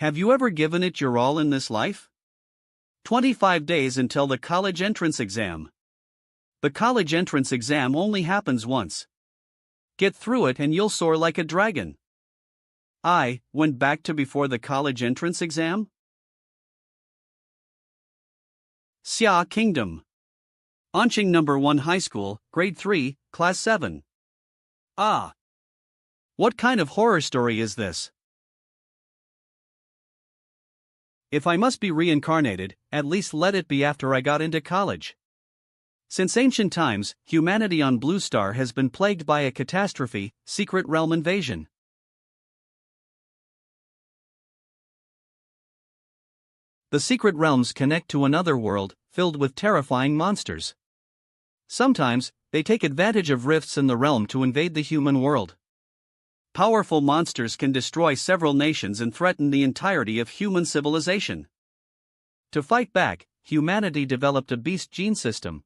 Have you ever given it your all in this life? 25 days until the college entrance exam. The college entrance exam only happens once. Get through it and you'll soar like a dragon. I went back to before the college entrance exam. Xia Kingdom. Anqing Number 1 High School, Grade 3, Class 7. Ah. What kind of horror story is this? If I must be reincarnated, at least let it be after I got into college. Since ancient times, humanity on Blue Star has been plagued by a catastrophe, secret realm invasion. The secret realms connect to another world, filled with terrifying monsters. Sometimes, they take advantage of rifts in the realm to invade the human world. Powerful monsters can destroy several nations and threaten the entirety of human civilization. To fight back, humanity developed a beast gene system.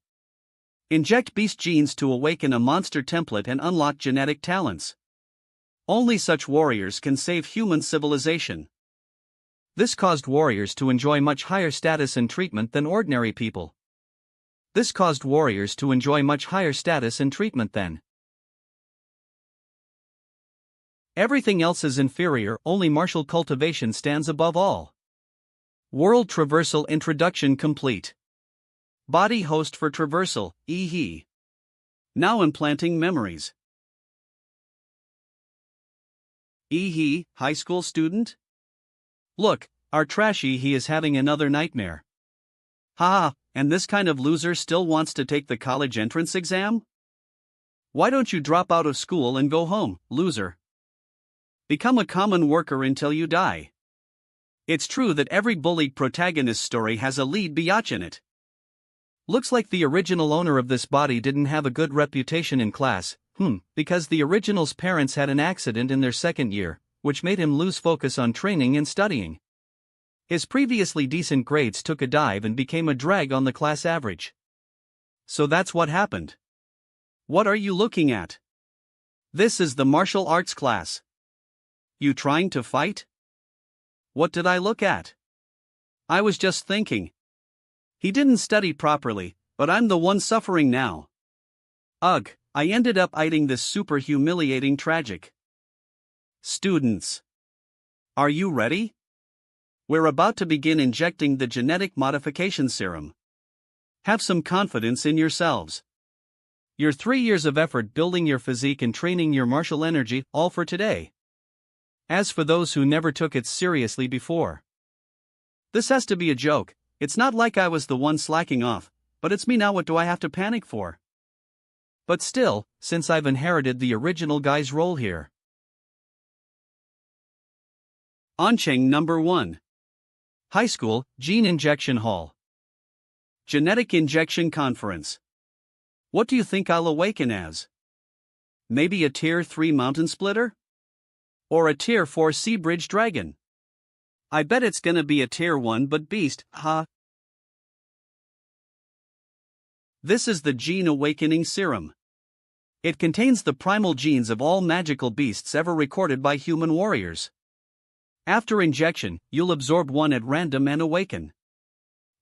Inject beast genes to awaken a monster template and unlock genetic talents. Only such warriors can save human civilization. This caused warriors to enjoy much higher status and treatment than ordinary people. Everything else is inferior, only martial cultivation stands above all. World Traversal Introduction complete. Body host for traversal, He. Now implanting memories. He, high school student? Look, our trash He is having another nightmare. Haha, and this kind of loser still wants to take the college entrance exam? Why don't you drop out of school and go home, loser? Become a common worker until you die. It's true that every bullied protagonist story has a lead biatch in it. Looks like the original owner of this body didn't have a good reputation in class, because the original's parents had an accident in their second year, which made him lose focus on training and studying. His previously decent grades took a dive and became a drag on the class average. So that's what happened. What are you looking at? This is the martial arts class. You trying to fight? What did I look at? I was just thinking. He didn't study properly, but I'm the one suffering now. Ugh, I ended up eating this super humiliating tragic. Students. Are you ready? We're about to begin injecting the genetic modification serum. Have some confidence in yourselves. Your 3 years of effort building your physique and training your martial energy, all for today. As for those who never took it seriously before. This has to be a joke, it's not like I was the one slacking off, but it's me now, what do I have to panic for? But still, since I've inherited the original guy's role here. Anqing Number 1. High School, Gene Injection Hall. Genetic Injection Conference. What do you think I'll awaken as? Maybe a Tier 3 Mountain Splitter? Or a Tier 4 Sea Bridge Dragon? I bet it's gonna be a Tier 1 but beast, huh? This is the Gene Awakening Serum. It contains the primal genes of all magical beasts ever recorded by human warriors. After injection, you'll absorb one at random and awaken.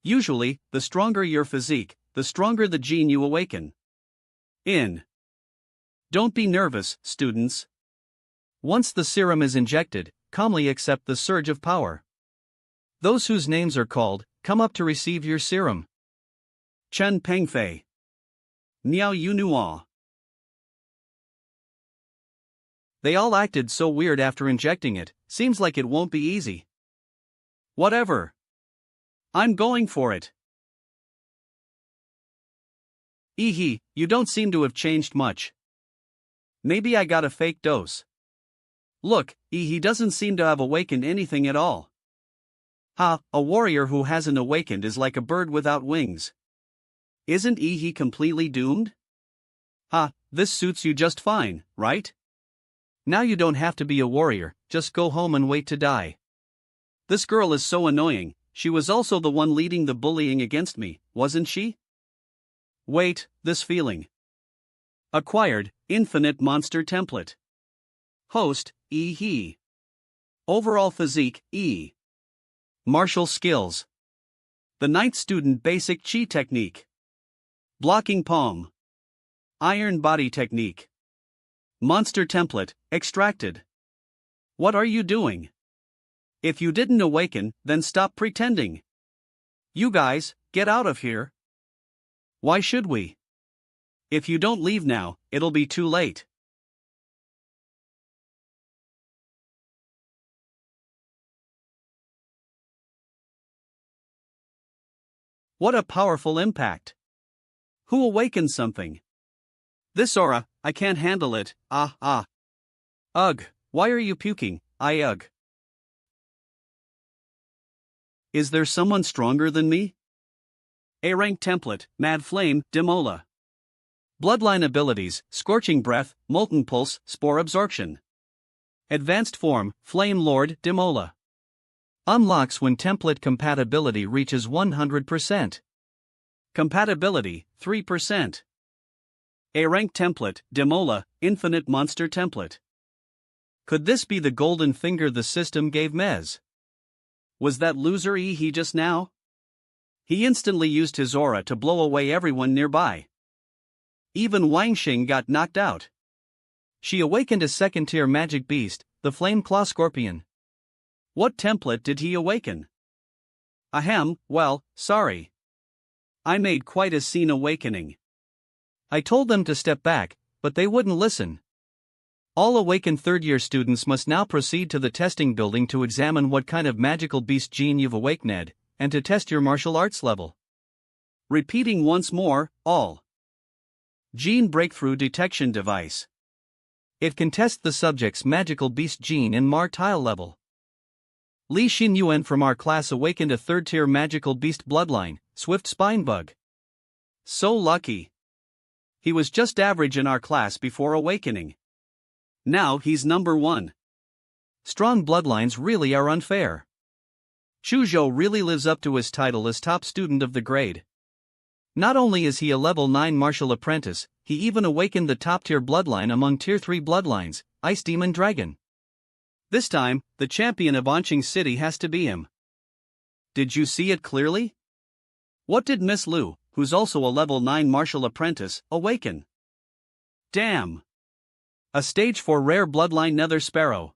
Usually, the stronger your physique, the stronger the gene you awaken. Don't be nervous, students. Once the serum is injected, calmly accept the surge of power. Those whose names are called, come up to receive your serum. Chen Pengfei. Niao Yunua. They all acted so weird after injecting it, seems like it won't be easy. Whatever. I'm going for it. You don't seem to have changed much. Maybe I got a fake dose. Look, he doesn't seem to have awakened anything at all. A warrior who hasn't awakened is like a bird without wings. Isn't he completely doomed? This suits you just fine, right? Now you don't have to be a warrior, just go home and wait to die. This girl is so annoying, she was also the one leading the bullying against me, wasn't she? Wait, this feeling. Acquired, Infinite Monster Template. Host, he. Overall physique, Martial skills. The ninth student basic chi technique. Blocking palm. Iron body technique. Monster template, extracted. What are you doing? If you didn't awaken, then stop pretending. You guys, get out of here. Why should we? If you don't leave now, it'll be too late. What a powerful impact. Who awakens something? This aura, I can't handle it, Ugh, why are you puking, ugh. Is there someone stronger than me? A rank template, Mad Flame, Demola. Bloodline abilities, Scorching Breath, Molten Pulse, Spore Absorption. Advanced form, Flame Lord, Demola. Unlocks when template compatibility reaches 100%. Compatibility, 3%. A rank template, Demola, Infinite Monster Template. Could this be the golden finger the system gave Mez? Was that loser he just now? He instantly used his aura to blow away everyone nearby. Even Wangxing got knocked out. She awakened a second-tier magic beast, the Flame Claw Scorpion. What template did he awaken? Ahem, well, sorry. I made quite a scene awakening. I told them to step back, but they wouldn't listen. All awakened third-year students must now proceed to the testing building to examine what kind of magical beast gene you've awakened, and to test your martial arts level. Repeating once more, all. Gene Breakthrough Detection Device. It can test the subject's magical beast gene in Mar-Tile level. Li Xinyuan from our class awakened a third-tier magical beast bloodline, Swift Spinebug. So lucky. He was just average in our class before awakening. Now he's number 1. Strong bloodlines really are unfair. Chuzhou really lives up to his title as top student of the grade. Not only is he a level 9 martial apprentice, he even awakened the top-tier bloodline among tier 3 bloodlines, Ice Demon Dragon. This time, the champion of Anqing City has to be him. Did you see it clearly? What did Miss Lu, who's also a level 9 martial apprentice, awaken? Damn! A stage 4 rare bloodline Nether Sparrow.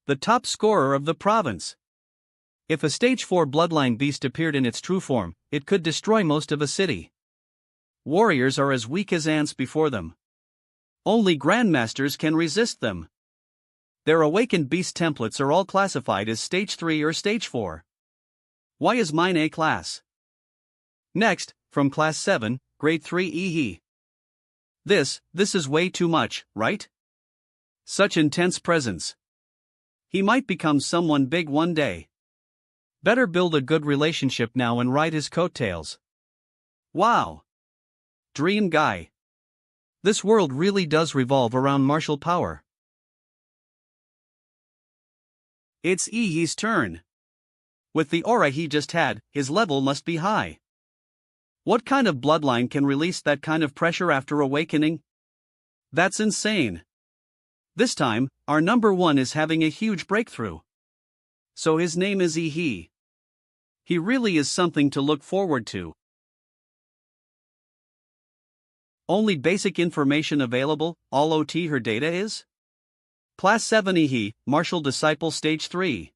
The top scorer of the province. If a stage 4 bloodline beast appeared in its true form, it could destroy most of a city. Warriors are as weak as ants before them. Only grandmasters can resist them. Their awakened beast templates are all classified as stage 3 or stage 4. Why is mine A class? Next, from class 7, grade 3 EHE. This is way too much, right? Such intense presence. He might become someone big one day. Better build a good relationship now and ride his coattails. Wow! Dream guy. This world really does revolve around martial power. It's Yi's turn. With the aura he just had, his level must be high. What kind of bloodline can release that kind of pressure after awakening? That's insane. This time, our number 1 is having a huge breakthrough. So his name is Yi. He really is something to look forward to. Only basic information available, all OT her data is? Class 7 Yi, Martial Disciple Stage 3.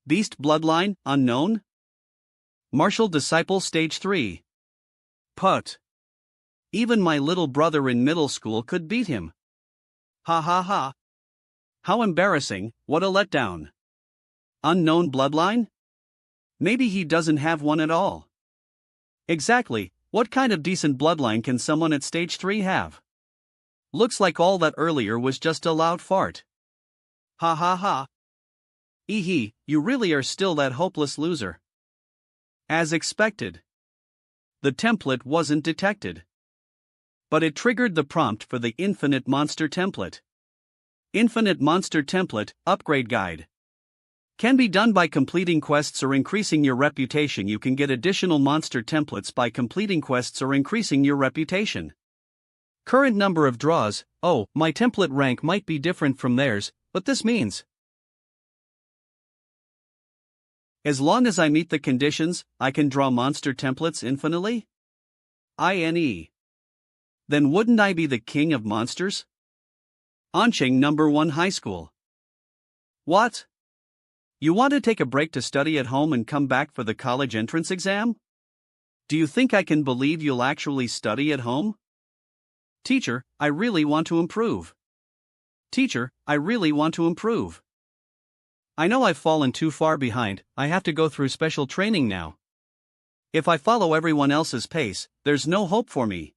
Beast Bloodline, unknown? Martial Disciple Stage 3. Put. Even my little brother in middle school could beat him. Ha ha ha. How embarrassing, what a letdown. Unknown bloodline? Maybe he doesn't have one at all. Exactly, what kind of decent bloodline can someone at stage 3 have? Looks like all that earlier was just a loud fart. Ha ha ha. Ehe, you really are still that hopeless loser. As expected. The template wasn't detected. But it triggered the prompt for the Infinite Monster Template. Infinite Monster Template, Upgrade Guide. Can be done by completing quests or increasing your reputation. You can get additional monster templates by completing quests or increasing your reputation. Current number of draws. Oh, my template rank might be different from theirs, but this means As long as I meet the conditions, I can draw monster templates infinitely? INE. Then wouldn't I be the king of monsters? Anqing number 1 high school. What? You want to take a break to study at home and come back for the college entrance exam? Do you think I can believe you'll actually study at home? Teacher, I really want to improve. Teacher, I really want to improve. I know I've fallen too far behind, I have to go through special training now. If I follow everyone else's pace, there's no hope for me.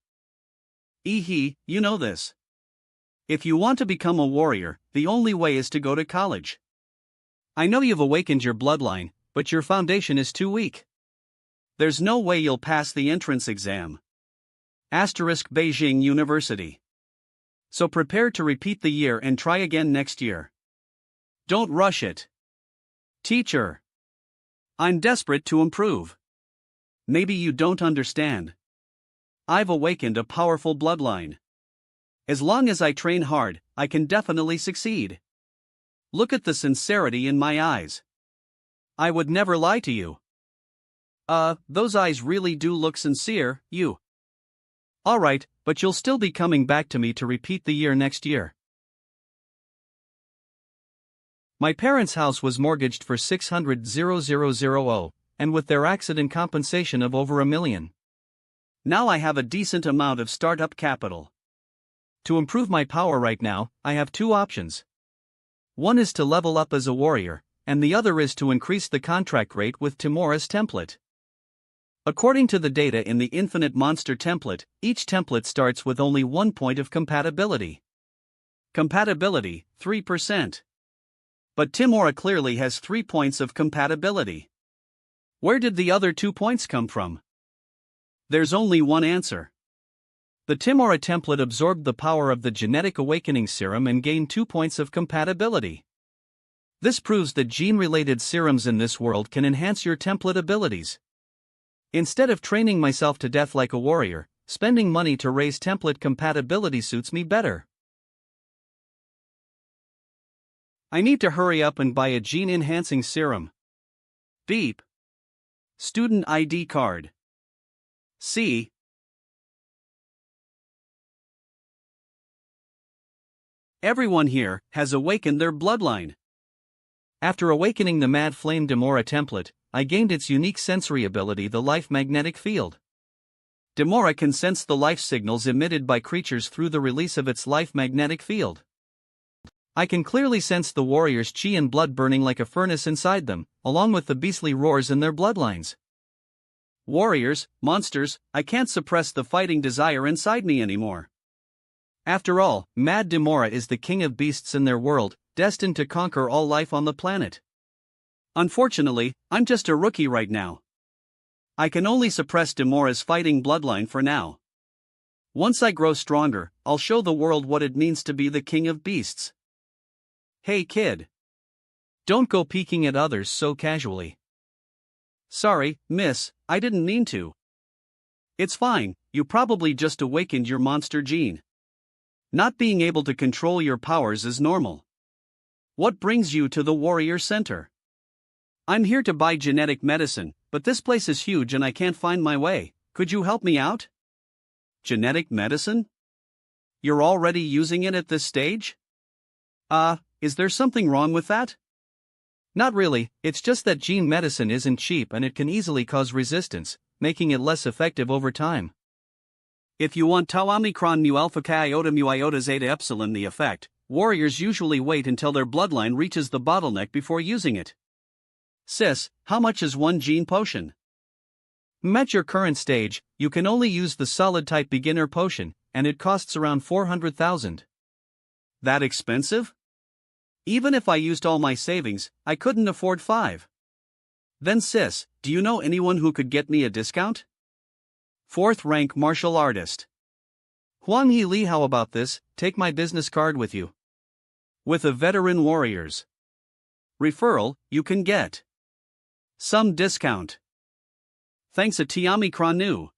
You know this. If you want to become a warrior, the only way is to go to college. I know you've awakened your bloodline, but your foundation is too weak. There's no way you'll pass the entrance exam. Asterisk Beijing University. So prepare to repeat the year and try again next year. Don't rush it. Teacher. I'm desperate to improve. Maybe you don't understand. I've awakened a powerful bloodline. As long as I train hard, I can definitely succeed. Look at the sincerity in my eyes. I would never lie to you. Those eyes really do look sincere, you. Alright, but you'll still be coming back to me to repeat the year next year. My parents' house was mortgaged for $600,000, and with their accident compensation of over $1 million. Now I have a decent amount of startup capital. To improve my power right now, I have two options. One is to level up as a warrior, and the other is to increase the contract rate with Timora's template. According to the data in the Infinite Monster template, each template starts with only 1 point of compatibility. Compatibility, 3%. But Timora clearly has 3 points of compatibility. Where did the other 2 points come from? There's only one answer. The Timora template absorbed the power of the genetic awakening serum and gained 2 points of compatibility. This proves that gene-related serums in this world can enhance your template abilities. Instead of training myself to death like a warrior, spending money to raise template compatibility suits me better. I need to hurry up and buy a gene-enhancing serum. Beep. Student ID card. C. Everyone here has awakened their bloodline. After awakening the Mad Flame Demora template, I gained its unique sensory ability, the Life Magnetic Field. Demora can sense the life signals emitted by creatures through the release of its life magnetic field. I can clearly sense the warrior's chi and blood burning like a furnace inside them, along with the beastly roars in their bloodlines. Warriors, monsters, I can't suppress the fighting desire inside me anymore. After all, Mad Demora is the king of beasts in their world, destined to conquer all life on the planet. Unfortunately, I'm just a rookie right now. I can only suppress Demora's fighting bloodline for now. Once I grow stronger, I'll show the world what it means to be the king of beasts. Hey kid. Don't go peeking at others so casually. Sorry, miss, I didn't mean to. It's fine, you probably just awakened your monster gene. Not being able to control your powers is normal. What brings you to the Warrior Center? I'm here to buy genetic medicine, but this place is huge and I can't find my way. Could you help me out? Genetic medicine? You're already using it at this stage? Is there something wrong with that? Not really, it's just that gene medicine isn't cheap and it can easily cause resistance, making it less effective over time. If you want tau omicron mu alpha chi iota mu iota zeta epsilon the effect, warriors usually wait until their bloodline reaches the bottleneck before using it. Sis, how much is one gene potion? At your current stage, you can only use the solid-type beginner potion, and it costs around 400,000. That expensive? Even if I used all my savings, I couldn't afford 5. Then sis, do you know anyone who could get me a discount? 4th rank martial artist. Huang Yi Li, how about this? Take my business card with you. With a veteran warriors referral, you can get some discount. Thanks a Tiami Nu.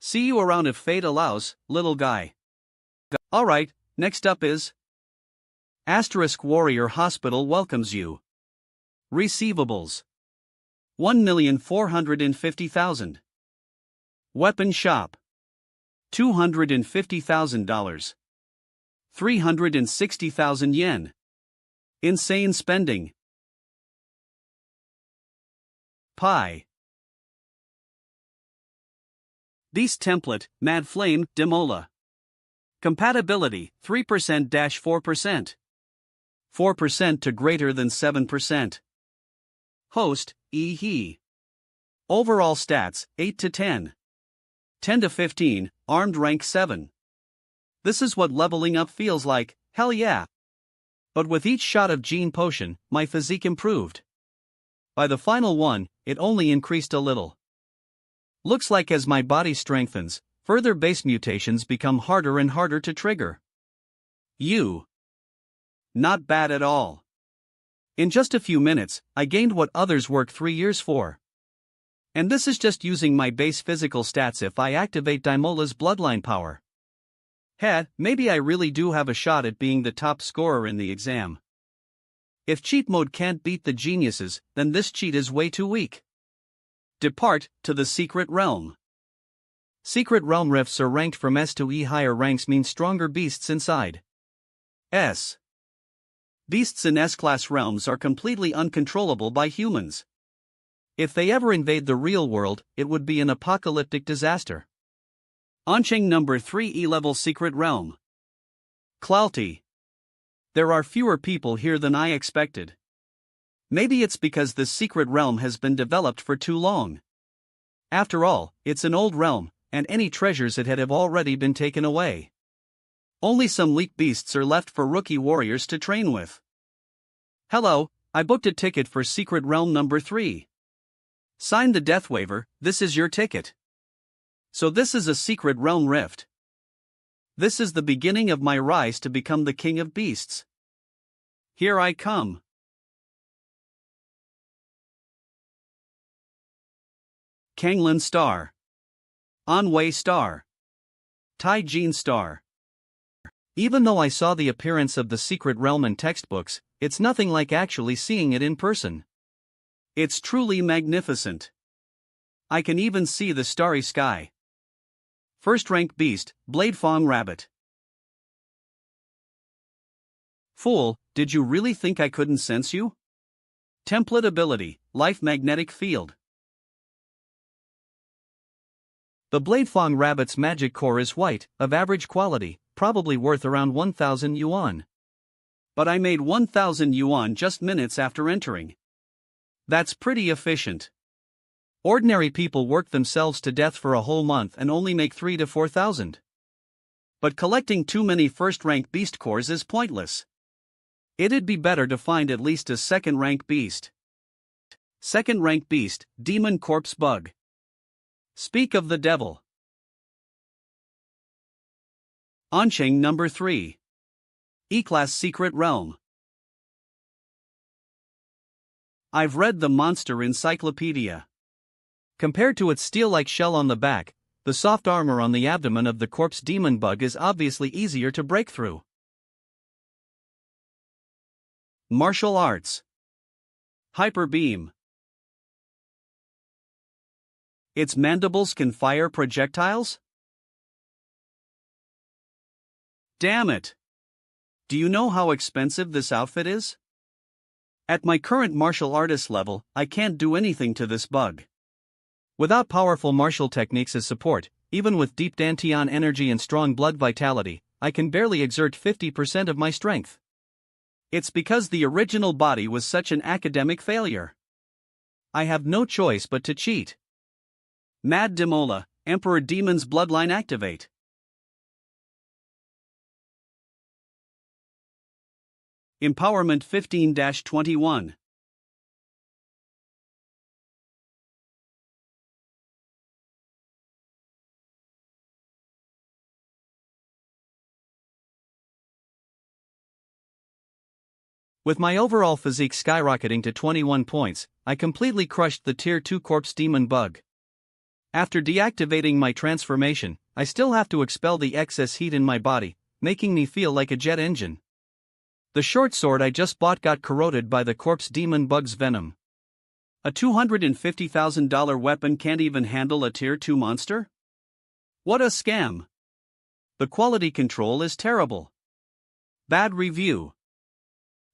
See you around if fate allows, little guy. Alright, next up is Asterisk Warrior Hospital welcomes you. Receivables. 1,450,000. Weapon shop. $250,000. 360,000 yen. Insane spending. Pi. Beast template, Mad Flame, Demola. Compatibility, 3%-4%. 4% to greater than 7%. Host, he. Overall stats, 8 to 10. 10 to 15, armed rank 7. This is what leveling up feels like, hell yeah. But with each shot of gene potion, my physique improved. By the final one, it only increased a little. Looks like as my body strengthens, further base mutations become harder and harder to trigger. Not bad at all. In just a few minutes, I gained what others work 3 years for. And this is just using my base physical stats if I activate Daimola's bloodline power. Maybe I really do have a shot at being the top scorer in the exam. If cheat mode can't beat the geniuses, then this cheat is way too weak. Depart to the Secret Realm. Secret Realm rifts are ranked from S to E. Higher ranks mean stronger beasts inside S. Beasts in S-class realms are completely uncontrollable by humans. If they ever invade the real world, it would be an apocalyptic disaster. Oncheng number 3 E-level Secret Realm. Clouty. There are fewer people here than I expected. Maybe it's because this secret realm has been developed for too long. After all, it's an old realm, and any treasures it had have already been taken away. Only some leak beasts are left for rookie warriors to train with. Hello, I booked a ticket for Secret Realm number 3. Sign the death waiver, this is your ticket. So this is a Secret Realm rift. This is the beginning of my rise to become the king of beasts. Here I come. Kanglin Star. Anwei Star. Taijin Star. Even though I saw the appearance of the Secret Realm in textbooks, it's nothing like actually seeing it in person. It's truly magnificent. I can even see the starry sky. First rank beast, Bladefang Rabbit. Fool, did you really think I couldn't sense you? Template ability, Life Magnetic Field. The Bladefang Rabbit's magic core is white, of average quality, probably worth around 1,000 yuan. But I made 1,000 yuan just minutes after entering. That's pretty efficient. Ordinary people work themselves to death for a whole month and only make 3 to 4,000. But collecting too many first-rank beast cores is pointless. It'd be better to find at least a second-rank beast. Second-rank beast, Demon Corpse Bug. Speak of the devil. Oncheng number 3. E-Class Secret Realm. I've read the Monster Encyclopedia. Compared to its steel-like shell on the back, the soft armor on the abdomen of the corpse demon bug is obviously easier to break through. Martial Arts. Hyper Beam. Its mandibles can fire projectiles? Damn it! Do you know how expensive this outfit is? At my current martial artist level, I can't do anything to this bug. Without powerful martial techniques as support, even with deep Dantian energy and strong blood vitality, I can barely exert 50% of my strength. It's because the original body was such an academic failure. I have no choice but to cheat. Mad Demola, Emperor Demon's bloodline activate. Empowerment 15-21. With my overall physique skyrocketing to 21 points, I completely crushed the Tier 2 Corpse Demon Bug. After deactivating my transformation, I still have to expel the excess heat in my body, making me feel like a jet engine. The short sword I just bought got corroded by the Corpse Demon Bug's venom. A $250,000 weapon can't even handle a Tier 2 monster? What a scam! The quality control is terrible. Bad review.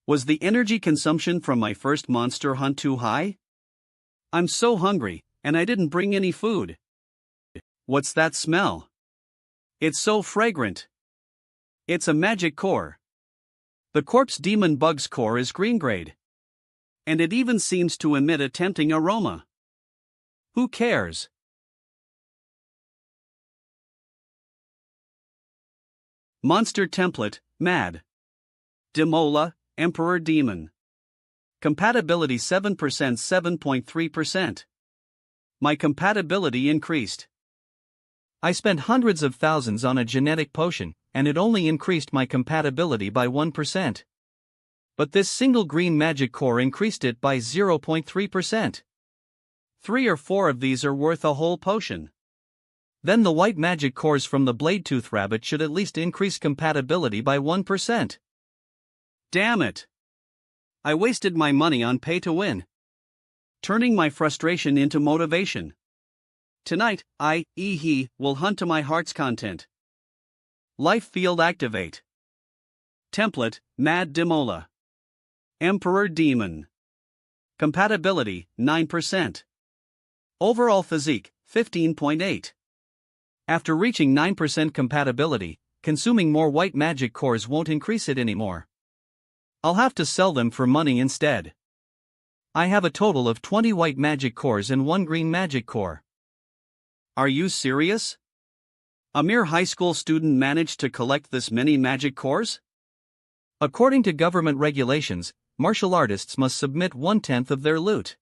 Was the energy consumption from my first monster hunt too high? I'm so hungry, and I didn't bring any food. What's that smell? It's so fragrant. It's a magic core. The corpse demon bug's core is green grade. And it even seems to emit a tempting aroma. Who cares? Monster template, Mad. Demola, Emperor Demon. Compatibility 7%, 7.3%. My compatibility increased. I spent hundreds of thousands on a genetic potion, and it only increased my compatibility by 1%. But this single green magic core increased it by 0.3%. 3 or 4 of these are worth a whole potion. Then the white magic cores from the Bladetooth Rabbit should at least increase compatibility by 1%. Damn it! I wasted my money on pay to win, turning my frustration into motivation. Tonight, I will hunt to my heart's content. Life Field Activate. Template, Mad Demola. Emperor Demon. Compatibility, 9%. Overall physique, 15.8. After reaching 9% compatibility, consuming more white magic cores won't increase it anymore. I'll have to sell them for money instead. I have a total of 20 white magic cores and 1 green magic core. Are you serious? A mere high school student managed to collect this many magic cores? According to government regulations, martial artists must submit 1/10 of their loot.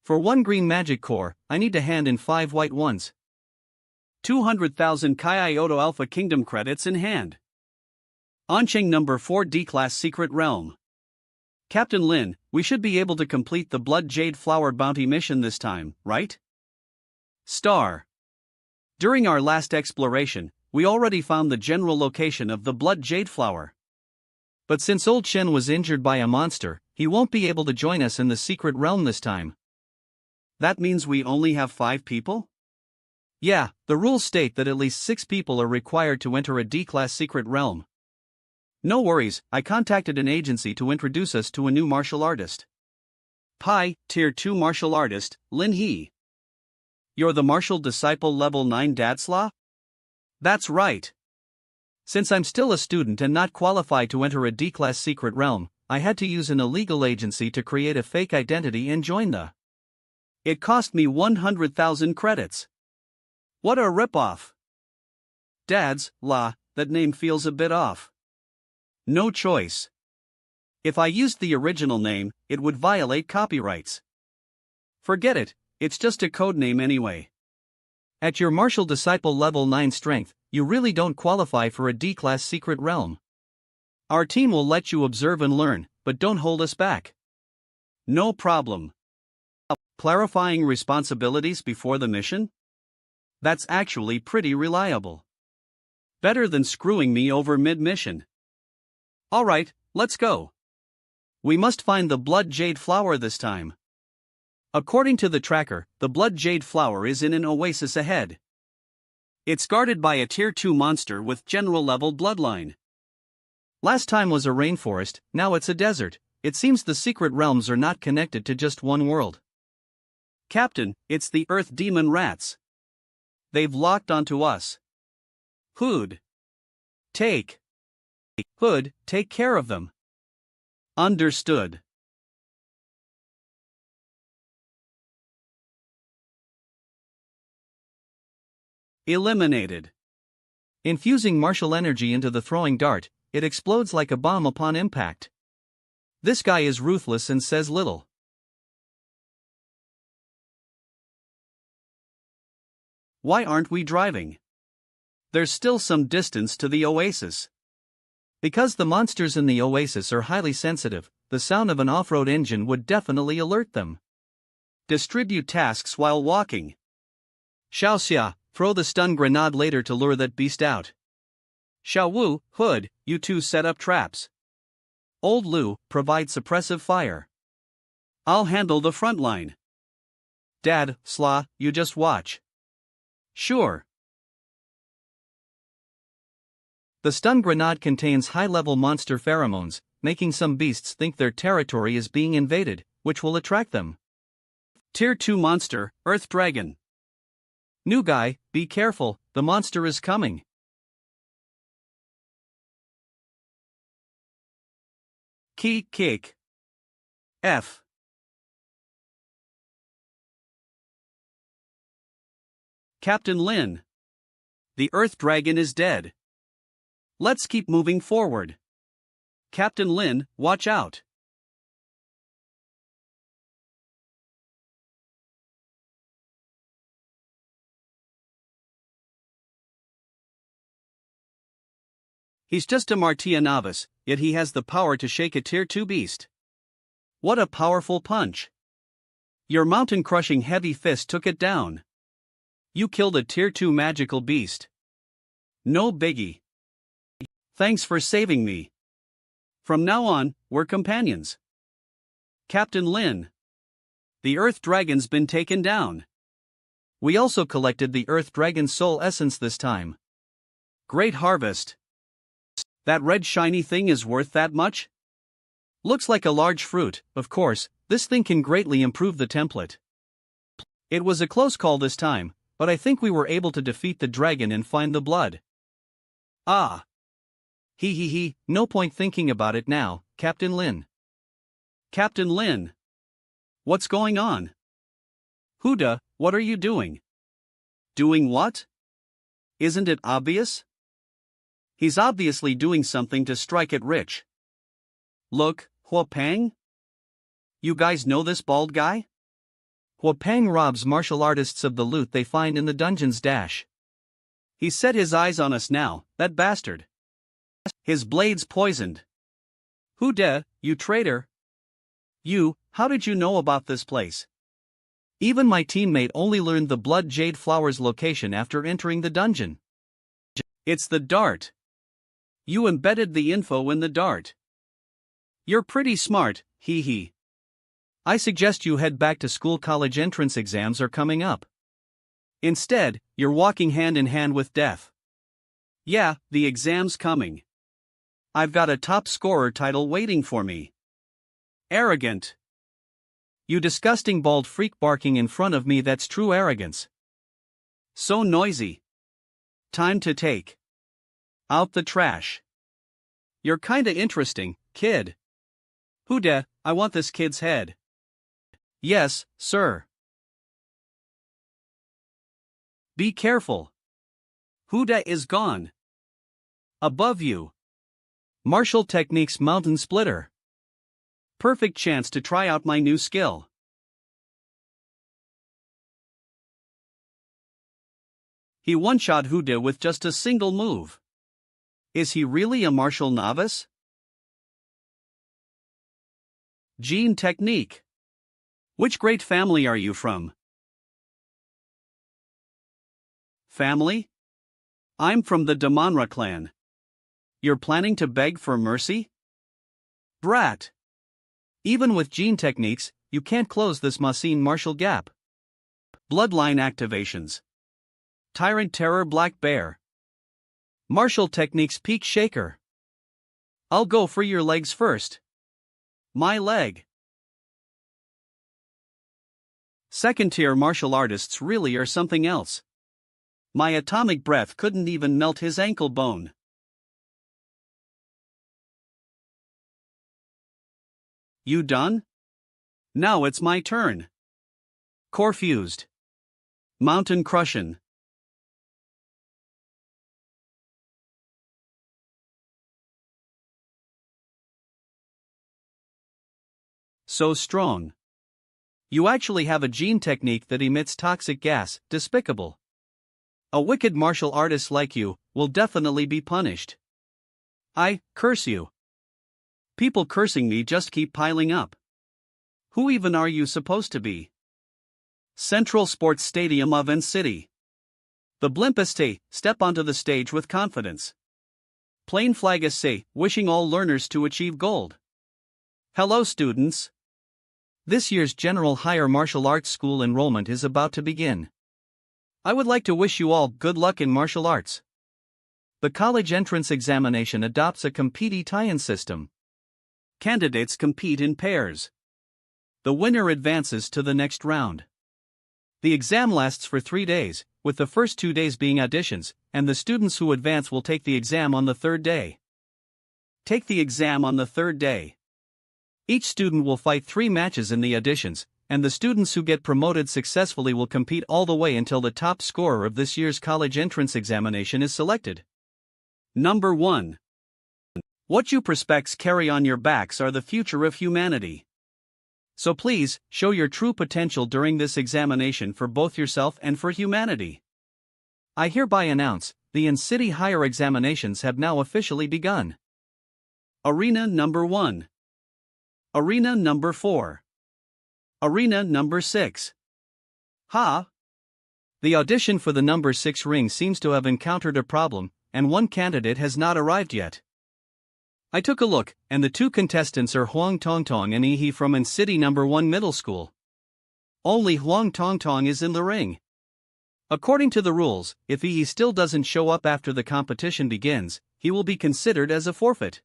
For 1 green magic core, I need to hand in 5 white ones. 200,000 Kyoto Alpha Kingdom credits in hand. Oncheng number 4 D-Class Secret Realm. Captain Lin, we should be able to complete the Blood Jade Flower bounty mission this time, right? Star. During our last exploration, we already found the general location of the Blood Jade Flower. But since Old Shen was injured by a monster, he won't be able to join us in the Secret Realm this time. That means we only have 5 people? Yeah, the rules state that at least 6 people are required to enter a D-Class Secret Realm. No worries, I contacted an agency to introduce us to a new martial artist. Pi, Tier 2 martial artist, Lin He. You're the martial disciple level 9 Dadslaw? That's right. Since I'm still a student and not qualified to enter a D-Class Secret Realm, I had to use an illegal agency to create a fake identity and join the. It cost me 100,000 credits. What a ripoff. Dad's La, that name feels a bit off. No choice. If I used the original name, it would violate copyrights. Forget it, it's just a code name anyway. At your martial disciple level 9 strength, you really don't qualify for a D-Class Secret Realm. Our team will let you observe and learn, but don't hold us back. No problem. Clarifying responsibilities before the mission? That's actually pretty reliable. Better than screwing me over mid-mission. Alright, let's go. We must find the Blood Jade Flower this time. According to the tracker, the Blood Jade Flower is in an oasis ahead. It's guarded by a Tier 2 monster with general level bloodline. Last time was a rainforest, now it's a desert. It seems the secret realms are not connected to just one world. Captain, it's the Earth Demon Rats. They've locked onto us. Hood, take care of them. Understood. Eliminated. Infusing martial energy into the throwing dart, it explodes like a bomb upon impact. This guy is ruthless and says little. Why aren't we driving? There's still some distance to the oasis. Because the monsters in the oasis are highly sensitive, the sound of an off-road engine would definitely alert them. Distribute tasks while walking. Xiaoxia, throw the stun grenade later to lure that beast out. Xiaowu, Hood, you two set up traps. Old Lu, provide suppressive fire. I'll handle the front line. Dad, Slaw, you just watch. Sure. The stun grenade contains high-level monster pheromones, making some beasts think their territory is being invaded, which will attract them. Tier 2 monster, Earth Dragon. New guy, be careful, the monster is coming. Key kick. F. Captain Lin. The Earth Dragon is dead. Let's keep moving forward. Captain Lin, watch out. He's just a Martia novice, yet he has the power to shake a Tier 2 beast. What a powerful punch. Your mountain-crushing heavy fist took it down. You killed a Tier 2 magical beast. No biggie. Thanks for saving me. From now on, we're companions. Captain Lin. The Earth Dragon's been taken down. We also collected the Earth Dragon's soul essence this time. Great harvest. That red shiny thing is worth that much? Looks like a large fruit, of course, this thing can greatly improve the template. It was a close call this time, but I think we were able to defeat the dragon and find the blood. Ah. No point thinking about it now, Captain Lin. Captain Lin. What's going on? Huda, what are you doing? Doing what? Isn't it obvious? He's obviously doing something to strike it rich. Look, Huapeng? You guys know this bald guy? Huapeng robs martial artists of the loot they find in the dungeon's dash. He's set his eyes on us now, that bastard. His blade's poisoned. Huda, you traitor. How did you know about this place? Even my teammate only learned the Blood Jade Flower's location after entering the dungeon. It's the dart. You embedded the info in the dart. You're pretty smart, I suggest you head back to school. College entrance exams are coming up. Instead, you're walking hand in hand with death. Yeah, the exam's coming. I've got a top scorer title waiting for me. Arrogant. You disgusting bald freak barking in front of me, that's true arrogance. So noisy. Time to take out the trash. You're kinda interesting, kid. Huda, I want this kid's head. Yes, sir. Be careful. Huda is gone. Above you. Martial techniques mountain splitter. Perfect chance to try out my new skill. He one-shot Huda with just a single move. Is he really a martial novice? Gene technique. Which great family are you from? Family? I'm from the Damanra clan. You're planning to beg for mercy? Brat. Even with gene techniques, you can't close this Masin martial gap. Bloodline activations. Tyrant Terror Black Bear. Martial techniques Peak Shaker. I'll go for your legs first. My leg. Second tier martial artists really are something else. My atomic breath couldn't even melt his ankle bone. You done? Now it's my turn. Core fused. Mountain crushin'. So strong. You actually have a gene technique that emits toxic gas, despicable. A wicked martial artist like you will definitely be punished. I curse you. People cursing me just keep piling up. Who even are you supposed to be? Central Sports Stadium of N City. The Blimpeste, step onto the stage with confidence. Plain flag say, wishing all learners to achieve gold. Hello students. This year's General Higher Martial Arts School enrollment is about to begin. I would like to wish you all good luck in martial arts. The college entrance examination adopts a compete-tie-in system. Candidates compete in pairs. The winner advances to the next round. The exam lasts for 3 days, with the first 2 days being auditions, and the students who advance will take the exam on the third day. Take the exam on the third day. Each student will fight 3 matches in the auditions, and the students who get promoted successfully will compete all the way until the top scorer of this year's college entrance examination is selected. Number 1. What you prospects carry on your backs are the future of humanity. So please, show your true potential during this examination for both yourself and for humanity. I hereby announce, the in-city higher examinations have now officially begun. Arena number 1. Arena number 4. Arena number 6. The audition for the number 6 ring seems to have encountered a problem, and one candidate has not arrived yet. I took a look, and the 2 contestants are Huang Tongtong and Yi from in-city number 1 middle school. Only Huang Tongtong is in the ring. According to the rules, if Yi still doesn't show up after the competition begins, he will be considered as a forfeit.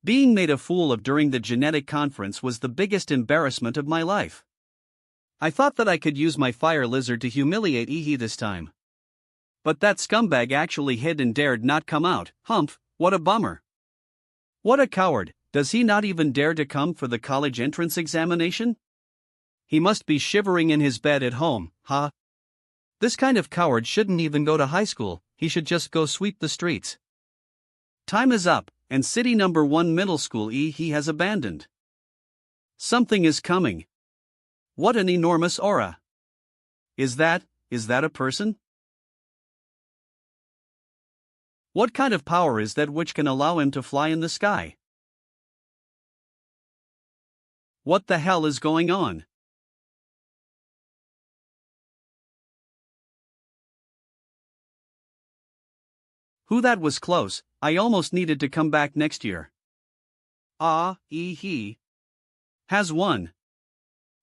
Being made a fool of during the genetic conference was the biggest embarrassment of my life. I thought that I could use my fire lizard to humiliate Yi this time. But that scumbag actually hid and dared not come out. Humph, what a bummer. What a coward, does he not even dare to come for the college entrance examination? He must be shivering in his bed at home, huh? This kind of coward shouldn't even go to high school, he should just go sweep the streets. Time is up, and city number 1 middle school he has abandoned. Something is coming. What an enormous aura. Is that a person? What kind of power is that which can allow him to fly in the sky? What the hell is going on? Who that was close, I almost needed to come back next year. He has won.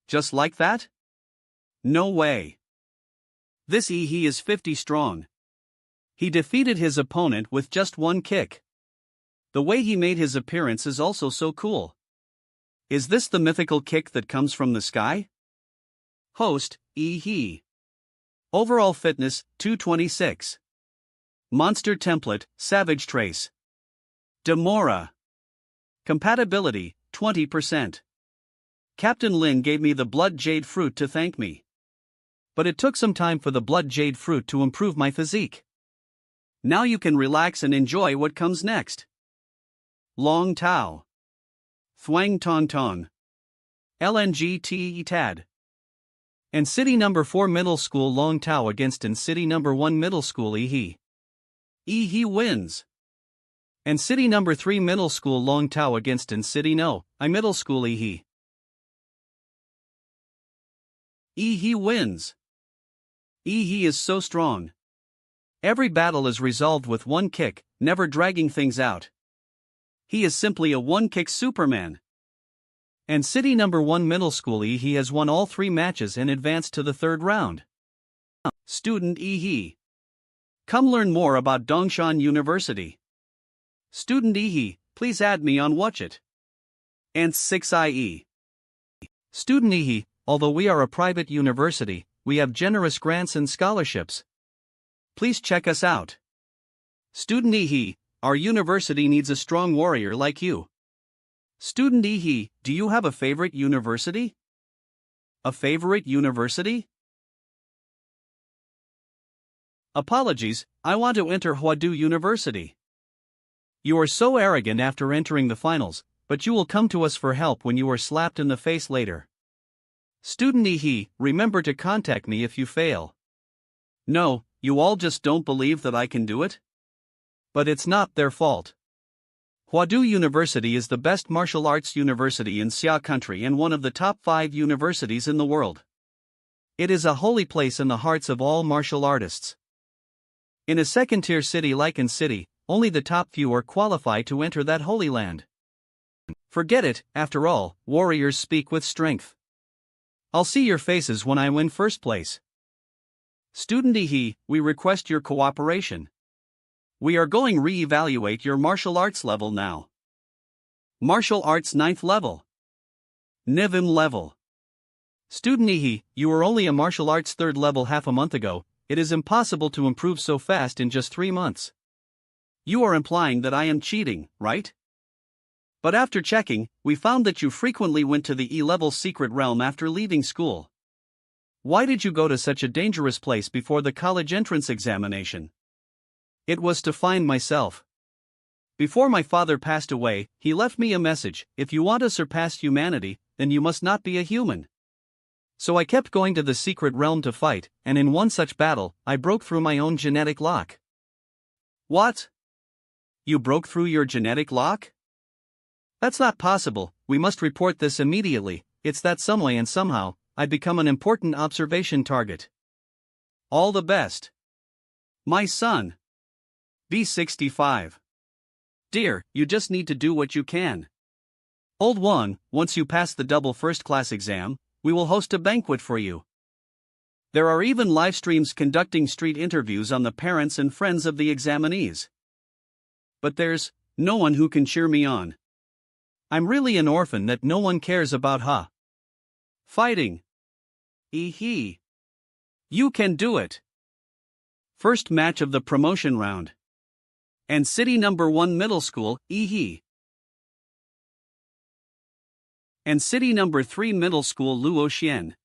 Just like that? No way. This he is 50 strong. He defeated his opponent with just 1 kick. The way he made his appearance is also so cool. Is this the mythical kick that comes from the sky? Host, he. Overall fitness, 226. Monster template, Savage Trace. Demora. Compatibility, 20%. Captain Lin gave me the blood jade fruit to thank me. But it took some time for the blood jade fruit to improve my physique. Now you can relax and enjoy what comes next. Long Tao. Thuang Tong Tong. LNGT Tad. And city number 4 middle school Long Tao against and city number 1 middle school He wins. And city number 3 middle school Long Tao against and city no, I middle school He wins. He is so strong. Every battle is resolved with 1 kick, never dragging things out. He is simply a 1-kick Superman. And city number 1 middle school he has won all 3 matches and advanced to the 3rd round. Student he. Come learn more about Dongshan University. Student he, please add me on WatchIt. And 6IE. Student he, although we are a private university, we have generous grants and scholarships. Please check us out. Student he, our university needs a strong warrior like you. Student he, do you have a favorite university? A favorite university? Apologies, I want to enter Huadu University. You are so arrogant after entering the finals, but you will come to us for help when you are slapped in the face later. Student he, remember to contact me if you fail. No, you all just don't believe that I can do it? But it's not their fault. Huadu University is the best martial arts university in Xia country and one of the top 5 universities in the world. It is a holy place in the hearts of all martial artists. In a second-tier city like in city, only the top few are qualified to enter that holy land. Forget it, after all, warriors speak with strength. I'll see your faces when I win first place. Student He, we request your cooperation. We are going re-evaluate your martial arts level now. Martial arts 9th level. Nivim level. Student He, you were only a martial arts 3rd level half a month ago. It is impossible to improve so fast in just 3 months. You are implying that I am cheating, right? But after checking, we found that you frequently went to the E-level secret realm after leaving school. Why did you go to such a dangerous place before the college entrance examination? It was to find myself. Before my father passed away, he left me a message: if you want to surpass humanity, then you must not be a human. So I kept going to the secret realm to fight, and in one such battle, I broke through my own genetic lock. What? You broke through your genetic lock? That's not possible. We must report this immediately. It's that some way and somehow, I'd become an important observation target. All the best. My son. B65. Dear, you just need to do what you can. Old one, once you pass the double first-class exam, we will host a banquet for you. There are even live streams conducting street interviews on the parents and friends of the examinees. But there's no one who can cheer me on. I'm really an orphan that no one cares about, Fighting. He. You can do it. First match of the promotion round. And City Number 1 Middle School, he. And City Number 3 Middle School Luoxian.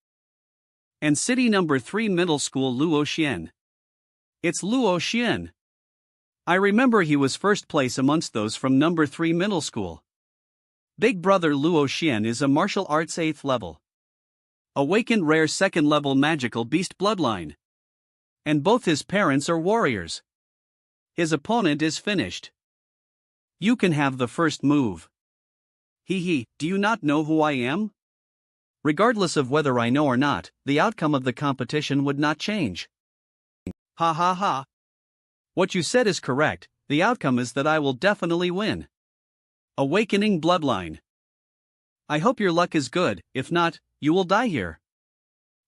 And City Number 3 Middle School Luoxian. It's Luoxian. I remember he was first place amongst those from Number 3 Middle School. Big brother Luoxian is a martial arts 8th level. Awakened rare 2nd level magical beast bloodline. And both his parents are warriors. His opponent is finished. You can have the first move. He, do you not know who I am? Regardless of whether I know or not, the outcome of the competition would not change. Ha. What you said is correct, the outcome is that I will definitely win. Awakening bloodline. I hope your luck is good, if not, you will die here.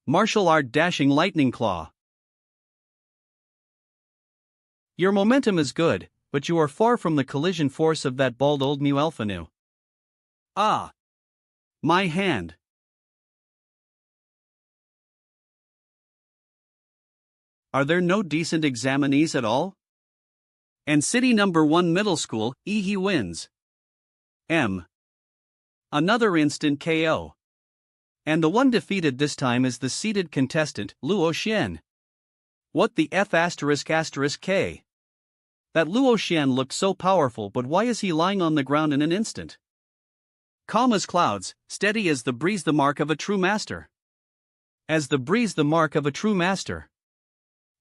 Martial art dashing lightning claw. Your momentum is good, but you are far from the collision force of that bald old Muelfanu. Ah! My hand. Are there no decent examinees at all? And City Number 1 Middle School, he wins. M. Another instant KO. And the one defeated this time is the seated contestant, Luoxian. What the F*****K? That Luoxian looked so powerful, but why is he lying on the ground in an instant? Calm as clouds, steady as the breeze, the mark of a true master. As the breeze, the mark of a true master.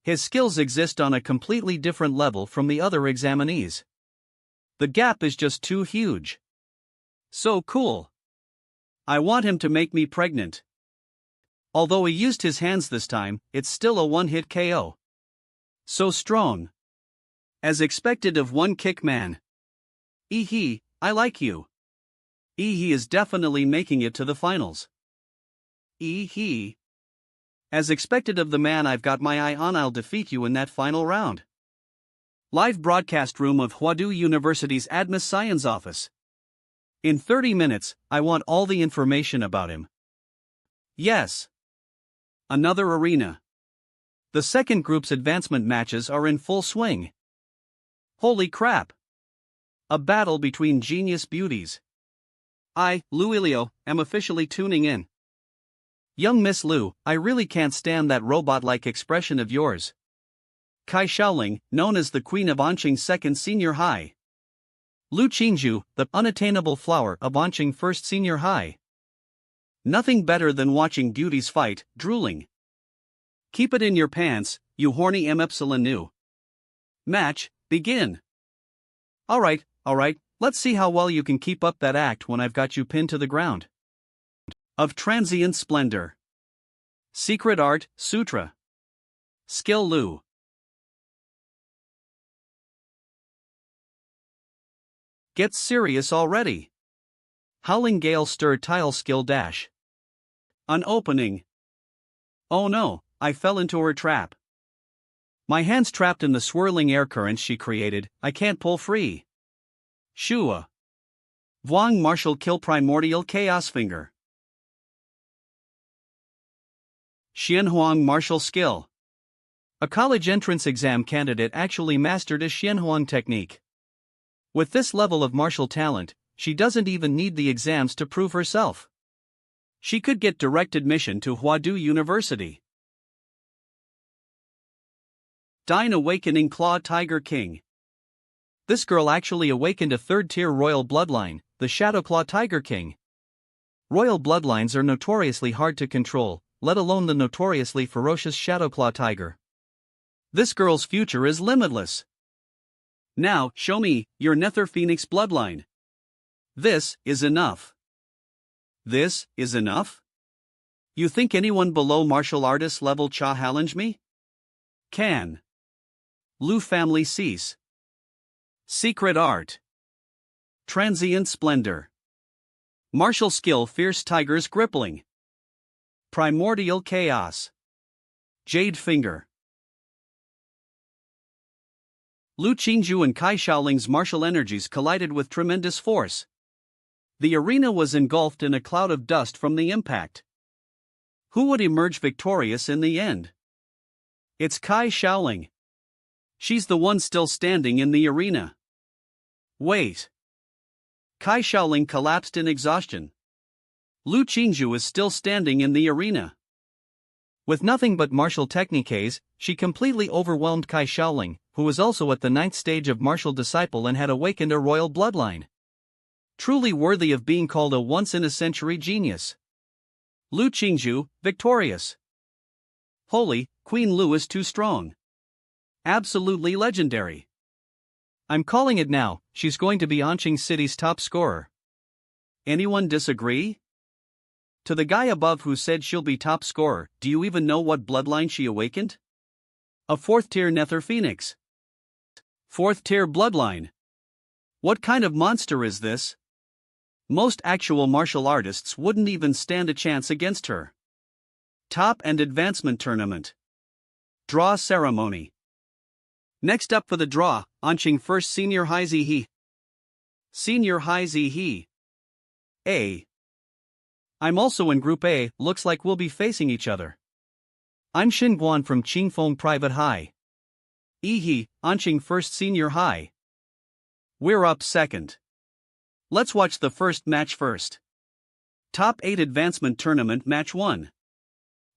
His skills exist on a completely different level from the other examinees. The gap is just too huge. So cool. I want him to make me pregnant. Although he used his hands this time, it's still a one-hit KO. So strong. As expected of one kick man. I like you. He is definitely making it to the finals. As expected of the man I've got my eye on, I'll defeat you in that final round. Live broadcast room of Huadu University's Admis Science office. In 30 minutes, I want all the information about him. Yes. Another arena. The second group's advancement matches are in full swing. Holy crap. A battle between genius beauties. I, Luilio, am officially tuning in. Young Miss Lu, I really can't stand that robot-like expression of yours. Kai Shaoling, known as the Queen of Anqing Second Senior High. Lu Qingju, the unattainable flower of Anqing First Senior High. Nothing better than watching beauties fight, drooling. Keep it in your pants, you horny M-Epsilon. Match, begin. Alright, let's see how well you can keep up that act when I've got you pinned to the ground. Of transient splendor. Secret art, sutra. Skill Lu. Get serious already. Howling gale stir tile skill dash. An opening. Oh no, I fell into her trap. My hands trapped in the swirling air currents she created, I can't pull free. Shua. Vuong martial kill primordial chaos finger. Xianhuang martial skill. A college entrance exam candidate actually mastered a Xianhuang technique. With this level of martial talent, she doesn't even need the exams to prove herself. She could get direct admission to Huadu University. Dine Awakening Claw Tiger King. This girl actually awakened a third-tier royal bloodline, the Shadowclaw Tiger King. Royal bloodlines are notoriously hard to control, let alone the notoriously ferocious Shadowclaw Tiger. This girl's future is limitless. Now, show me your Nether Phoenix bloodline. This is enough. This is enough? You think anyone below martial artist level challenge me? Can. Lu family cease. Secret art. Transient splendor. Martial skill fierce tigers grippling. Primordial chaos. Jade finger. Lu Qingju and Kai Shaoling's martial energies collided with tremendous force. The arena was engulfed in a cloud of dust from the impact. Who would emerge victorious in the end? It's Kai Shaoling. She's the one still standing in the arena. Wait. Kai Shaoling collapsed in exhaustion. Lu Qingju is still standing in the arena. With nothing but martial techniques, she completely overwhelmed Kai Shaoling, who was also at the 9th stage of martial disciple and had awakened a royal bloodline. Truly worthy of being called a once-in-a-century genius. Lu Qingju, victorious. Holy, Queen Lu is too strong. Absolutely legendary. I'm calling it now, she's going to be Anqing City's top scorer. Anyone disagree? To the guy above who said she'll be top scorer, do you even know what bloodline she awakened? A 4th-tier Nether Phoenix. 4th-tier bloodline. What kind of monster is this? Most actual martial artists wouldn't even stand a chance against her. Top and advancement tournament. Draw ceremony. Next up for the draw, Anqing First Senior High Zihe. Senior High Zihe. A. I'm also in Group A, looks like we'll be facing each other. I'm Xinguan from Qingfeng Private High. Ihi, Anqing First Senior High. We're up second. Let's watch the first match first. Top 8 Advancement Tournament Match 1.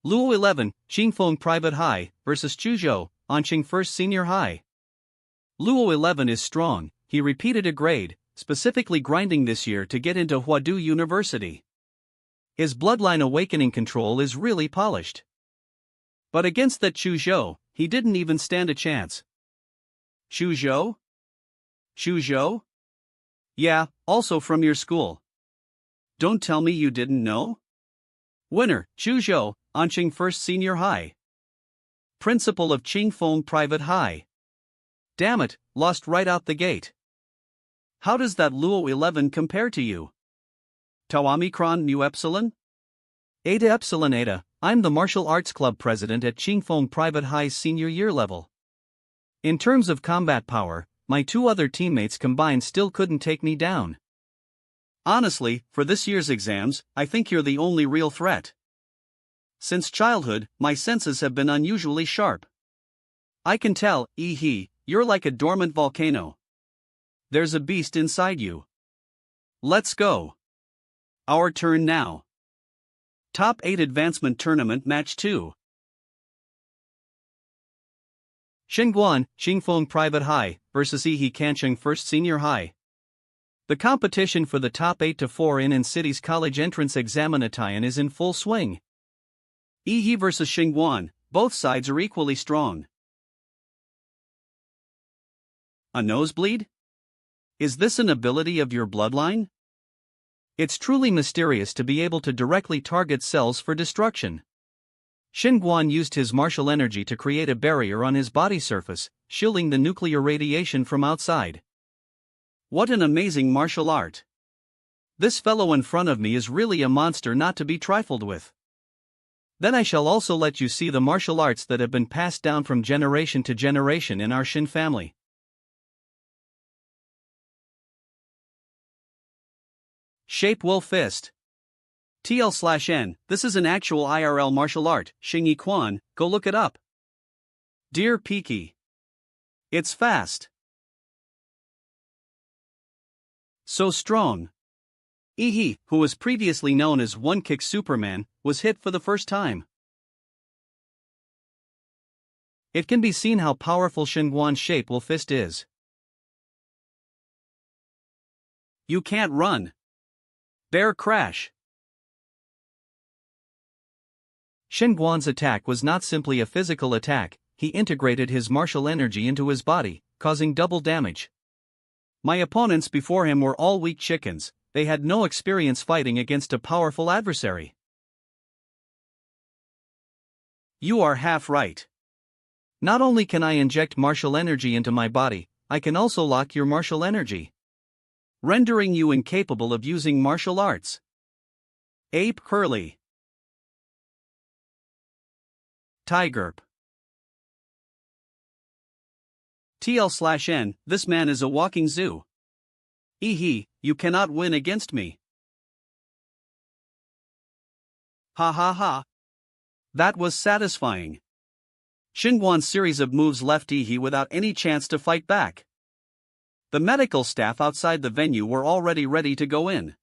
Luo 11, Qingfeng Private High, vs Chuzhou, Anqing First Senior High. Luo 11 is strong, he repeated a grade, specifically grinding this year to get into Huadu University. His bloodline awakening control is really polished. But against that Chuzhou, he didn't even stand a chance. Chuzhou? Chuzhou? Yeah, also from your school. Don't tell me you didn't know? Winner, Chuzhou, Anqing First Senior High. Principal of Qingfeng Private High. Damn it, lost right out the gate. How does that Luo 11 compare to you? Tau Omicron Nu Epsilon? Eta Epsilon Eta, I'm the Martial Arts Club president at Qingfeng Private High's senior year level. In terms of combat power, my 2 other teammates combined still couldn't take me down. Honestly, for this year's exams, I think you're the only real threat. Since childhood, my senses have been unusually sharp. I can tell, you're like a dormant volcano. There's a beast inside you. Let's go. Our turn now. Top 8 Advancement Tournament Match 2. Xinguan, Qingfeng Private High, vs Ihi Kancheng First Senior High. The competition for the top 8 to 4 in city's college entrance examination is in full swing. Ihi vs Xinguan, both sides are equally strong. A nosebleed? Is this an ability of your bloodline? It's truly mysterious to be able to directly target cells for destruction. Xinguan used his martial energy to create a barrier on his body surface, shielding the nuclear radiation from outside. What an amazing martial art! This fellow in front of me is really a monster not to be trifled with. Then I shall also let you see the martial arts that have been passed down from generation to generation in our Shin family. Shape Wolf Fist. TL/N, this is an actual IRL martial art, Xingyi Quan, go look it up. Dear Peaky. It's fast. So strong. He, who was previously known as One Kick Superman, was hit for the first time. It can be seen how powerful Xingguan's Shape Wolf Fist is. You can't run. Bear crash. Xingguan's attack was not simply a physical attack, he integrated his martial energy into his body, causing double damage. My opponents before him were all weak chickens, they had no experience fighting against a powerful adversary. You are half right. Not only can I inject martial energy into my body, I can also lock your martial energy, rendering you incapable of using martial arts. Ape Curly. Tigerp. TL/N, this man is a walking zoo. You cannot win against me. Ha ha ha. That was satisfying. Xingguan's series of moves left He without any chance to fight back. The medical staff outside the venue were already ready to go in.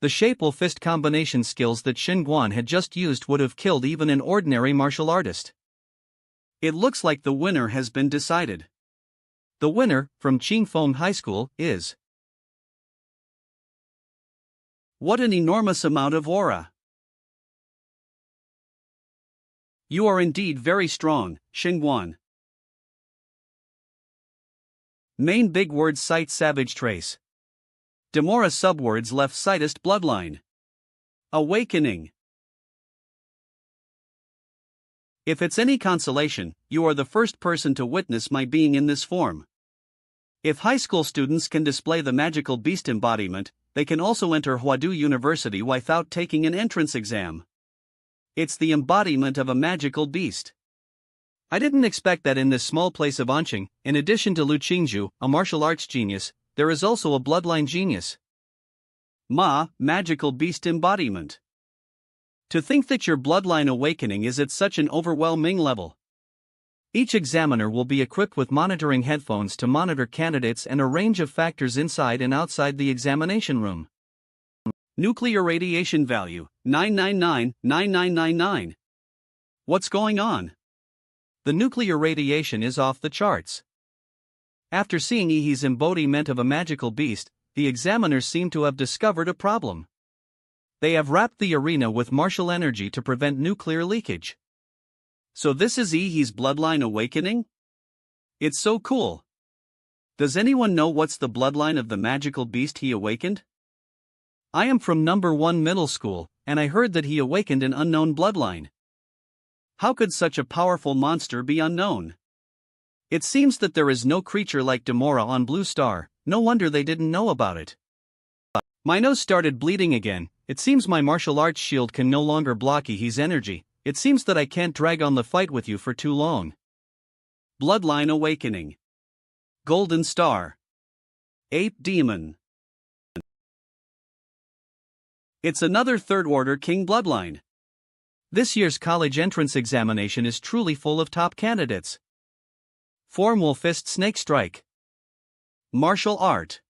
The Shape Wolf Fist combination skills that Xingguan had just used would have killed even an ordinary martial artist. It looks like the winner has been decided. The winner, from Qingfeng High School, is... What an enormous amount of aura! You are indeed very strong, Xingguan. Main big words sight savage trace. Demora subwords left sightist bloodline. Awakening. If it's any consolation, you are the first person to witness my being in this form. If high school students can display the magical beast embodiment, they can also enter Huadu University without taking an entrance exam. It's the embodiment of a magical beast. I didn't expect that in this small place of Anqing, in addition to Lu Qingzhu, a martial arts genius, there is also a bloodline genius. Magical beast embodiment. To think that your bloodline awakening is at such an overwhelming level. Each examiner will be equipped with monitoring headphones to monitor candidates and a range of factors inside and outside the examination room. Nuclear radiation value, 9999999. What's going on? The nuclear radiation is off the charts. After seeing He's embodiment of a magical beast, the examiners seem to have discovered a problem. They have wrapped the arena with martial energy to prevent nuclear leakage. So this is He's bloodline awakening? It's so cool. Does anyone know what's the bloodline of the magical beast he awakened? I am from number 1 middle school, and I heard that he awakened an unknown bloodline. How could such a powerful monster be unknown? It seems that there is no creature like Demora on Blue Star, no wonder they didn't know about it. My nose started bleeding again, it seems my martial arts shield can no longer block He's energy, it seems that I can't drag on the fight with you for too long. Bloodline awakening. Golden Star. Ape Demon. It's another third-order king bloodline. This year's college entrance examination is truly full of top candidates. Form Wolf Fist Snake Strike. Martial art.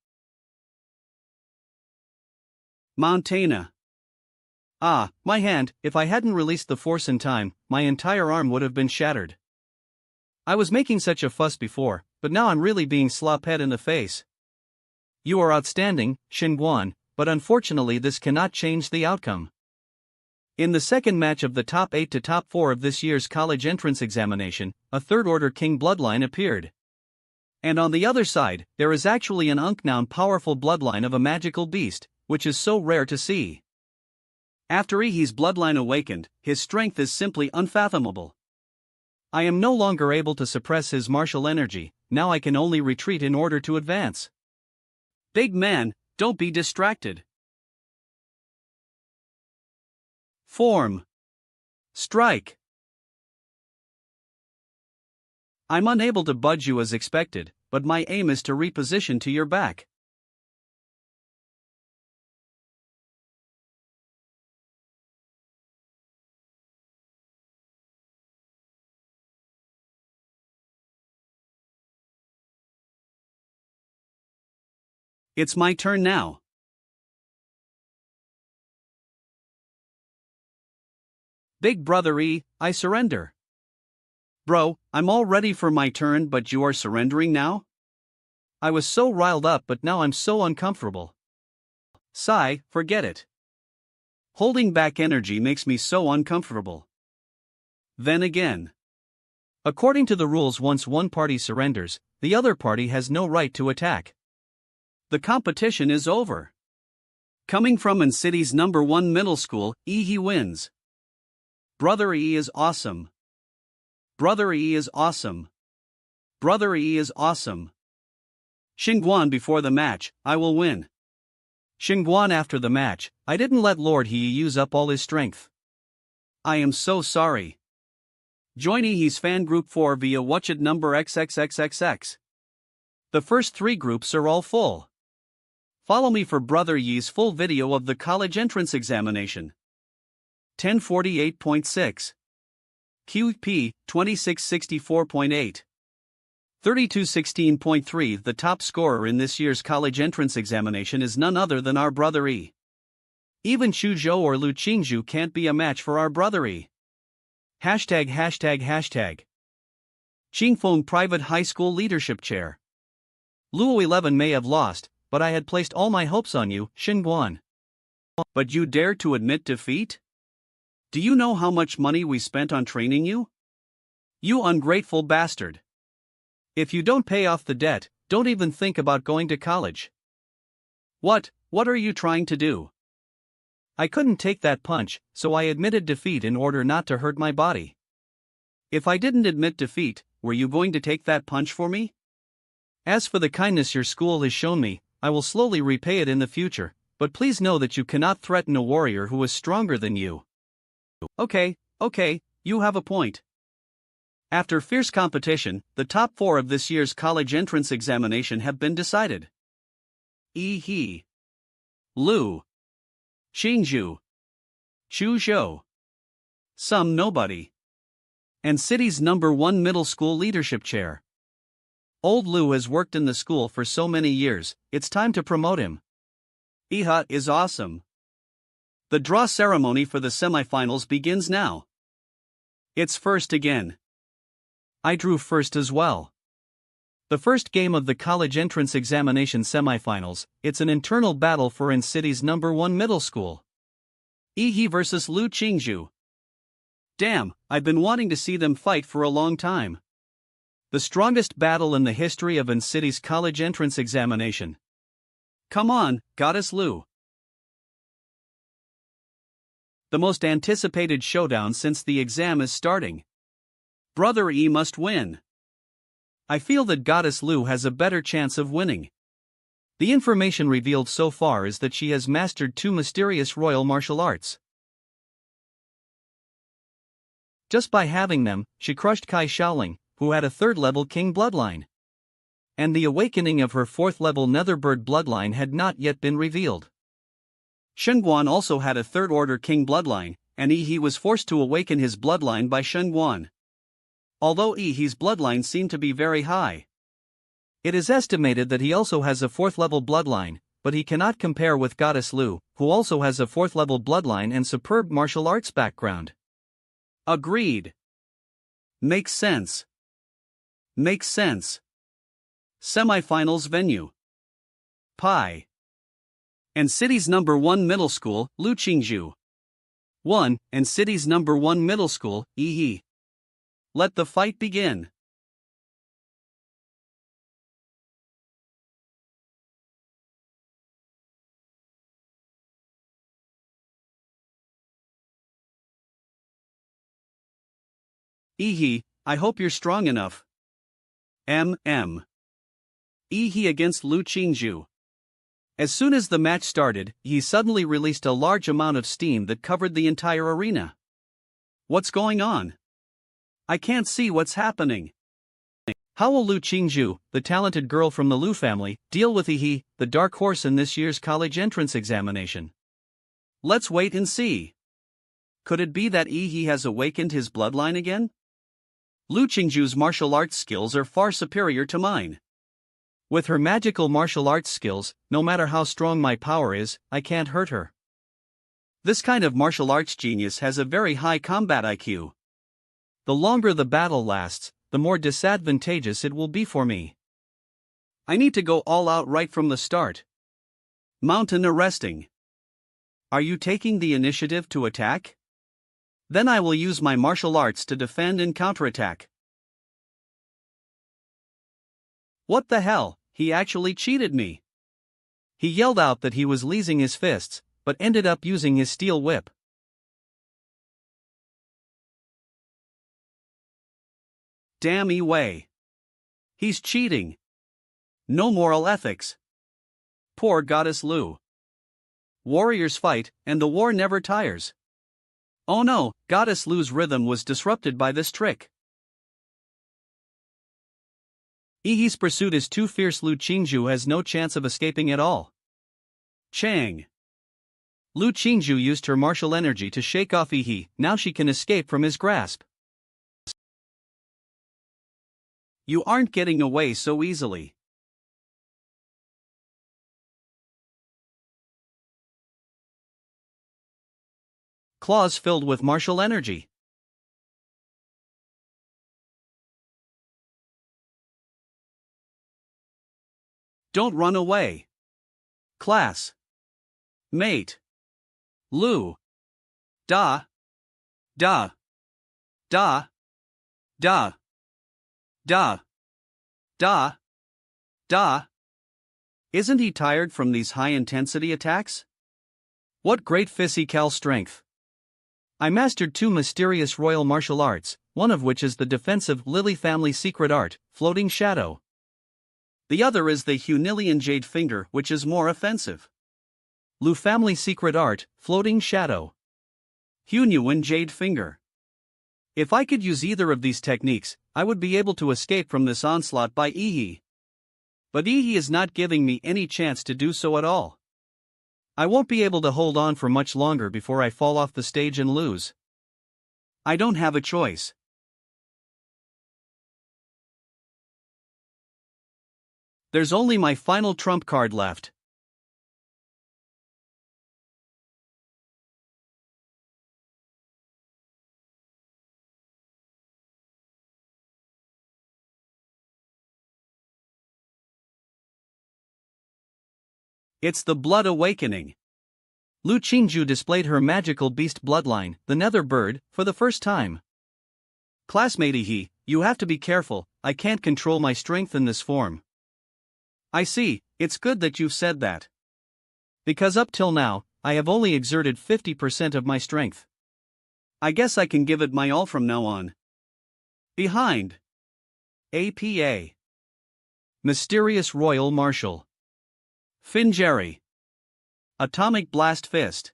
Montana. My hand, if I hadn't released the force in time, my entire arm would have been shattered. I was making such a fuss before, but now I'm really being slophead in the face. You are outstanding, Xingguan, but unfortunately this cannot change the outcome. In the second match of the top 8 to top 4 of this year's college entrance examination, a third-order king bloodline appeared. And on the other side, there is actually an unknown powerful bloodline of a magical beast, which is so rare to see. After He's bloodline awakened, his strength is simply unfathomable. I am no longer able to suppress his martial energy, now I can only retreat in order to advance. Big man, don't be distracted. Form. Strike. I'm unable to budge you as expected, but my aim is to reposition to your back. It's my turn now. Big brother E, I surrender. Bro, I'm all ready for my turn, but you are surrendering now? I was so riled up, but now I'm so uncomfortable. Sigh, forget it. Holding back energy makes me so uncomfortable. Then again. According to the rules, once one party surrenders, the other party has no right to attack. The competition is over. Coming from City's #1 middle school, E he wins. Brother E is awesome. Brother E is awesome. Brother E is awesome. Xingguan before the match, I will win. Xingguan after the match, I didn't let Lord He use up all his strength. I am so sorry. Join He's fan group 4 via WhatsApp number XXXXX. The first 3 groups are all full. Follow me for Brother Yi's full video of the college entrance examination. 1048.6 QP 2664.8 3216.3. The top scorer in this year's college entrance examination is none other than our brother E. Even Xuzhou or Lu Qingzhu can't be a match for our brother E. Hashtag. Qingfeng Private High School Leadership Chair. Luo 11 may have lost, but I had placed all my hopes on you, Xingguan. But you dare to admit defeat? Do you know how much money we spent on training you? You ungrateful bastard. If you don't pay off the debt, don't even think about going to college. What are you trying to do? I couldn't take that punch, so I admitted defeat in order not to hurt my body. If I didn't admit defeat, were you going to take that punch for me? As for the kindness your school has shown me, I will slowly repay it in the future, but please know that you cannot threaten a warrior who is stronger than you. Okay, you have a point. After fierce competition, the top 4 of this year's college entrance examination have been decided. He, Lu, Qingzhu, Xuzhou, some nobody, and City's #1 middle school leadership chair. Old Lu has worked in the school for so many years, it's time to promote him. Iha is awesome. The draw ceremony for the semifinals begins now. It's first again. I drew first as well. The first game of the college entrance examination semifinals, it's an internal battle for City's #1 middle school. He versus Lu Qingzhu. Damn, I've been wanting to see them fight for a long time. The strongest battle in the history of City's college entrance examination. Come on, Goddess Lu. The most anticipated showdown since the exam is starting. Brother E must win. I feel that Goddess Lu has a better chance of winning. The information revealed so far is that she has mastered 2 mysterious royal martial arts. Just by having them, she crushed Kai Shaoling, who had a 3rd-level king bloodline. And the awakening of her 4th-level Netherbird bloodline had not yet been revealed. Xingguan also had a 3rd-order king bloodline, and He was forced to awaken his bloodline by Xingguan. Although He's bloodline seemed to be very high. It is estimated that he also has a 4th-level bloodline, but he cannot compare with Goddess Lu, who also has a 4th-level bloodline and superb martial arts background. Agreed. Makes sense. Semifinals venue. Pi. And City's #1 middle school, Lu Qingzhu. 1, and City's #1 middle school, He. Let the fight begin. He, I hope you're strong enough. He against Lu Qingzhu. As soon as the match started, he suddenly released a large amount of steam that covered the entire arena. What's going on? I can't see what's happening. How will Lu Qingzhu, the talented girl from the Lu family, deal with Yi, the dark horse in this year's college entrance examination? Let's wait and see. Could it be that Yi has awakened his bloodline again? Lu Qingzhu's martial arts skills are far superior to mine. With her magical martial arts skills, no matter how strong my power is, I can't hurt her. This kind of martial arts genius has a very high combat IQ. The longer the battle lasts, the more disadvantageous it will be for me. I need to go all out right from the start. Mountain arresting. Are you taking the initiative to attack? Then I will use my martial arts to defend and counterattack. What the hell, he actually cheated me. He yelled out that he was leasing his fists, but ended up using his steel whip. Damn Wei. He's cheating. No moral ethics. Poor Goddess Lu. Warriors fight, and the war never tires. Oh no, Goddess Lu's rhythm was disrupted by this trick. Yi's pursuit is too fierce. Lu Qingzhu has no chance of escaping at all. Chang. Lu Qingzhu used her martial energy to shake off Yi. Now she can escape from his grasp. You aren't getting away so easily. Claws filled with martial energy. Don't run away. Class. Mate. Lu. Da. Da. Da. Da. Da. Da. Da. Isn't he tired from these high-intensity attacks? What great physical strength. I mastered 2 mysterious royal martial arts, one of which is the defensive Lily family secret art, Floating Shadow. The other is the Hunilian Jade Finger, which is more offensive. Lu family secret art, Floating Shadow. Hunyuan Jade Finger. If I could use either of these techniques, I would be able to escape from this onslaught by Yi. But Yi is not giving me any chance to do so at all. I won't be able to hold on for much longer before I fall off the stage and lose. I don't have a choice. There's only my final trump card left. It's the blood awakening. Lu Qingzhu displayed her magical beast bloodline, the nether bird, for the first time. Classmate Yi, you have to be careful, I can't control my strength in this form. I see, it's good that you've said that. Because up till now, I have only exerted 50% of my strength. I guess I can give it my all from now on. Behind. APA. Mysterious Royal Marshal. Finjerry. Atomic Blast Fist.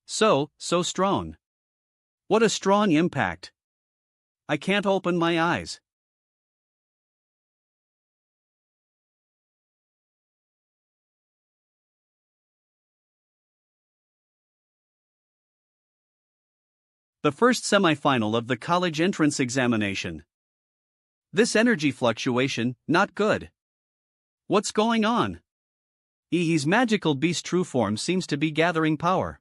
So strong. What a strong impact. I can't open my eyes. The first semifinal of the college entrance examination. This energy fluctuation, not good. What's going on? Yi's magical beast true form seems to be gathering power.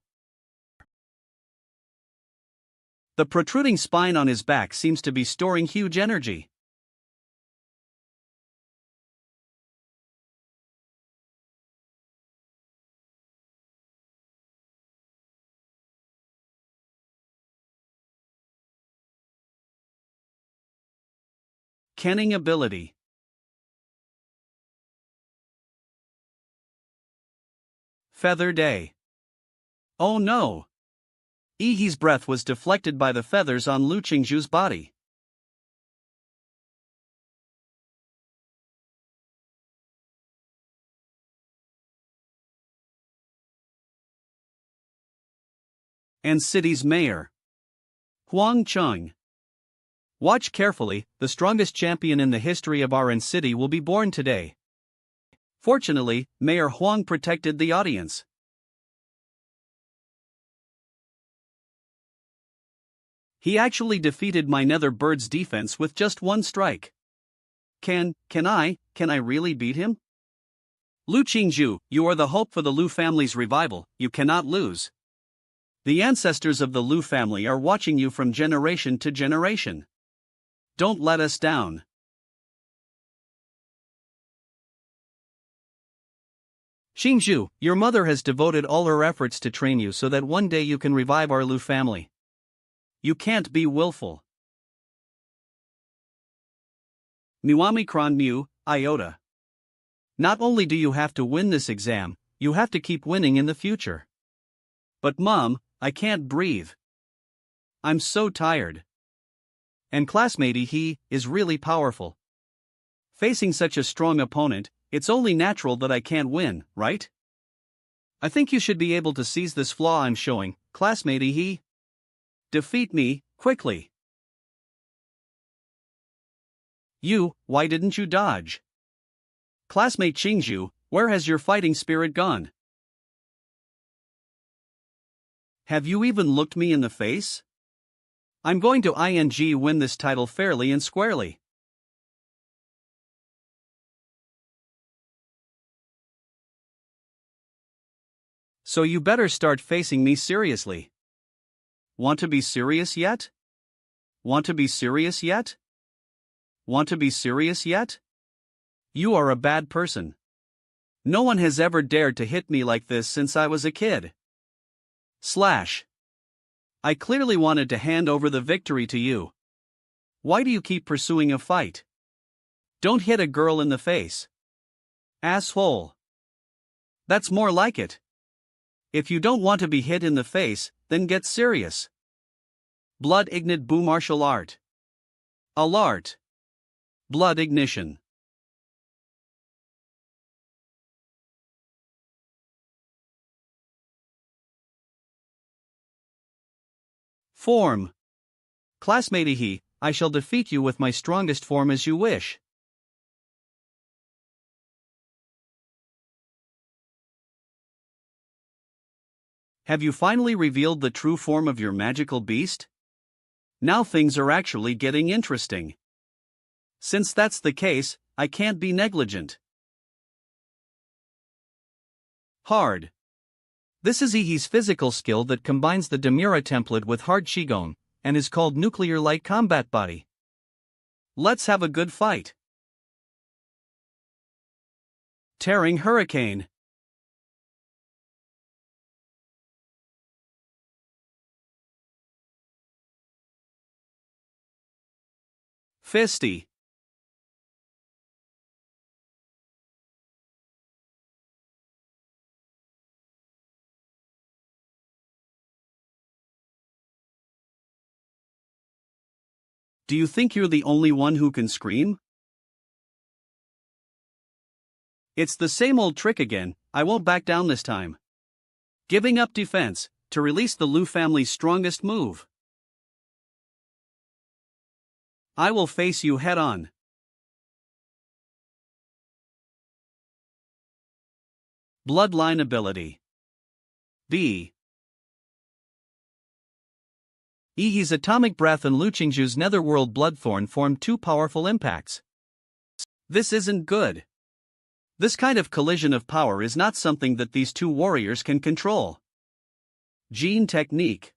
The protruding spine on his back seems to be storing huge energy. Kenning ability. Feather Day. Oh no! Yi's breath was deflected by the feathers on Lu Qingzhu's body. and city's mayor, Huang Chung. Watch carefully, the strongest champion in the history of our city will be born today. Fortunately, Mayor Huang protected the audience. He actually defeated my nether bird's defense with just one strike. Can I really beat him? Lu Qingzhu, you are the hope for the Lu family's revival, you cannot lose. The ancestors of the Lu family are watching you from generation to generation. Don't let us down. Qingzhu, your mother has devoted all her efforts to train you so that one day you can revive our Lu family. You can't be willful. Muamikron Mu, Iota. Not only do you have to win this exam, you have to keep winning in the future. But Mom, I can't breathe. I'm so tired. And classmate he is really powerful. Facing such a strong opponent, it's only natural that I can't win, right? I think you should be able to seize this flaw I'm showing, classmate he. Defeat me, quickly. You, why didn't you dodge? Classmate Qingzhu, where has your fighting spirit gone? Have you even looked me in the face? I'm going to win this title fairly and squarely. So you better start facing me seriously. Want to be serious yet? Want to be serious yet? Want to be serious yet? You are a bad person. No one has ever dared to hit me like this since I was a kid. I clearly wanted to hand over the victory to you. Why do you keep pursuing a fight? Don't hit a girl in the face. Asshole. That's more like it. If you don't want to be hit in the face, then get serious. Blood Ignite Bu Martial Art. Alart. Blood Ignition. Form. Classmate he, I shall defeat you with my strongest form as you wish. Have you finally revealed the true form of your magical beast? Now things are actually getting interesting. Since that's the case, I can't be negligent. Hard. This is Ihi's physical skill that combines the Demura template with hard Qigong, and is called Nuclear Light Combat Body. Let's have a good fight. Tearing Hurricane. Fisty. Do you think you're the only one who can scream? It's the same old trick again, I won't back down this time. Giving up defense, to release the Lu family's strongest move. I will face you head on. Bloodline ability. B. Ihi's atomic breath and Lu Qingzhu's netherworld bloodthorn formed two powerful impacts. This isn't good. This kind of collision of power is not something that these two warriors can control. Gene technique.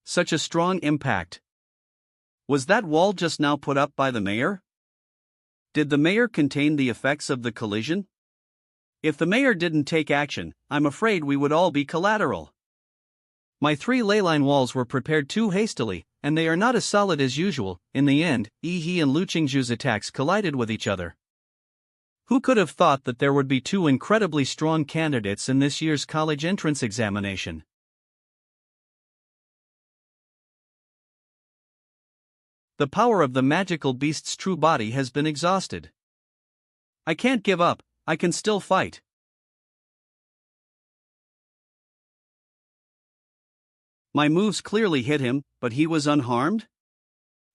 Such a strong impact. Was that wall just now put up by the mayor? Did the mayor contain the effects of the collision? If the mayor didn't take action, I'm afraid we would all be collateral. My three leyline walls were prepared too hastily, and they are not as solid as usual. In the end, Ihi and Lu Qingzhu's attacks collided with each other. Who could have thought that there would be two incredibly strong candidates in this year's college entrance examination? The power of the magical beast's true body has been exhausted. I can't give up, I can still fight. My moves clearly hit him, but he was unharmed?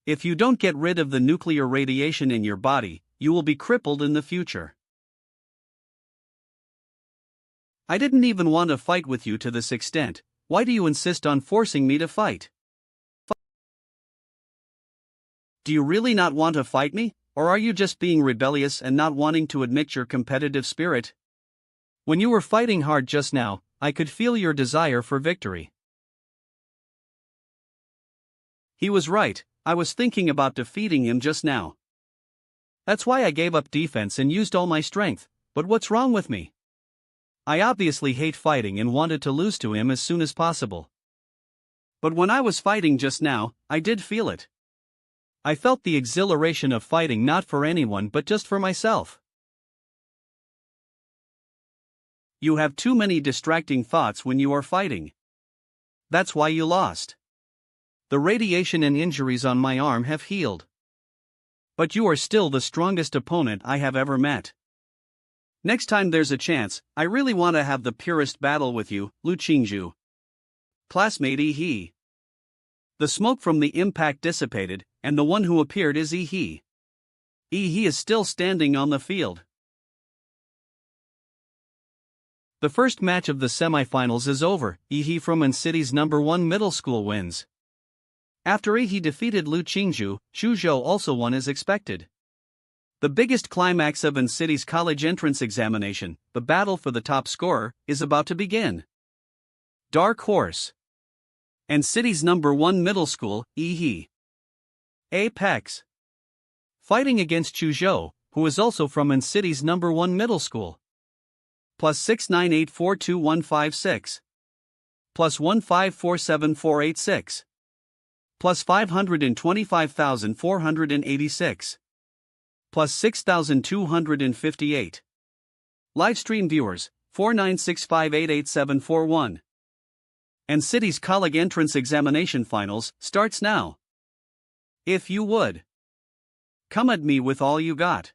If you don't get rid of the nuclear radiation in your body, you will be crippled in the future. I didn't even want to fight with you to this extent. Why do you insist on forcing me to fight? Do you really not want to fight me, or are you just being rebellious and not wanting to admit your competitive spirit? When you were fighting hard just now, I could feel your desire for victory. He was right, I was thinking about defeating him just now. That's why I gave up defense and used all my strength, but what's wrong with me? I obviously hate fighting and wanted to lose to him as soon as possible. But when I was fighting just now, I did feel it. I felt the exhilaration of fighting not for anyone but just for myself. You have too many distracting thoughts when you are fighting. That's why you lost. The radiation and injuries on my arm have healed. But you are still the strongest opponent I have ever met. Next time there's a chance, I really want to have the purest battle with you, Lu Qingzhu. Classmate Yi. The smoke from the impact dissipated, and the one who appeared is Yi. Yi is still standing on the field. The first match of the semifinals is over. Yi from City's #1 middle school wins. After Yi defeated Lu Qingzhu, Xu Zhou also won as expected. The biggest climax of City's college entrance examination, the battle for the top scorer, is about to begin. Dark Horse. City's #1 middle school, Yi. Apex. Fighting against Xu Zhou, who is also from City's #1 middle school. +698425156. +1547486. +525486. +6258. Livestream viewers, 4965888741. City's college entrance examination finals starts now. If you would, come at me with all you got.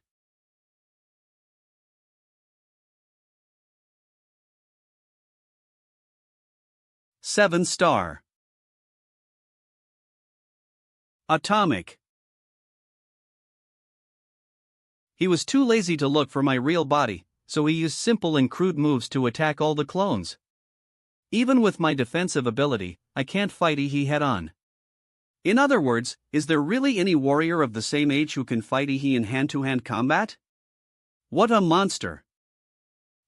Seven-star. Atomic. He was too lazy to look for my real body, so he used simple and crude moves to attack all the clones. Even with my defensive ability, I can't fight Yi head-on. In other words, is there really any warrior of the same age who can fight Yi in hand-to-hand combat? What a monster!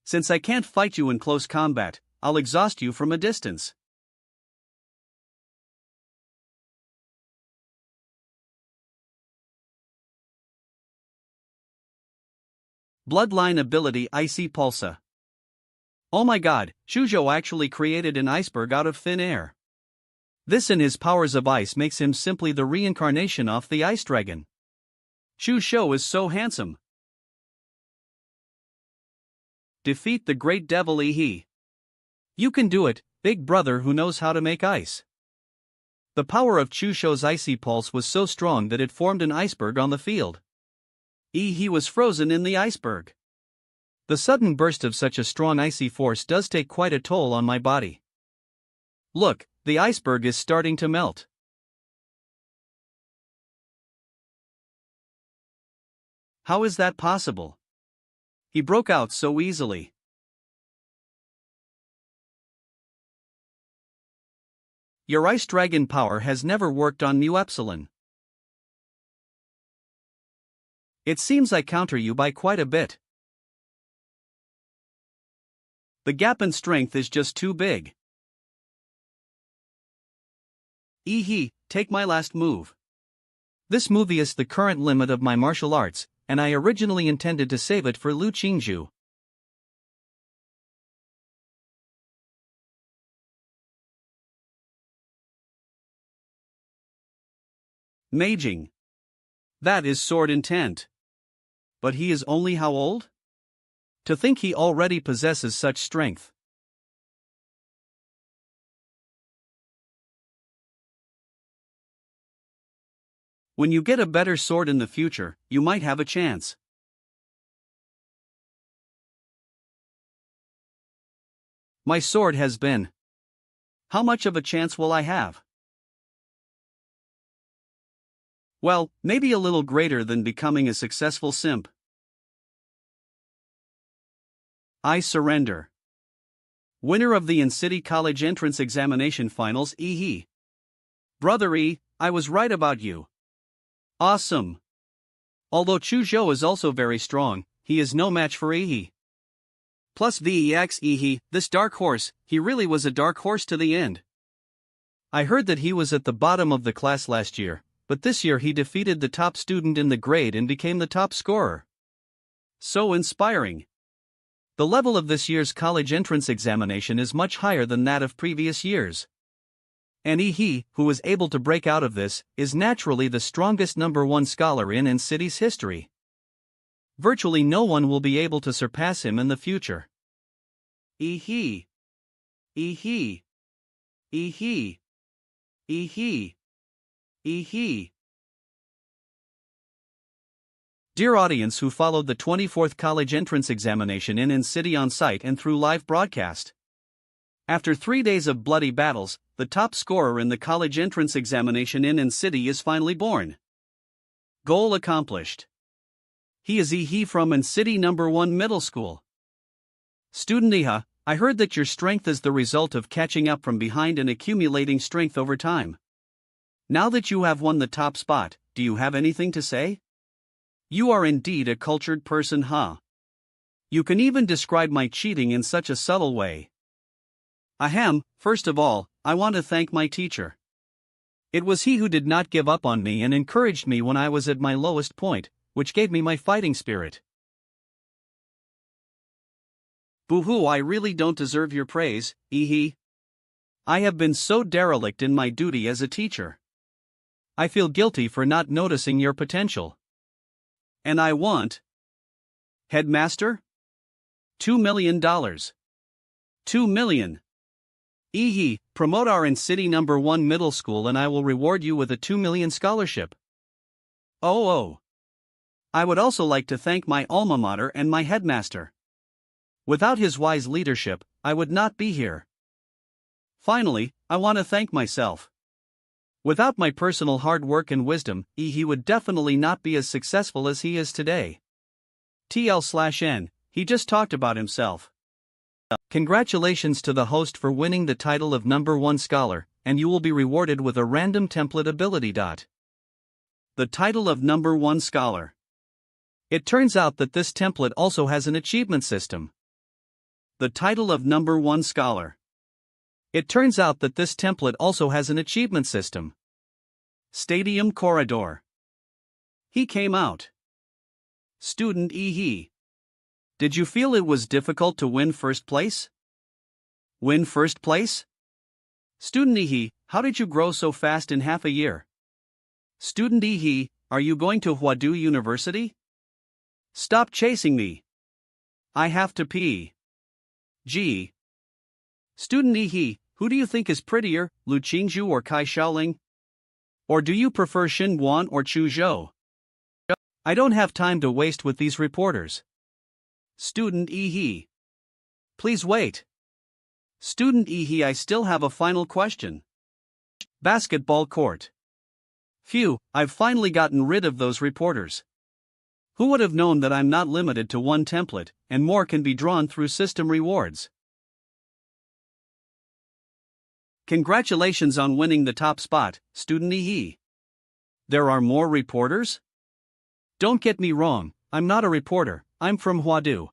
Since I can't fight you in close combat, I'll exhaust you from a distance. Bloodline ability Icy Pulsa. Oh my god, Xu Zhou actually created an iceberg out of thin air. This and his powers of ice makes him simply the reincarnation of the ice dragon. Xu Zhou is so handsome. Defeat the great devil Yi. You can do it, big brother who knows how to make ice. The power of Xu Zhou's icy pulse was so strong that it formed an iceberg on the field. Yi was frozen in the iceberg. The sudden burst of such a strong icy force does take quite a toll on my body. Look, the iceberg is starting to melt. How is that possible? He broke out so easily. Your ice dragon power has never worked on Mu Epsilon. It seems I counter you by quite a bit. The gap in strength is just too big. Yi, take my last move. This movie is the current limit of my martial arts, and I originally intended to save it for Lu Qingzhu. Maging. That is sword intent. But he is only how old? To think he already possesses such strength. When you get a better sword in the future, you might have a chance. My sword has been. How much of a chance will I have? Well, maybe a little greater than becoming a successful simp. I surrender. Winner of the In-City College Entrance Examination Finals, E. Brother E, I was right about you. Awesome. Although Chu Zhou is also very strong, he is no match for E. Plus VEX E, this dark horse, he really was a dark horse to the end. I heard that he was at the bottom of the class last year, but this year he defeated the top student in the grade and became the top scorer. So inspiring. The level of this year's college entrance examination is much higher than that of previous years. And he, who was able to break out of this, is naturally the strongest #1 scholar in city's history. Virtually no one will be able to surpass him in the future. Dear audience who followed the 24th college entrance examination in city on site and through live broadcast. After 3 days of bloody battles, the top scorer in the college entrance examination in city is finally born. Goal accomplished. He is from In-City #1 Middle School. Student Iha, I heard that your strength is the result of catching up from behind and accumulating strength over time. Now that you have won the top spot, do you have anything to say? You are indeed a cultured person, huh? You can even describe my cheating in such a subtle way. Ahem, first of all, I want to thank my teacher. It was he who did not give up on me and encouraged me when I was at my lowest point, which gave me my fighting spirit. Boo-hoo, I really don't deserve your praise, I have been so derelict in my duty as a teacher. I feel guilty for not noticing your potential. And I want... Headmaster? $2 million. $2 million. Promote our In-City #1 middle school and I will reward you with a $2 million scholarship. Oh. I would also like to thank my alma mater and my headmaster. Without his wise leadership, I would not be here. Finally, I want to thank myself. Without my personal hard work and wisdom, he would definitely not be as successful as he is today. TL/N, he just talked about himself. Congratulations to the host for winning the title of #1 scholar, and you will be rewarded with a random template ability. The title of #1 scholar. It turns out that this template also has an achievement system. The title of #1 scholar. It turns out that this template also has an achievement system. Stadium corridor. He came out. Student Did you feel it was difficult to win first place? Win first place? Student how did you grow so fast in half a year? Student are you going to Huadu University? Stop chasing me. I have to pee. G. Student who do you think is prettier, Lu Qingzhu or Kai Shaoling? Or do you prefer Xin Guan or Chu Zhou? I don't have time to waste with these reporters. Student Please wait. Student I still have a final question. Basketball court. Phew, I've finally gotten rid of those reporters. Who would have known that I'm not limited to one template, and more can be drawn through system rewards. Congratulations on winning the top spot, Student There are more reporters? Don't get me wrong, I'm not a reporter, I'm from Huadu.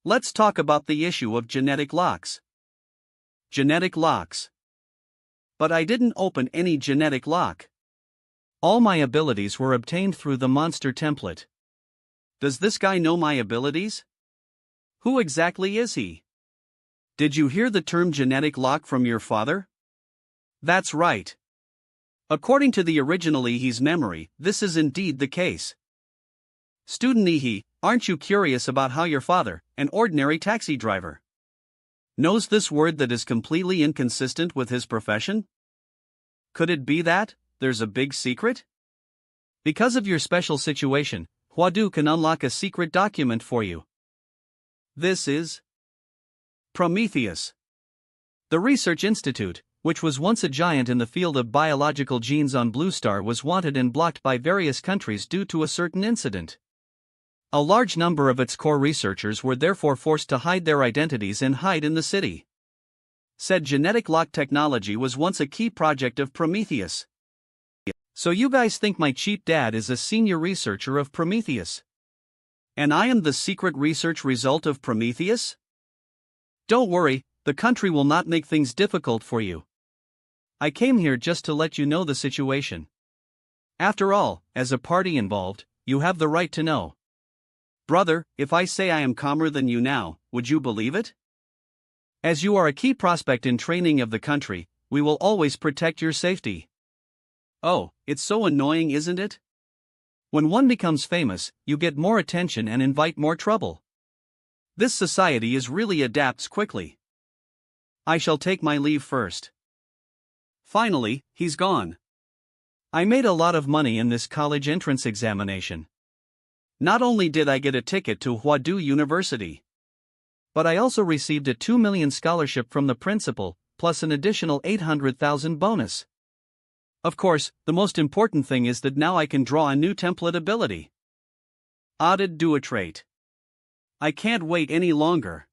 Let's talk about the issue of genetic locks. Genetic locks. But I didn't open any genetic lock. All my abilities were obtained through the monster template. Does this guy know my abilities? Who exactly is he? Did you hear the term genetic lock from your father? That's right. According to the original Ihi's memory, this is indeed the case. Student Ihi, aren't you curious about how your father, an ordinary taxi driver, knows this word that is completely inconsistent with his profession? Could it be that there's a big secret? Because of your special situation, Huadu can unlock a secret document for you. This is Prometheus. The Research Institute, which was once a giant in the field of biological genes on Blue Star, was wanted and blocked by various countries due to a certain incident. A large number of its core researchers were therefore forced to hide their identities and hide in the city. Said genetic lock technology was once a key project of Prometheus. So you guys think my cheap dad is a senior researcher of Prometheus? And I am the secret research result of Prometheus? Don't worry, the country will not make things difficult for you. I came here just to let you know the situation. After all, as a party involved, you have the right to know. Brother, if I say I am calmer than you now, would you believe it? As you are a key prospect in training of the country, we will always protect your safety. Oh, it's so annoying, isn't it? When one becomes famous, you get more attention and invite more trouble. This society really adapts quickly. I shall take my leave first. Finally, he's gone. I made a lot of money in this college entrance examination. Not only did I get a ticket to Huadu University, but I also received a 2 million scholarship from the principal, plus an additional 800,000 bonus. Of course, the most important thing is that now I can draw a new template ability. Added do a trait. I can't wait any longer.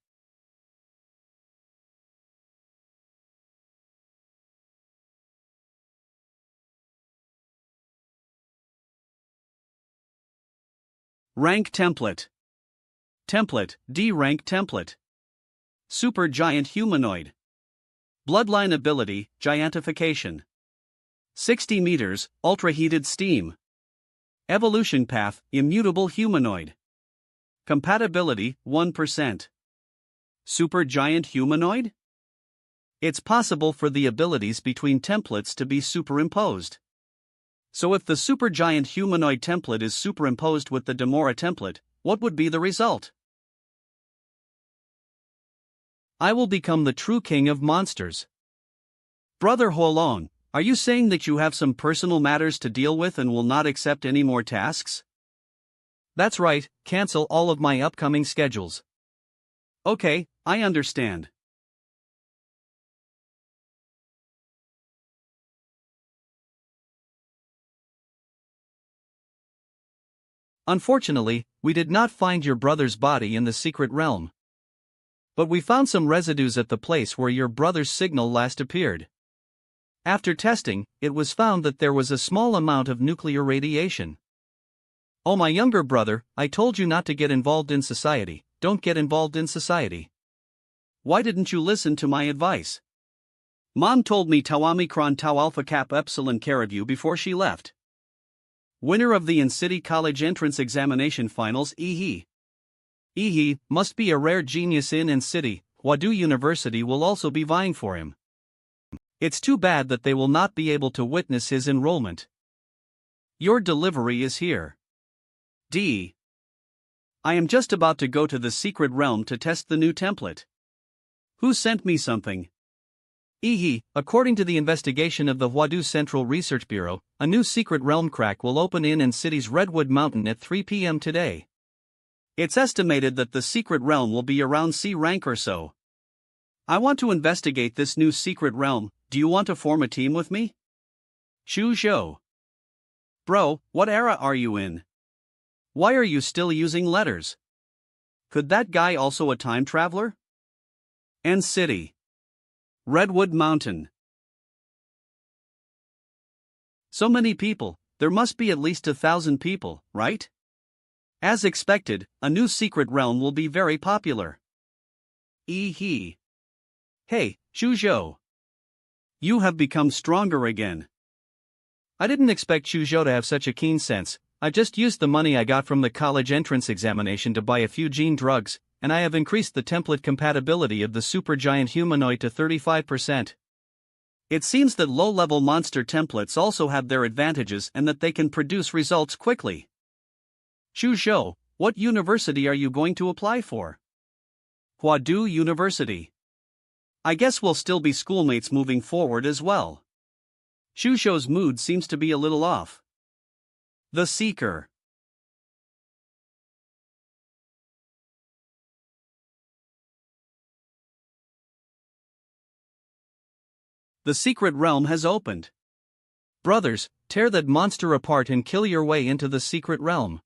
Rank template. Template, D rank template. Super giant humanoid. Bloodline ability, giantification. 60 meters, ultra-heated steam. Evolution path, immutable humanoid. Compatibility, 1%. Super giant humanoid? It's possible for the abilities between templates to be superimposed. So if the supergiant humanoid template is superimposed with the Demora template, what would be the result? I will become the true king of monsters. Brother Huolong, are you saying that you have some personal matters to deal with and will not accept any more tasks? That's right, cancel all of my upcoming schedules. Okay, I understand. Unfortunately, we did not find your brother's body in the secret realm. But we found some residues at the place where your brother's signal last appeared. After testing, it was found that there was a small amount of nuclear radiation. Oh, my younger brother, I told you not to get involved in society. Don't get involved in society. Why didn't you listen to my advice? Mom told me Tau Omicron Tau Alpha Cap Epsilon Caribou before she left. Winner of the In-City College Entrance Examination Finals, must be a rare genius in In-City. Huadu University will also be vying for him. It's too bad that they will not be able to witness his enrollment. Your delivery is here. D. I am just about to go to the secret realm to test the new template. Who sent me something? According to the investigation of the Huadu Central Research Bureau, a new secret realm crack will open in City's Redwood Mountain at 3 p.m. today. It's estimated that the secret realm will be around C rank or so. I want to investigate this new secret realm. Do you want to form a team with me? Shu Zhou. Bro, what era are you in? Why are you still using letters? Could that guy also a time traveler? N City. Redwood Mountain. So many people, there must be at least 1,000 people, right? As expected, a new secret realm will be very popular. Hey, Shu Zhou. You have become stronger again. I didn't expect Shu Zhou to have such a keen sense. I just used the money I got from the college entrance examination to buy a few gene drugs, and I have increased the template compatibility of the supergiant humanoid to 35%. It seems that low-level monster templates also have their advantages and that they can produce results quickly. Shu Zhou, what university are you going to apply for? Huadu University. I guess we'll still be schoolmates moving forward as well. Shu Zhou's mood seems to be a little off. The Seeker. The secret realm has opened. Brothers, tear that monster apart and kill your way into the secret realm.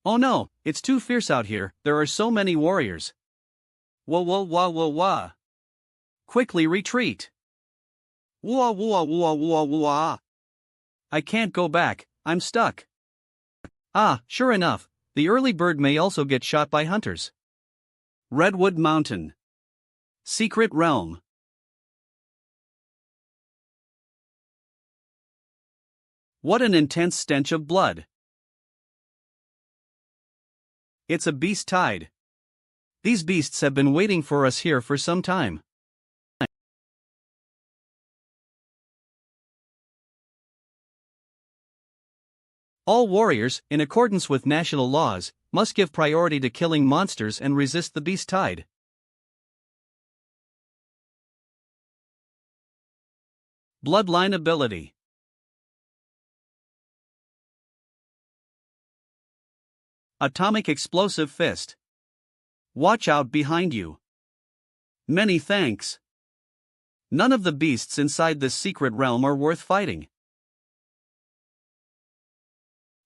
Oh no, it's too fierce out here, there are so many warriors. Whoa whoa whoa whoa whoa. Quickly retreat. Whoa whoa whoa whoa whoa. I can't go back, I'm stuck. Ah, sure enough, the early bird may also get shot by hunters. Redwood Mountain. Secret Realm. What an intense stench of blood. It's a beast tide. These beasts have been waiting for us here for some time. All warriors, in accordance with national laws, must give priority to killing monsters and resist the beast tide. Bloodline ability. Atomic explosive fist. Watch out behind you. Many thanks. None of the beasts inside this secret realm are worth fighting.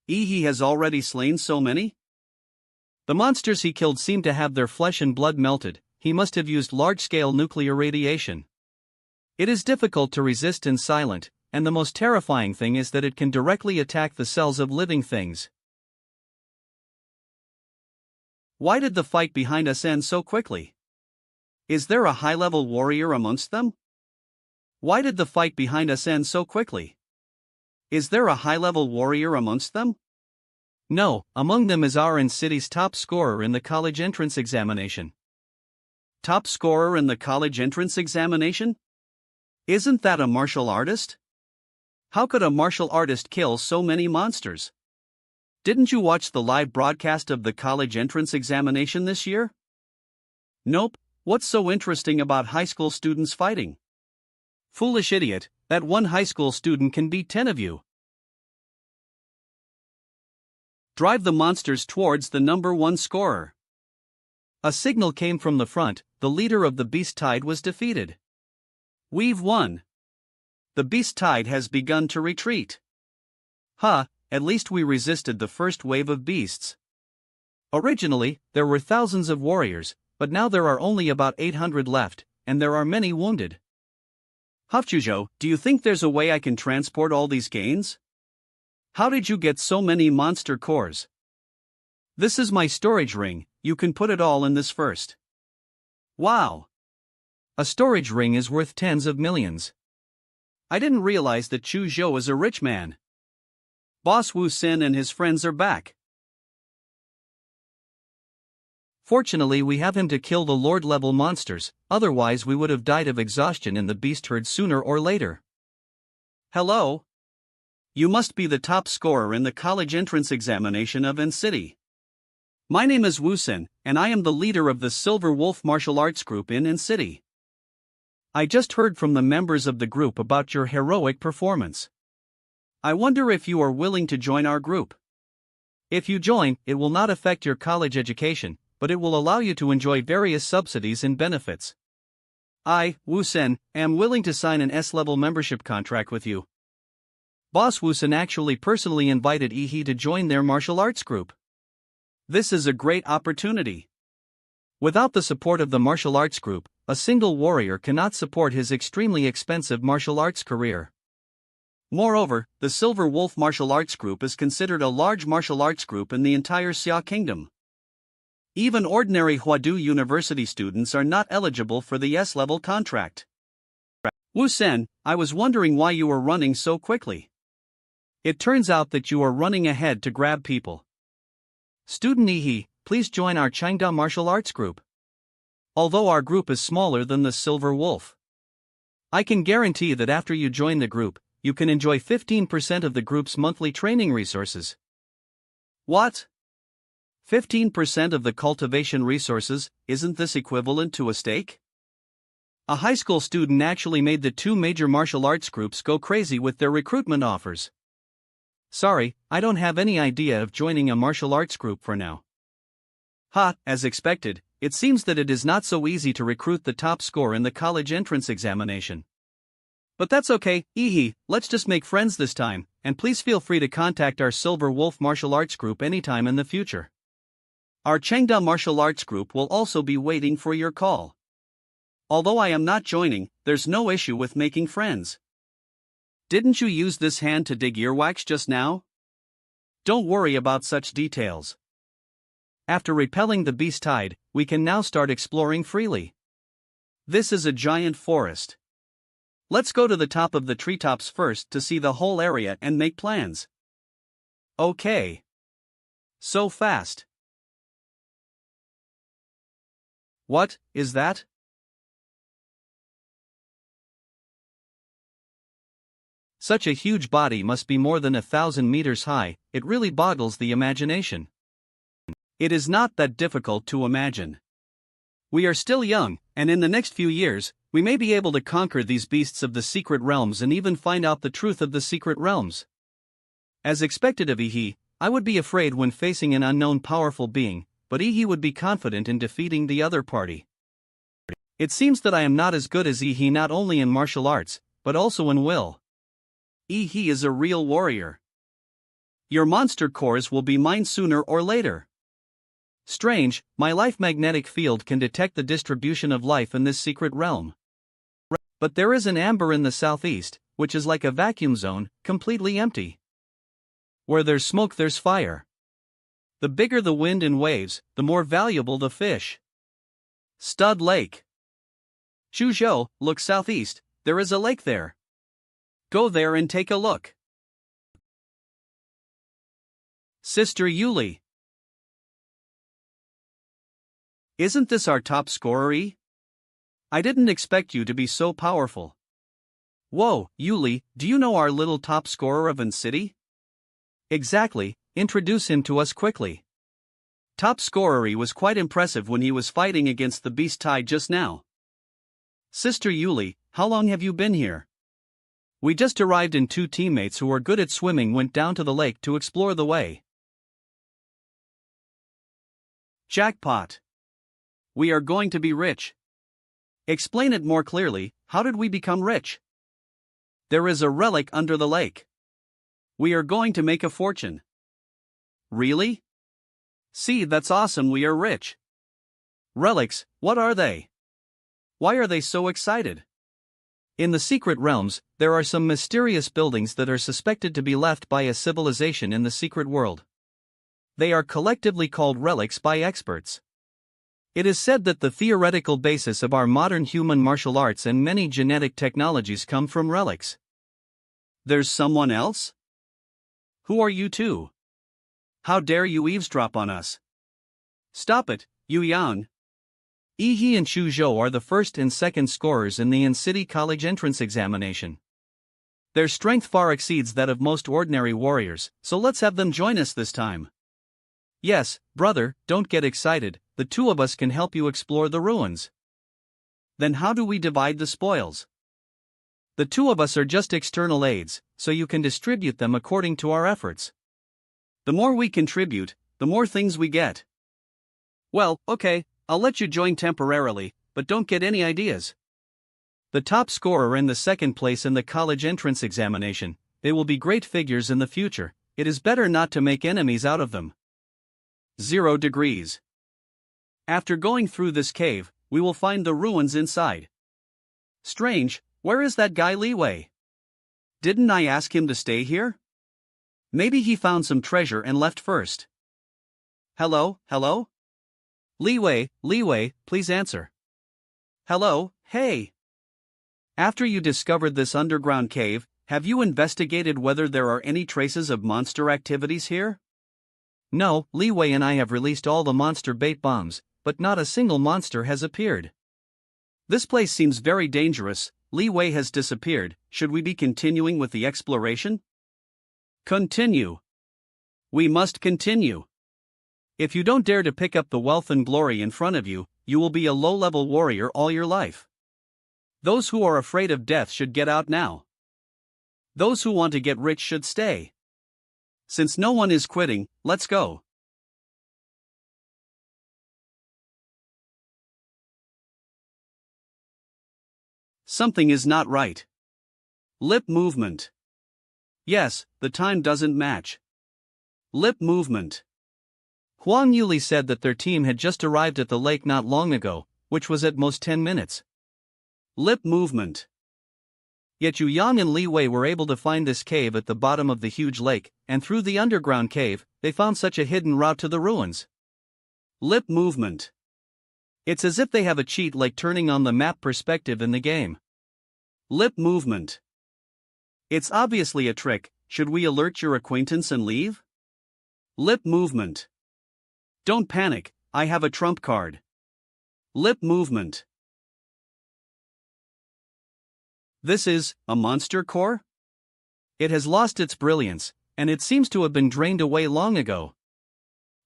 He has already slain so many? The monsters he killed seem to have their flesh and blood melted. He must have used large-scale nuclear radiation. It is difficult to resist in silent, and the most terrifying thing is that it can directly attack the cells of living things. Why did the fight behind us end so quickly? Is there a high-level warrior amongst them? Why did the fight behind us end so quickly? Is there a high-level warrior amongst them? No, among them is our city's top scorer in the college entrance examination. Top scorer in the college entrance examination? Isn't that a martial artist? How could a martial artist kill so many monsters? Didn't you watch the live broadcast of the college entrance examination this year? Nope, what's so interesting about high school students fighting? Foolish idiot, that one high school student can beat 10 of you. Drive the monsters towards the number one scorer. A signal came from the front, the leader of the beast tide was defeated. We've won. The beast tide has begun to retreat. At least we resisted the first wave of beasts. Originally, there were thousands of warriors, but now there are only about 800 left, and there are many wounded. Hafchujo, do you think there's a way I can transport all these gains? How did you get so many monster cores? This is my storage ring, you can put it all in this first. Wow! A storage ring is worth tens of millions. I didn't realize that Chu Zhou is a rich man. Boss Wu Sin and his friends are back. Fortunately, we have him to kill the Lord-level monsters, otherwise we would have died of exhaustion in the beast herd sooner or later. Hello? You must be the top scorer in the college entrance examination of N-City. My name is Wu Sin, and I am the leader of the Silver Wolf Martial Arts Group in N-City. I just heard from the members of the group about your heroic performance. I wonder if you are willing to join our group. If you join, it will not affect your college education, but it will allow you to enjoy various subsidies and benefits. I, Wu Sen, am willing to sign an S-level membership contract with you. Boss Wu Sen actually personally invited Yi to join their martial arts group. This is a great opportunity. Without the support of the martial arts group, a single warrior cannot support his extremely expensive martial arts career. Moreover, the Silver Wolf Martial Arts Group is considered a large martial arts group in the entire Xia Kingdom. Even ordinary Huadu University students are not eligible for the S-level contract. Wu Sen, I was wondering why you were running so quickly. It turns out that you are running ahead to grab people. Student Yi, please join our Changda Martial Arts Group. Although our group is smaller than the Silver Wolf, I can guarantee that after you join the group, you can enjoy 15% of the group's monthly training resources. What? 15% of the cultivation resources, isn't this equivalent to a stake? A high school student actually made the two major martial arts groups go crazy with their recruitment offers. Sorry, I don't have any idea of joining a martial arts group for now. Ha, as expected, it seems that it is not so easy to recruit the top score in the college entrance examination. But that's okay, let's just make friends this time, and please feel free to contact our Silver Wolf martial arts group anytime in the future. Our Chengda martial arts group will also be waiting for your call. Although I am not joining, there's no issue with making friends. Didn't you use this hand to dig earwax just now? Don't worry about such details. After repelling the beast tide, we can now start exploring freely. This is a giant forest. Let's go to the top of the treetops first to see the whole area and make plans. Okay. So fast. What is that? Such a huge body must be more than 1,000 meters high, it really boggles the imagination. It is not that difficult to imagine. We are still young, and in the next few years, we may be able to conquer these beasts of the secret realms and even find out the truth of the secret realms. As expected of Ihi, I would be afraid when facing an unknown powerful being, but Ihi would be confident in defeating the other party. It seems that I am not as good as Ihi not only in martial arts, but also in will. Ihi is a real warrior. Your monster cores will be mine sooner or later. Strange, my life magnetic field can detect the distribution of life in this secret realm. But there is an amber in the southeast, which is like a vacuum zone, completely empty. Where there's smoke there's fire. The bigger the wind and waves, the more valuable the fish. Stud Lake. Chuzhou, look southeast, there is a lake there. Go there and take a look. Sister Yuli. Isn't this our top scorer? I didn't expect you to be so powerful. Whoa, Yuli, do you know our little top scorer of An City? Exactly, introduce him to us quickly. Top scorer was quite impressive when he was fighting against the beast tide just now. Sister Yuli, how long have you been here? We just arrived and two teammates who are good at swimming went down to the lake to explore the way. Jackpot. We are going to be rich. Explain it more clearly, how did we become rich? There is a relic under the lake. We are going to make a fortune. Really? See, that's awesome, we are rich. Relics, what are they? Why are they so excited? In the secret realms, there are some mysterious buildings that are suspected to be left by a civilization in the secret world. They are collectively called relics by experts. It is said that the theoretical basis of our modern human martial arts and many genetic technologies come from relics. There's someone else? Who are you two? How dare you eavesdrop on us? Stop it, Yu Yang. Ihi and Chuzhou are the first and second scorers in the An City College entrance examination. Their strength far exceeds that of most ordinary warriors, so let's have them join us this time. Yes, brother, don't get excited, the two of us can help you explore the ruins. Then how do we divide the spoils? The two of us are just external aids, so you can distribute them according to our efforts. The more we contribute, the more things we get. Well, okay, I'll let you join temporarily, but don't get any ideas. The top scorer and the second place in the college entrance examination, they will be great figures in the future, it is better not to make enemies out of them. 0 degrees. After going through this cave, we will find the ruins inside. Strange, where is that guy Li Wei? Didn't I ask him to stay here? Maybe he found some treasure and left first. Hello? Li Wei, please answer. Hello, hey. After you discovered this underground cave, have you investigated whether there are any traces of monster activities here? No, Li Wei and I have released all the monster bait bombs, but not a single monster has appeared. This place seems very dangerous, Li Wei has disappeared, should we be continuing with the exploration? Continue. We must continue. If you don't dare to pick up the wealth and glory in front of you, you will be a low-level warrior all your life. Those who are afraid of death should get out now. Those who want to get rich should stay. Since no one is quitting, let's go. Something is not right. Lip movement. Yes, the time doesn't match. Lip movement. Huang Yuli said that their team had just arrived at the lake not long ago, which was at most 10 minutes. Lip movement. Yet Yu Yang and Li Wei were able to find this cave at the bottom of the huge lake, and through the underground cave, they found such a hidden route to the ruins. Lip movement. It's as if they have a cheat like turning on the map perspective in the game. Lip movement. It's obviously a trick. Should we alert your acquaintance and leave? Lip movement. Don't panic, I have a trump card. Lip movement. This is a monster core? It has lost its brilliance, and it seems to have been drained away long ago.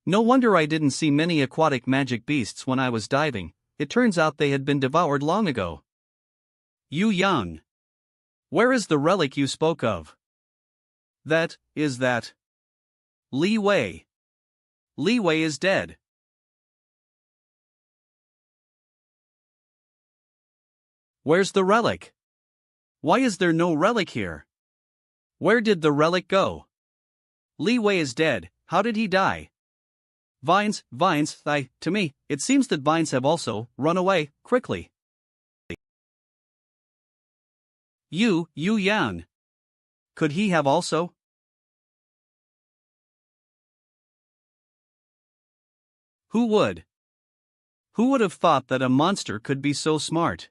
No wonder I didn't see many aquatic magic beasts when I was diving. It turns out they had been devoured long ago. Yu Yang. Where is the relic you spoke of? That. Li Wei. Li Wei is dead. Where's the relic? Why is there no relic here? Where did the relic go? Li Wei is dead, how did he die? Vines, to me, it seems that vines have also run away, quickly. Yu Yang. Could he have also? Who would? Who would have thought that a monster could be so smart?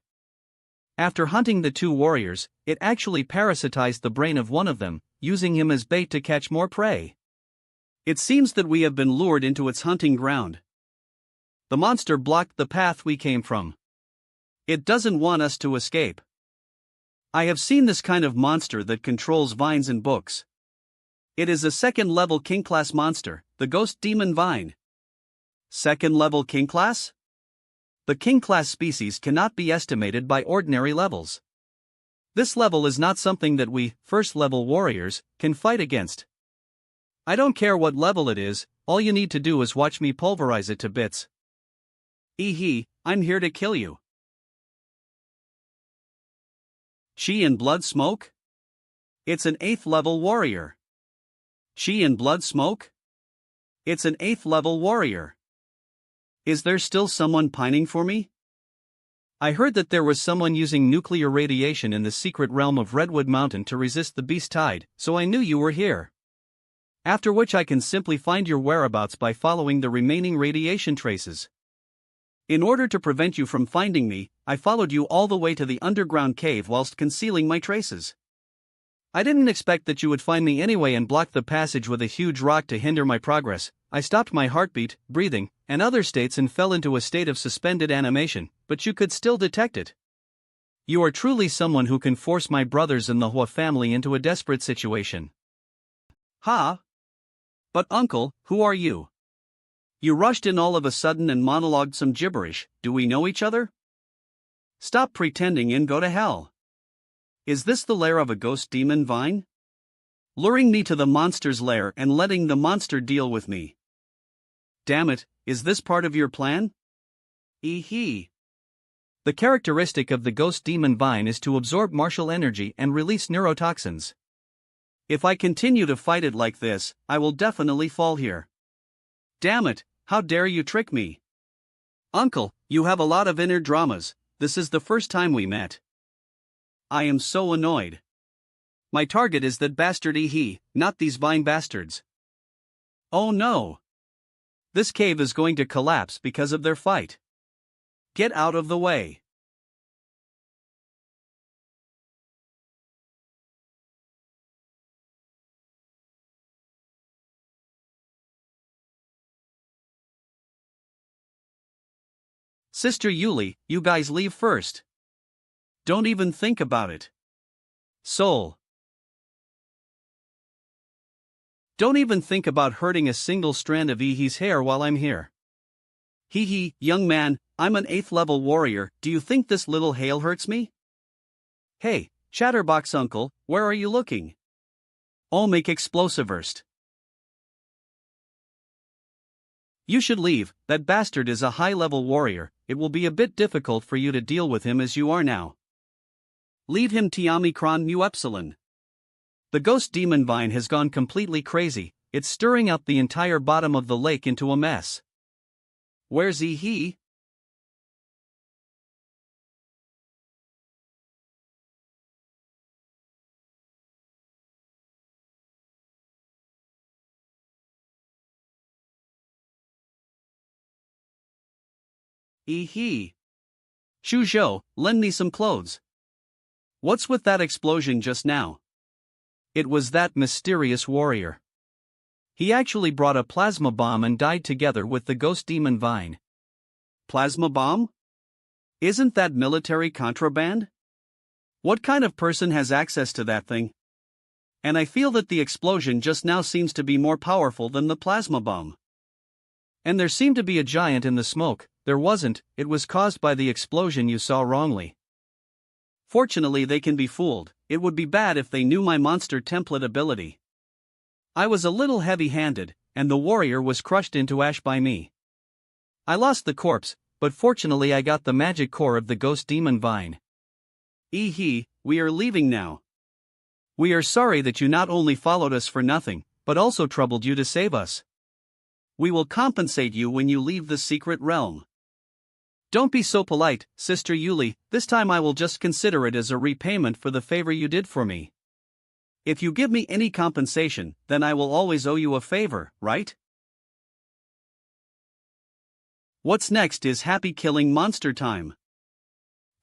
After hunting the two warriors, it actually parasitized the brain of one of them, using him as bait to catch more prey. It seems that we have been lured into its hunting ground. The monster blocked the path we came from. It doesn't want us to escape. I have seen this kind of monster that controls vines in books. It is a second-level king-class monster, the ghost demon vine. Second-level king-class? The king-class species cannot be estimated by ordinary levels. This level is not something that we, first-level warriors, can fight against. I don't care what level it is, all you need to do is watch me pulverize it to bits. I'm here to kill you. Chi and blood smoke? It's an 8th-level warrior. Chi and blood smoke? It's an 8th-level warrior. Is there still someone pining for me? I heard that there was someone using nuclear radiation in the secret realm of Redwood Mountain to resist the beast tide, so I knew you were here. After which I can simply find your whereabouts by following the remaining radiation traces. In order to prevent you from finding me, I followed you all the way to the underground cave whilst concealing my traces. I didn't expect that you would find me anyway and block the passage with a huge rock to hinder my progress. I stopped my heartbeat, breathing, and other states and fell into a state of suspended animation, but you could still detect it. You are truly someone who can force my brothers and the Hua family into a desperate situation. Ha! But uncle, who are you? You rushed in all of a sudden and monologued some gibberish. Do we know each other? Stop pretending and go to hell. Is this the lair of a ghost demon vine? Luring me to the monster's lair and letting the monster deal with me. Damn it, is this part of your plan? The characteristic of the ghost demon vine is to absorb martial energy and release neurotoxins. If I continue to fight it like this, I will definitely fall here. Damn it, how dare you trick me? Uncle, you have a lot of inner dramas. This is the first time we met. I am so annoyed. My target is that bastard not these vine bastards. Oh no! This cave is going to collapse because of their fight. Get out of the way. Sister Yuli, you guys leave first. Don't even think about it. Soul. Don't even think about hurting a single strand of Ihi's hair while I'm here. Young man, I'm an 8th-level warrior, do you think this little hail hurts me? Hey, Chatterbox uncle, where are you looking? Oh, make explosiveist. You should leave, that bastard is a high-level warrior, it will be a bit difficult for you to deal with him as you are now. Leave him Tiamikron mu epsilon. The ghost demon vine has gone completely crazy, it's stirring up the entire bottom of the lake into a mess. Where's he? Shuzhou, lend me some clothes. What's with that explosion just now? It was that mysterious warrior. He actually brought a plasma bomb and died together with the ghost demon vine. Plasma bomb? Isn't that military contraband? What kind of person has access to that thing? And I feel that the explosion just now seems to be more powerful than the plasma bomb. And there seemed to be a giant in the smoke. There wasn't, it was caused by the explosion you saw wrongly. Fortunately, they can be fooled, it would be bad if they knew my monster template ability. I was a little heavy-handed, and the warrior was crushed into ash by me. I lost the corpse, but fortunately I got the magic core of the ghost demon vine. We are leaving now. We are sorry that you not only followed us for nothing, but also troubled you to save us. We will compensate you when you leave the secret realm. Don't be so polite, Sister Yuli, this time I will just consider it as a repayment for the favor you did for me. If you give me any compensation, then I will always owe you a favor, right? What's next is happy killing monster time.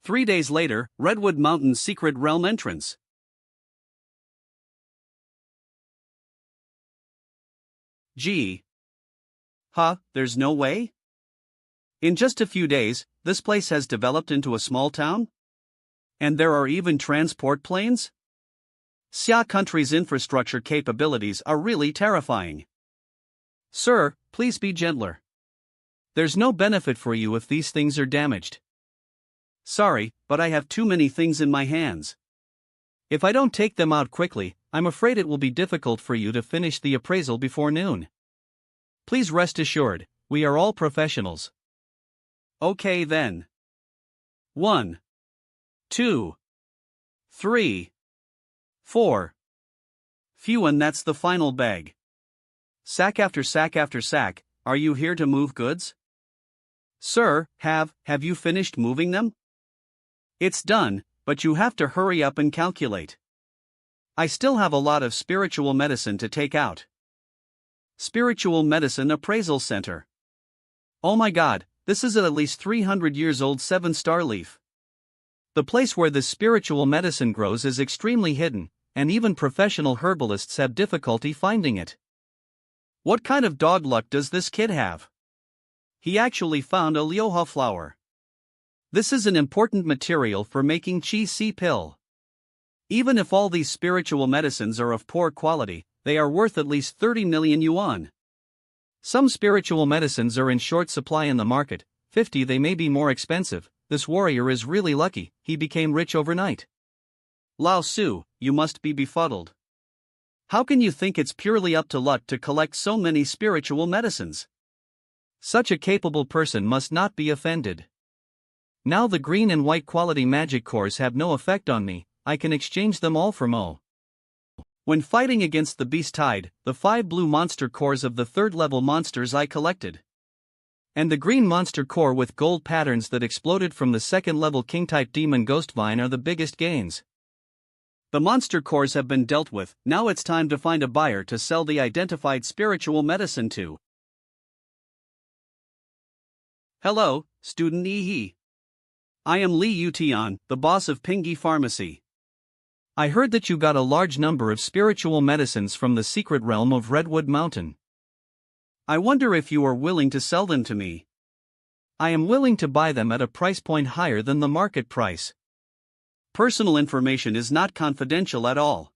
3 days later, Redwood Mountain's secret realm entrance. There's no way? In just a few days, this place has developed into a small town? And there are even transport planes? Xia country's infrastructure capabilities are really terrifying. Sir, please be gentler. There's no benefit for you if these things are damaged. Sorry, but I have too many things in my hands. If I don't take them out quickly, I'm afraid it will be difficult for you to finish the appraisal before noon. Please rest assured, we are all professionals. Okay then. 1, 2, 3, 4. Phew, and that's the final bag. Sack after sack after sack, are you here to move goods? Sir, have you finished moving them? It's done, but you have to hurry up and calculate. I still have a lot of spiritual medicine to take out. Spiritual Medicine Appraisal Center. Oh my god, this is at least 300 years old 7-star leaf. The place where this spiritual medicine grows is extremely hidden, and even professional herbalists have difficulty finding it. What kind of dog luck does this kid have? He actually found a Lioha flower. This is an important material for making Chi Si pill. Even if all these spiritual medicines are of poor quality, they are worth at least 30 million yuan. Some spiritual medicines are in short supply in the market, 50 they may be more expensive. This warrior is really lucky, he became rich overnight. Lao Su, you must be befuddled. How can you think it's purely up to luck to collect so many spiritual medicines? Such a capable person must not be offended. Now the green and white quality magic cores have no effect on me, I can exchange them all for Mo. When fighting against the beast tide, the 5 blue monster cores of the 3rd level monsters I collected. And the green monster core with gold patterns that exploded from the 2nd level king type demon ghost vine are the biggest gains. The monster cores have been dealt with, now it's time to find a buyer to sell the identified spiritual medicine to. Hello, student Yi. I am Li Yutian, the boss of Pingyi Pharmacy. I heard that you got a large number of spiritual medicines from the secret realm of Redwood Mountain. I wonder if you are willing to sell them to me. I am willing to buy them at a price point higher than the market price. Personal information is not confidential at all.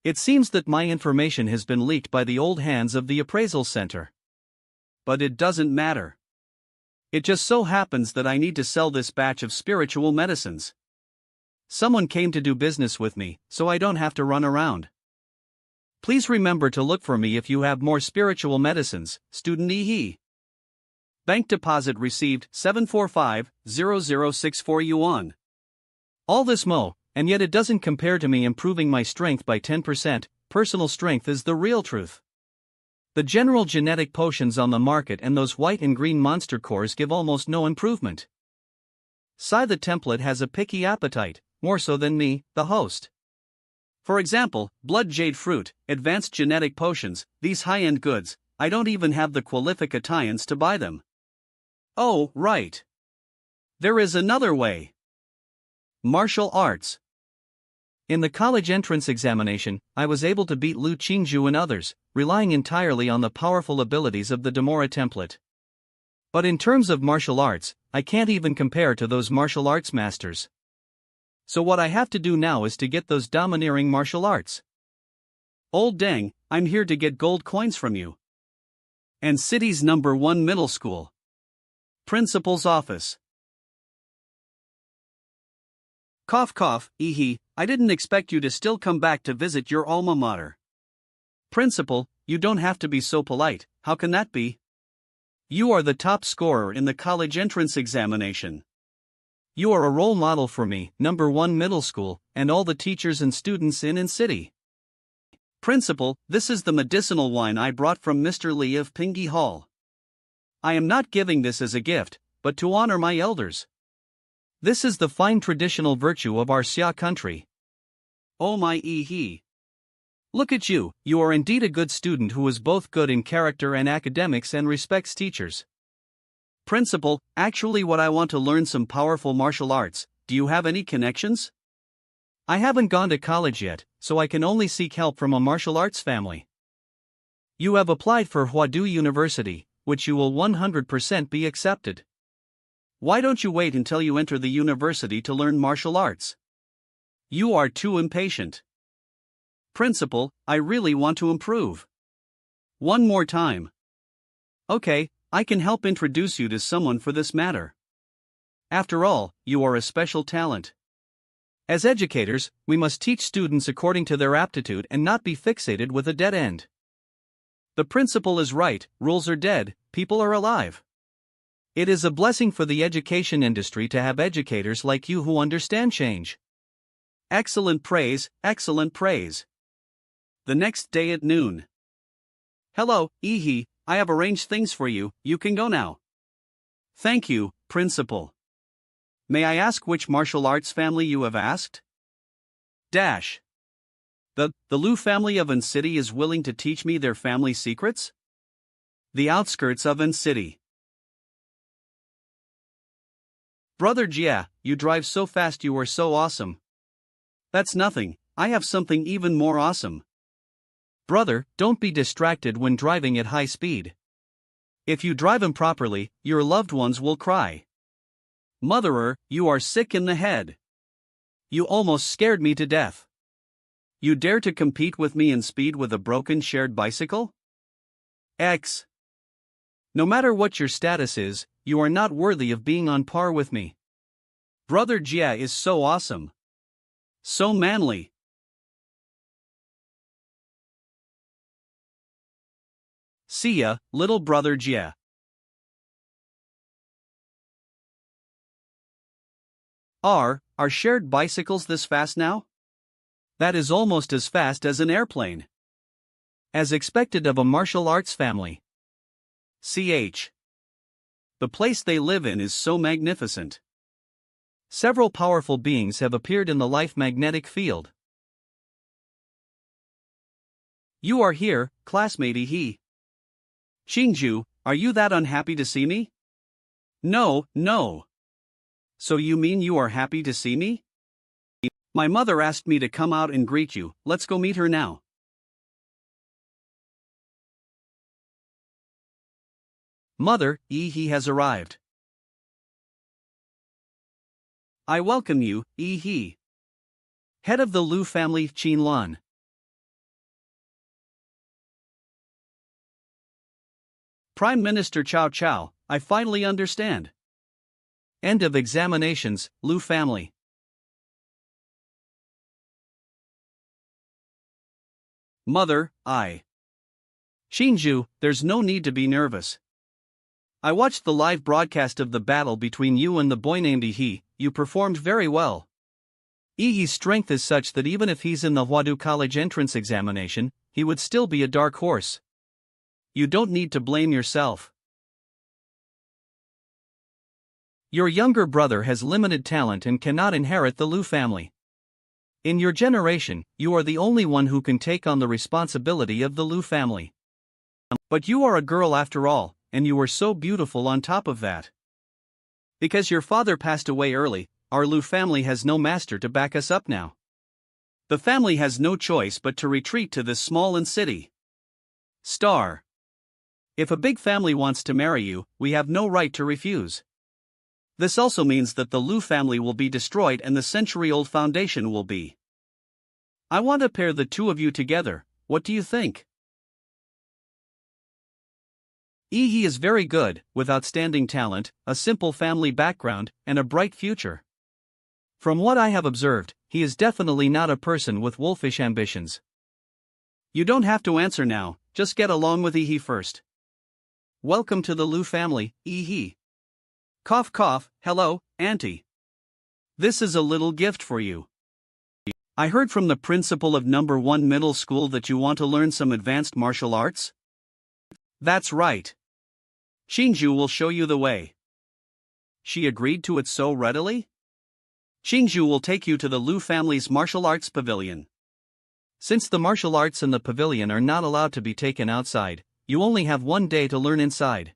It seems that my information has been leaked by the old hands of the appraisal center. But it doesn't matter. It just so happens that I need to sell this batch of spiritual medicines. Someone came to do business with me, so I don't have to run around. Please remember to look for me if you have more spiritual medicines, student Ehe. Bank deposit received 745,0064 yuan. All this mo, and yet it doesn't compare to me improving my strength by 10%. Personal strength is the real truth. The general genetic potions on the market and those white and green monster cores give almost no improvement. Sai the template has a picky appetite, more so than me, the host. For example, blood jade fruit, advanced genetic potions, these high-end goods, I don't even have the qualifications to buy them. Oh, right. There is another way. Martial arts. In the college entrance examination, I was able to beat Lu Qingzhu and others, relying entirely on the powerful abilities of the Demora template. But in terms of martial arts, I can't even compare to those martial arts masters. So what I have to do now is to get those domineering martial arts. Old Deng, I'm here to get gold coins from you. And city's #1 middle school. Principal's office. Cough cough, Ehe, I didn't expect you to still come back to visit your alma mater. Principal, you don't have to be so polite, how can that be? You are the top scorer in the college entrance examination. You are a role model for me, #1 middle school, and all the teachers and students in city. Principal, this is the medicinal wine I brought from Mr. Li of Pingyi Hall. I am not giving this as a gift, but to honor my elders. This is the fine traditional virtue of our Xia country. Oh my Ehe. Look at you, you are indeed a good student who is both good in character and academics and respects teachers. Principal, actually what I want to learn some powerful martial arts, do you have any connections? I haven't gone to college yet, so I can only seek help from a martial arts family. You have applied for Huadu University, which you will 100% be accepted. Why don't you wait until you enter the university to learn martial arts? You are too impatient. Principal, I really want to improve. One more time. Okay, I can help introduce you to someone for this matter. After all, you are a special talent. As educators, we must teach students according to their aptitude and not be fixated with a dead end. The principal is right, rules are dead, people are alive. It is a blessing for the education industry to have educators like you who understand change. Excellent praise, excellent praise. The next day at noon. Hello, Ehe, I have arranged things for you, you can go now. Thank you, Principal. May I ask which martial arts family you have asked? Dash. The Lu family of City is willing to teach me their family secrets? The outskirts of City. Brother Jia, you drive so fast, you are so awesome. That's nothing, I have something even more awesome. Brother, don't be distracted when driving at high speed. If you drive improperly, your loved ones will cry. Motherer, you are sick in the head. You almost scared me to death. You dare to compete with me in speed with a broken shared bicycle? X. No matter what your status is, you are not worthy of being on par with me. Brother Jia is so awesome. So manly. See ya, little brother Jia. Are shared bicycles this fast now? That is almost as fast as an airplane. As expected of a martial arts family. Ch. The place they live in is so magnificent. Several powerful beings have appeared in the life magnetic field. You are here, classmate Ehe. Qingzhu, are you that unhappy to see me? No. So you mean you are happy to see me? My mother asked me to come out and greet you, let's go meet her now. Mother, Ehe has arrived. I welcome you, Ehe. Head of the Lu family, Qin Lan. Prime Minister Cao Cao, I finally understand. End of examinations, Lu family. Mother, Shinju, there's no need to be nervous. I watched the live broadcast of the battle between you and the boy named Ihi. You performed very well. Ihi's strength is such that even if he's in the Huadu College entrance examination, he would still be a dark horse. You don't need to blame yourself. Your younger brother has limited talent and cannot inherit the Lu family. In your generation, you are the only one who can take on the responsibility of the Lu family. But you are a girl after all, and you were so beautiful on top of that. Because your father passed away early, our Lu family has no master to back us up now. The family has no choice but to retreat to this small city. Star. If a big family wants to marry you, we have no right to refuse. This also means that the Lu family will be destroyed and the century-old foundation will be. I want to pair the two of you together, what do you think? Ihi is very good, with outstanding talent, a simple family background, and a bright future. From what I have observed, he is definitely not a person with wolfish ambitions. You don't have to answer now, just get along with Ihi first. Welcome to the Lu family, Ihi. Cough cough, hello, auntie. This is a little gift for you. I heard from the principal of number 1 middle school that you want to learn some advanced martial arts? That's right. Shinju will show you the way. She agreed to it so readily? Shinju will take you to the Lu family's martial arts pavilion. Since the martial arts in the pavilion are not allowed to be taken outside, you only have 1 day to learn inside.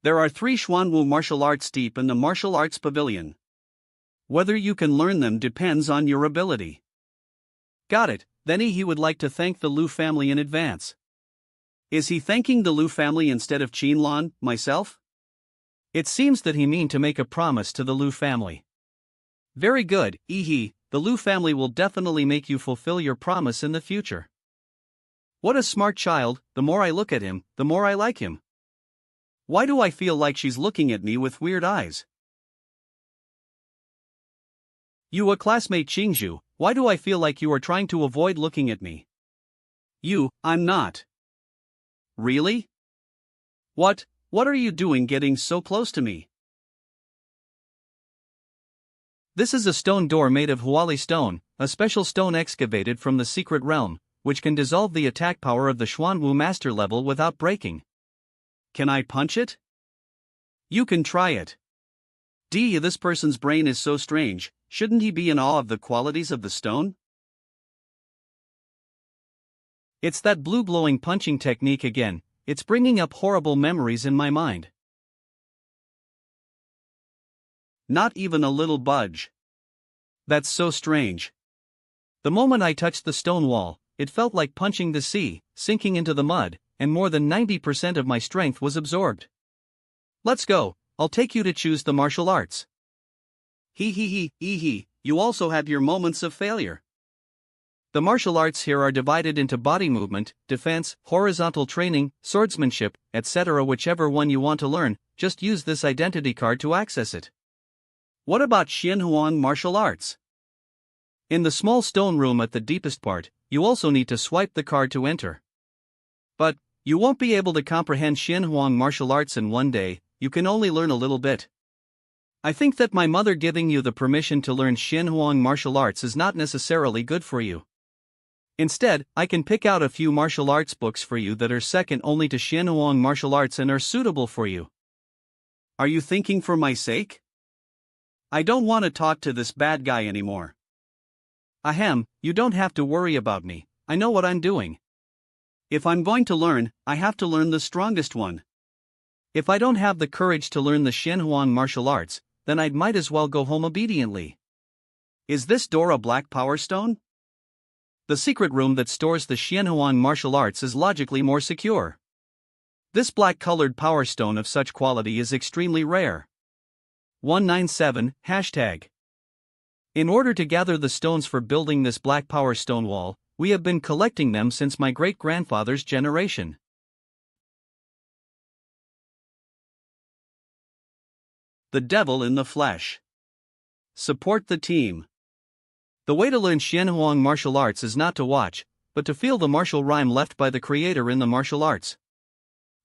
There are 3 Xuanwu martial arts deep in the martial arts pavilion. Whether you can learn them depends on your ability. Got it, then he would like to thank the Lu family in advance. Is he thanking the Lu family instead of Qinlan, myself? It seems that he mean to make a promise to the Lu family. Very good, Ihi, the Lu family will definitely make you fulfill your promise in the future. What a smart child, the more I look at him, the more I like him. Why do I feel like she's looking at me with weird eyes? You a classmate Qingzhu, why do I feel like you are trying to avoid looking at me? I'm not. Really? What are you doing getting so close to me? This is a stone door made of Huali stone, a special stone excavated from the secret realm, which can dissolve the attack power of the Xuanwu master level without breaking. Can I punch it? You can try it. This person's brain is so strange, shouldn't he be in awe of the qualities of the stone? It's that blue glowing punching technique again, it's bringing up horrible memories in my mind. Not even a little budge. That's so strange. The moment I touched the stone wall, it felt like punching the sea, sinking into the mud, and more than 90% of my strength was absorbed. Let's go, I'll take you to choose the martial arts. You also have your moments of failure. The martial arts here are divided into body movement, defense, horizontal training, swordsmanship, etc. Whichever one you want to learn, just use this identity card to access it. What about Xianhuang martial arts? In the small stone room at the deepest part, you also need to swipe the card to enter. But you won't be able to comprehend Xianhuang martial arts in 1 day, you can only learn a little bit. I think that my mother giving you the permission to learn Xianhuang martial arts is not necessarily good for you. Instead, I can pick out a few martial arts books for you that are second only to Xianhuang martial arts and are suitable for you. Are you thinking for my sake? I don't want to talk to this bad guy anymore. Ahem, you don't have to worry about me, I know what I'm doing. If I'm going to learn, I have to learn the strongest one. If I don't have the courage to learn the Xianhuang martial arts, then I might as well go home obediently. Is this door a black power stone? The secret room that stores the Xianhuang martial arts is logically more secure. This black-colored power stone of such quality is extremely rare. 197 #. In order to gather the stones for building this black power stone wall, we have been collecting them since my great-grandfather's generation. The devil in the flesh. Support the team. The way to learn Xianhuang martial arts is not to watch, but to feel the martial rhyme left by the creator in the martial arts.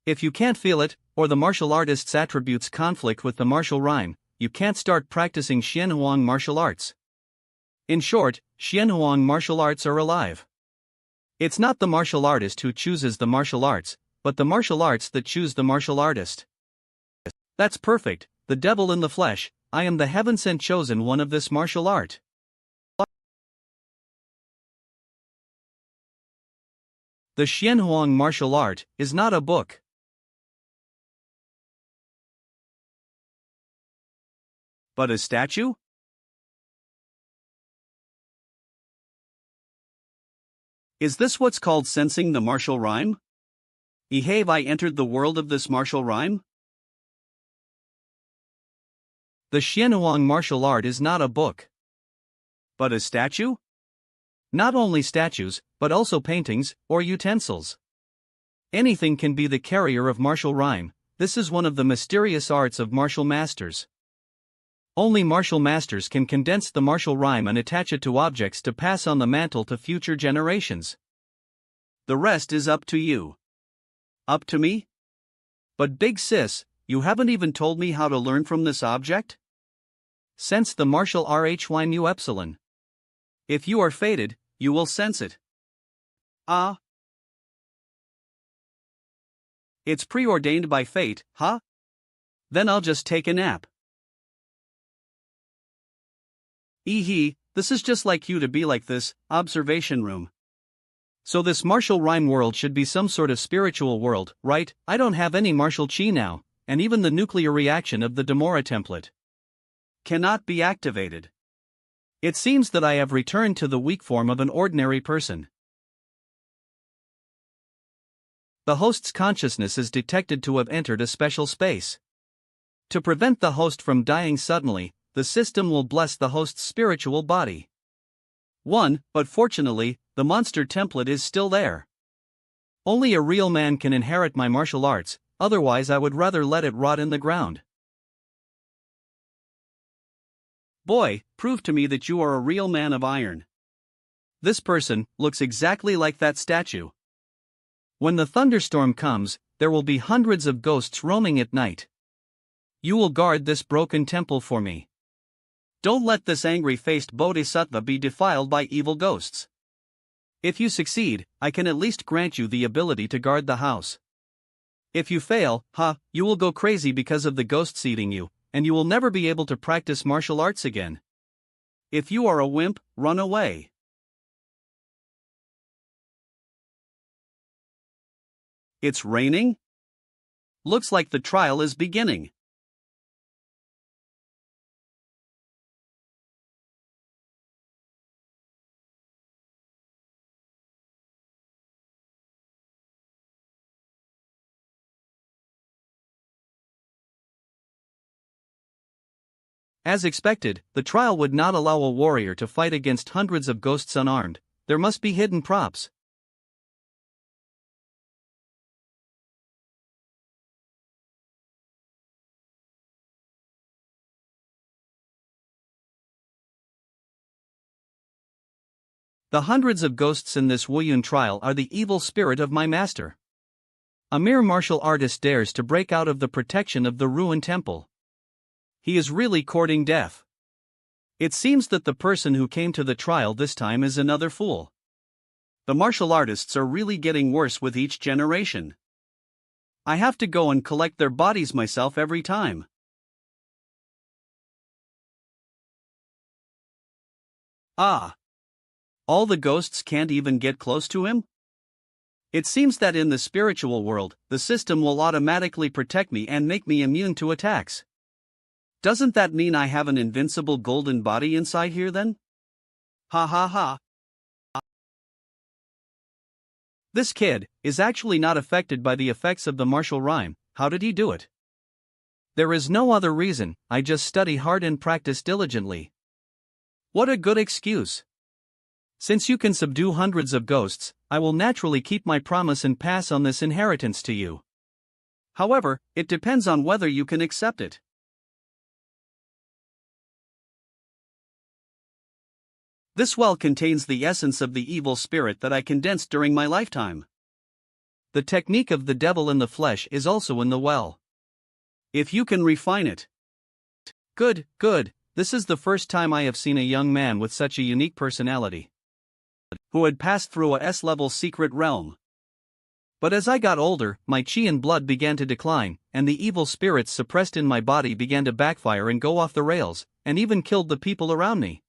If you can't feel it, or the martial artist's attributes conflict with the martial rhyme, you can't start practicing Xianhuang martial arts. In short, Xianhuang martial arts are alive. It's not the martial artist who chooses the martial arts, but the martial arts that choose the martial artist. That's perfect, the devil in the flesh. I am the heaven-sent chosen one of this martial art. The Xianhuang martial art is not a book. But a statue? Is this what's called sensing the martial rhyme? Have I entered the world of this martial rhyme? The Xianhuang martial art is not a book. But a statue? Not only statues, but also paintings, or utensils. Anything can be the carrier of martial rhyme. This is one of the mysterious arts of martial masters. Only martial masters can condense the martial rhyme and attach it to objects to pass on the mantle to future generations. The rest is up to you. Up to me? But big sis, you haven't even told me how to learn from this object? Sense the martial rhymu epsilon. If you are fated, you will sense it. Ah. It's preordained by fate, huh? Then I'll just take a nap. This is just like you to be like this, observation room. So this martial rhyme world should be some sort of spiritual world, right? I don't have any martial chi now, and even the nuclear reaction of the Demora template cannot be activated. It seems that I have returned to the weak form of an ordinary person. The host's consciousness is detected to have entered a special space. To prevent the host from dying suddenly, the system will bless the host's spiritual body. But fortunately, the monster template is still there. Only a real man can inherit my martial arts, otherwise I would rather let it rot in the ground. Boy, prove to me that you are a real man of iron. This person looks exactly like that statue. When the thunderstorm comes, there will be hundreds of ghosts roaming at night. You will guard this broken temple for me. Don't let this angry-faced bodhisattva be defiled by evil ghosts. If you succeed, I can at least grant you the ability to guard the house. If you fail, you will go crazy because of the ghosts eating you, and you will never be able to practice martial arts again. If you are a wimp, run away. It's raining? Looks like the trial is beginning. As expected, the trial would not allow a warrior to fight against hundreds of ghosts unarmed. There must be hidden props. The hundreds of ghosts in this Wuyun trial are the evil spirit of my master. A mere martial artist dares to break out of the protection of the ruined temple. He is really courting death. It seems that the person who came to the trial this time is another fool. The martial artists are really getting worse with each generation. I have to go and collect their bodies myself every time. All the ghosts can't even get close to him? It seems that in the spiritual world, the system will automatically protect me and make me immune to attacks. Doesn't that mean I have an invincible golden body inside here then? Ha. This kid is actually not affected by the effects of the martial rhyme. How did he do it? There is no other reason, I just study hard and practice diligently. What a good excuse. Since you can subdue hundreds of ghosts, I will naturally keep my promise and pass on this inheritance to you. However, it depends on whether you can accept it. This well contains the essence of the evil spirit that I condensed during my lifetime. The technique of the devil in the flesh is also in the well. If you can refine it. Good, good, this is the first time I have seen a young man with such a unique personality, who had passed through a S-level secret realm. But as I got older, my chi and blood began to decline, and the evil spirits suppressed in my body began to backfire and go off the rails, and even killed the people around me.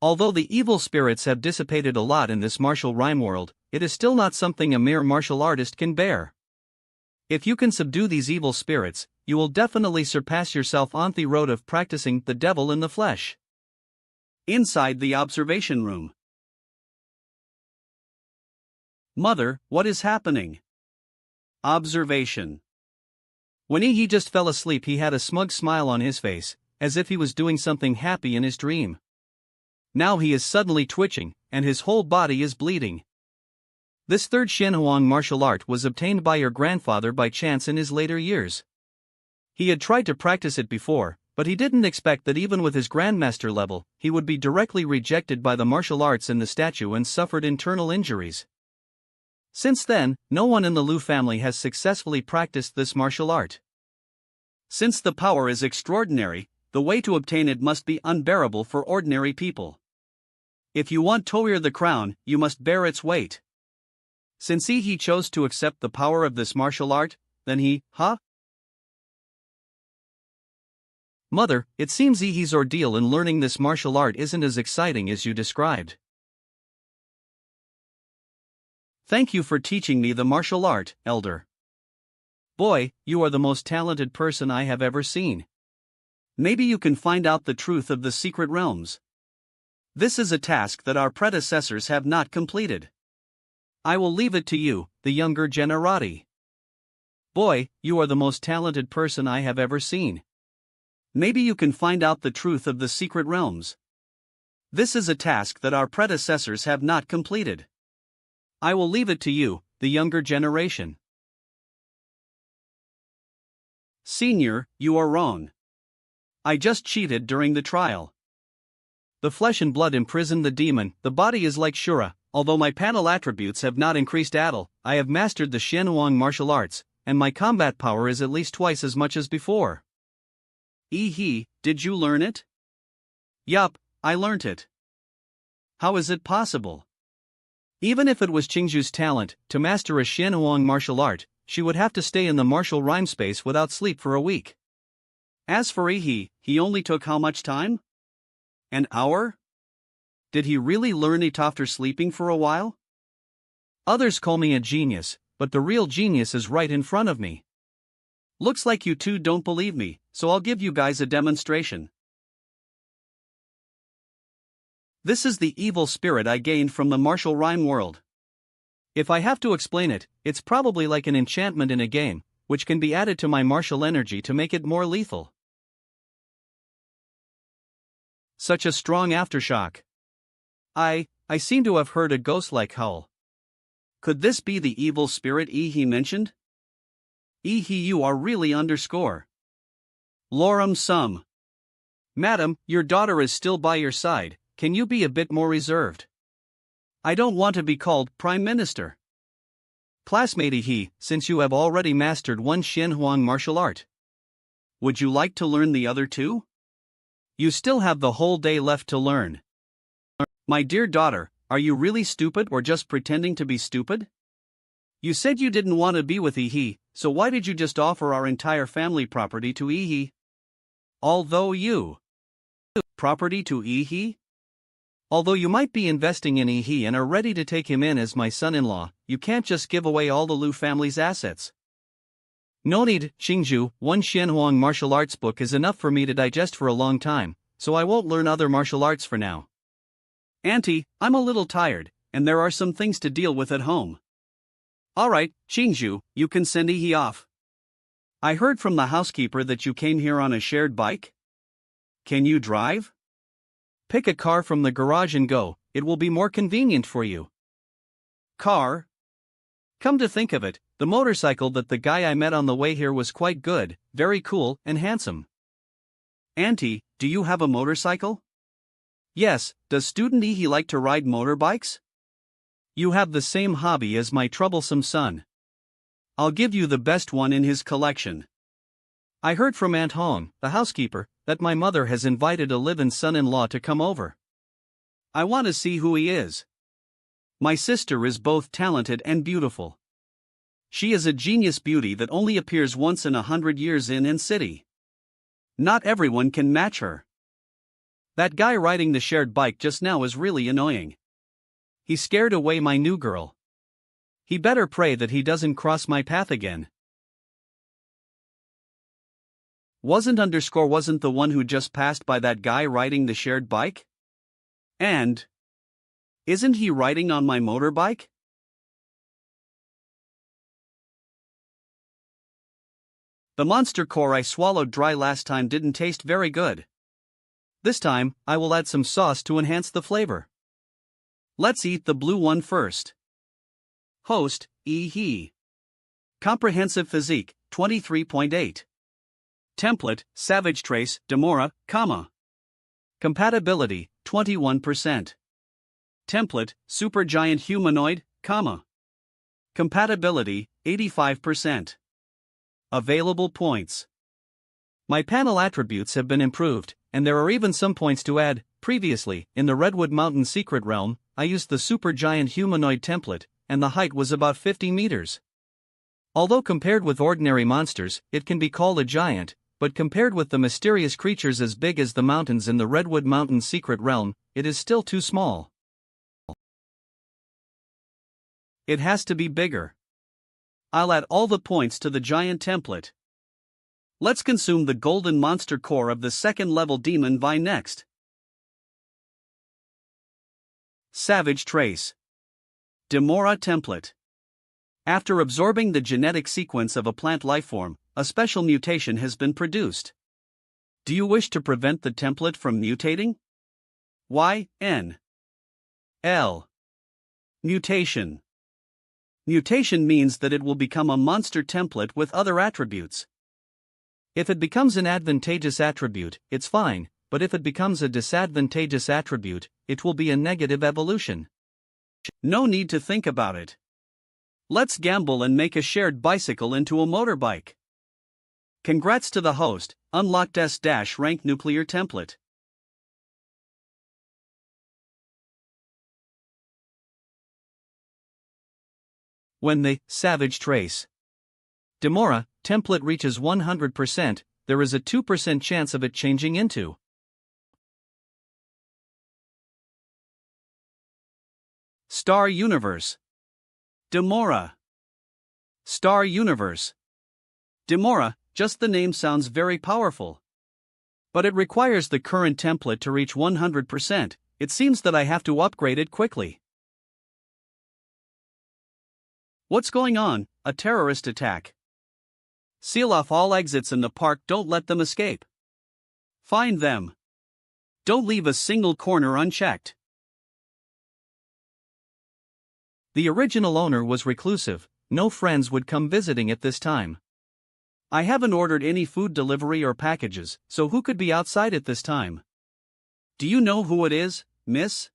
Although the evil spirits have dissipated a lot in this martial rhyme world, it is still not something a mere martial artist can bear. If you can subdue these evil spirits, you will definitely surpass yourself on the road of practicing the devil in the flesh. Inside the observation room. Mother, what is happening? Observation. When he just fell asleep, he had a smug smile on his face, as if he was doing something happy in his dream. Now he is suddenly twitching, and his whole body is bleeding. This third Shenhuang martial art was obtained by your grandfather by chance in his later years. He had tried to practice it before, but he didn't expect that even with his grandmaster level, he would be directly rejected by the martial arts in the statue and suffered internal injuries. Since then, no one in the Liu family has successfully practiced this martial art. Since the power is extraordinary, the way to obtain it must be unbearable for ordinary people. If you want to wear the crown, you must bear its weight. Since he chose to accept the power of this martial art, then Mother, it seems he's ordeal in learning this martial art isn't as exciting as you described. Thank you for teaching me the martial art, Elder. Boy, you are the most talented person I have ever seen. Maybe you can find out the truth of the secret realms. This is a task that our predecessors have not completed. I will leave it to you, the younger generati. Boy, you are the most talented person I have ever seen. Maybe you can find out the truth of the secret realms. This is a task that our predecessors have not completed. I will leave it to you, the younger generation. Senior, you are wrong. I just cheated during the trial. The flesh and blood imprison the demon, the body is like Shura. Although my panel attributes have not increased at all, I have mastered the Shenhuang martial arts, and my combat power is at least twice as much as before. Did you learn it? Yup, I learnt it. How is it possible? Even if it was Qingzhu's talent to master a Shenhuang martial art, she would have to stay in the martial rhyme space without sleep for a week. As for he only took how much time? An hour? Did he really learn it after sleeping for a while? Others call me a genius, but the real genius is right in front of me. Looks like you two don't believe me, so I'll give you guys a demonstration. This is the evil spirit I gained from the martial rhyme world. If I have to explain it, it's probably like an enchantment in a game, which can be added to my martial energy to make it more lethal. Such a strong aftershock. I seem to have heard a ghost-like howl. Could this be the evil spirit he mentioned? You are really underscore. Lorem sum. Madam, your daughter is still by your side, can you be a bit more reserved? I don't want to be called Prime Minister. Classmate since you have already mastered one Shenhuang martial art, would you like to learn the other two? You still have the whole day left to learn. My dear daughter, are you really stupid or just pretending to be stupid? You said you didn't want to be with so why did you just offer our entire family property to Although you property to Although you might be investing in and are ready to take him in as my son-in-law, you can't just give away all the Liu family's assets. No need, Qingzhu, one Shenhuang martial arts book is enough for me to digest for a long time, so I won't learn other martial arts for now. Auntie, I'm a little tired, and there are some things to deal with at home. Alright, Qingzhu, you can send off. I heard from the housekeeper that you came here on a shared bike. Can you drive? Pick a car from the garage and go, it will be more convenient for you. Car? Come to think of it, the motorcycle that the guy I met on the way here was quite good, very cool, and handsome. Auntie, do you have a motorcycle? Yes, does student He like to ride motorbikes? You have the same hobby as my troublesome son. I'll give you the best one in his collection. I heard from Aunt Hong, the housekeeper, that my mother has invited a live-in son-in-law to come over. I want to see who he is. My sister is both talented and beautiful. She is a genius beauty that only appears once in 100 years in city. Not everyone can match her. That guy riding the shared bike just now is really annoying. He scared away my new girl. He better pray that he doesn't cross my path again. Wasn't the one who just passed by that guy riding the shared bike? And isn't he riding on my motorbike? The monster core I swallowed dry last time didn't taste very good. This time, I will add some sauce to enhance the flavor. Let's eat the blue one first. Host, he. Comprehensive physique, 23.8. Template, Savage Trace, Demora, Compatibility, 21%. Template, Supergiant Humanoid, Compatibility, 85%. Available points. My panel attributes have been improved, and there are even some points to add. Previously, in the Redwood Mountain Secret Realm, I used the Supergiant Humanoid template, and the height was about 50 meters. Although compared with ordinary monsters, it can be called a giant, but compared with the mysterious creatures as big as the mountains in the Redwood Mountain Secret Realm, it is still too small. It has to be bigger. I'll add all the points to the giant template. Let's consume the golden monster core of the second level demon vine next. Savage Trace. Demora template. After absorbing the genetic sequence of a plant lifeform, a special mutation has been produced. Do you wish to prevent the template from mutating? Y-N-L. Mutation. Mutation means that it will become a monster template with other attributes. If it becomes an advantageous attribute, it's fine, but if it becomes a disadvantageous attribute, it will be a negative evolution. No need to think about it. Let's gamble and make a shared bicycle into a motorbike. Congrats to the host, unlocked S-rank nuclear template. When the Savage Trace Demora template reaches 100%, there is a 2% chance of it changing into Star Universe. Demora. Star Universe. Demora, just the name sounds very powerful. But it requires the current template to reach 100%, it seems that I have to upgrade it quickly. What's going on? A terrorist attack. Seal off all exits in the park, don't let them escape. Find them. Don't leave a single corner unchecked. The original owner was reclusive, no friends would come visiting at this time. I haven't ordered any food delivery or packages, so who could be outside at this time? Do you know who it is, miss?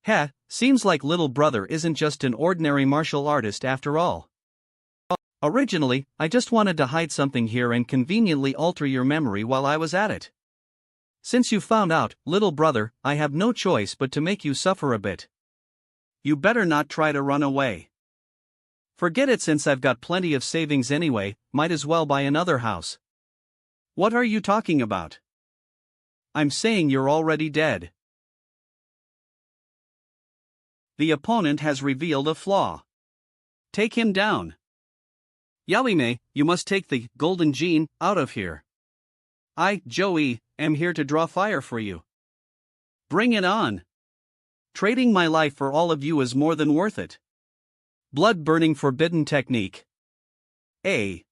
Heh, seems like little brother isn't just an ordinary martial artist after all. Originally, I just wanted to hide something here and conveniently alter your memory while I was at it. Since you found out, little brother, I have no choice but to make you suffer a bit. You better not try to run away. Forget it, since I've got plenty of savings anyway, might as well buy another house. What are you talking about? I'm saying you're already dead. The opponent has revealed a flaw. Take him down. Yaoime, you must take the golden gene out of here. I, Joey, am here to draw fire for you. Bring it on. Trading my life for all of you is more than worth it. Blood-burning forbidden technique. A.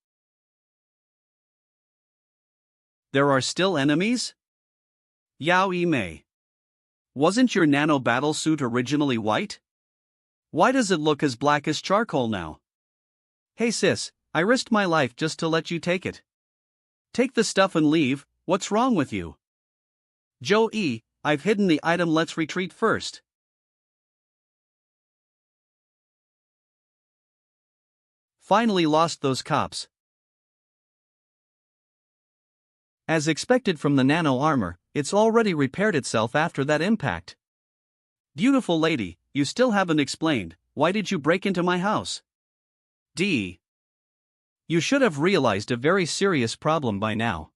There are still enemies? Yaoime. Wasn't your nano battle suit originally white? Why does it look as black as charcoal now? Hey sis, I risked my life just to let you take it. Take the stuff and leave, what's wrong with you? Joey, I've hidden the item, let's retreat first. Finally lost those cops. As expected from the nano armor, it's already repaired itself after that impact. Beautiful lady, you still haven't explained, why did you break into my house? D. You should have realized a very serious problem by now.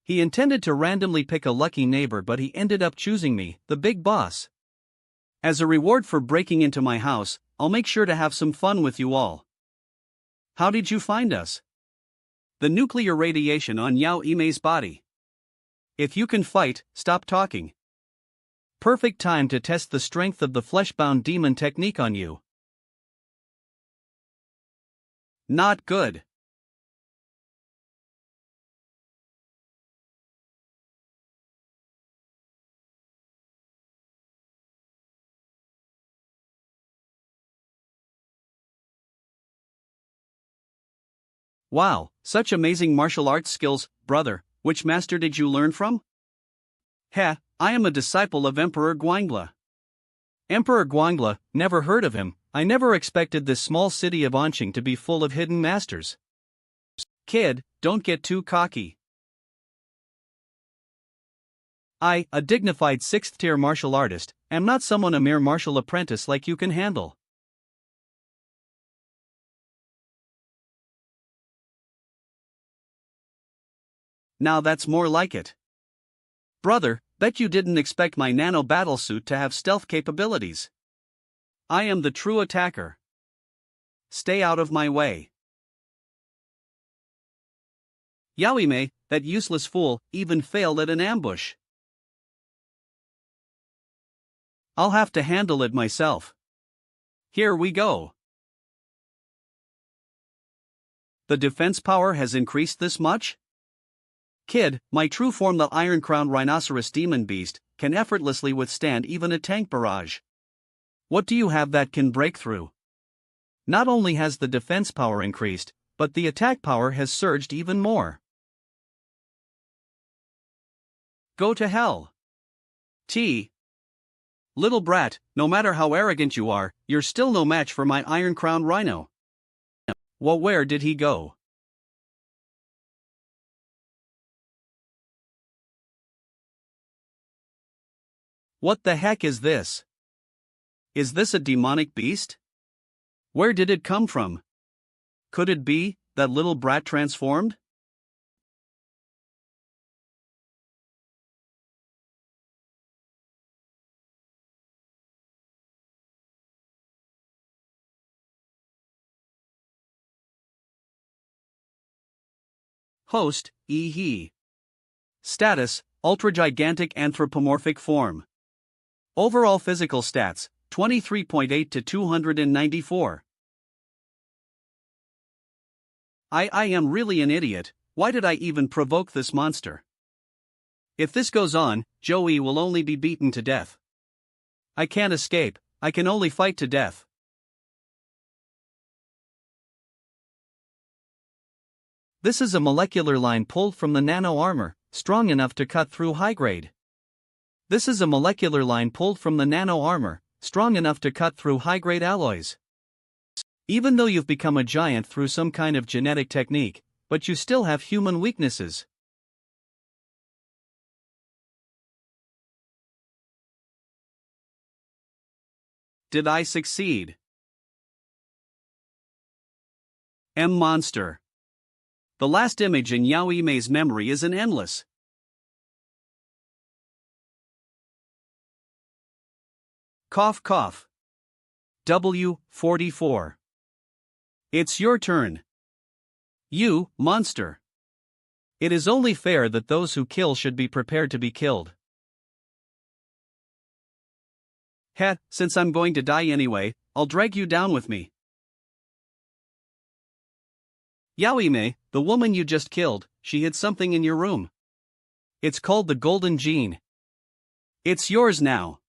He intended to randomly pick a lucky neighbor, but he ended up choosing me, the big boss. As a reward for breaking into my house, I'll make sure to have some fun with you all. How did you find us? The nuclear radiation on Yao Imei's body. If you can fight, stop talking. Perfect time to test the strength of the flesh-bound demon technique on you. Not good. Wow, such amazing martial arts skills, brother. Which master did you learn from? Heh, I am a disciple of Emperor Guangla. Emperor Guangla, never heard of him. I never expected this small city of Anqing to be full of hidden masters. Kid, don't get too cocky. I, a dignified 6th-tier martial artist, am not someone a mere martial apprentice like you can handle. Now that's more like it. Brother, bet you didn't expect my nano battlesuit to have stealth capabilities. I am the true attacker. Stay out of my way. Yao Imei, that useless fool, even failed at an ambush. I'll have to handle it myself. Here we go. The defense power has increased this much? Kid, my true form, the Iron Crown Rhinoceros Demon Beast, can effortlessly withstand even a tank barrage. What do you have that can break through? Not only has the defense power increased, but the attack power has surged even more. Go to hell. T. Little brat, no matter how arrogant you are, you're still no match for my Iron Crown Rhino. Well, where did he go? What the heck is this? Is this a demonic beast? Where did it come from? Could it be that little brat transformed? Host, he. Status, ultra-gigantic anthropomorphic form. Overall physical stats, 23.8 to 294. I am really an idiot. Why did I even provoke this monster? If this goes on, Joey will only be beaten to death. I can't escape, I can only fight to death. This is a molecular line pulled from the nano armor, strong enough to cut through high grade. This is a molecular line pulled from the nano armor, strong enough to cut through high-grade alloys. Even though you've become a giant through some kind of genetic technique, but you still have human weaknesses. Did I succeed? M monster. The last image in Yao Imei's memory is an endless. Cough cough. W44. It's your turn. You, monster. It is only fair that those who kill should be prepared to be killed. Heh, since I'm going to die anyway, I'll drag you down with me. Yao Imei, the woman you just killed, she hid something in your room. It's called the golden gene. It's yours now.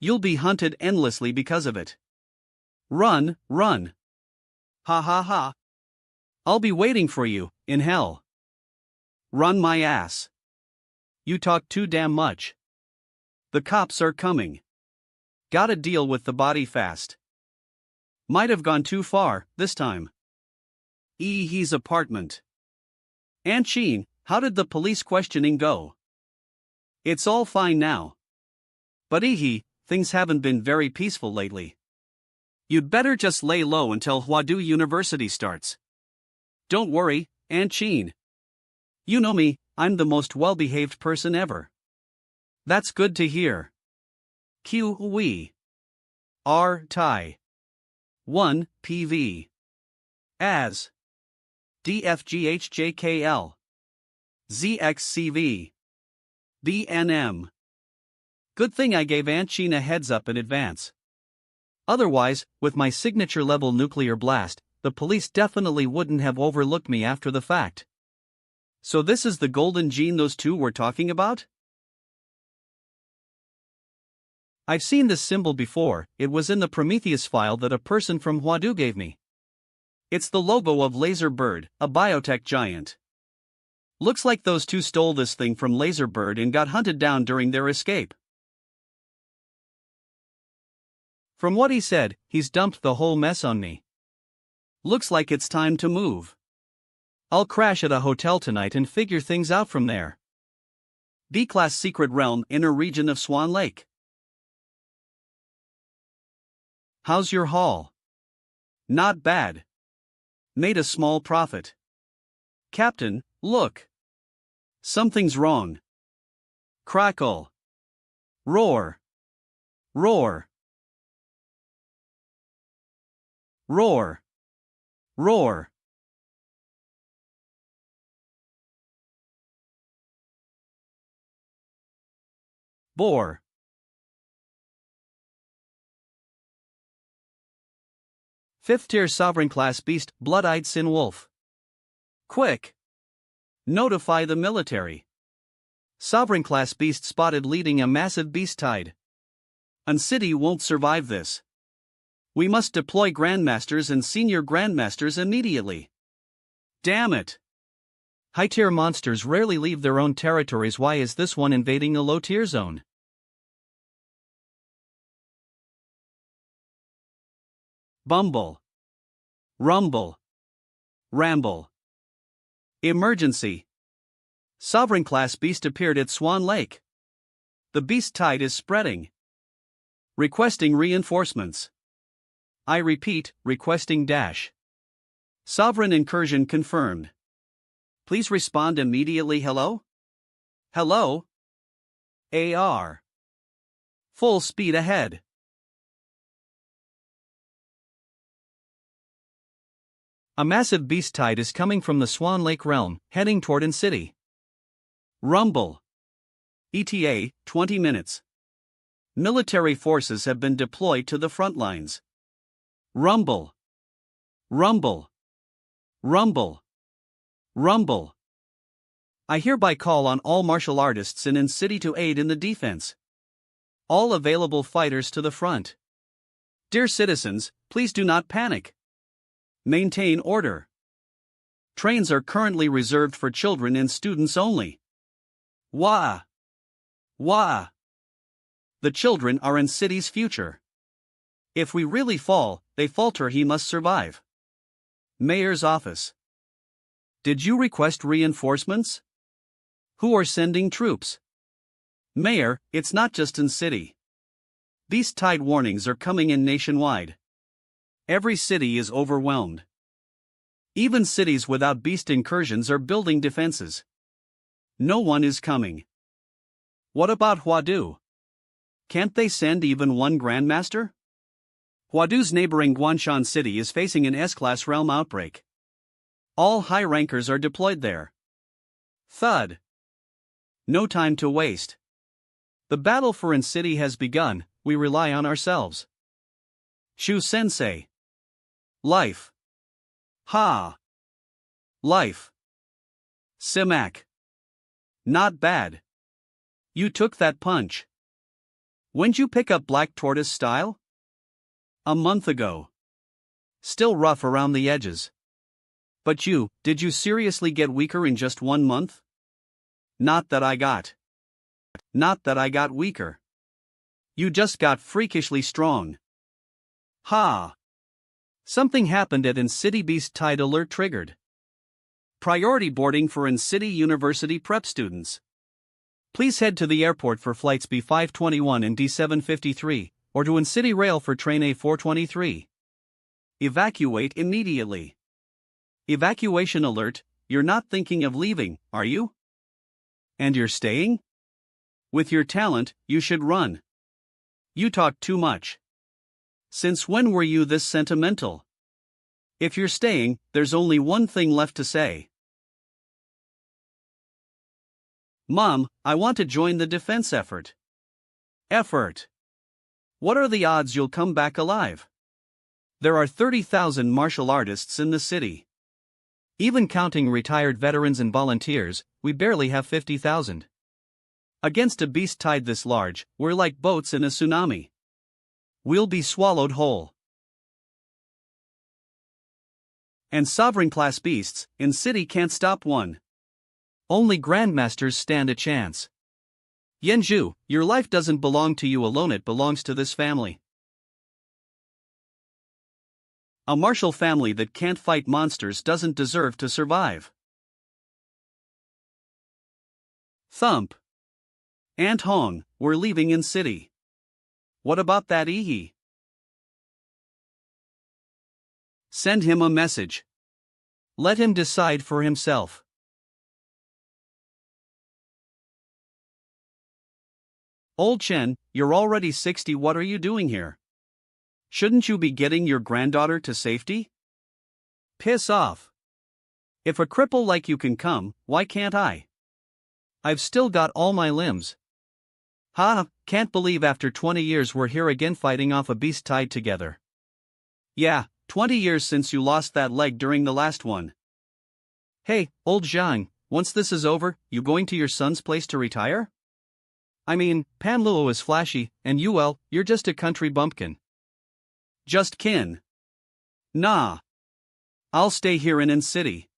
You'll be hunted endlessly because of it. Run, run. Ha ha ha. I'll be waiting for you, in hell. Run my ass. You talk too damn much. The cops are coming. Gotta deal with the body fast. Might have gone too far, this time. He's apartment. Aunt Sheen, how did the police questioning go? It's all fine now. But things haven't been very peaceful lately. You'd better just lay low until Hwadu University starts. Don't worry, Aunt Sheen. You know me, I'm the most well-behaved person ever. That's good to hear. Q we. R Thai. 1 PV. As. DFGHJKL. ZXCV. BNM. Good thing I gave Aunt Sheen a heads up in advance. Otherwise, with my signature level nuclear blast, the police definitely wouldn't have overlooked me after the fact. So this is the golden gene those two were talking about? I've seen this symbol before. It was in the Prometheus file that a person from Hwadu gave me. It's the logo of Laser Bird, a biotech giant. Looks like those two stole this thing from Laser Bird and got hunted down during their escape. From what he said, he's dumped the whole mess on me. Looks like it's time to move. I'll crash at a hotel tonight and figure things out from there. B-Class Secret Realm, inner region of Swan Lake. How's your haul? Not bad. Made a small profit. Captain, look. Something's wrong. Crackle. Roar. Roar. Roar. Roar. Boar. Fifth-tier sovereign-class beast, blood-eyed sin wolf. Quick! Notify the military. Sovereign-class beast spotted leading a massive beast tide. An city won't survive this. We must deploy grandmasters and senior grandmasters immediately. Damn it! High-tier monsters rarely leave their own territories. Why is this one invading a low-tier zone? Bumble. Rumble. Ramble. Emergency. Sovereign-class beast appeared at Swan Lake. The beast tide is spreading. Requesting reinforcements. I repeat, requesting dash. Sovereign incursion confirmed. Please respond immediately. Hello? Hello? AR. Full speed ahead. A massive beast tide is coming from the Swan Lake realm, heading toward An City. Rumble. ETA, 20 minutes. Military forces have been deployed to the front lines. Rumble. Rumble. Rumble. Rumble. I hereby call on all martial artists in An City to aid in the defense. All available fighters to the front. Dear citizens, please do not panic. Maintain order. Trains are currently reserved for children and students only. Wah! Wah! The children are An City's future. If we really fall, they falter. He must survive. Mayor's office. Did you request reinforcements? Who are sending troops? Mayor, it's not just An City. Beast tide warnings are coming in nationwide. Every city is overwhelmed. Even cities without beast incursions are building defenses. No one is coming. What about Hwadu? Can't they send even one grandmaster? Hwadu's neighboring Guanshan City is facing an S-class realm outbreak. All high rankers are deployed there. Thud. No time to waste. The battle for An City has begun. We rely on ourselves. Shu Sensei. Life. Ha. Life. Simak. Not bad. You took that punch. When'd you pick up Black Tortoise style? A month ago. Still rough around the edges. But did you seriously get weaker in just 1 month? Not that I got. Not that I got weaker. You just got freakishly strong. Ha! Something happened at In-City Beast Tide Alert triggered. Priority boarding for In-City University prep students. Please head to the airport for flights B521 and D753, or to In-City Rail for train A423. Evacuate immediately. Evacuation alert, you're not thinking of leaving, are you? And you're staying? With your talent, you should run. You talk too much. Since when were you this sentimental? If you're staying, there's only one thing left to say. Mom, I want to join the defense effort. Effort. What are the odds you'll come back alive? There are 30,000 martial artists in the city. Even counting retired veterans and volunteers, we barely have 50,000. Against a beast tide this large, we're like boats in a tsunami. We'll be swallowed whole. And sovereign-class beasts, In-City can't stop one. Only grandmasters stand a chance. Yanju, your life doesn't belong to you alone, it belongs to this family. A martial family that can't fight monsters doesn't deserve to survive. Thump. Aunt Hong, we're leaving In-City. What about that Ihi? Send him a message. Let him decide for himself. Old Chen, you're already 60, what are you doing here? Shouldn't you be getting your granddaughter to safety? Piss off. If a cripple like you can come, why can't I? I've still got all my limbs. Ha, can't believe after 20 years we're here again fighting off a beast tide together. Yeah, 20 years since you lost that leg during the last one. Hey, old Zhang, once this is over, you going to your son's place to retire? I mean, Pan Luo is flashy, and Yuel, you're just a country bumpkin. Just kin. Nah. I'll stay here in In-City.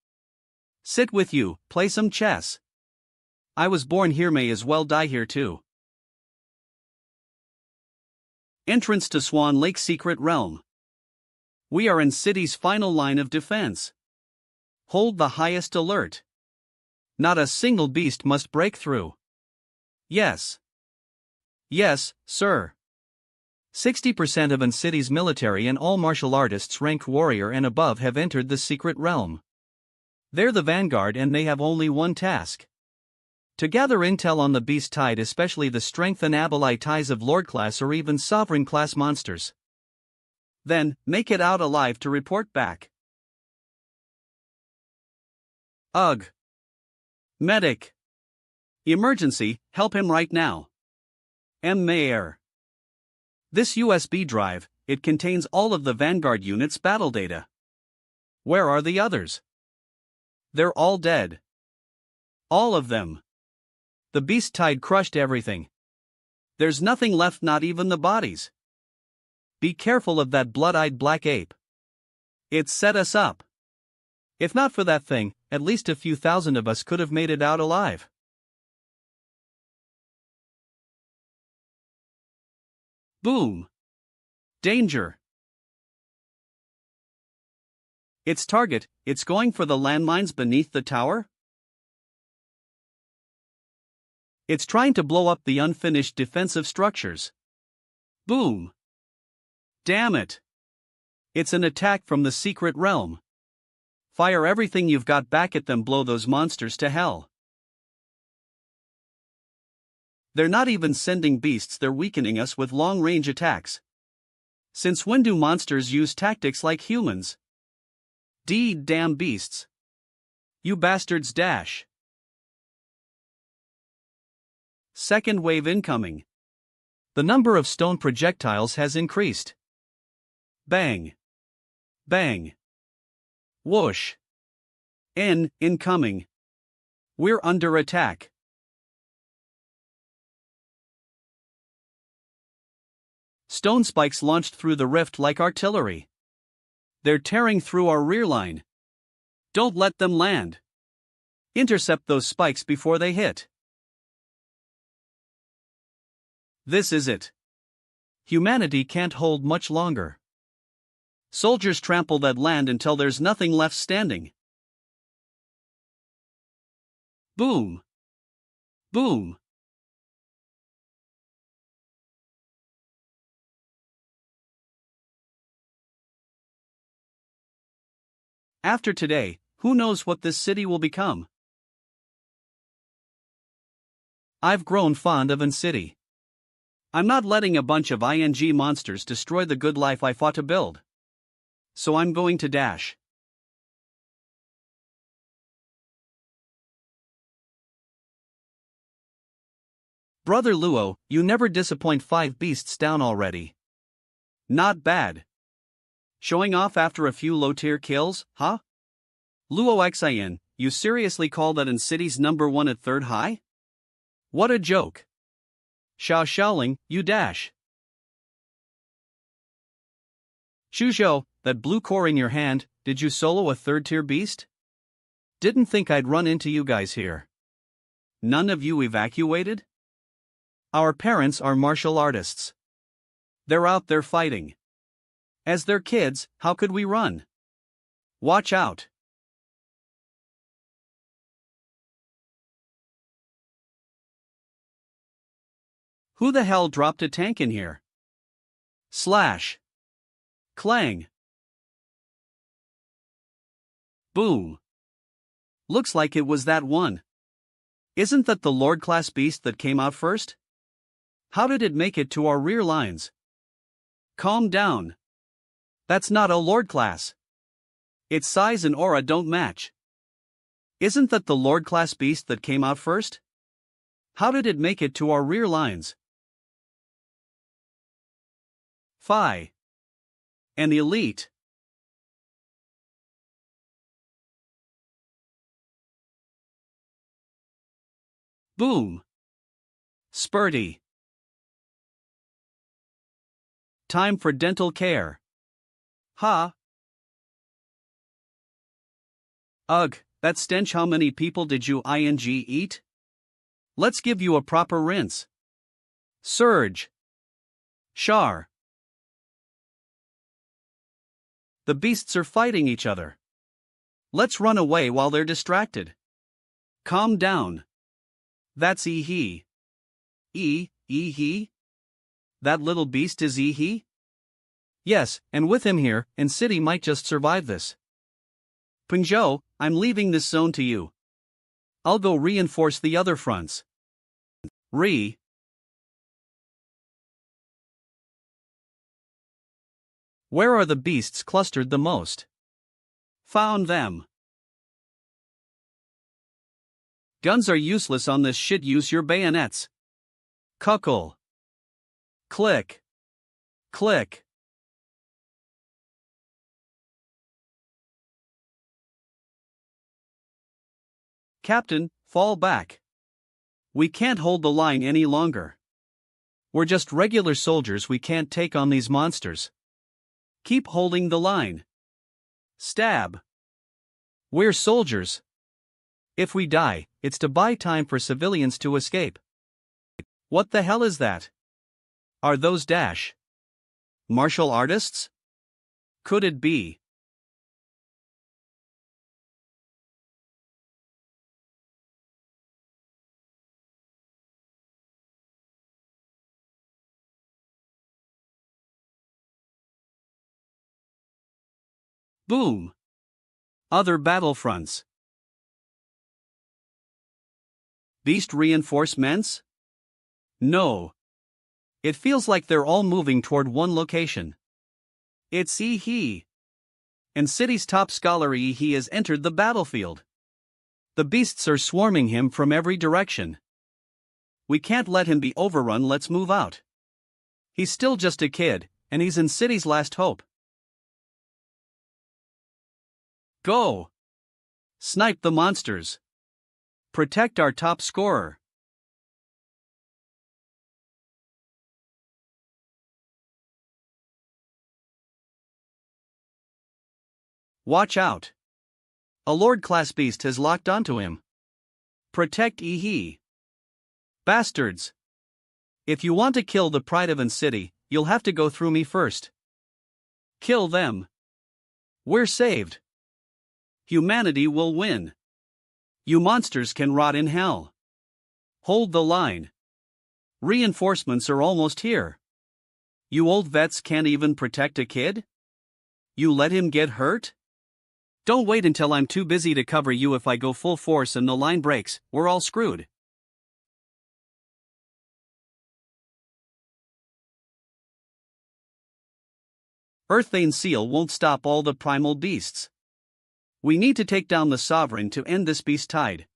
Sit with you, play some chess. I was born here, may as well die here too. Entrance to Swan Lake Secret Realm. We are In-City's final line of defense. Hold the highest alert. Not a single beast must break through. Yes. Yes, sir. 60% of In-City's military and all martial artists ranked warrior and above have entered the secret realm. They're the vanguard and they have only one task. To gather intel on the beast tide, especially the strength and ability ties of lord-class or even sovereign-class monsters. Then, make it out alive to report back. Ugh. Medic. Emergency, help him right now. Mayor. This USB drive, it contains all of the Vanguard unit's battle data. Where are the others? They're all dead. All of them. The beast tide crushed everything. There's nothing left, not even the bodies. Be careful of that blood-eyed black ape. It set us up. If not for that thing, at least a few thousand of us could have made it out alive. Boom. Danger. Its target, it's going for the landmines beneath the tower? It's trying to blow up the unfinished defensive structures. Boom. Damn it. It's an attack from the secret realm. Fire everything you've got back at them, blow those monsters to hell. They're not even sending beasts, they're weakening us with long-range attacks. Since when do monsters use tactics like humans? Damn beasts. You bastards, dash. Second wave incoming. The number of stone projectiles has increased. Bang. Bang. Whoosh. Incoming. We're under attack. Stone spikes launched through the rift like artillery. They're tearing through our rear line. Don't let them land. Intercept those spikes before they hit. This is it. Humanity can't hold much longer. Soldiers trample that land until there's nothing left standing. Boom. Boom. After today, who knows what this city will become? I've grown fond of an city. I'm not letting a bunch of ing monsters destroy the good life I fought to build. So I'm going to dash. Brother Luo, you never disappoint 5 beasts down already. Not bad. Showing off after a few low-tier kills, huh? Luo Xian, you seriously call that an city's #1 at 3rd high? What a joke. Xiao Xiaoling, you dash. Shuzhou, that blue core in your hand, did you solo a 3rd-tier beast? Didn't think I'd run into you guys here. None of you evacuated? Our parents are martial artists. They're out there fighting. As their kids, how could we run? Watch out. Who the hell dropped a tank in here? Slash. Clang. Boom. Looks like it was that one. Isn't that the Lord class beast that came out first? How did it make it to our rear lines? Calm down. That's not a Lord class. Its size and aura don't match. Isn't that the Lord class beast that came out first? How did it make it to our rear lines? Phi. An elite. Boom. Spurty. Time for dental care. Ha. Ugh, that stench. How many people did you eat? Let's give you a proper rinse. Surge. Char. The beasts are fighting each other. Let's run away while they're distracted. Calm down. That's he. He? That little beast is he? Yes, and with him here, and city might just survive this. Punzhou, I'm leaving this zone to you. I'll go reinforce the other fronts. Where are the beasts clustered the most? Found them. Guns are useless on this shit. Use your bayonets. Cuckle. Click. Click. Captain, fall back. We can't hold the line any longer. We're just regular soldiers. We can't take on these monsters. Keep holding the line. Stab. We're soldiers. If we die, it's to buy time for civilians to escape. What the hell is that? Are those martial artists? Could it be? Boom. Other battlefronts. Beast reinforcements? No. It feels like they're all moving toward one location. It's he. And city's top scholar he has entered the battlefield. The beasts are swarming him from every direction. We can't let him be overrun. Let's move out. He's still just a kid, and he's in city's last hope. Go! Snipe the monsters. Protect our top scorer. Watch out. A Lord-class beast has locked onto him. Protect he. Bastards. If you want to kill the pride of an city, you'll have to go through me first. Kill them. We're saved. Humanity will win. You monsters can rot in hell. Hold the line. Reinforcements are almost here. You old vets can't even protect a kid? You let him get hurt? Don't wait until I'm too busy to cover you. If I go full force and the line breaks, we're all screwed. Earthbane seal won't stop all the primal beasts. We need to take down the sovereign to end this beast tide.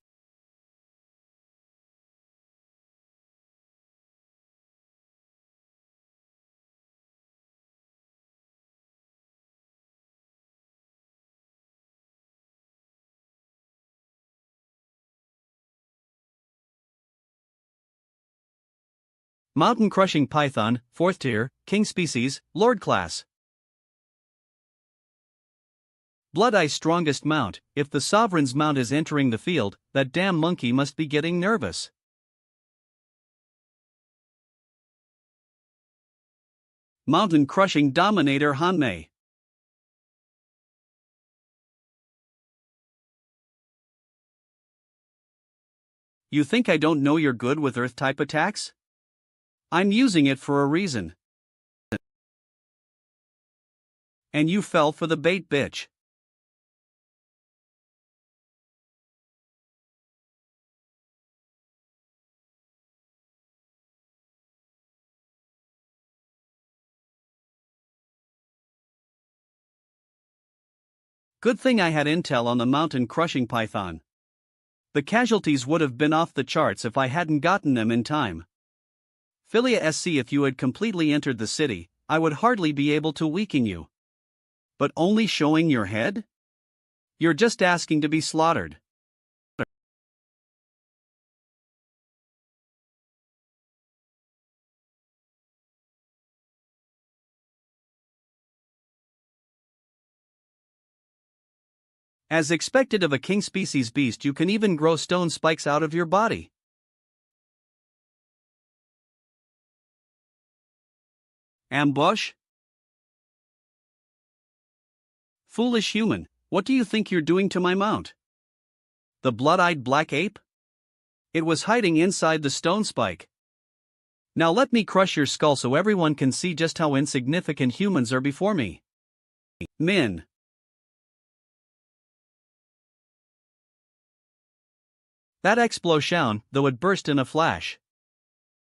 Mountain crushing python, 4th tier, king species, lord class. Blood Eye's strongest mount. If the sovereign's mount is entering the field, that damn monkey must be getting nervous. Mountain crushing dominator Hanmei. You think I don't know you're good with earth-type attacks? I'm using it for a reason. And you fell for the bait, bitch. Good thing I had intel on the mountain crushing python. The casualties would have been off the charts if I hadn't gotten them in time. Philia SC, if you had completely entered the city, I would hardly be able to weaken you. But only showing your head? You're just asking to be slaughtered. As expected of a king species beast, you can even grow stone spikes out of your body. Ambush? Foolish human, what do you think you're doing to my mount? The blood-eyed black ape? It was hiding inside the stone spike. Now let me crush your skull so everyone can see just how insignificant humans are before me. Min. That explosion, though it burst in a flash.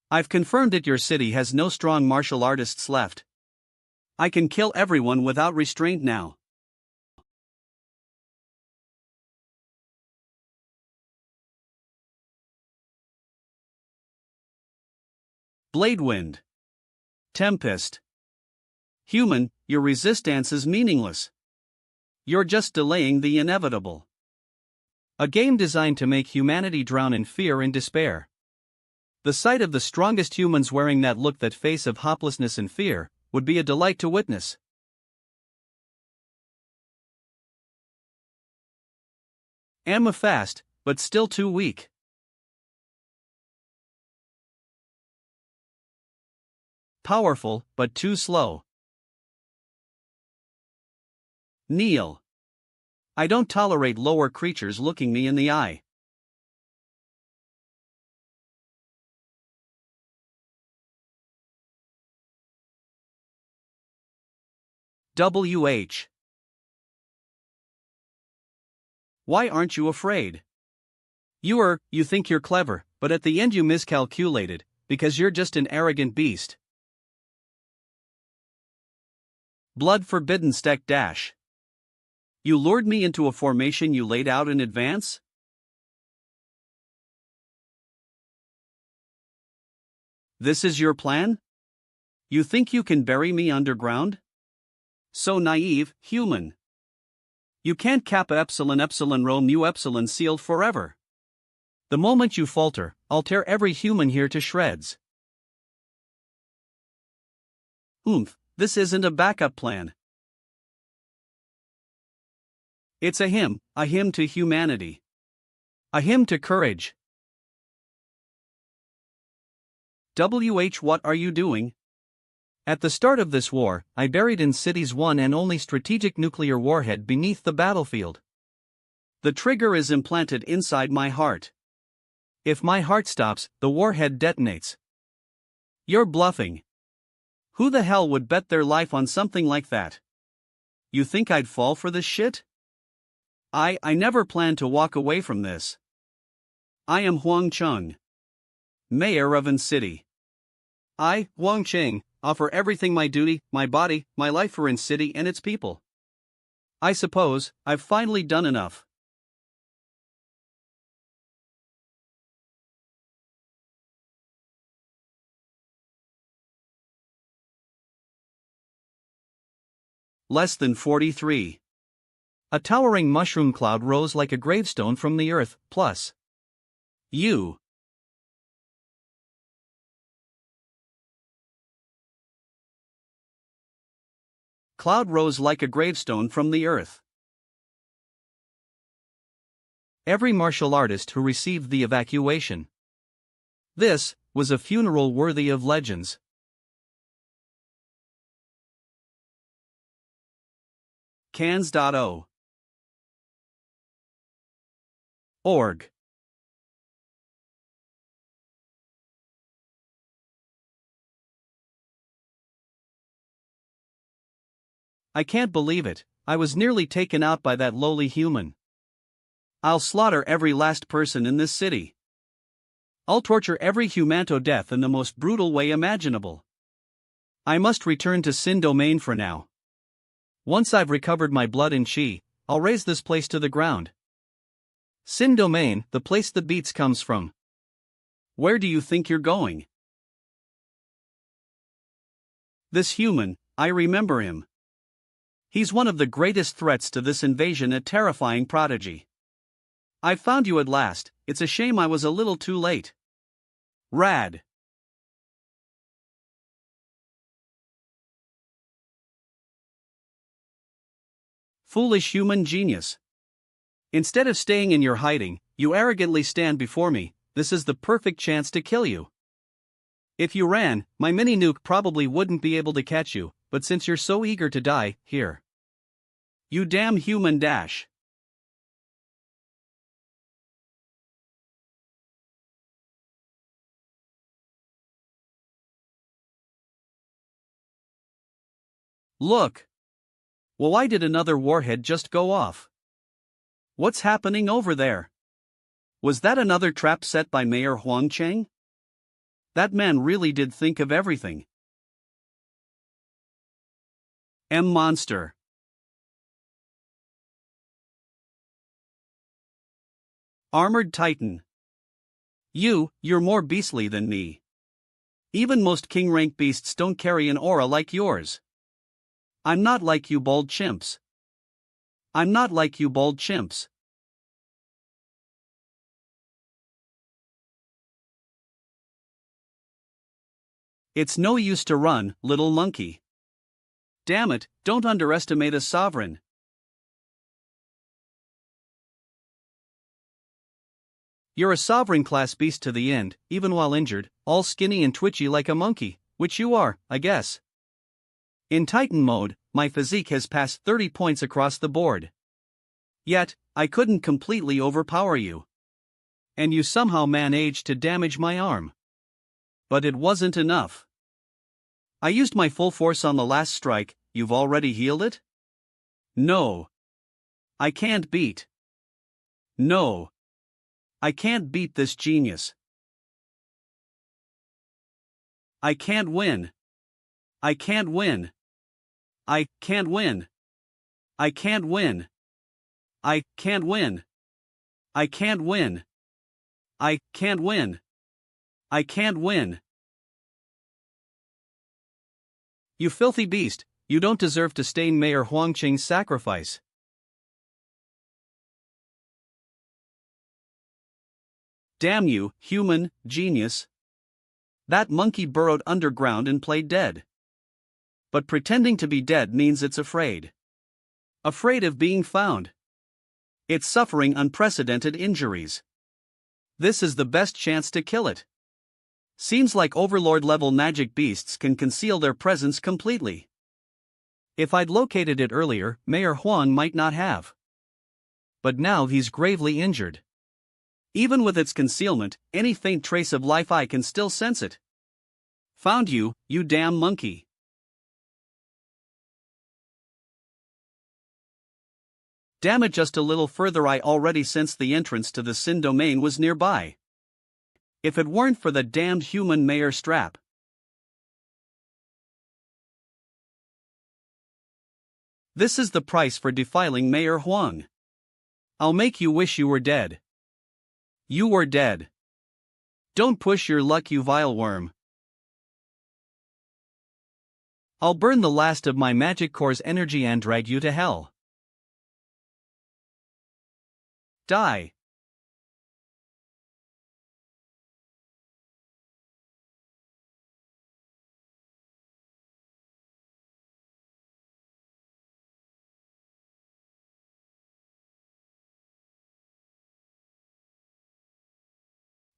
I've confirmed that your city has no strong martial artists left. I can kill everyone without restraint now. Bladewind. Tempest. Human, your resistance is meaningless. You're just delaying the inevitable. A game designed to make humanity drown in fear and despair. The sight of the strongest humans wearing that look, that face of hopelessness and fear, would be a delight to witness. Am fast, but still too weak. Powerful, but too slow. Kneel. I don't tolerate lower creatures looking me in the eye. WH. Why aren't you afraid? You think you're clever, but at the end you miscalculated, because you're just an arrogant beast. Blood forbidden stack dash. You lured me into a formation you laid out in advance? This is your plan? You think you can bury me underground? So naive, human. You can't kappa epsilon epsilon rho mu epsilon sealed forever. The moment you falter, I'll tear every human here to shreds. This isn't a backup plan. It's a hymn to humanity. A hymn to courage. What are you doing? At the start of this war, I buried in city's one and only strategic nuclear warhead beneath the battlefield. The trigger is implanted inside my heart. If my heart stops, the warhead detonates. You're bluffing. Who the hell would bet their life on something like that? You think I'd fall for this shit? I never planned to walk away from this. I am Huang Chung, Mayor of An City. I, Huang Cheng, offer everything my duty, my body, my life for An City and its people. I suppose I've finally done enough. Less than 43. A towering mushroom cloud rose like a gravestone from the earth, plus you. Cloud rose like a gravestone from the earth. Every martial artist who received the evacuation. This was a funeral worthy of legends. Cans.o. Org. I can't believe it, I was nearly taken out by that lowly human. I'll slaughter every last person in this city. I'll torture every human to death in the most brutal way imaginable. I must return to Sin Domain for now. Once I've recovered my blood and chi, I'll raise this place to the ground. Sin Domain, the place the beats comes from. Where do you think you're going? This human, I remember him. He's one of the greatest threats to this invasion, a terrifying prodigy. I've found you at last, it's a shame I was a little too late. Rad. Foolish human genius. Instead of staying in your hiding, you arrogantly stand before me. This is the perfect chance to kill you. If you ran, my mini nuke probably wouldn't be able to catch you, but since you're so eager to die, here. You damn human dash. Look. Well, why did another warhead just go off? What's happening over there? Was that another trap set by Mayor Huang Cheng? That man really did think of everything. Monster. Armored Titan. You're more beastly than me. Even most king rank beasts don't carry an aura like yours. I'm not like you bold chimps. I'm not like you bold chimps. It's no use to run, little monkey. Damn it, don't underestimate a sovereign. You're a sovereign class beast to the end, even while injured, all skinny and twitchy like a monkey, which you are, I guess. In Titan mode, my physique has passed 30 points across the board. Yet, I couldn't completely overpower you. And you somehow managed to damage my arm. But it wasn't enough. I used my full force on the last strike. You've already healed it? No. I can't beat. No. I can't beat this genius. I can't win. I can't win. I can't win. I can't win. I can't win. I can't win. I can't win. I can't win. You filthy beast, you don't deserve to stain Mayor Huang Cheng's sacrifice. Damn you, human genius. That monkey burrowed underground and played dead. But pretending to be dead means it's afraid. Afraid of being found. It's suffering unprecedented injuries. This is the best chance to kill it. Seems like Overlord-level magic beasts can conceal their presence completely. If I'd located it earlier, Mayor Huang might not have. But now he's gravely injured. Even with its concealment, any faint trace of life I can still sense it. Found you, you damn monkey. Damn it, just a little further I already sensed the entrance to the Sin domain was nearby. If it weren't for the damned human mayor strap. This is the price for defiling Mayor Huang. I'll make you wish you were dead. You were dead. Don't push your luck, you vile worm. I'll burn the last of my magic core's energy and drag you to hell. Die.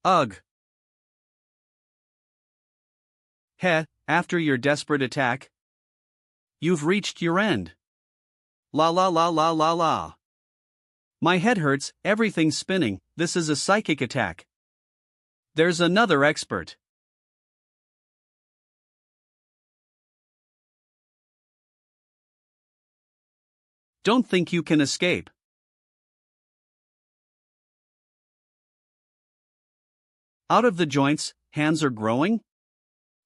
Ugh. Heh, after your desperate attack? You've reached your end. La la la la la la. My head hurts, everything's spinning, this is a psychic attack. There's another expert. Don't think you can escape. Out of the joints, hands are growing?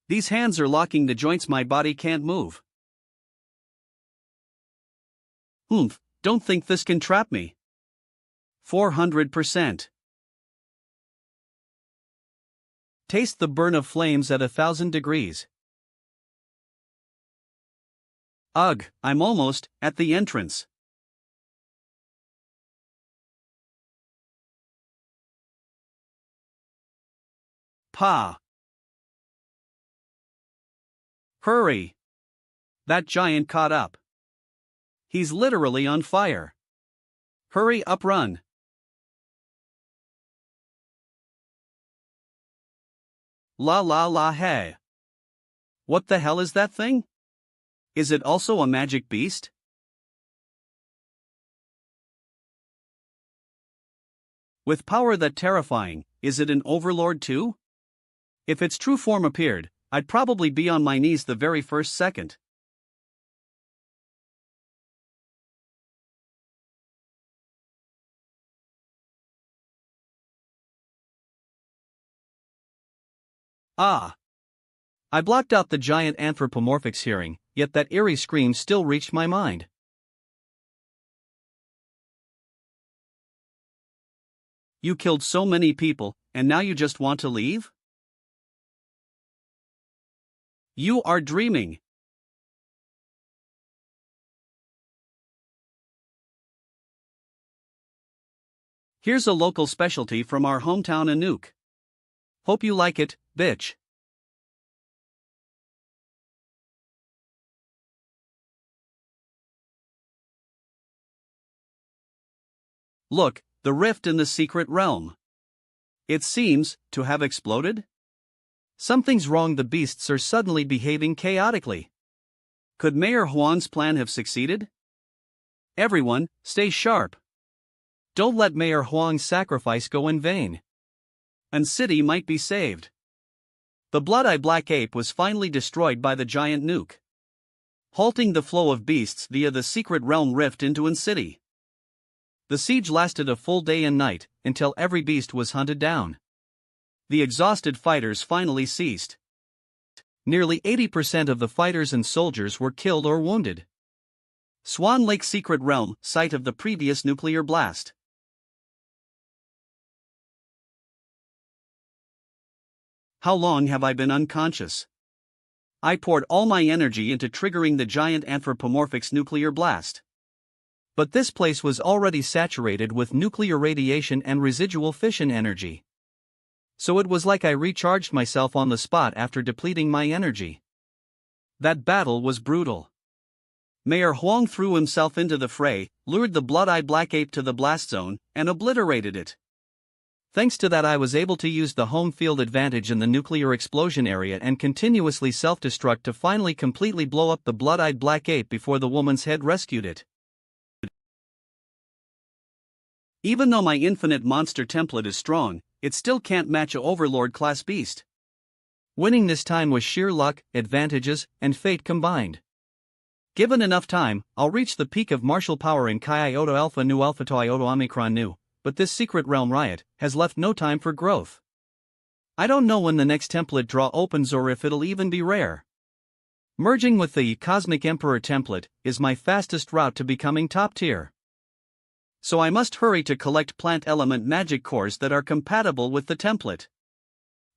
These hands are locking the joints, my body can't move. Don't think this can trap me. 400%. Taste the burn of flames at 1,000 degrees. Ugh, I'm almost at the entrance. Pa! Hurry! That giant caught up. He's literally on fire. Hurry up, run. La la la hey. What the hell is that thing? Is it also a magic beast? With power that terrifying, is it an overlord too? If its true form appeared, I'd probably be on my knees the very first second. Ah! I blocked out the giant anthropomorphic's hearing, yet that eerie scream still reached my mind. You killed so many people, and now you just want to leave? You are dreaming. Here's a local specialty from our hometown Anouk. Hope you like it, bitch. Look, the rift in the secret realm. It seems to have exploded? Something's wrong, the beasts are suddenly behaving chaotically. Could Mayor Huang's plan have succeeded? Everyone, stay sharp. Don't let Mayor Huang's sacrifice go in vain. An city might be saved. The blood-eye black ape was finally destroyed by the giant nuke, halting the flow of beasts via the secret realm rift into An city. The siege lasted a full day and night, until every beast was hunted down. The exhausted fighters finally ceased. Nearly 80% of the fighters and soldiers were killed or wounded. Swan Lake Secret Realm, site of the previous nuclear blast. How long have I been unconscious? I poured all my energy into triggering the giant anthropomorphic's nuclear blast. But this place was already saturated with nuclear radiation and residual fission energy. So it was like I recharged myself on the spot after depleting my energy. That battle was brutal. Mayor Huang threw himself into the fray, lured the blood-eye black ape to the blast zone, and obliterated it. Thanks to that I was able to use the home field advantage in the nuclear explosion area and continuously self-destruct to finally completely blow up the blood-eyed black ape before the woman's head rescued it. Even though my infinite monster template is strong, it still can't match a overlord-class beast. Winning this time was sheer luck, advantages, and fate combined. Given enough time, I'll reach the peak of martial power in Chi Iota Alpha Nu Alpha Tau Iota Omicron Nu, but this secret realm riot has left no time for growth. I don't know when the next template draw opens or if it'll even be rare. Merging with the Cosmic Emperor template is my fastest route to becoming top tier. So I must hurry to collect plant element magic cores that are compatible with the template.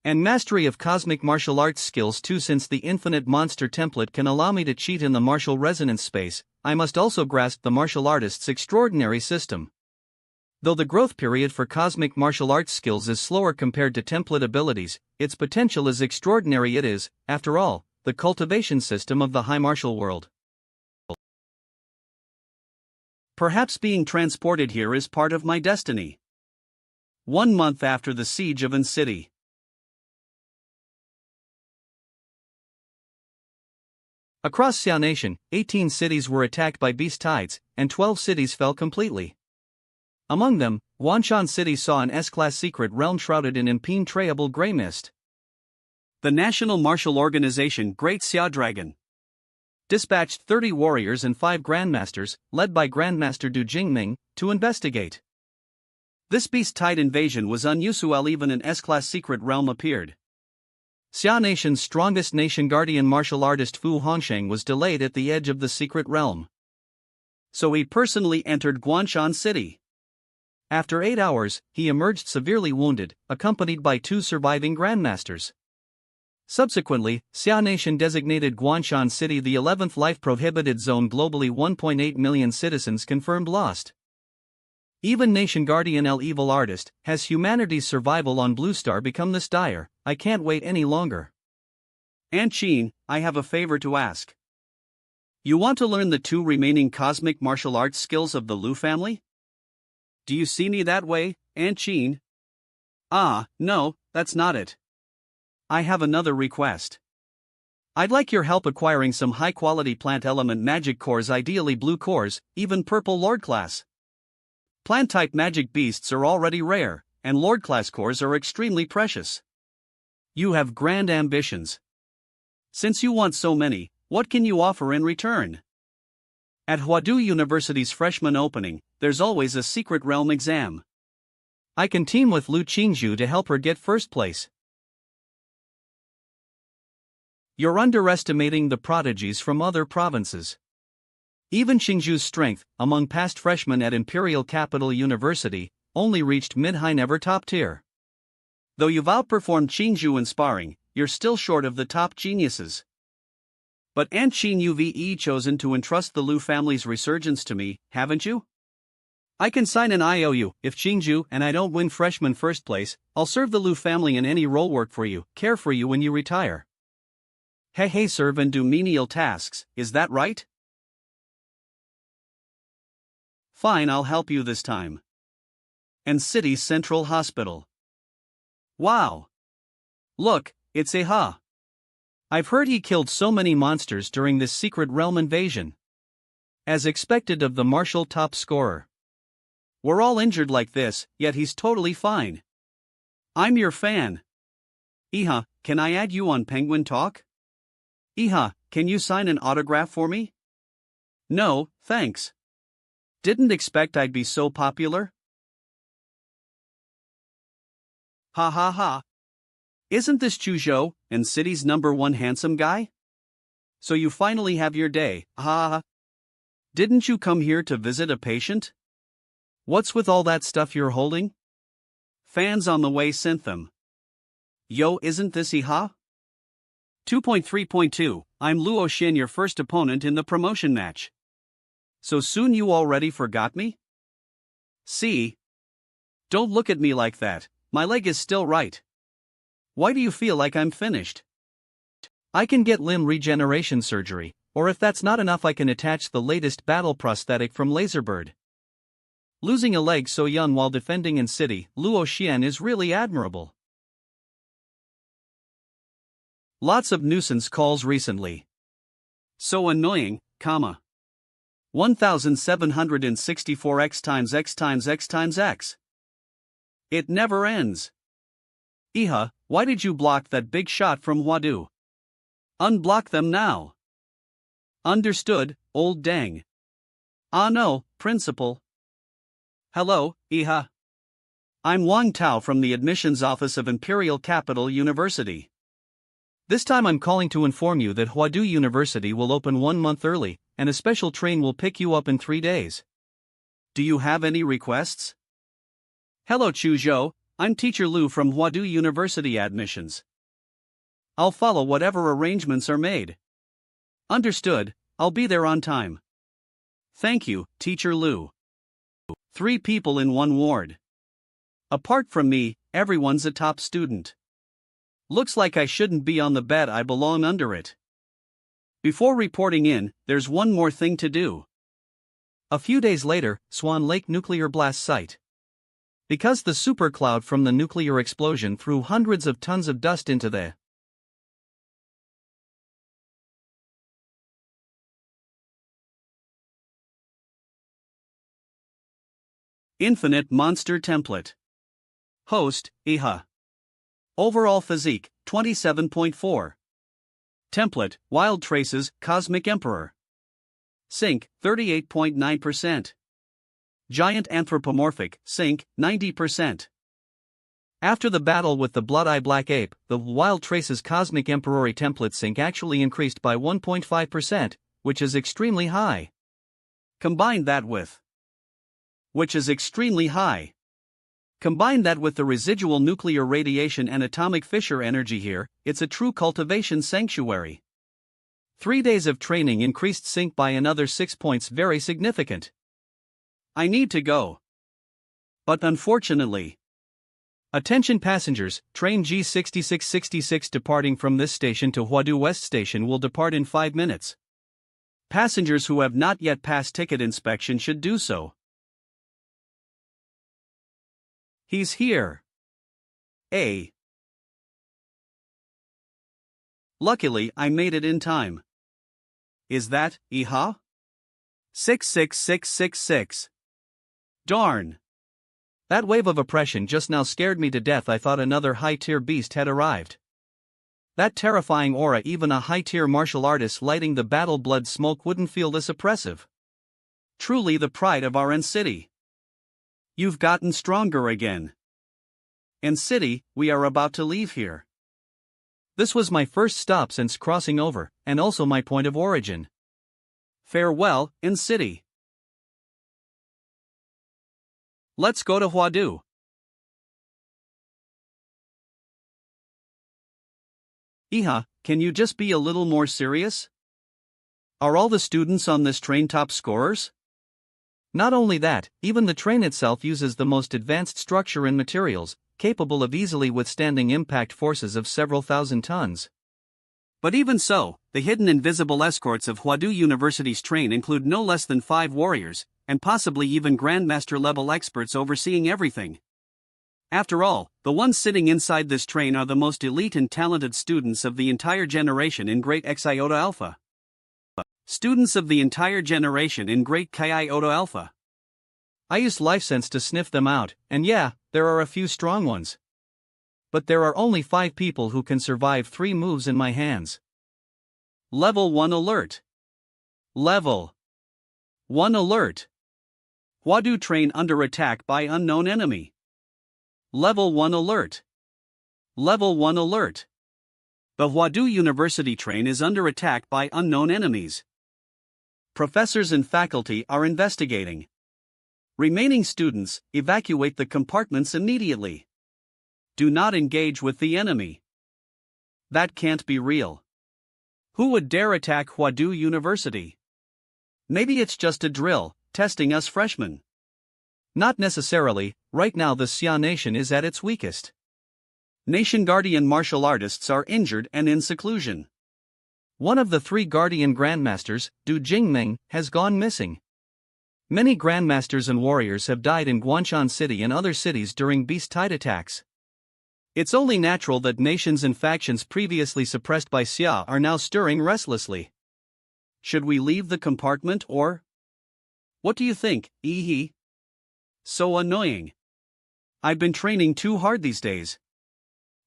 And mastery of cosmic martial arts skills too. Since the infinite monster template can allow me to cheat in the martial resonance space, I must also grasp the martial artist's extraordinary system. Though the growth period for cosmic martial arts skills is slower compared to template abilities, its potential is extraordinary. It is, after all, the cultivation system of the high martial world. Perhaps being transported here is part of my destiny. 1 month after the siege of City. Across Xiao Nation, 18 cities were attacked by beast tides, and 12 cities fell completely. Among them, Guanshan City saw an S-class secret realm shrouded in impenetrable gray mist. The National Martial Organization Great Xia Dragon dispatched 30 warriors and 5 grandmasters, led by Grandmaster Du Jingming, to investigate. This beast tide invasion was unusual. Even an S-class secret realm appeared. Xia Nation's strongest nation guardian martial artist Fu Hongsheng was delayed at the edge of the secret realm. So he personally entered Guanshan City. After 8 hours, he emerged severely wounded, accompanied by 2 surviving grandmasters. Subsequently, Xia Nation designated Guanshan City the 11th life prohibited zone globally. 1.8 million citizens confirmed lost. Even Nation Guardian El Evil Artist has humanity's survival on Blue Star become this dire. I can't wait any longer. Aunt Qin, I have a favor to ask. You want to learn the 2 remaining cosmic martial arts skills of the Lu family? Do you see me that way, Aunt Qin? Ah, no, that's not it. I have another request. I'd like your help acquiring some high-quality plant element magic cores, ideally blue cores, even purple Lord class. Plant-type magic beasts are already rare, and Lord class cores are extremely precious. You have grand ambitions. Since you want so many, what can you offer in return? At Huadu University's freshman opening, there's always a secret realm exam. I can team with Lu Qingzhu to help her get first place. You're underestimating the prodigies from other provinces. Even Qingzhu's strength, among past freshmen at Imperial Capital University, only reached mid-high, never top tier. Though you've outperformed Qingzhu in sparring, you're still short of the top geniuses. But Aunt Qin, you've chosen to entrust the Lu family's resurgence to me, haven't you? I can sign an IOU. If Qingzhu and I don't win freshman first place, I'll serve the Lu family in any role, work for you, care for you when you retire. Hey, serve and do menial tasks, is that right? Fine, I'll help you this time. And City Central Hospital. Wow! Look, it's Aha. I've heard he killed so many monsters during this secret realm invasion. As expected of the martial top scorer. We're all injured like this, yet he's totally fine. I'm your fan. Iha, can I add you on Penguin Talk? Iha, can you sign an autograph for me? No, thanks. Didn't expect I'd be so popular. Ha ha ha. Isn't this Chuzhou, and city's #1 handsome guy? So you finally have your day, ha ha ha. Didn't you come here to visit a patient? What's with all that stuff you're holding? Fans on the way sent them. Yo, isn't this Iha? 2.3.2, I'm Luo Xin, your first opponent in the promotion match. So soon you already forgot me? See? Don't look at me like that, my leg is still right. Why do you feel like I'm finished? I can get limb regeneration surgery, or if that's not enough I can attach the latest battle prosthetic from Laserbird. Losing a leg so young while defending in city, Luo Xian is really admirable. Lots of nuisance calls recently. So annoying, 1764 x times x times x times x. It never ends. Iha, why did you block that big shot from Huadu? Unblock them now. Understood, old dang. Ah no, principal. Hello, Iha. I'm Wang Tao from the admissions office of Imperial Capital University. This time I'm calling to inform you that Huadu University will open 1 month early, and a special train will pick you up in 3 days. Do you have any requests? Hello Chu Zhou, I'm Teacher Lu from Huadu University Admissions. I'll follow whatever arrangements are made. Understood, I'll be there on time. Thank you, Teacher Lu. 3 people in 1 ward. Apart from me, everyone's a top student. Looks like I shouldn't be on the bed I belong under it. Before reporting in, there's one more thing to do. A few days later, Swan Lake Nuclear Blast Site. Because the supercloud from the nuclear explosion threw hundreds of tons of dust into the Infinite Monster Template. Host, Iha. Overall Physique, 27.4. Template, Wild Traces, Cosmic Emperor. Sync, 38.9%. Giant Anthropomorphic, Sync, 90%. After the battle with the Blood-Eye Black Ape, the Wild Traces Cosmic Emperor template sync actually increased by 1.5%, which is extremely high. Combine that with which is extremely high. Combine that with the residual nuclear radiation and atomic fissure energy here, it's a true cultivation sanctuary. 3 days of training increased sync by another 6 points, very significant. I need to go. But unfortunately. Attention passengers, train G6666 departing from this station to Huadu West Station will depart in 5 minutes. Passengers who have not yet passed ticket inspection should do so. He's here. Luckily, I made it in time. Is that, Iha? 66666. Darn. That wave of oppression just now scared me to death. I thought another high-tier beast had arrived. That terrifying aura, even a high-tier martial artist lighting the battle blood smoke wouldn't feel this oppressive. Truly the pride of our city. You've gotten stronger again. And city, we are about to leave here. This was my first stop since crossing over, and also my point of origin. Farewell, in city. Let's go to Huadu. Iha, can you just be a little more serious? Are all the students on this train top scorers? Not only that, even the train itself uses the most advanced structure and materials, capable of easily withstanding impact forces of several thousand tons. But even so, the hidden invisible escorts of Huadu University's train include no less than 5 warriors, and possibly even Grandmaster-level experts overseeing everything. After all, the ones sitting inside this train are the most elite and talented students of the entire generation in Great X Iota Alpha. Students of the entire generation in Great Chi Iota Alpha. I used LifeSense to sniff them out, and yeah, there are a few strong ones. But there are only 5 people who can survive 3 moves in my hands. Level 1 alert. Level 1 alert. Huadu train under attack by unknown enemy. Level 1 alert. Level 1 alert. The Huadu University train is under attack by unknown enemies. Professors and faculty are investigating. Remaining students, evacuate the compartments immediately. Do not engage with the enemy. That can't be real. Who would dare attack Huadu University? Maybe it's just a drill, testing us freshmen. Not necessarily. Right now the Xia Nation is at its weakest. Nation Guardian martial artists are injured and in seclusion. One of the 3 Guardian Grandmasters, Du Jingming, has gone missing. Many grandmasters and warriors have died in Guanshan City and other cities during beast tide attacks. It's only natural that nations and factions previously suppressed by Xia are now stirring restlessly. Should we leave the compartment or? What do you think, Ehe? So annoying. I've been training too hard these days.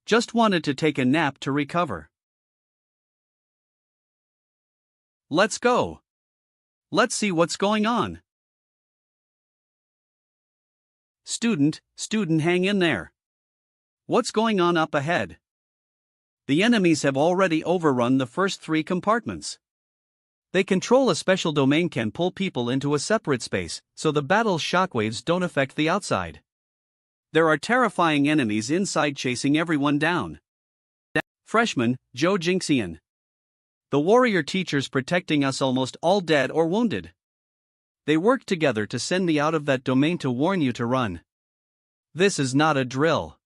Just wanted to take a nap to recover. Let's go. Let's see what's going on. Student, hang in there. What's going on up ahead? The enemies have already overrun the first 3 compartments. They control a special domain can pull people into a separate space, so the battle's shockwaves don't affect the outside. There are terrifying enemies inside chasing everyone down. Freshman, Zhou Jingxian. The warrior teachers protecting us almost all dead or wounded. They worked together to send me out of that domain to warn you to run. This is not a drill.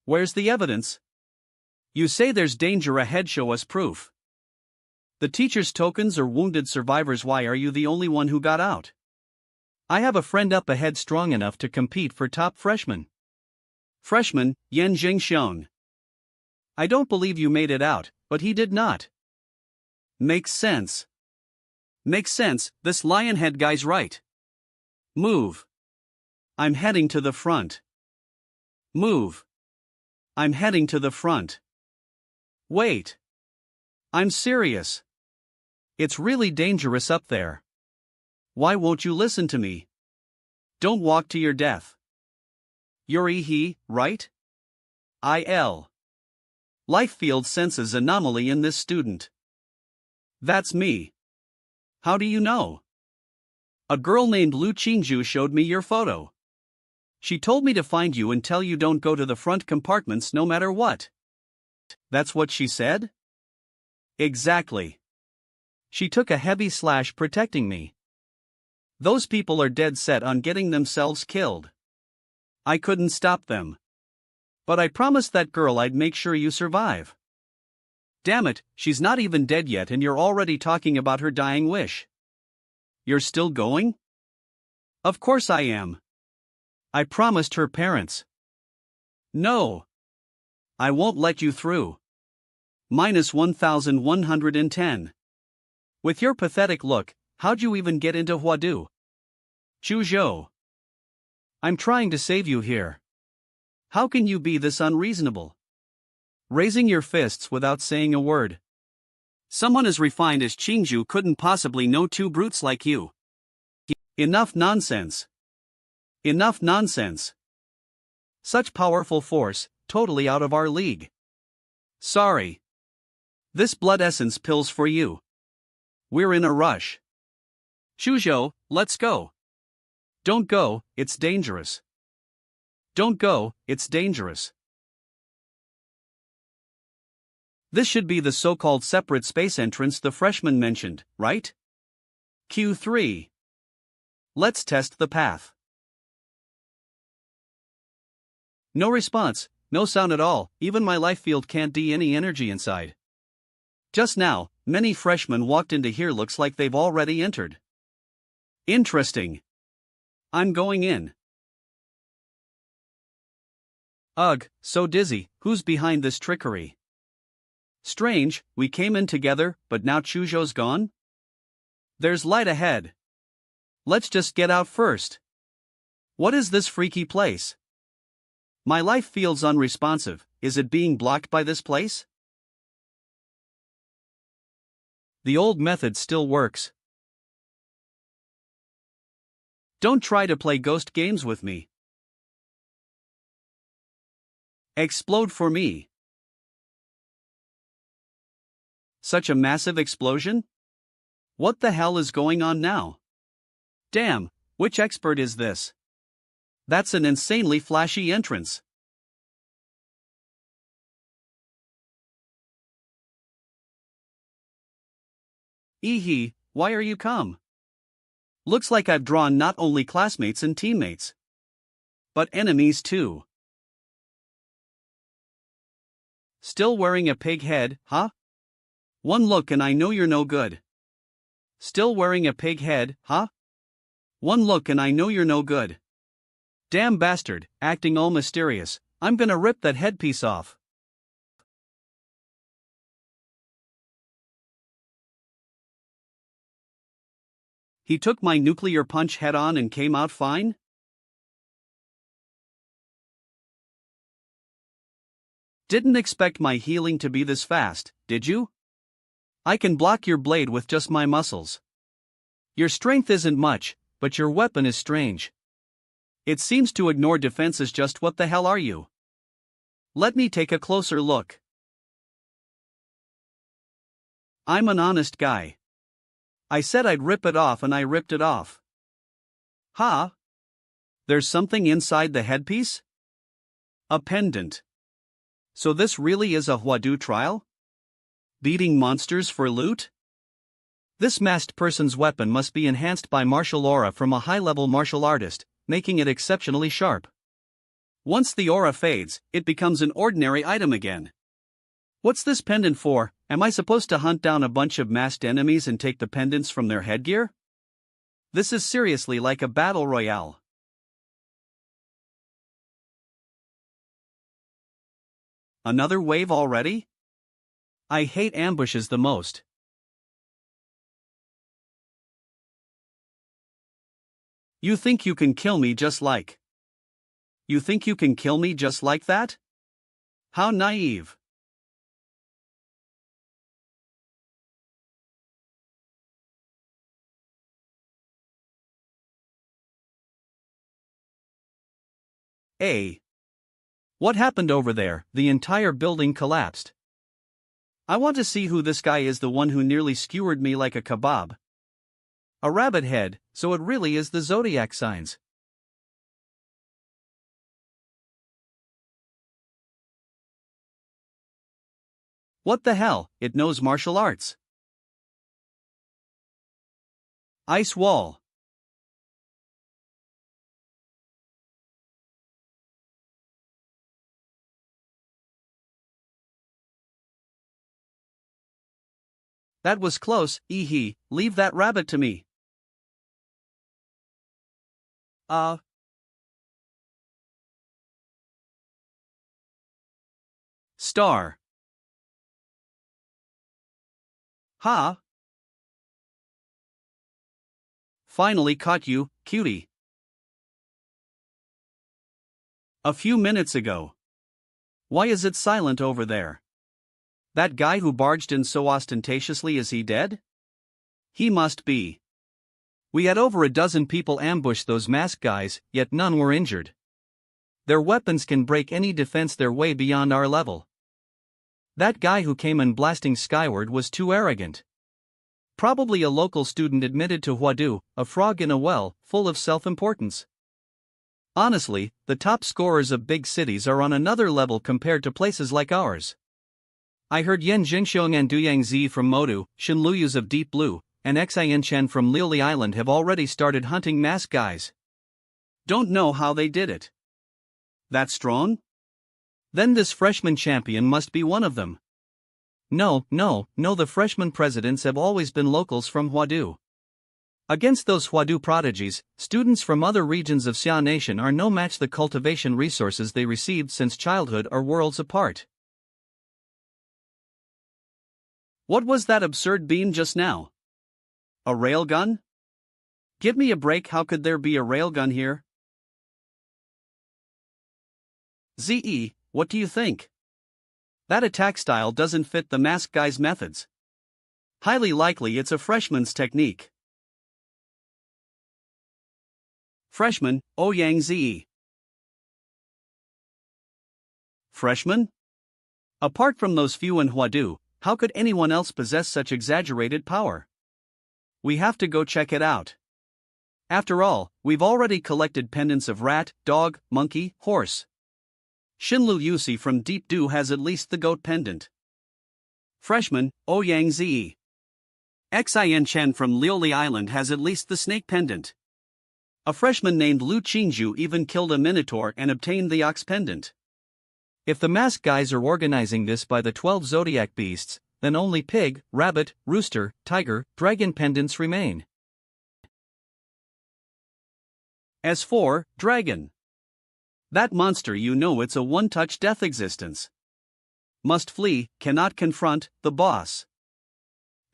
Where's the evidence? You say there's danger ahead, show us proof. The teacher's tokens or wounded survivors, why are you the only one who got out? I have a friend up ahead strong enough to compete for top freshman. Freshman, Yan Jingxian. I don't believe you made it out, but he did not. Makes sense. Makes sense, this lionhead guy's right. Move. I'm heading to the front. Move. I'm heading to the front. Wait. I'm serious. It's really dangerous up there. Why won't you listen to me? Don't walk to your death. You're Ehe, right? Life field senses anomaly in this student. That's me. How do you know? A girl named Lu Qingzhu showed me your photo. She told me to find you and tell you don't go to the front compartments no matter what. That's what she said? Exactly. She took a heavy slash protecting me. Those people are dead set on getting themselves killed. I couldn't stop them. But I promised that girl I'd make sure you survive. Damn it, she's not even dead yet and you're already talking about her dying wish. You're still going? Of course I am. I promised her parents. No. I won't let you through. Minus 1110. With your pathetic look, how'd you even get into Huadu? Zhuzhou. I'm trying to save you here. How can you be this unreasonable? Raising your fists without saying a word. Someone as refined as Qingzhu couldn't possibly know 2 brutes like you. Enough nonsense. Enough nonsense. Such powerful force, totally out of our league. Sorry. This blood essence pill's for you. We're in a rush. Zhuzhou, let's go. Don't go, it's dangerous. Don't go, it's dangerous. This should be the so-called separate space entrance the freshman mentioned, right? Q3. Let's test the path. No response, no sound at all, even my life field can't do any energy inside. Just now, many freshmen walked into here, looks like they've already entered. Interesting. I'm going in. Ugh, so dizzy, who's behind this trickery? Strange, we came in together, but now Zhuzhou's gone? There's light ahead. Let's just get out first. What is this freaky place? My life feels unresponsive, is it being blocked by this place? The old method still works. Don't try to play ghost games with me. Explode for me. Such a massive explosion? What the hell is going on now? Damn, which expert is this? That's an insanely flashy entrance. Ehe, why are you come? Looks like I've drawn not only classmates and teammates, but enemies too. Still wearing a pig head, huh? One look and I know you're no good. Still wearing a pig head, huh? One look and I know you're no good. Damn bastard, acting all mysterious, I'm gonna rip that headpiece off. He took my nuclear punch head on and came out fine? Didn't expect my healing to be this fast, did you? I can block your blade with just my muscles. Your strength isn't much, but your weapon is strange. It seems to ignore defenses. Just what the hell are you? Let me take a closer look. I'm an honest guy. I said I'd rip it off and I ripped it off. Huh? There's something inside the headpiece? A pendant. So this really is a Huadu trial? Beating monsters for loot? This masked person's weapon must be enhanced by martial aura from a high-level martial artist, making it exceptionally sharp. Once the aura fades, it becomes an ordinary item again. What's this pendant for? Am I supposed to hunt down a bunch of masked enemies and take the pendants from their headgear? This is seriously like a battle royale. Another wave already? I hate ambushes the most. You think you can kill me just like... You think you can kill me just like that? How naive. What happened over there? The entire building collapsed. I want to see who this guy is, the one who nearly skewered me like a kebab. A rabbit head, so it really is the zodiac signs. What the hell, it knows martial arts. Ice wall. That was close, leave that rabbit to me. Star. Ha! Finally caught you, cutie. A few minutes ago. Why is it silent over there? That guy who barged in so ostentatiously, is he dead? He must be. We had over a dozen people ambush those masked guys, yet none were injured. Their weapons can break any defense. They're way beyond our level. That guy who came in blasting skyward was too arrogant. Probably a local student admitted to Huadu, a frog in a well, full of self-importance. Honestly, the top scorers of big cities are on another level compared to places like ours. I heard Yen Jinxiong and Duyang Zi from Modu, Shinluyus of Deep Blue, and Xian Chen from Liuli Island have already started hunting masked guys. Don't know how they did it. That strong? Then this freshman champion must be one of them. No, the freshman presidents have always been locals from Huadu. Against those Huadu prodigies, students from other regions of Xia Nation are no match. The cultivation resources they received since childhood are worlds apart. What was that absurd beam just now? A railgun? Give me a break, how could there be a railgun here? ZE, what do you think? That attack style doesn't fit the masked guy's methods. Highly likely it's a freshman's technique. Freshman, Ouyang Zi. Freshman? Apart from those few in Huadu, how could anyone else possess such exaggerated power? We have to go check it out. After all, we've already collected pendants of rat, dog, monkey, horse. Shinlu Yusi from Deep Dew has at least the goat pendant. Freshman, Ouyang Zi. Xian Chen from Liuli Island has at least the snake pendant. A freshman named Lu Qingzhu even killed a minotaur and obtained the ox pendant. If the masked guys are organizing this by the 12 zodiac beasts, then only pig, rabbit, rooster, tiger, dragon pendants remain. As for dragon, that monster, you know, it's a one-touch death existence. Must flee, cannot confront the boss.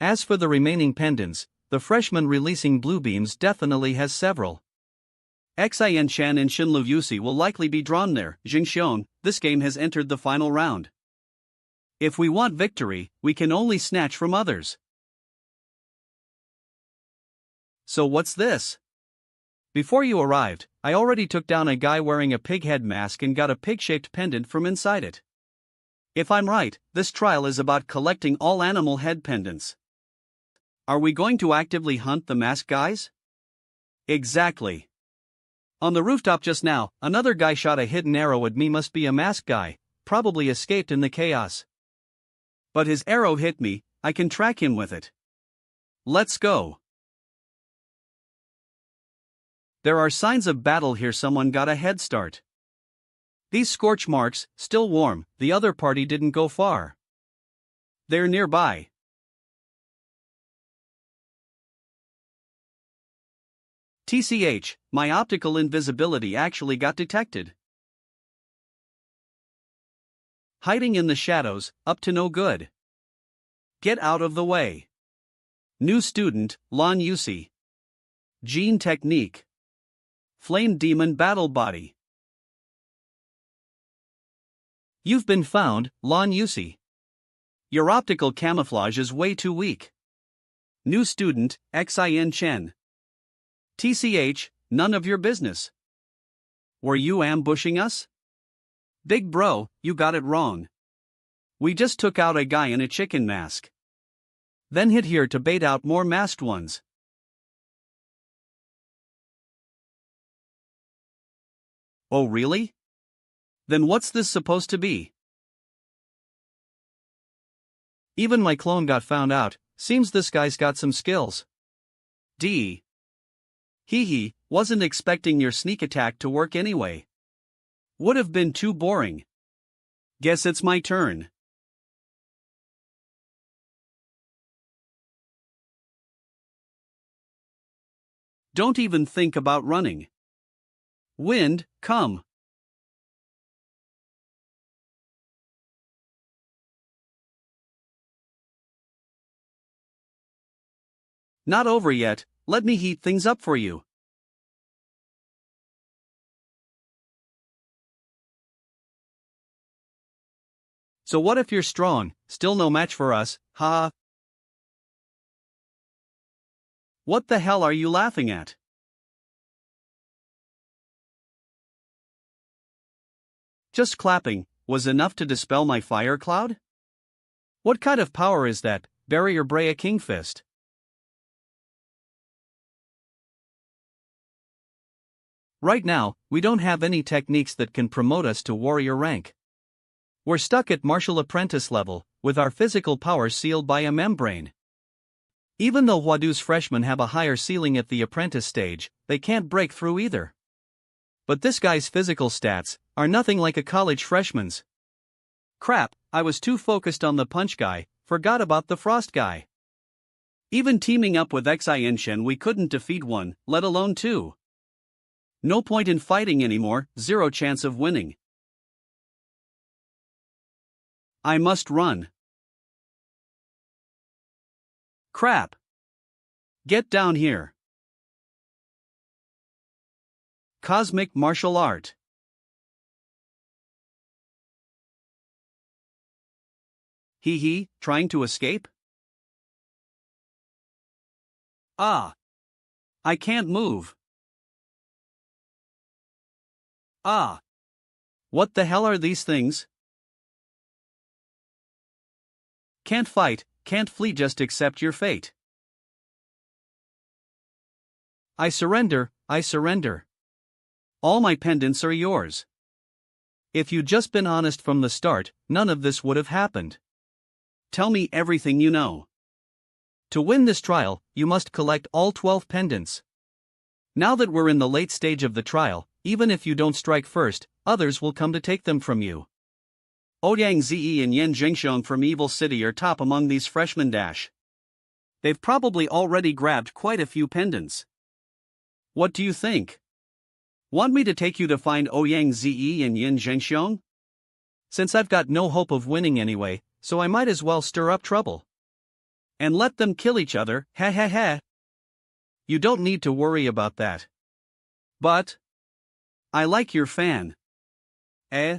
As for the remaining pendants, the freshman releasing blue beams definitely has several. Xin Shan and Shinlu Yusi will likely be drawn there. Jingxion, this game has entered the final round. If we want victory, we can only snatch from others. So what's this? Before you arrived, I already took down a guy wearing a pig head mask and got a pig-shaped pendant from inside it. If I'm right, this trial is about collecting all animal head pendants. Are we going to actively hunt the masked guys? Exactly. On the rooftop just now, another guy shot a hidden arrow at me. Must be a masked guy, probably escaped in the chaos. But his arrow hit me, I can track him with it. Let's go. There are signs of battle here. Someone got a head start. These scorch marks, still warm, the other party didn't go far. They're nearby. TCH, my optical invisibility actually got detected. Hiding in the shadows, up to no good. Get out of the way. New student, Lan Yusi. Gene technique. Flame demon battle body. You've been found, Lan Yusi. Your optical camouflage is way too weak. New student, Xin Chen. TCH, none of your business. Were you ambushing us? Big bro, you got it wrong. We just took out a guy in a chicken mask. Then hid here to bait out more masked ones. Oh really? Then what's this supposed to be? Even my clone got found out. Seems this guy's got some skills. D. Hee, wasn't expecting your sneak attack to work anyway. Would have been too boring. Guess it's my turn. Don't even think about running. Wind, come. Not over yet, let me heat things up for you. So what if you're strong, still no match for us, ha? What the hell are you laughing at? Just clapping was enough to dispel my fire cloud? What kind of power is that, Barrier Brea Kingfist? Right now, we don't have any techniques that can promote us to warrior rank. We're stuck at martial apprentice level, with our physical powers sealed by a membrane. Even though Huadu's freshmen have a higher ceiling at the apprentice stage, they can't break through either. But this guy's physical stats are nothing like a college freshman's. Crap, I was too focused on the punch guy, forgot about the frost guy. Even teaming up with Xin Shen we couldn't defeat one, let alone two. No point in fighting anymore, zero chance of winning. I must run. Crap. Get down here. Cosmic martial art. Hee, trying to escape? Ah. I can't move. Ah. What the hell are these things? Can't fight, can't flee, just accept your fate. I surrender, I surrender. All my pendants are yours. If you'd just been honest from the start, none of this would have happened. Tell me everything you know. To win this trial, you must collect all 12 pendants. Now that we're in the late stage of the trial, even if you don't strike first, others will come to take them from you. Ouyang Zi and Yen Jingxiong from Evil City are top among these freshmen. They've probably already grabbed quite a few pendants. What do you think? Want me to take you to find Ouyang Zi and Yen Jingxiong? Since I've got no hope of winning anyway, so I might as well stir up trouble. And let them kill each other, ha ha ha. You don't need to worry about that. But I like your fan. Eh?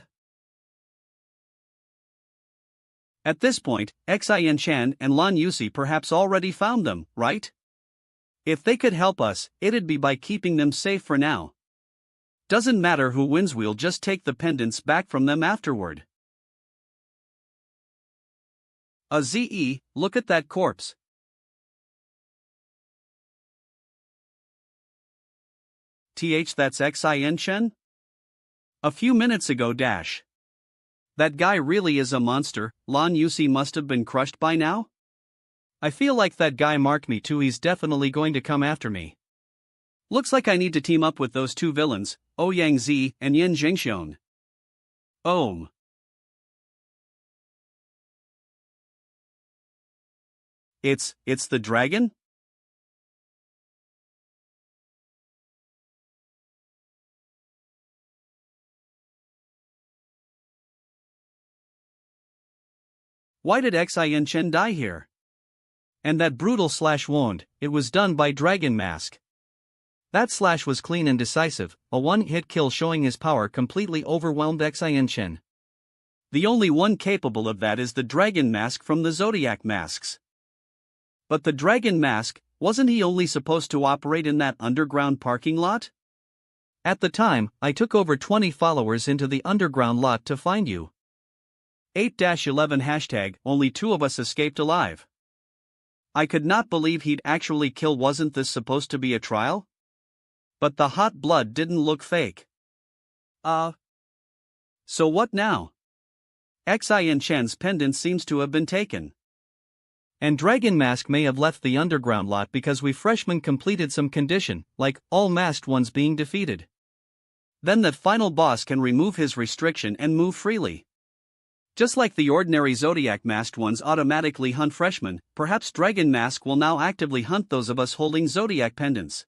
At this point, Xin Chen and Lan Yusi perhaps already found them, right? If they could help us, it'd be by keeping them safe for now. Doesn't matter who wins, we'll just take the pendants back from them afterward. Ze, look at that corpse. That's Xin Chen? A few minutes ago. That guy really is a monster. Lan Yusi must have been crushed by now? I feel like that guy marked me too. He's definitely going to come after me. Looks like I need to team up with those two villains, Ouyang Zi and Yen Jingxiong. It's the dragon? Why did Xin Chen die here? And that brutal slash wound, it was done by Dragon Mask. That slash was clean and decisive, a one-hit kill showing his power completely overwhelmed Xin Chen. The only one capable of that is the Dragon Mask from the Zodiac Masks. But the Dragon Mask, wasn't he only supposed to operate in that underground parking lot? At the time, I took over 20 followers into the underground lot to find you. 8-11 # only 2 of us escaped alive. I could not believe he'd actually kill. Wasn't this supposed to be a trial? But the hot blood didn't look fake. So what now? Xin Chen's pendant seems to have been taken. And Dragon Mask may have left the underground lot because we freshmen completed some condition, like all masked ones being defeated. Then that final boss can remove his restriction and move freely. Just like the ordinary Zodiac masked ones automatically hunt freshmen, perhaps Dragon Mask will now actively hunt those of us holding Zodiac pendants.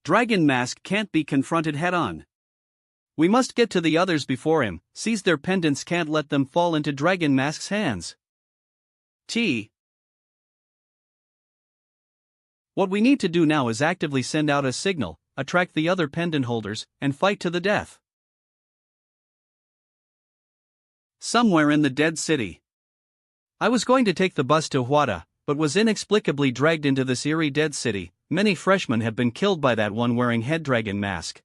Dragon Mask can't be confronted head-on. We must get to the others before him, seize their pendants, can't let them fall into Dragon Mask's hands. What we need to do now is actively send out a signal, attract the other pendant holders, and fight to the death. Somewhere in the Dead City. I was going to take the bus to Huada, but was inexplicably dragged into this eerie dead city. Many freshmen have been killed by that one wearing head dragon mask.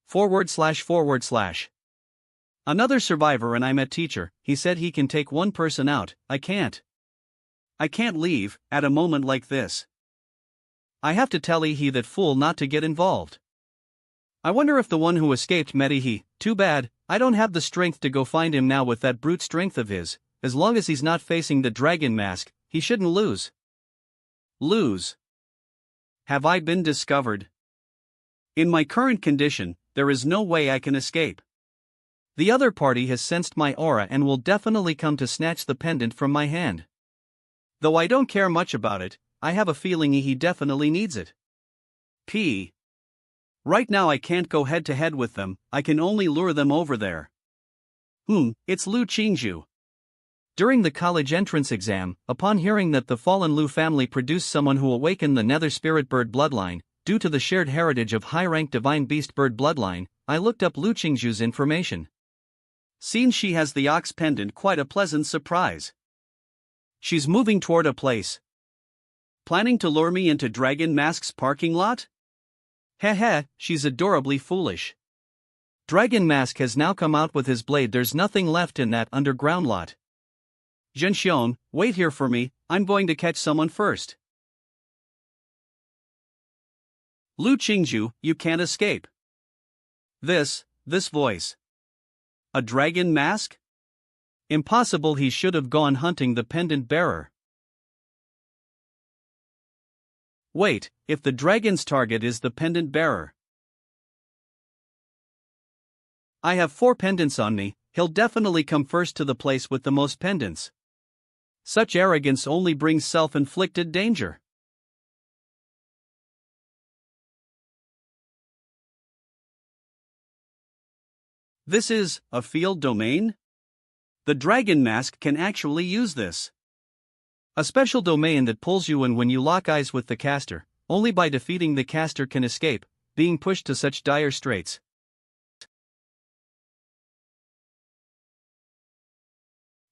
// Another survivor and I met teacher. He said he can take one person out. I can't leave at a moment like this. I have to tell he that fool not to get involved. I wonder if the one who escaped met he. Too bad, I don't have the strength to go find him now with that brute strength of his. As long as he's not facing the dragon mask, he shouldn't lose. Have I been discovered? In my current condition, there is no way I can escape. The other party has sensed my aura and will definitely come to snatch the pendant from my hand. Though I don't care much about it, I have a feeling he definitely needs it. Right now I can't go head to head with them, I can only lure them over there. It's Lu Qingzhu. During the college entrance exam, upon hearing that the fallen Lu family produced someone who awakened the Nether Spirit Bird bloodline, due to the shared heritage of high-ranked Divine Beast Bird bloodline, I looked up Lu Qingzhu's information. Seen she has the ox pendant, quite a pleasant surprise. She's moving toward a place. Planning to lure me into Dragon Mask's parking lot? She's adorably foolish. Dragon Mask has now come out with his blade. There's nothing left in that underground lot. Zhenxiong, wait here for me, I'm going to catch someone first. Lu Qingzhu, you can't escape. This voice. A dragon mask? Impossible, he should have gone hunting the pendant bearer. Wait, if the dragon's target is the pendant bearer. I have 4 pendants on me, he'll definitely come first to the place with the most pendants. Such arrogance only brings self-inflicted danger. This is a field domain? The dragon mask can actually use this. A special domain that pulls you in when you lock eyes with the caster. Only by defeating the caster can escape, being pushed to such dire straits.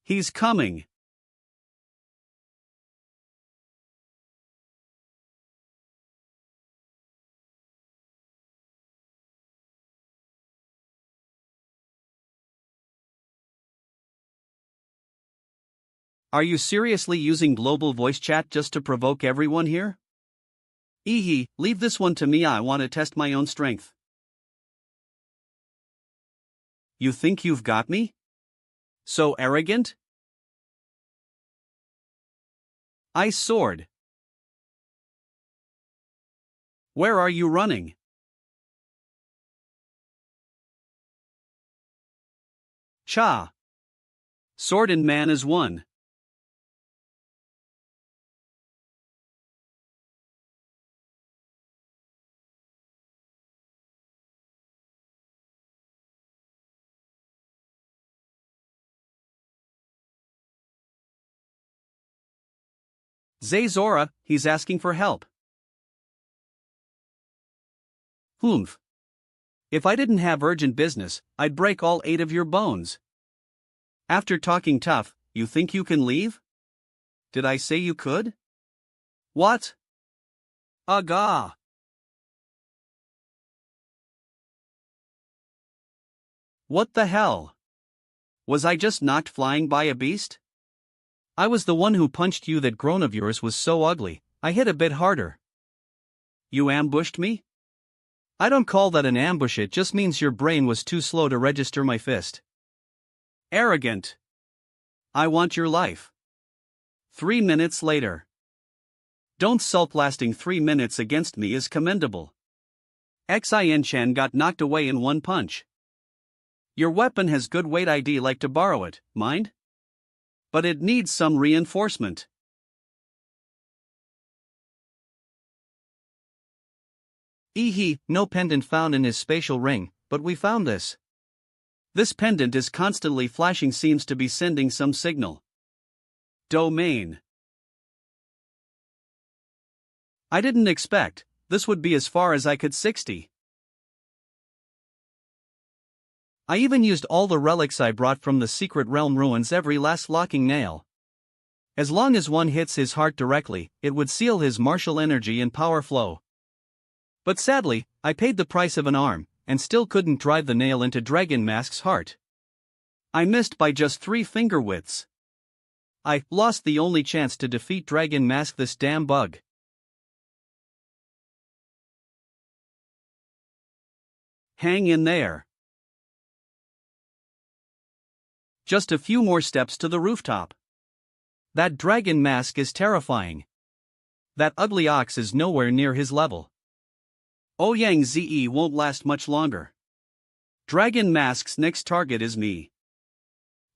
He's coming. Are you seriously using global voice chat just to provoke everyone here? Leave this one to me, I want to test my own strength. You think you've got me? So arrogant? Ice sword. Where are you running? Cha. Sword and man is one. Zora, he's asking for help. Humph. If I didn't have urgent business, I'd break all 8 of your bones. After talking tough, you think you can leave? Did I say you could? What? Aga. What the hell? Was I just knocked flying by a beast? I was the one who punched you. That groan of yours was so ugly, I hit a bit harder. You ambushed me? I don't call that an ambush, it just means your brain was too slow to register my fist. Arrogant. I want your life. 3 minutes later. Don't sulk, lasting 3 minutes against me is commendable. Xin got knocked away in one punch. Your weapon has good weight, I'd like to borrow it, mind? But it needs some reinforcement. No pendant found in his spatial ring, but we found this. This pendant is constantly flashing, seems to be sending some signal. Domain. I didn't expect this would be as far as I could 60. I even used all the relics I brought from the secret realm ruins, every last locking nail. As long as one hits his heart directly, it would seal his martial energy and power flow. But sadly, I paid the price of an arm, and still couldn't drive the nail into Dragon Mask's heart. I missed by just 3 finger widths. I lost the only chance to defeat Dragon Mask, this damn bug. Hang in there. Just a few more steps to the rooftop. That Dragon Mask is terrifying. That ugly ox is nowhere near his level. Ouyang Ze won't last much longer. Dragon Mask's next target is me.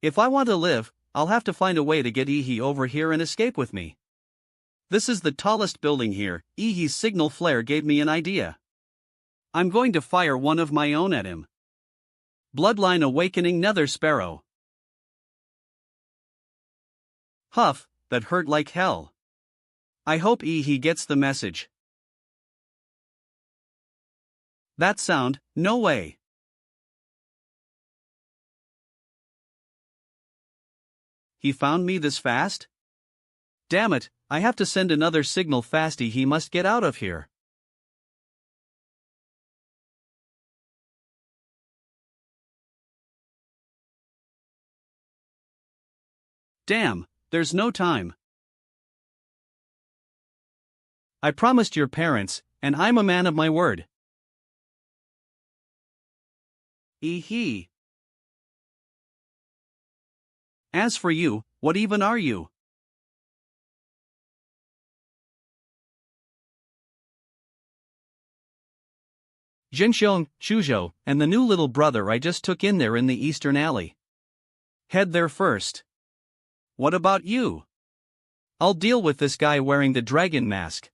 If I want to live, I'll have to find a way to get over here and escape with me. This is the tallest building here. Ihi's signal flare gave me an idea. I'm going to fire one of my own at him. Bloodline awakening Nether Sparrow. Huff, that hurt like hell. I hope he gets the message. That sound, no way. He found me this fast? Damn it, I have to send another signal fast. He must get out of here. Damn, there's no time. I promised your parents, and I'm a man of my word. As for you, what even are you? Jinxiong, Chuzhou, and the new little brother I just took in there in the eastern alley. Head there first. What about you? I'll deal with this guy wearing the dragon mask.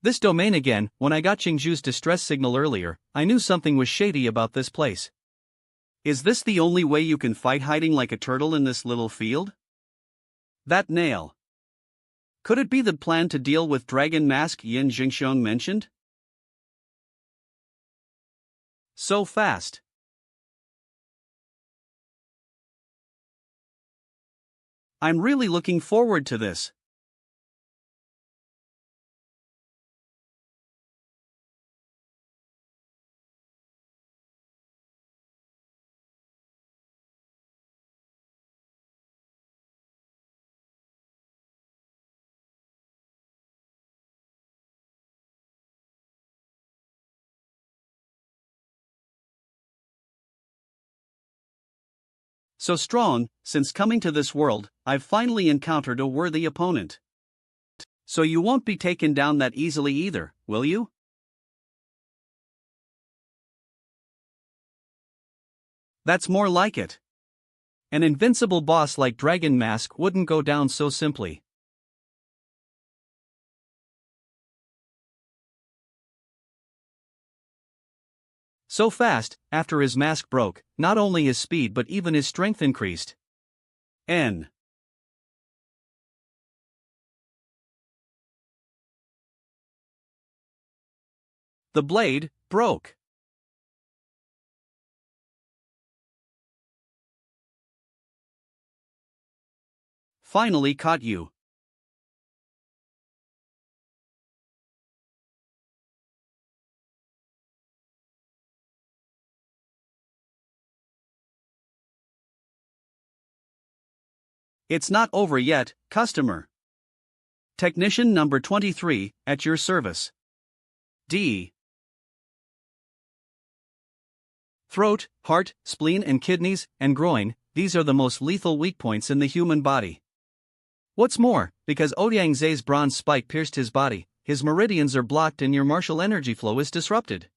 This domain again. When I got Qingju's distress signal earlier, I knew something was shady about this place. Is this the only way you can fight hiding like a turtle in this little field? That nail. Could it be the plan to deal with dragon mask Yin Jingxiong mentioned? So fast. I'm really looking forward to this. So strong, since coming to this world, I've finally encountered a worthy opponent. So you won't be taken down that easily either, will you? That's more like it. An invincible boss like Dragon Mask wouldn't go down so simply. So fast, after his mask broke, not only his speed but even his strength increased. The blade broke. Finally caught you. It's not over yet, customer. Technician number 23, at your service. D. Throat, heart, spleen and kidneys, and groin, these are the most lethal weak points in the human body. What's more, because Ouyang bronze spike pierced his body, his meridians are blocked and your martial energy flow is disrupted.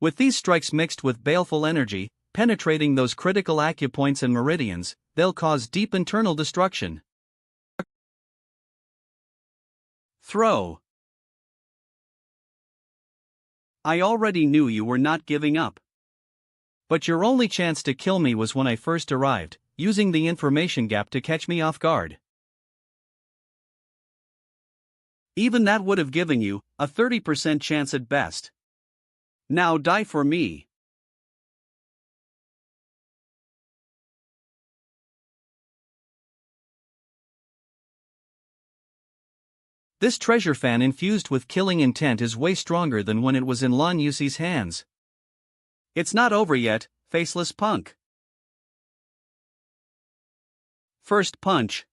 With these strikes mixed with baleful energy, penetrating those critical acupoints and meridians, they'll cause deep internal destruction. Throw. I already knew you were not giving up. But your only chance to kill me was when I first arrived, using the information gap to catch me off guard. Even that would have given you a 30% chance at best. Now die for me. This treasure fan infused with killing intent is way stronger than when it was in Lan Yuxi's hands. It's not over yet, faceless punk. First punch.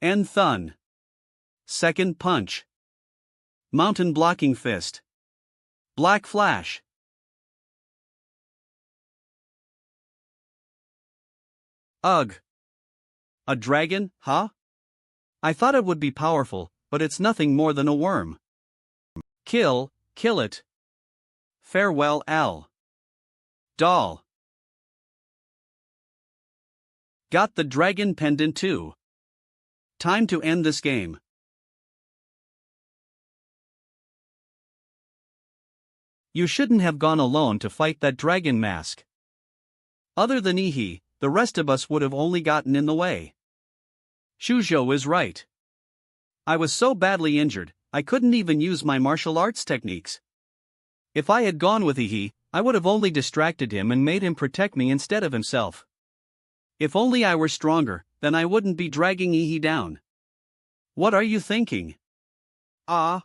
And thun. Second punch. Mountain blocking fist. Black flash. Ugh. A dragon, huh? I thought it would be powerful, but it's nothing more than a worm. Kill it. Farewell, Al. Doll. Got the dragon pendant too. Time to end this game. You shouldn't have gone alone to fight that dragon mask. Other than Ihi, the rest of us would have only gotten in the way. Shuzhou is right. I was so badly injured, I couldn't even use my martial arts techniques. If I had gone with Ihi, I would have only distracted him and made him protect me instead of himself. If only I were stronger, then I wouldn't be dragging Ihi down. What are you thinking? The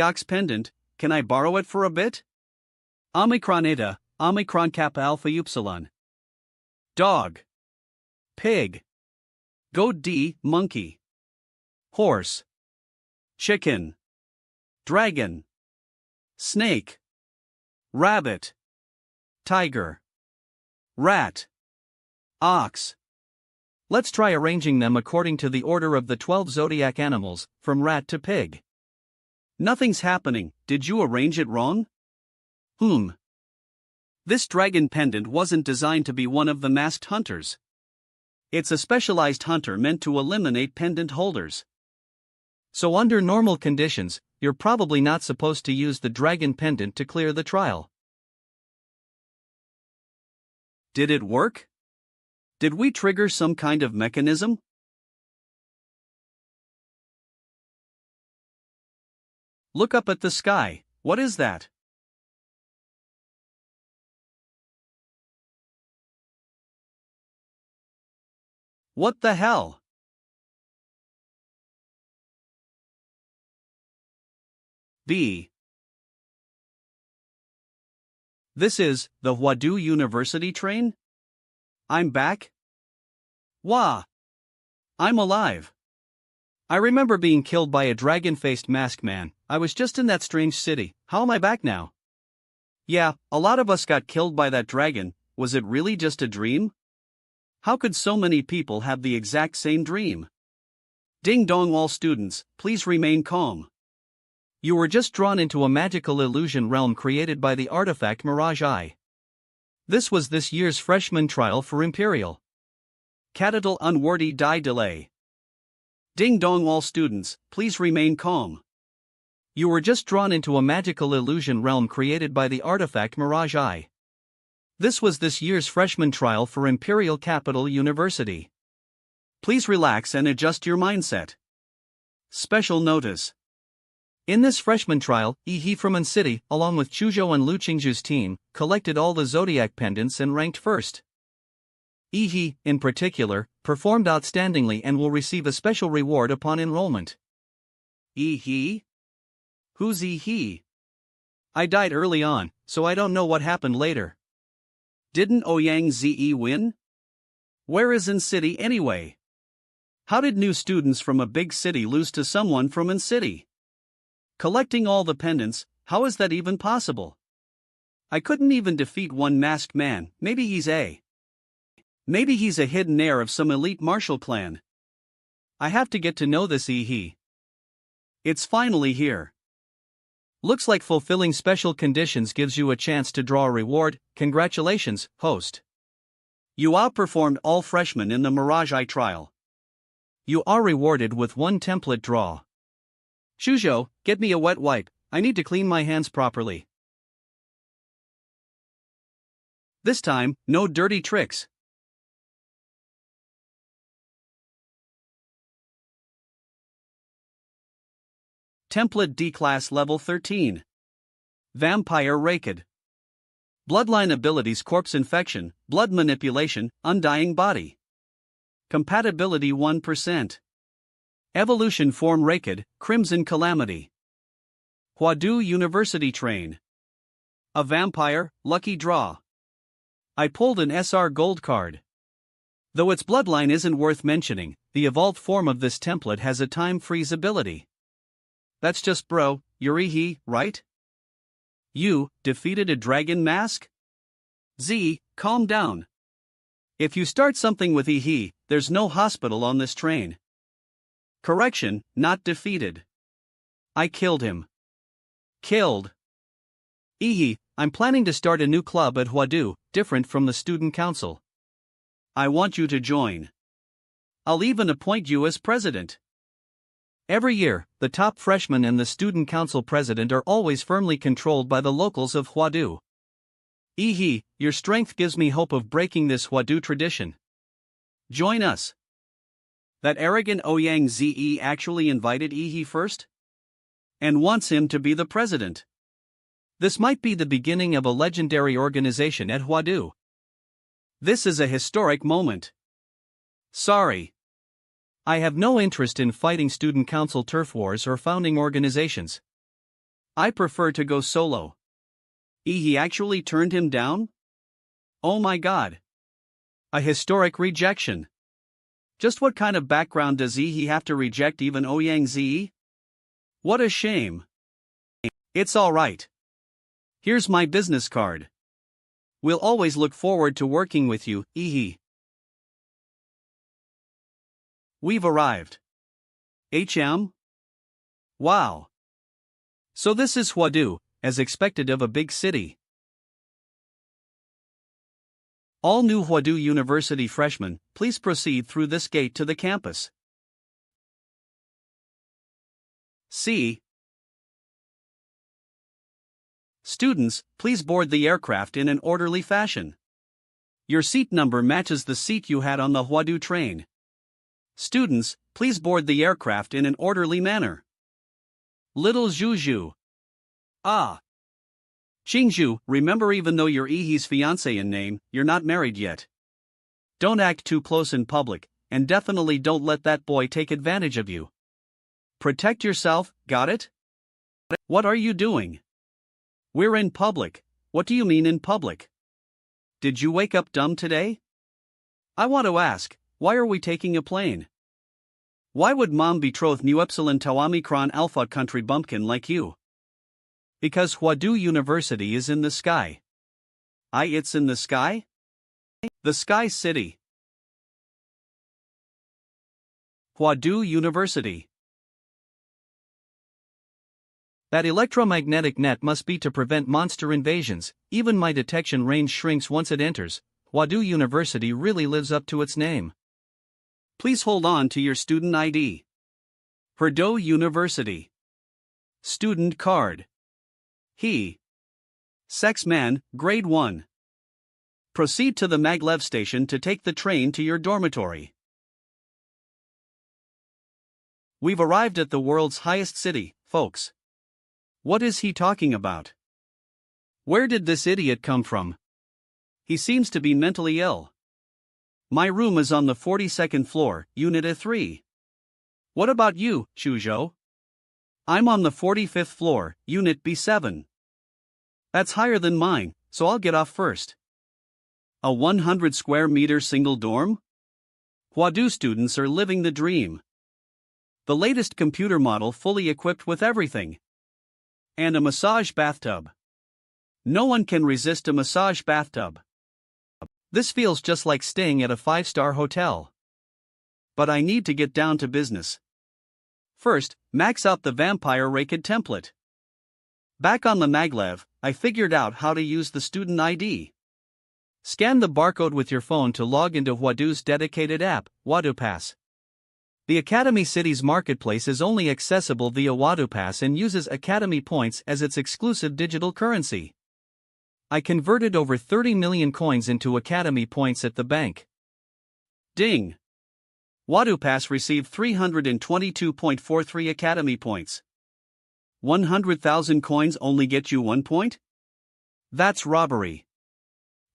Ox pendant, can I borrow it for a bit? Omicron Eta, Omicron Kappa Alpha Upsilon. Dog. Pig. Goat D, monkey. Horse. Chicken. Dragon. Snake. Rabbit. Tiger. Rat. Ox. Let's try arranging them according to the order of the 12 zodiac animals, from rat to pig. Nothing's happening, did you arrange it wrong? This dragon pendant wasn't designed to be one of the masked hunters. It's a specialized hunter meant to eliminate pendant holders. So under normal conditions, you're probably not supposed to use the dragon pendant to clear the trial. Did it work? Did we trigger some kind of mechanism? Look up at the sky, what is that? What the hell? B. This is the Huadu University train? I'm back? Wah! I'm alive. I remember being killed by a dragon-faced masked man. I was just in that strange city. How am I back now? Yeah, a lot of us got killed by that dragon. Was it really just a dream? How could so many people have the exact same dream? Ding dong, all students, please remain calm. You were just drawn into a magical illusion realm created by the artifact Mirage Eye. This was this year's freshman trial for Imperial. Capital unworthy die delay. Ding dong, all students, please remain calm. You were just drawn into a magical illusion realm created by the artifact Mirage Eye. This was this year's freshman trial for Imperial Capital University. Please relax and adjust your mindset. Special notice. In this freshman trial, Yi from City, along with Chuzhou and Lu Qingzhu's team, collected all the zodiac pendants and ranked first. Yi, in particular, performed outstandingly and will receive a special reward upon enrollment. Yi? Who's Yi? I died early on, so I don't know what happened later. Didn't Ouyang Ze win? Where is City anyway? How did new students from a big city lose to someone from City? Collecting all the pendants, how is that even possible? I couldn't even defeat one masked man. Maybe he's a hidden heir of some elite martial clan. I have to get to know this Yi. It's finally here. Looks like fulfilling special conditions gives you a chance to draw a reward. Congratulations, host. You outperformed all freshmen in the Mirage Eye trial. You are rewarded with one template draw. Chuzhou, get me a wet wipe, I need to clean my hands properly. This time, no dirty tricks. Template D Class Level 13. Vampire Raked. Bloodline abilities: Corpse Infection, Blood Manipulation, Undying Body. Compatibility 1%. Evolution Form Raked, Crimson Calamity. Huadu University Train. A Vampire, Lucky Draw. I pulled an SR Gold card. Though its bloodline isn't worth mentioning, the evolved form of this template has a time freeze ability. That's just bro, you're Yi, right? You defeated a dragon mask? Z, calm down. If you start something with Yi, there's no hospital on this train. Correction, not defeated. I killed him. Killed. Yi, I'm planning to start a new club at Huadu, different from the student council. I want you to join. I'll even appoint you as president. Every year, the top freshman and the student council president are always firmly controlled by the locals of Huadu. Yi, your strength gives me hope of breaking this Huadu tradition. Join us. That arrogant Ouyang Ze actually invited Yi first? And wants him to be the president. This might be the beginning of a legendary organization at Huadu. This is a historic moment. Sorry. I have no interest in fighting student council turf wars or founding organizations. I prefer to go solo. Yi actually turned him down? Oh my god. A historic rejection. Just what kind of background does Yi have to reject even Ouyang Ze? What a shame. It's alright. Here's my business card. We'll always look forward to working with you, Yi. We've arrived. HM? Wow. So this is Huadu, as expected of a big city. All new Huadu University freshmen, please proceed through this gate to the campus. C. Students, please board the aircraft in an orderly fashion. Your seat number matches the seat you had on the Huadu train. Students, please board the aircraft in an orderly manner. Little Zhu. Ah. Qingzhu, remember, even though you're Yi's fiancé in name, you're not married yet. Don't act too close in public, and definitely don't let that boy take advantage of you. Protect yourself, got it? What are you doing? We're in public. What do you mean in public? Did you wake up dumb today? I want to ask, why are we taking a plane? Why would mom betroth Mu Epsilon Tau Omicron Alpha country bumpkin like you? Because Huadu University is in the sky. It's in the sky? The Sky City. Huadu University. That electromagnetic net must be to prevent monster invasions. Even my detection range shrinks once it enters. Huadu University really lives up to its name. Please hold on to your student ID. Huadu University. Student card. He. Sex man, grade 1. Proceed to the maglev station to take the train to your dormitory. We've arrived at the world's highest city, folks. What is he talking about? Where did this idiot come from? He seems to be mentally ill. My room is on the 42nd floor, Unit A3. What about you, Chuzhou? I'm on the 45th floor, Unit B7. That's higher than mine, so I'll get off first. A 100 square meter single dorm? Huadu students are living the dream. The latest computer model fully equipped with everything. And a massage bathtub. No one can resist a massage bathtub. This feels just like staying at a 5-star hotel. But I need to get down to business. First, max out the vampire raked template. Back on the maglev, I figured out how to use the student ID. Scan the barcode with your phone to log into Huadu's dedicated app, Huadu Pass. The Academy City's marketplace is only accessible via Huadu Pass and uses Academy points as its exclusive digital currency. I converted over 30 million coins into Academy points at the bank. Ding! Huadu Pass received 322.43 Academy points. 100,000 coins only get you 1 point? That's robbery.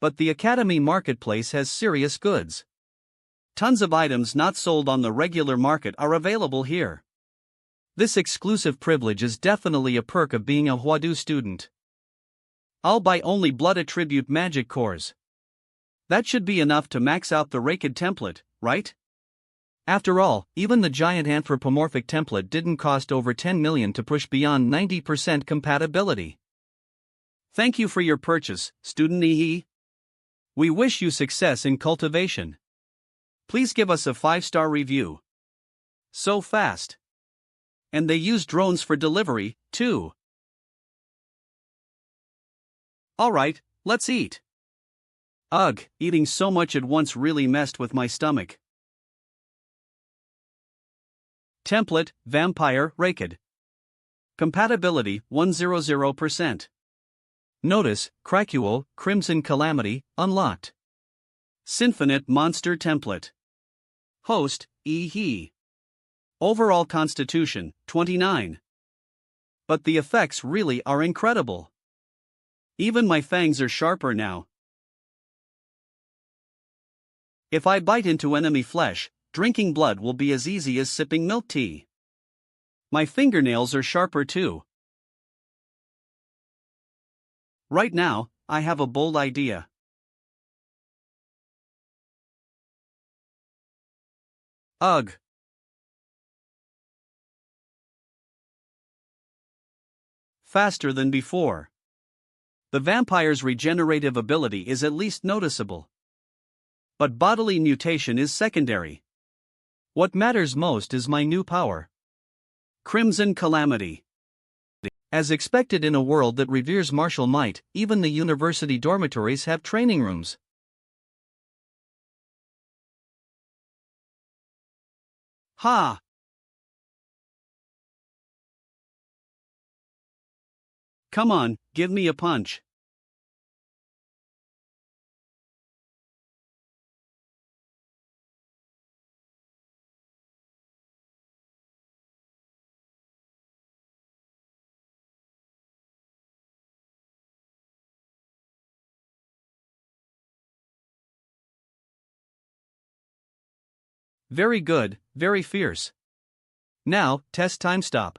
But the Academy marketplace has serious goods. Tons of items not sold on the regular market are available here. This exclusive privilege is definitely a perk of being a Huadu student. I'll buy only blood attribute magic cores. That should be enough to max out the raked template, right? After all, even the giant anthropomorphic template didn't cost over 10 million to push beyond 90% compatibility. Thank you for your purchase, student Yi. We wish you success in cultivation. Please give us a 5-star review. So fast. And they use drones for delivery, too. Alright, let's eat. Ugh, eating so much at once really messed with my stomach. Template, Vampire, Raked. Compatibility, 100%. Notice, Krakuel, Crimson Calamity, unlocked. Sinfonite Monster Template. Host, He. Overall Constitution, 29. But the effects really are incredible. Even my fangs are sharper now. If I bite into enemy flesh, drinking blood will be as easy as sipping milk tea. My fingernails are sharper too. Right now, I have a bold idea. Ugh. Faster than before. The vampire's regenerative ability is at least noticeable. But bodily mutation is secondary. What matters most is my new power. Crimson Calamity. As expected in a world that reveres martial might, even the university dormitories have training rooms. Ha! Come on, give me a punch. Very good, very fierce. Now, test time stop.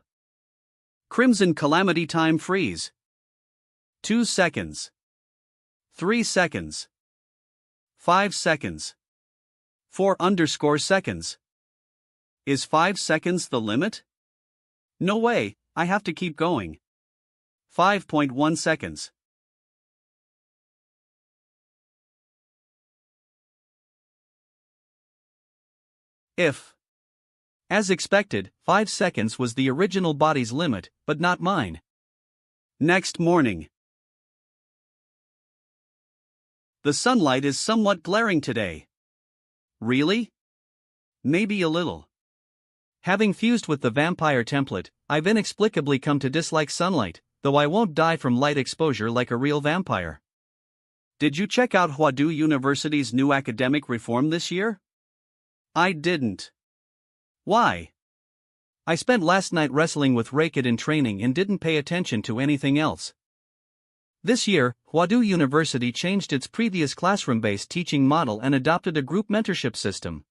Crimson Calamity time freeze. 2 seconds. 3 seconds. 5 seconds. 4_seconds. Is 5 seconds the limit? No way, I have to keep going. 5.1 seconds. If. As expected, 5 seconds was the original body's limit, but not mine. Next morning. The sunlight is somewhat glaring today. Really? Maybe a little. Having fused with the vampire template, I've inexplicably come to dislike sunlight, though I won't die from light exposure like a real vampire. Did you check out Hwadu University's new academic reform this year? I didn't. Why? I spent last night wrestling with Racket in training and didn't pay attention to anything else. This year, Hwadu University changed its previous classroom-based teaching model and adopted a group mentorship system.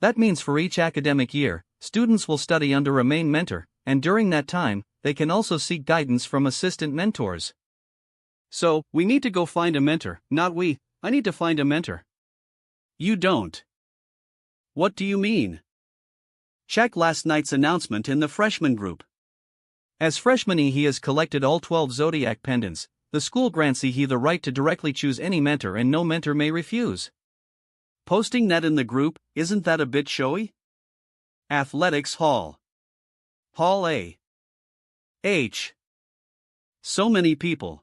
That means for each academic year, students will study under a main mentor, and during that time, they can also seek guidance from assistant mentors. So, we need to go find a mentor, not we, I need to find a mentor. You don't. What do you mean? Check last night's announcement in the freshman group. As freshman he has collected all 12 zodiac pendants. The school grants he the right to directly choose any mentor and no mentor may refuse. Posting that in the group, isn't that a bit showy? Athletics Hall. Hall A. H. So many people.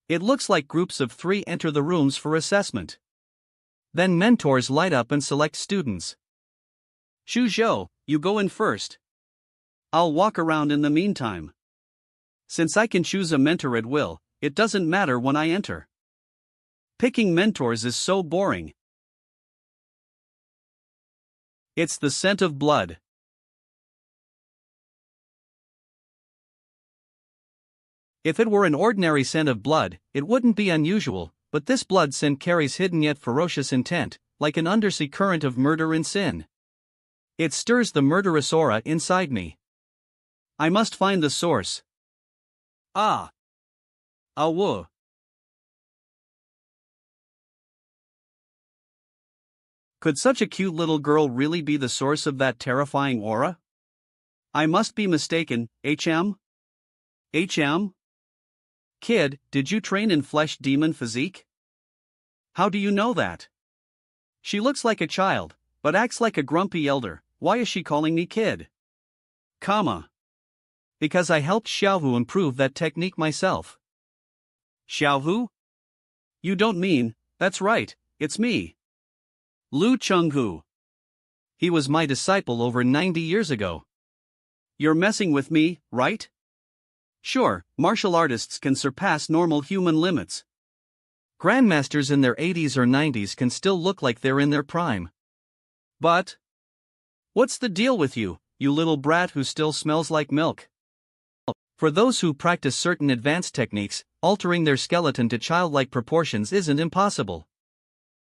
It looks like groups of 3 enter the rooms for assessment. Then mentors light up and select students. Shuzhou, you go in first. I'll walk around in the meantime. Since I can choose a mentor at will, it doesn't matter when I enter. Picking mentors is so boring. It's the scent of blood. If it were an ordinary scent of blood, it wouldn't be unusual, but this blood scent carries hidden yet ferocious intent, like an undersea current of murder and sin. It stirs the murderous aura inside me. I must find the source. Ah. Awu. Could such a cute little girl really be the source of that terrifying aura? I must be mistaken, HM? HM? Kid, did you train in flesh demon physique? How do you know that? She looks like a child, but acts like a grumpy elder. Why is she calling me kid? Comma. Because I helped Xiaohu improve that technique myself. Xiaohu? You don't mean, that's right, it's me. Lu Chenghu. He was my disciple over 90 years ago. You're messing with me, right? Sure, martial artists can surpass normal human limits. Grandmasters in their 80s or 90s can still look like they're in their prime. But what's the deal with you, you little brat who still smells like milk? For those who practice certain advanced techniques, altering their skeleton to childlike proportions isn't impossible.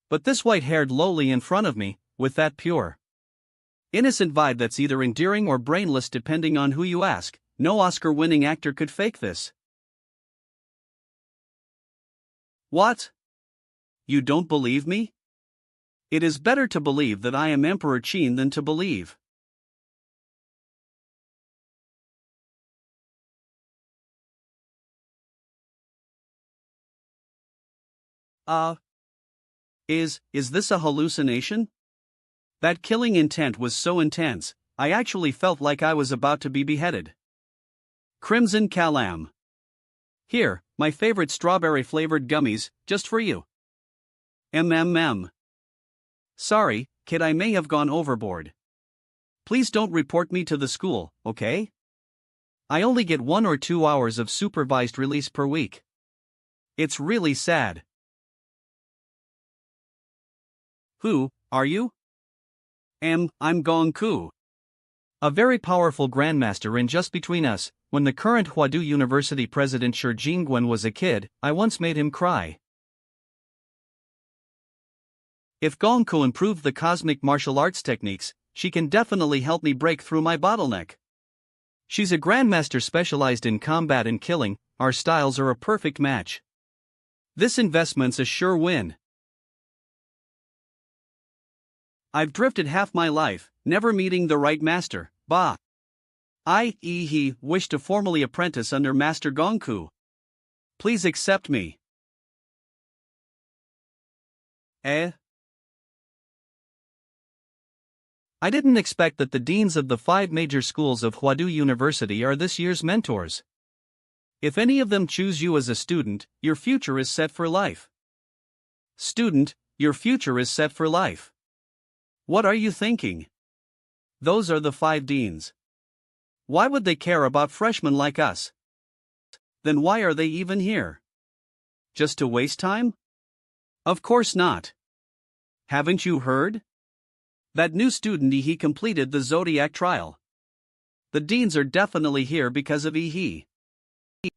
But this white-haired lowly in front of me, with that pure, innocent vibe that's either endearing or brainless depending on who you ask, no Oscar-winning actor could fake this. What? You don't believe me? It is better to believe that I am Emperor Qin than to believe. Is this a hallucination? That killing intent was so intense, I actually felt like I was about to be beheaded. Crimson Calam. Here, my favorite strawberry-flavored gummies, just for you. MMM. Sorry, kid, I may have gone overboard. Please don't report me to the school, okay? I only get 1 or 2 hours of supervised release per week. It's really sad. Who are you? I'm Gong Ku. A very powerful grandmaster, and just between us, when the current Huadu University president Shi Jingguan was a kid, I once made him cry. If Gong Ku improved the cosmic martial arts techniques, she can definitely help me break through my bottleneck. She's a grandmaster specialized in combat and killing, our styles are a perfect match. This investment's a sure win. I've drifted half my life, never meeting the right master, bah. I wish to formally apprentice under Master Gong Ku. Please accept me. I didn't expect that the deans of the 5 major schools of Huadu University are this year's mentors. If any of them choose you as a student, your future is set for life. Student, your future is set for life. What are you thinking? Those are the 5 deans. Why would they care about freshmen like us? Then why are they even here? Just to waste time? Of course not. Haven't you heard? That new student he completed the Zodiac trial. The deans are definitely here because of he.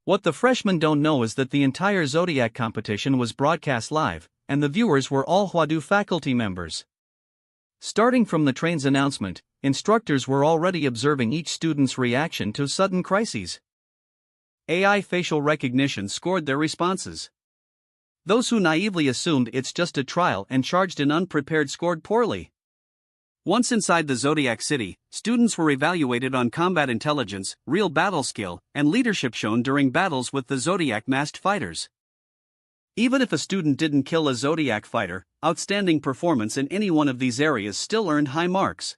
What the freshmen don't know is that the entire Zodiac competition was broadcast live, and the viewers were all Huadu faculty members. Starting from the train's announcement, instructors were already observing each student's reaction to sudden crises. AI facial recognition scored their responses. Those who naively assumed it's just a trial and charged in unprepared scored poorly. Once inside the Zodiac City, students were evaluated on combat intelligence, real battle skill, and leadership shown during battles with the Zodiac masked fighters. Even if a student didn't kill a Zodiac fighter, outstanding performance in any one of these areas still earned high marks.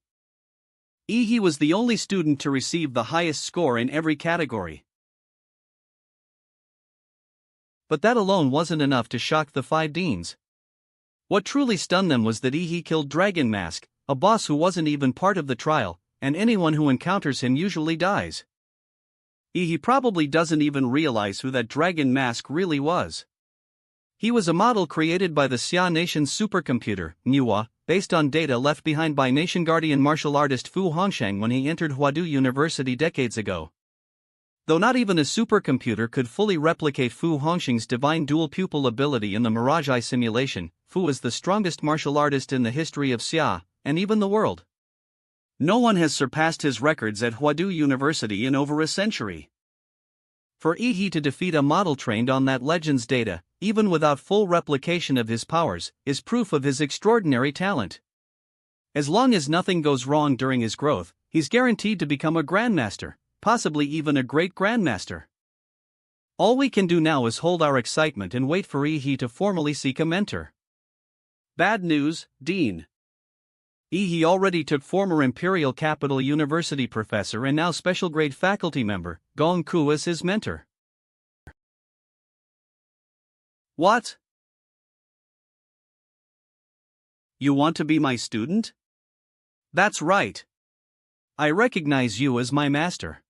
He was the only student to receive the highest score in every category. But that alone wasn't enough to shock the 5 deans. What truly stunned them was that he killed Dragon Mask, a boss who wasn't even part of the trial, and anyone who encounters him usually dies. He probably doesn't even realize who that Dragon Mask really was. He was a model created by the Xia Nation's supercomputer, Manhwa, based on data left behind by Nation Guardian martial artist Fu Hongsheng when he entered Huadu University decades ago. Though not even a supercomputer could fully replicate Fu Hongsheng's divine dual pupil ability in the Mirage Eye simulation, Fu is the strongest martial artist in the history of Xia, and even the world. No one has surpassed his records at Huadu University in over a century. For he to defeat a model trained on that legend's data, even without full replication of his powers, is proof of his extraordinary talent. As long as nothing goes wrong during his growth, he's guaranteed to become a grandmaster, possibly even a great grandmaster. All we can do now is hold our excitement and wait for he to formally seek a mentor. Bad news, Dean. He already took former Imperial Capital University professor and now special grade faculty member, Gong Ku, as his mentor. What? You want to be my student? That's right. I recognize you as my master.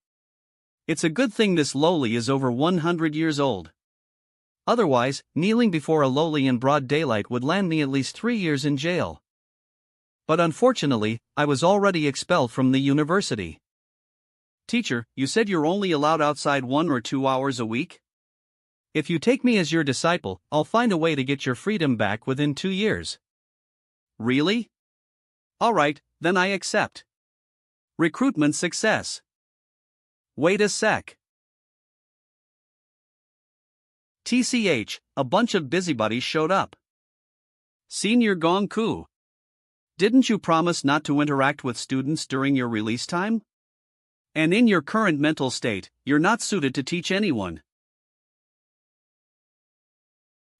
It's a good thing this lowly is over 100 years old. Otherwise, kneeling before a lowly in broad daylight would land me at least 3 years in jail. But unfortunately, I was already expelled from the university. Teacher, you said you're only allowed outside 1 or 2 hours a week? If you take me as your disciple, I'll find a way to get your freedom back within 2 years. Really? Alright, then I accept. Recruitment success. Wait a sec. TCH, a bunch of busybodies showed up. Senior Gong Ku. Didn't you promise not to interact with students during your release time? And in your current mental state, you're not suited to teach anyone.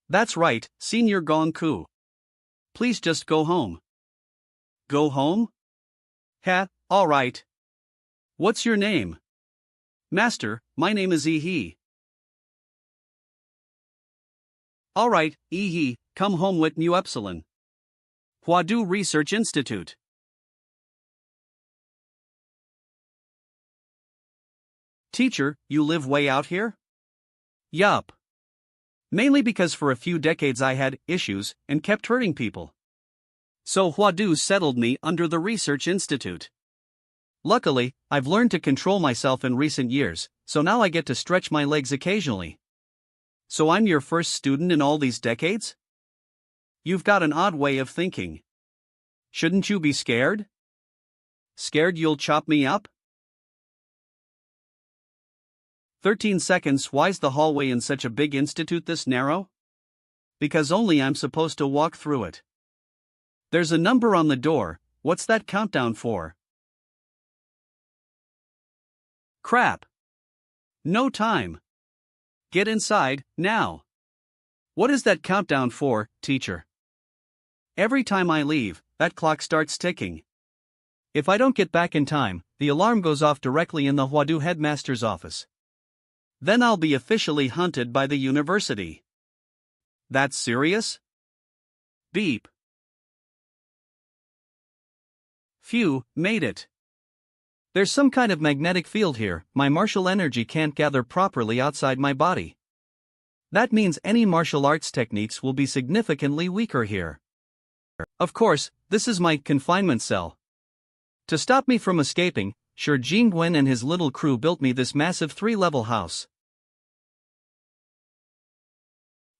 That's right, Senior Gong Ku. Please just go home. Go home? Ha, alright. What's your name? Master, my name is Yi. Alright, Yi, come home with New Epsilon. Huadu Research Institute. Teacher, you live way out here? Yup. Mainly because for a few decades I had issues and kept hurting people. So Huadu settled me under the Research Institute. Luckily, I've learned to control myself in recent years, so now I get to stretch my legs occasionally. So I'm your first student in all these decades? You've got an odd way of thinking. Shouldn't you be scared? Scared you'll chop me up? 13 seconds. Why's the hallway in such a big institute this narrow? Because only I'm supposed to walk through it. There's a number on the door. What's that countdown for? Crap. No time. Get inside, now. What is that countdown for, teacher? Every time I leave, that clock starts ticking. If I don't get back in time, the alarm goes off directly in the Huadu headmaster's office. Then I'll be officially hunted by the university. That's serious? Beep. Phew, made it. There's some kind of magnetic field here. My martial energy can't gather properly outside my body. That means any martial arts techniques will be significantly weaker here. Of course, this is my confinement cell. To stop me from escaping, Sure Jingwen and his little crew built me this massive 3-level house.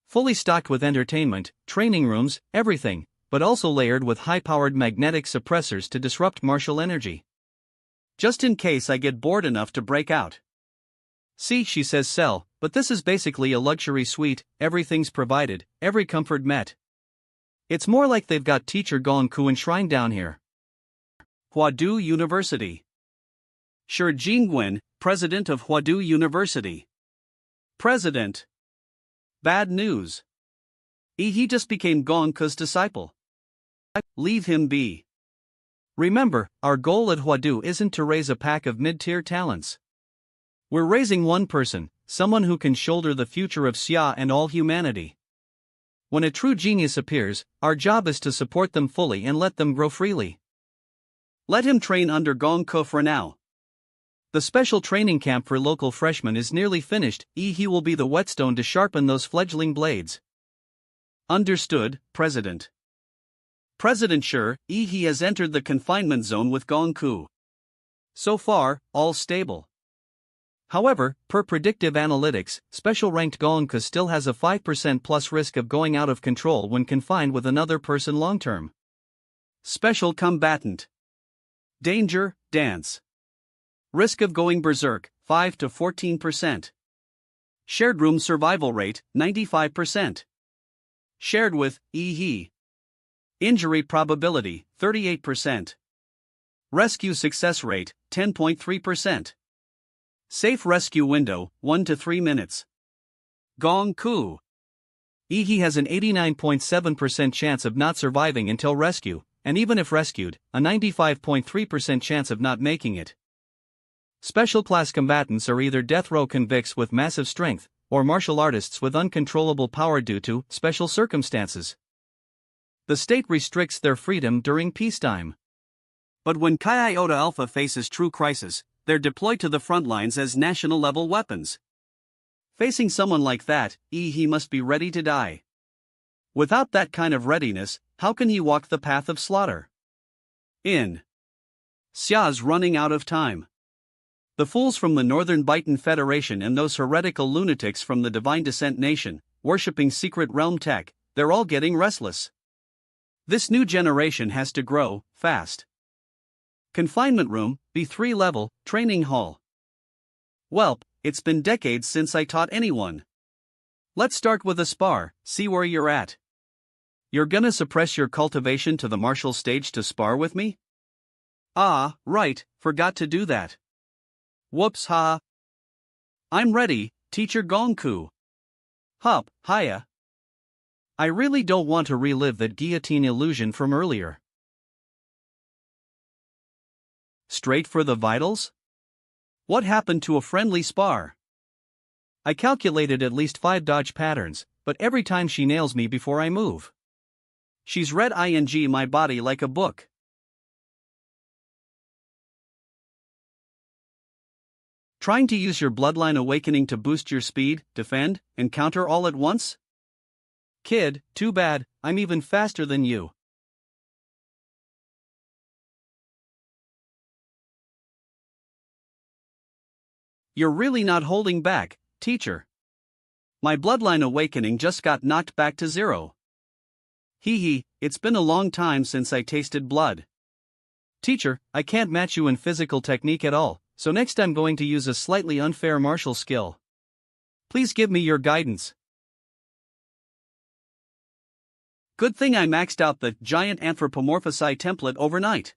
Fully stocked with entertainment, training rooms, everything, but also layered with high-powered magnetic suppressors to disrupt martial energy. Just in case I get bored enough to break out. See, she says cell, but this is basically a luxury suite, everything's provided, every comfort met. It's more like they've got teacher Gongku enshrined down here. Huadu University. Sure Jingwen, president of Huadu University. President. Bad news. He just became Gongku's disciple. Leave him be. Remember, our goal at Huadu isn't to raise a pack of mid-tier talents. We're raising one person, someone who can shoulder the future of Xia and all humanity. When a true genius appears, our job is to support them fully and let them grow freely. Let him train under Gongku for now. The special training camp for local freshmen is nearly finished. He will be the whetstone to sharpen those fledgling blades. Understood, President. President Sure, he has entered the confinement zone with Gongku. So far, all stable. However, per predictive analytics, special ranked Gongku still has a 5% plus risk of going out of control when confined with another person long term. Special combatant. Danger, dance. Risk of going berserk, 5 to 14%. Shared room survival rate, 95%. Shared with, he. Injury probability, 38%. Rescue success rate, 10.3%. Safe rescue window, 1 to 3 minutes. Gongku. He has an 89.7% chance of not surviving until rescue, and even if rescued, a 95.3% chance of not making it. Special class combatants are either death row convicts with massive strength, or martial artists with uncontrollable power due to special circumstances. The state restricts their freedom during peacetime. But when Chi Iota Alpha faces true crisis, they're deployed to the front lines as national-level weapons. Facing someone like that, he must be ready to die. Without that kind of readiness, how can he walk the path of slaughter? Xia's running out of time. The fools from the Northern Bitan Federation and those heretical lunatics from the Divine Descent Nation, worshipping secret realm tech, they're all getting restless. This new generation has to grow, fast. Confinement room, B3 level, training hall. Welp, it's been decades since I taught anyone. Let's start with a spar, see where you're at. You're gonna suppress your cultivation to the martial stage to spar with me? Ah, right, forgot to do that. Whoops ha. I'm ready, Teacher Gongku. Hup, hiya. I really don't want to relive that guillotine illusion from earlier. Straight for the vitals? What happened to a friendly spar? I calculated at least 5 dodge patterns, but every time she nails me before I move. She's read my body like a book. Trying to use your bloodline awakening to boost your speed, defend, and counter all at once? Kid, too bad, I'm even faster than you. You're really not holding back, teacher. My bloodline awakening just got knocked back to 0. Hee hee, it's been a long time since I tasted blood. Teacher, I can't match you in physical technique at all, so next I'm going to use a slightly unfair martial skill. Please give me your guidance. Good thing I maxed out the giant anthropomorphosi template overnight.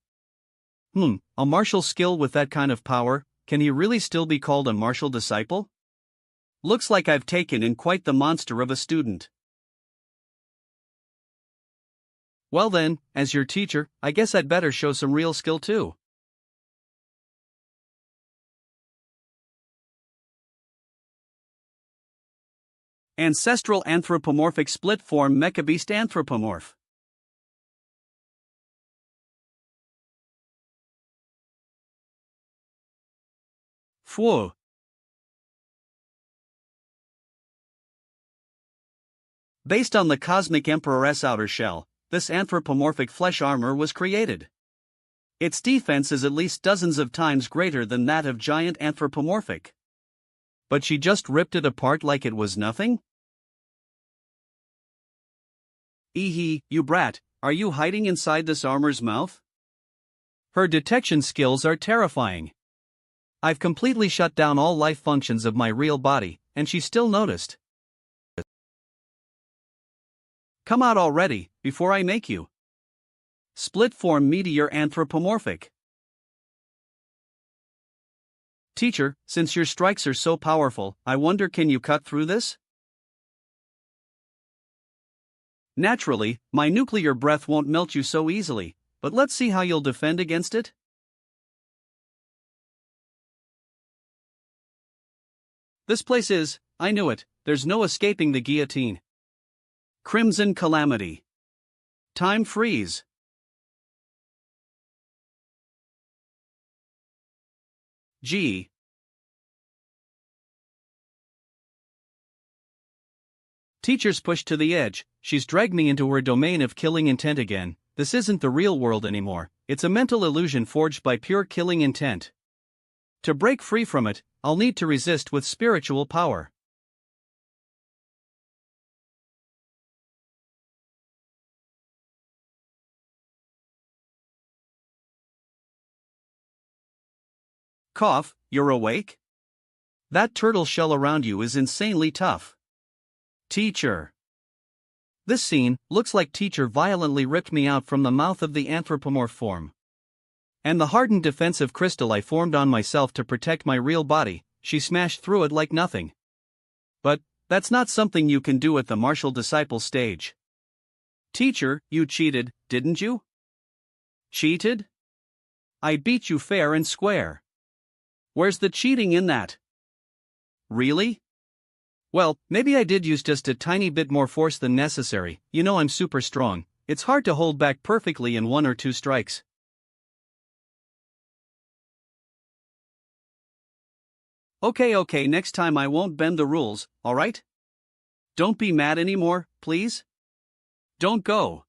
A martial skill with that kind of power, can he really still be called a martial disciple? Looks like I've taken in quite the monster of a student. Well then, as your teacher, I guess I'd better show some real skill too. Ancestral anthropomorphic split form mecha beast anthropomorph. Phew. Based on the Cosmic Emperor's outer shell, this anthropomorphic flesh armor was created. Its defense is at least dozens of times greater than that of giant anthropomorphic. But she just ripped it apart like it was nothing? Eehee, you brat, are you hiding inside this armor's mouth? Her detection skills are terrifying. I've completely shut down all life functions of my real body, and she still noticed. Come out already, before I make you. Split form meteor anthropomorphic. Teacher, since your strikes are so powerful, I wonder, can you cut through this? Naturally, my nuclear breath won't melt you so easily, but let's see how you'll defend against it. This place is, I knew it, there's no escaping the guillotine. Crimson Calamity. Time freeze. G. Teacher's pushed to the edge, she's dragged me into her domain of killing intent again. This isn't the real world anymore, it's a mental illusion forged by pure killing intent. To break free from it, I'll need to resist with spiritual power. Cough, you're awake? That turtle shell around you is insanely tough. Teacher. This scene looks like teacher violently ripped me out from the mouth of the anthropomorph form. And the hardened defensive crystal I formed on myself to protect my real body, she smashed through it like nothing. But that's not something you can do at the martial disciple stage. Teacher, you cheated, didn't you? Cheated? I beat you fair and square. Where's the cheating in that? Really? Well, maybe I did use just a tiny bit more force than necessary. You know, I'm super strong. It's hard to hold back perfectly in 1 or 2 strikes. Okay, next time I won't bend the rules, alright? Don't be mad anymore, please? Don't go.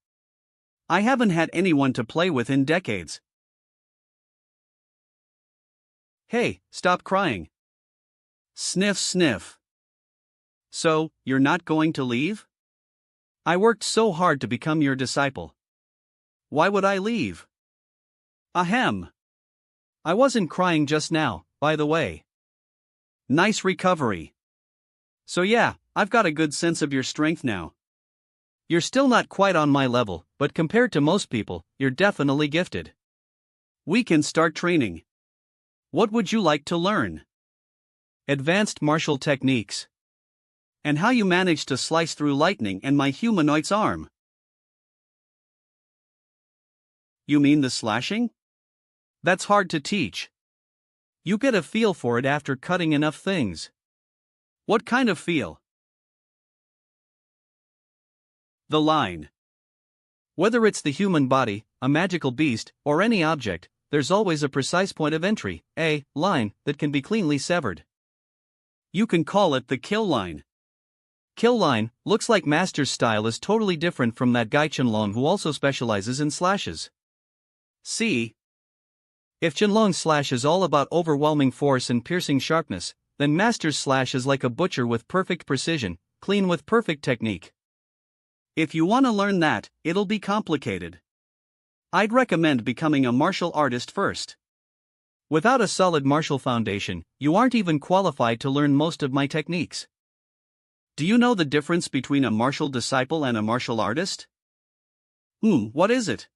I haven't had anyone to play with in decades. Hey, stop crying. Sniff, sniff. So, you're not going to leave? I worked so hard to become your disciple. Why would I leave? Ahem. I wasn't crying just now, by the way. Nice recovery. So yeah, I've got a good sense of your strength now. You're still not quite on my level, but compared to most people, you're definitely gifted. We can start training. What would you like to learn? Advanced martial techniques. And how you managed to slice through lightning and my humanoid's arm. You mean the slashing? That's hard to teach. You get a feel for it after cutting enough things. What kind of feel? The line. Whether it's the human body, a magical beast, or any object, there's always a precise point of entry, a line, that can be cleanly severed. You can call it the kill line. Kill line looks like Master's style is totally different from that guy Qianlong who also specializes in slashes. See? If Qianlong's slash is all about overwhelming force and piercing sharpness, then Master's slash is like a butcher with perfect precision, clean with perfect technique. If you want to learn that, it'll be complicated. I'd recommend becoming a martial artist first. Without a solid martial foundation, you aren't even qualified to learn most of my techniques. Do you know the difference between a martial disciple and a martial artist? What is it?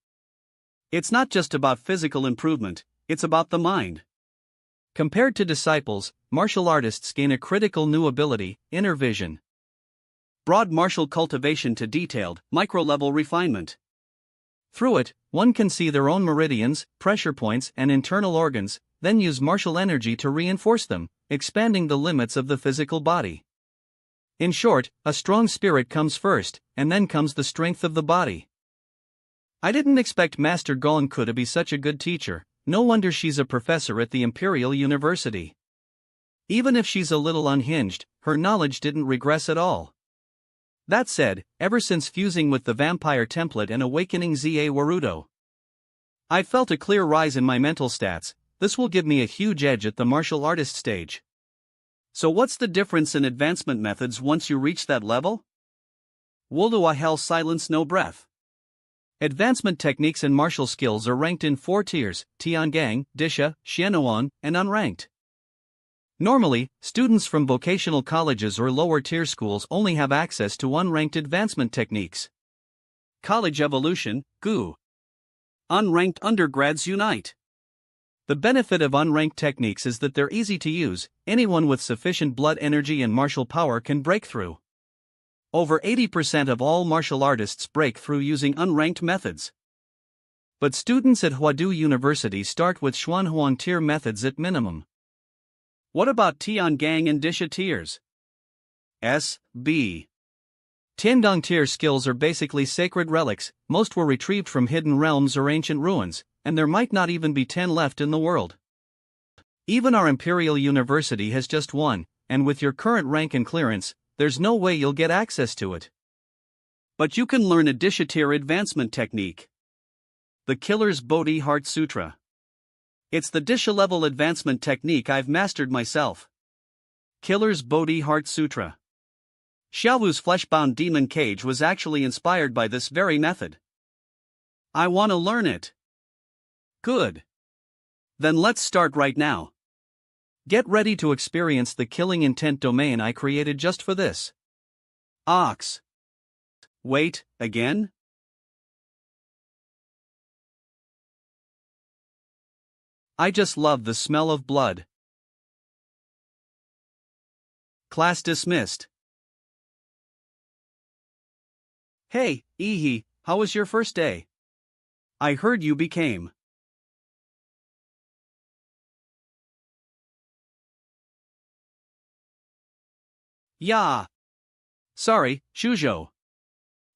It's not just about physical improvement, it's about the mind. Compared to disciples, martial artists gain a critical new ability, inner vision. Broad martial cultivation to detailed, micro-level refinement. Through it, one can see their own meridians, pressure points, and internal organs, then use martial energy to reinforce them, expanding the limits of the physical body. In short, a strong spirit comes first, and then comes the strength of the body. I didn't expect Master Gong Ku to be such a good teacher, no wonder she's a professor at the Imperial University. Even if she's a little unhinged, her knowledge didn't regress at all. That said, ever since fusing with the vampire template and awakening Za Warudo, I felt a clear rise in my mental stats. This will give me a huge edge at the martial artist stage. So what's the difference in advancement methods once you reach that level? Wolua hell silence no breath. Advancement techniques and martial skills are ranked in 4 tiers, Tiangang, Disha, Xianuan, and unranked. Normally, students from vocational colleges or lower-tier schools only have access to unranked advancement techniques. College evolution, GU. Unranked undergrads unite. The benefit of unranked techniques is that they're easy to use, anyone with sufficient blood energy and martial power can break through. Over 80% of all martial artists break through using unranked methods. But students at Huadu University start with Xuanhuang tier methods at minimum. What about Tiangang and Disha tiers? S, B. Tiandong tier skills are basically sacred relics, most were retrieved from hidden realms or ancient ruins, and there might not even be 10 left in the world. Even our Imperial University has just 1, and with your current rank and clearance, there's no way you'll get access to it. But you can learn a Disha tier advancement technique. The Killer's Bodhi Heart Sutra. It's the Disha level advancement technique I've mastered myself. Killer's Bodhi Heart Sutra. Xiaowu's flesh-bound demon cage was actually inspired by this very method. I want to learn it. Good. Then let's start right now. Get ready to experience the killing intent domain I created just for this. Ox. Wait, again? I just love the smell of blood. Class dismissed. Hey, Ihi, how was your first day? I heard you became. Yeah. Sorry, Shuzhou.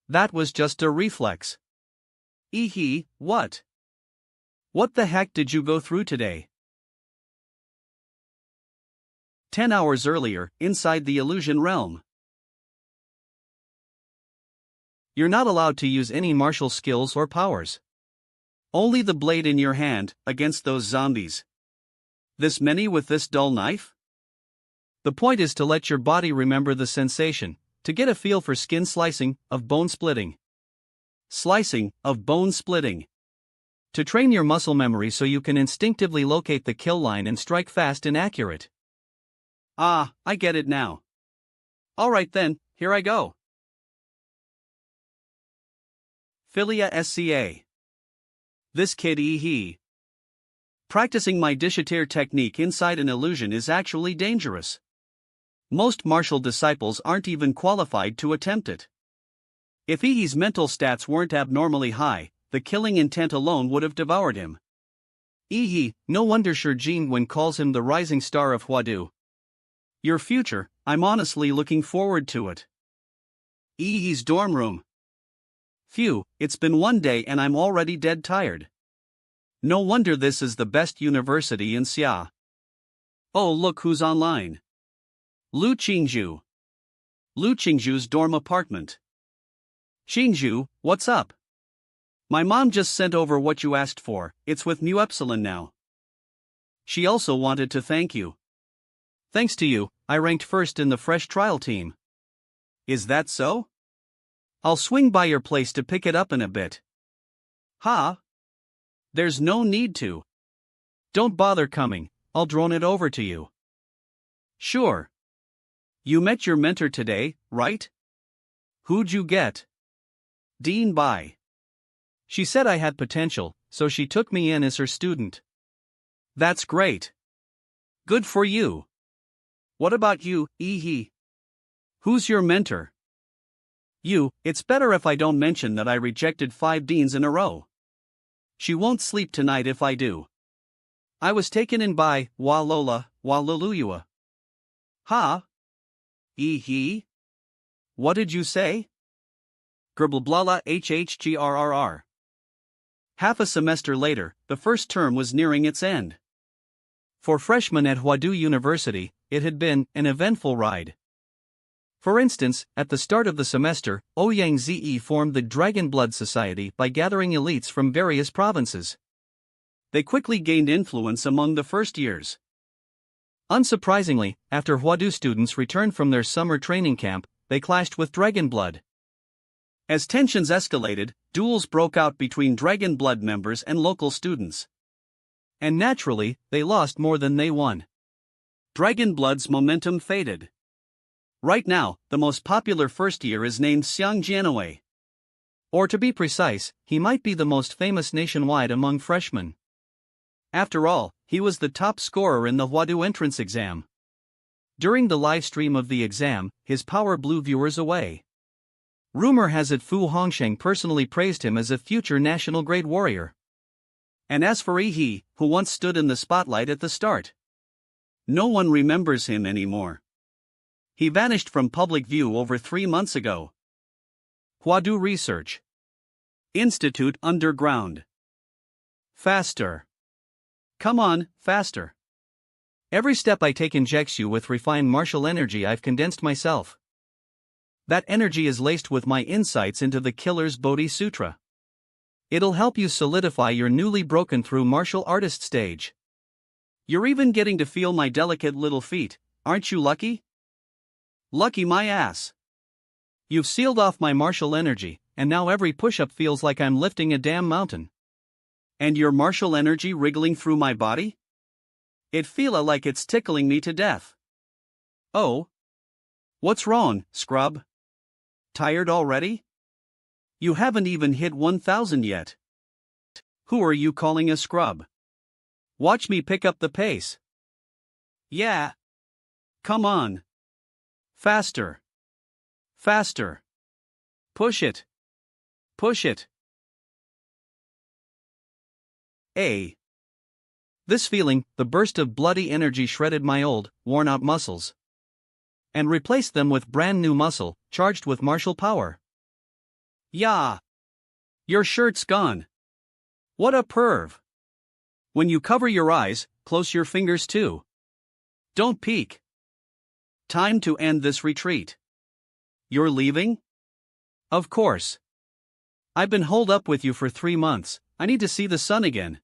That was just a reflex. Ihi, what? What the heck did you go through today? 10 hours earlier, inside the illusion realm. You're not allowed to use any martial skills or powers. Only the blade in your hand, against those zombies. This many with this dull knife? The point is to let your body remember the sensation, to get a feel for skin slicing, of bone splitting. Slicing, of bone splitting. To train your muscle memory so you can instinctively locate the kill line and strike fast and accurate. Ah, I get it now. Alright then, here I go. Philia SCA. This kid he. Practicing my Dishatir technique inside an illusion is actually dangerous. Most martial disciples aren't even qualified to attempt it. If Ihi's mental stats weren't abnormally high, the killing intent alone would have devoured him. No wonder Shi Jingwen calls him the rising star of Huadu. Your future, I'm honestly looking forward to it. He's dorm room. Phew, it's been one day and I'm already dead tired. No wonder this is the best university in Xia. Oh, look who's online. Lu Qingzhu. Lu Qingzhu's dorm apartment. Qingzhu, what's up? My mom just sent over what you asked for, it's with Mu Epsilon now. She also wanted to thank you. Thanks to you, I ranked first in the fresh trial team. Is that so? I'll swing by your place to pick it up in a bit. Ha? There's no need to. Don't bother coming, I'll drone it over to you. Sure. You met your mentor today, right? Who'd you get? Dean Bai. She said I had potential, so she took me in as her student. That's great. Good for you. What about you, Who's your mentor? You. It's better if I don't mention that I rejected 5 deans in a row. She won't sleep tonight if I do. I was taken in by Waluluyua. Ha? What did you say? Grblblala hhgrrr. Half a semester later, the first term was nearing its end. For freshmen at Huadu University, it had been an eventful ride. For instance, at the start of the semester, Ouyang Ze formed the Dragon Blood Society by gathering elites from various provinces. They quickly gained influence among the first years. Unsurprisingly, after Huadu students returned from their summer training camp, they clashed with Dragon Blood. As tensions escalated, duels broke out between Dragon Blood members and local students. And naturally, they lost more than they won. Dragon Blood's momentum faded. Right now, the most popular first year is named Xiang Jianwei. Or to be precise, he might be the most famous nationwide among freshmen. After all, he was the top scorer in the Huadu entrance exam. During the live stream of the exam, his power blew viewers away. Rumor has it Fu Hongsheng personally praised him as a future national-grade warrior. And as for who once stood in the spotlight at the start, no one remembers him anymore. He vanished from public view over 3 months ago. Huadu Research Institute Underground. Faster. Come on, faster. Every step I take injects you with refined martial energy I've condensed myself. That energy is laced with my insights into the killer's Bodhi Sutra. It'll help you solidify your newly broken through martial artist stage. You're even getting to feel my delicate little feet, aren't you lucky? Lucky my ass. You've sealed off my martial energy, and now every push-up feels like I'm lifting a damn mountain. And your martial energy wriggling through my body? It feela like it's tickling me to death. Oh? What's wrong, scrub? Tired already? You haven't even hit 1,000 yet. Who are you calling a scrub? Watch me pick up the pace. Yeah. Come on. Faster. Faster. Push it. Push it. This feeling, the burst of bloody energy shredded my old, worn-out muscles and replaced them with brand new muscle, charged with martial power. Yeah. Your shirt's gone. What a perv. When you cover your eyes, close your fingers too. Don't peek. Time to end this retreat. You're leaving? Of course. I've been holed up with you for 3 months, I need to see the sun again.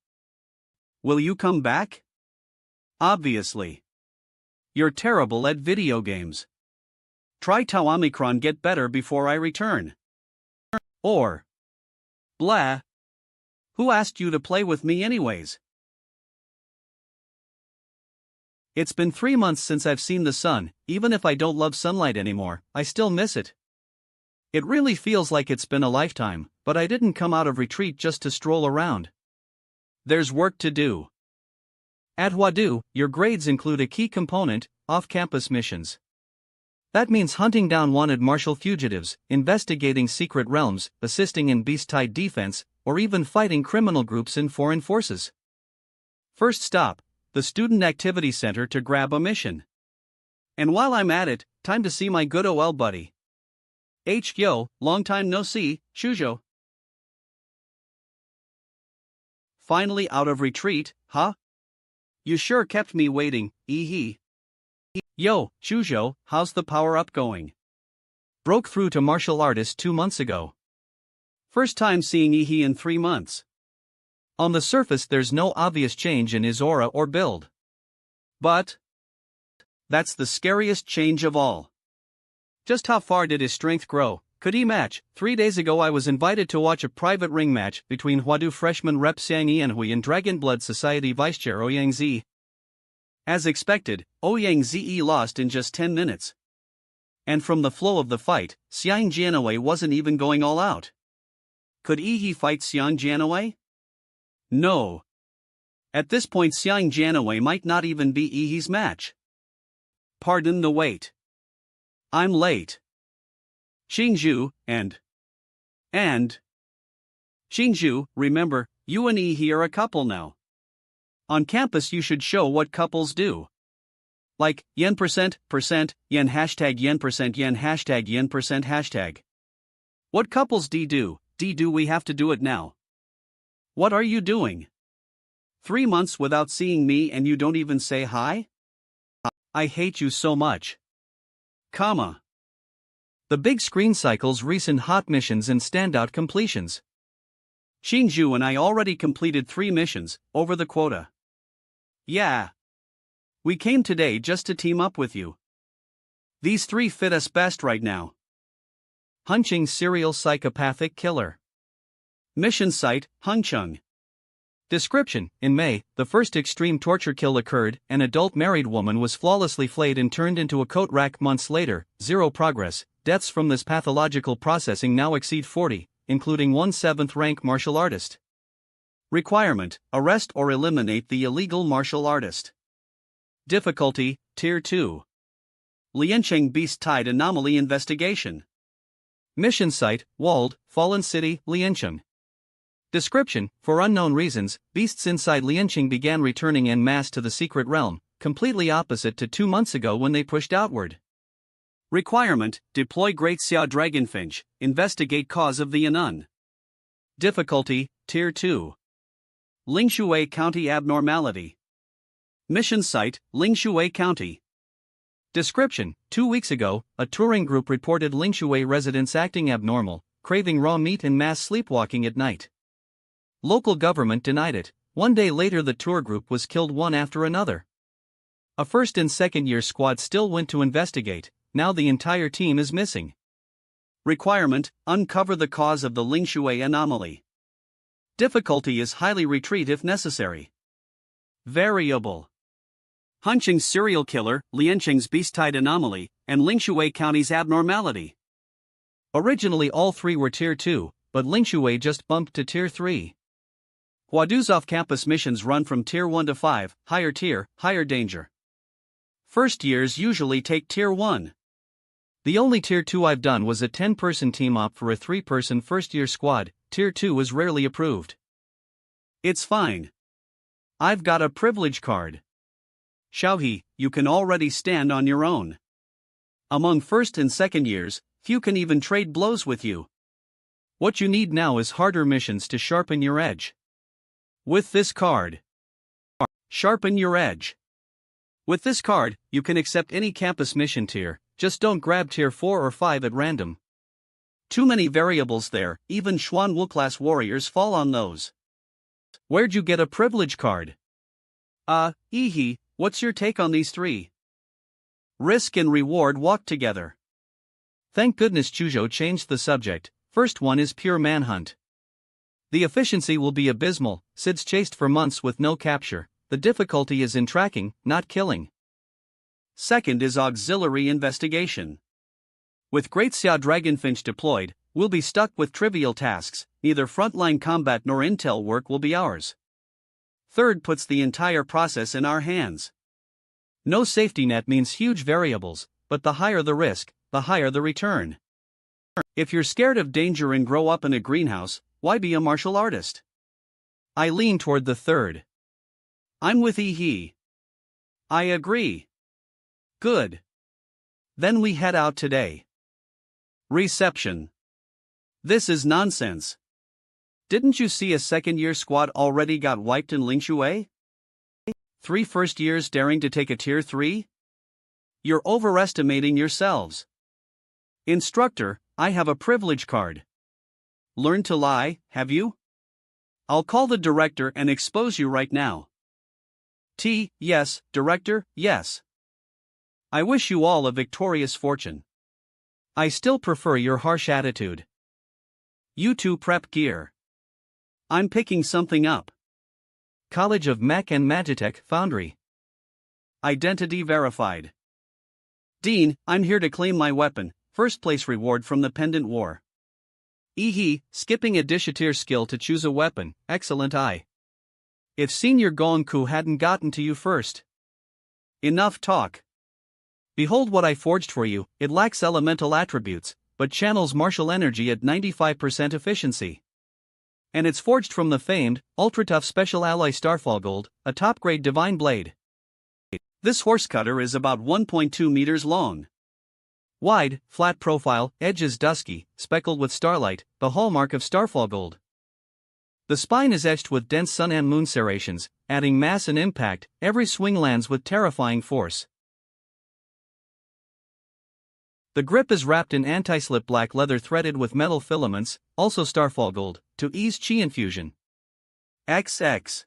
Will you come back? Obviously. You're terrible at video games. Try Tau Omicron get better before I return. Or. Blah. Who asked you to play with me anyways? It's been 3 months since I've seen the sun, even if I don't love sunlight anymore, I still miss it. It really feels like it's been a lifetime, but I didn't come out of retreat just to stroll around. There's work to do. At Huadu, your grades include a key component, off-campus missions. That means hunting down wanted martial fugitives, investigating secret realms, assisting in beast-tide defense, or even fighting criminal groups in foreign forces. First stop, the Student Activity Center to grab a mission. And while I'm at it, time to see my good OL buddy. Yo, long time no see, Shujo. Finally out of retreat, huh? You sure kept me waiting, Yo, Shujo, how's the power-up going? Broke through to martial artist 2 months ago. First time seeing in 3 months. On the surface there's no obvious change in his aura or build. But that's the scariest change of all. Just how far did his strength grow? Could he match? 3 days ago I was invited to watch a private ring match between Huadu freshman rep Xiang Yanhui and Dragon Blood Society vice chair Ouyang Zi. As expected, Ouyang Zi lost in just 10 minutes. And from the flow of the fight, Xiang Jianwei wasn't even going all out. Could he fight Xiang Jianwei? No. At this point Xiang Jianwei might not even be Yi's match. Pardon the wait. I'm late. Xingzhu, and Xingzhu, remember, you and Yi are a couple now. On campus you should show what couples do. Like, yen percent, yen hashtag yen percent yen hashtag. What couples do? Do we have to do it now? What are you doing? 3 months without seeing me and you don't even say hi? I hate you so much. Comma. The big screen cycles recent hot missions and standout completions. Xingzhu and I already completed 3 missions, over the quota. Yeah. We came today just to team up with you. These 3 fit us best right now. Hunching serial psychopathic killer. Mission site, Hengcheng. Description: in May, the first extreme torture kill occurred. An adult married woman was flawlessly flayed and turned into a coat rack months later. 0 progress. Deaths from this pathological processing now exceed 40, including 1 7th rank martial artist. Requirement: arrest or eliminate the illegal martial artist. Difficulty: Tier 2. Liancheng Beast Tide Anomaly Investigation. Mission site: Walled, Fallen City, Liancheng. Description: for unknown reasons, beasts inside Liancheng began returning en masse to the secret realm, completely opposite to 2 months ago when they pushed outward. Requirement: deploy Great Xia Dragonfinch, investigate cause of the Yanun. Difficulty: Tier 2. Lingshui County Abnormality. Mission site: Lingshui County. Description: 2 weeks ago, a touring group reported Lingshui residents acting abnormal, craving raw meat and mass sleepwalking at night. Local government denied it. 1 day later the tour group was killed one after another. A first and second year squad still went to investigate. Now the entire team is missing. Requirement: uncover the cause of the Lingshui anomaly. Difficulty is highly retreat if necessary. Variable: Huncheng's serial killer, Liancheng's beast-tide anomaly, and Lingshui County's abnormality. Originally all 3 were Tier 2, but Lingshui just bumped to Tier 3. Huadu's off-campus missions run from Tier 1 to 5, higher tier, higher danger. First years usually take Tier 1. The only Tier 2 I've done was a 10-person team-up for a 3-person first-year squad. Tier 2 was rarely approved. It's fine. I've got a privilege card. Xiaohe, you can already stand on your own. Among first and second years, few can even trade blows with you. What you need now is harder missions to sharpen your edge. With this card, sharpen your edge. With this card, you can accept any campus mission tier, just don't grab Tier 4 or 5 at random. Too many variables there, even Xuanwu class warriors fall on those. Where'd you get a privilege card? What's your take on these 3? Risk and reward walk together. Thank goodness Chuzhou changed the subject. First one is pure manhunt. The efficiency will be abysmal. Sid's chased for months with no capture. The difficulty is in tracking, not killing. Second is auxiliary investigation. With Great Xia Dragonfinch deployed, we'll be stuck with trivial tasks. Neither frontline combat nor intel work will be ours. Third puts the entire process in our hands. No safety net means huge variables, but the higher the risk, the higher the return. If you're scared of danger and grow up in a greenhouse, why be a martial artist? I lean toward the third. I'm with he. I agree. Good. Then we head out today. Reception. This is nonsense. Didn't you see a second-year squad already got wiped in Lingshui? 3 first years daring to take a tier 3? You're overestimating yourselves. Instructor, I have a privilege card. Learn to lie, have you? I'll call the director and expose you right now. Yes, director, yes. I wish you all a victorious fortune. I still prefer your harsh attitude. You two prep gear. I'm picking something up. College of Mech and Magitech Foundry. Identity verified. Dean, I'm here to claim my weapon, first place reward from the Pendant War. Skipping a disheteer skill to choose a weapon, excellent eye. If Senior Gongku hadn't gotten to you first. Enough talk. Behold what I forged for you, it lacks elemental attributes, but channels martial energy at 95% efficiency. And it's forged from the famed, ultra-tough special alloy Starfall Gold, a top-grade divine blade. This horse cutter is about 1.2 meters long. Wide, flat profile, edges dusky, speckled with starlight, the hallmark of Starfall Gold. The spine is etched with dense sun and moon serrations, adding mass and impact, every swing lands with terrifying force. The grip is wrapped in anti-slip black leather threaded with metal filaments, also Starfall Gold, to ease chi infusion. XX.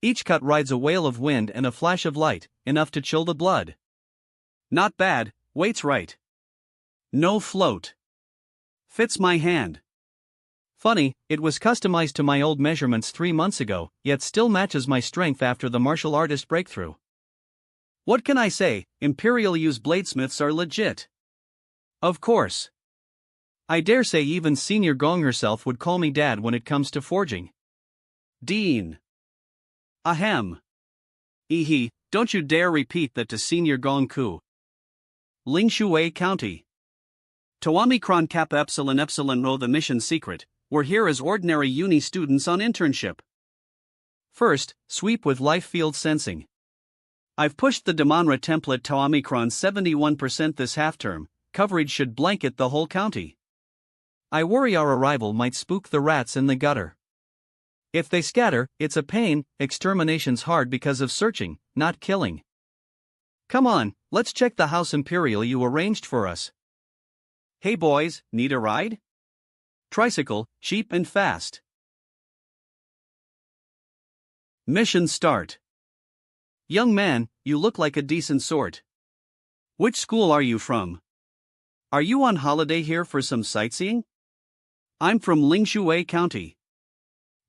Each cut rides a wail of wind and a flash of light, enough to chill the blood. Not bad, weight's right. No float. Fits my hand. Funny, it was customized to my old measurements 3 months ago, yet still matches my strength after the martial artist breakthrough. What can I say, Imperial U's bladesmiths are legit. Of course. I dare say even Senior Gong herself would call me Dad when it comes to forging. Dean. Ahem. Don't you dare repeat that to Senior Gongku. Lingshui County. To Omicron Kappa Epsilon Epsilon Rho the mission secret, we're here as ordinary uni students on internship. First, sweep with life field sensing. I've pushed the Damanra template to Omicron 71% this half-term, coverage should blanket the whole county. I worry our arrival might spook the rats in the gutter. If they scatter, it's a pain, extermination's hard because of searching, not killing. Come on, let's check the house Imperial you arranged for us. Hey boys, need a ride? Tricycle, cheap and fast. Mission start. Young man, you look like a decent sort. Which school are you from? Are you on holiday here for some sightseeing? I'm from Lingshui County.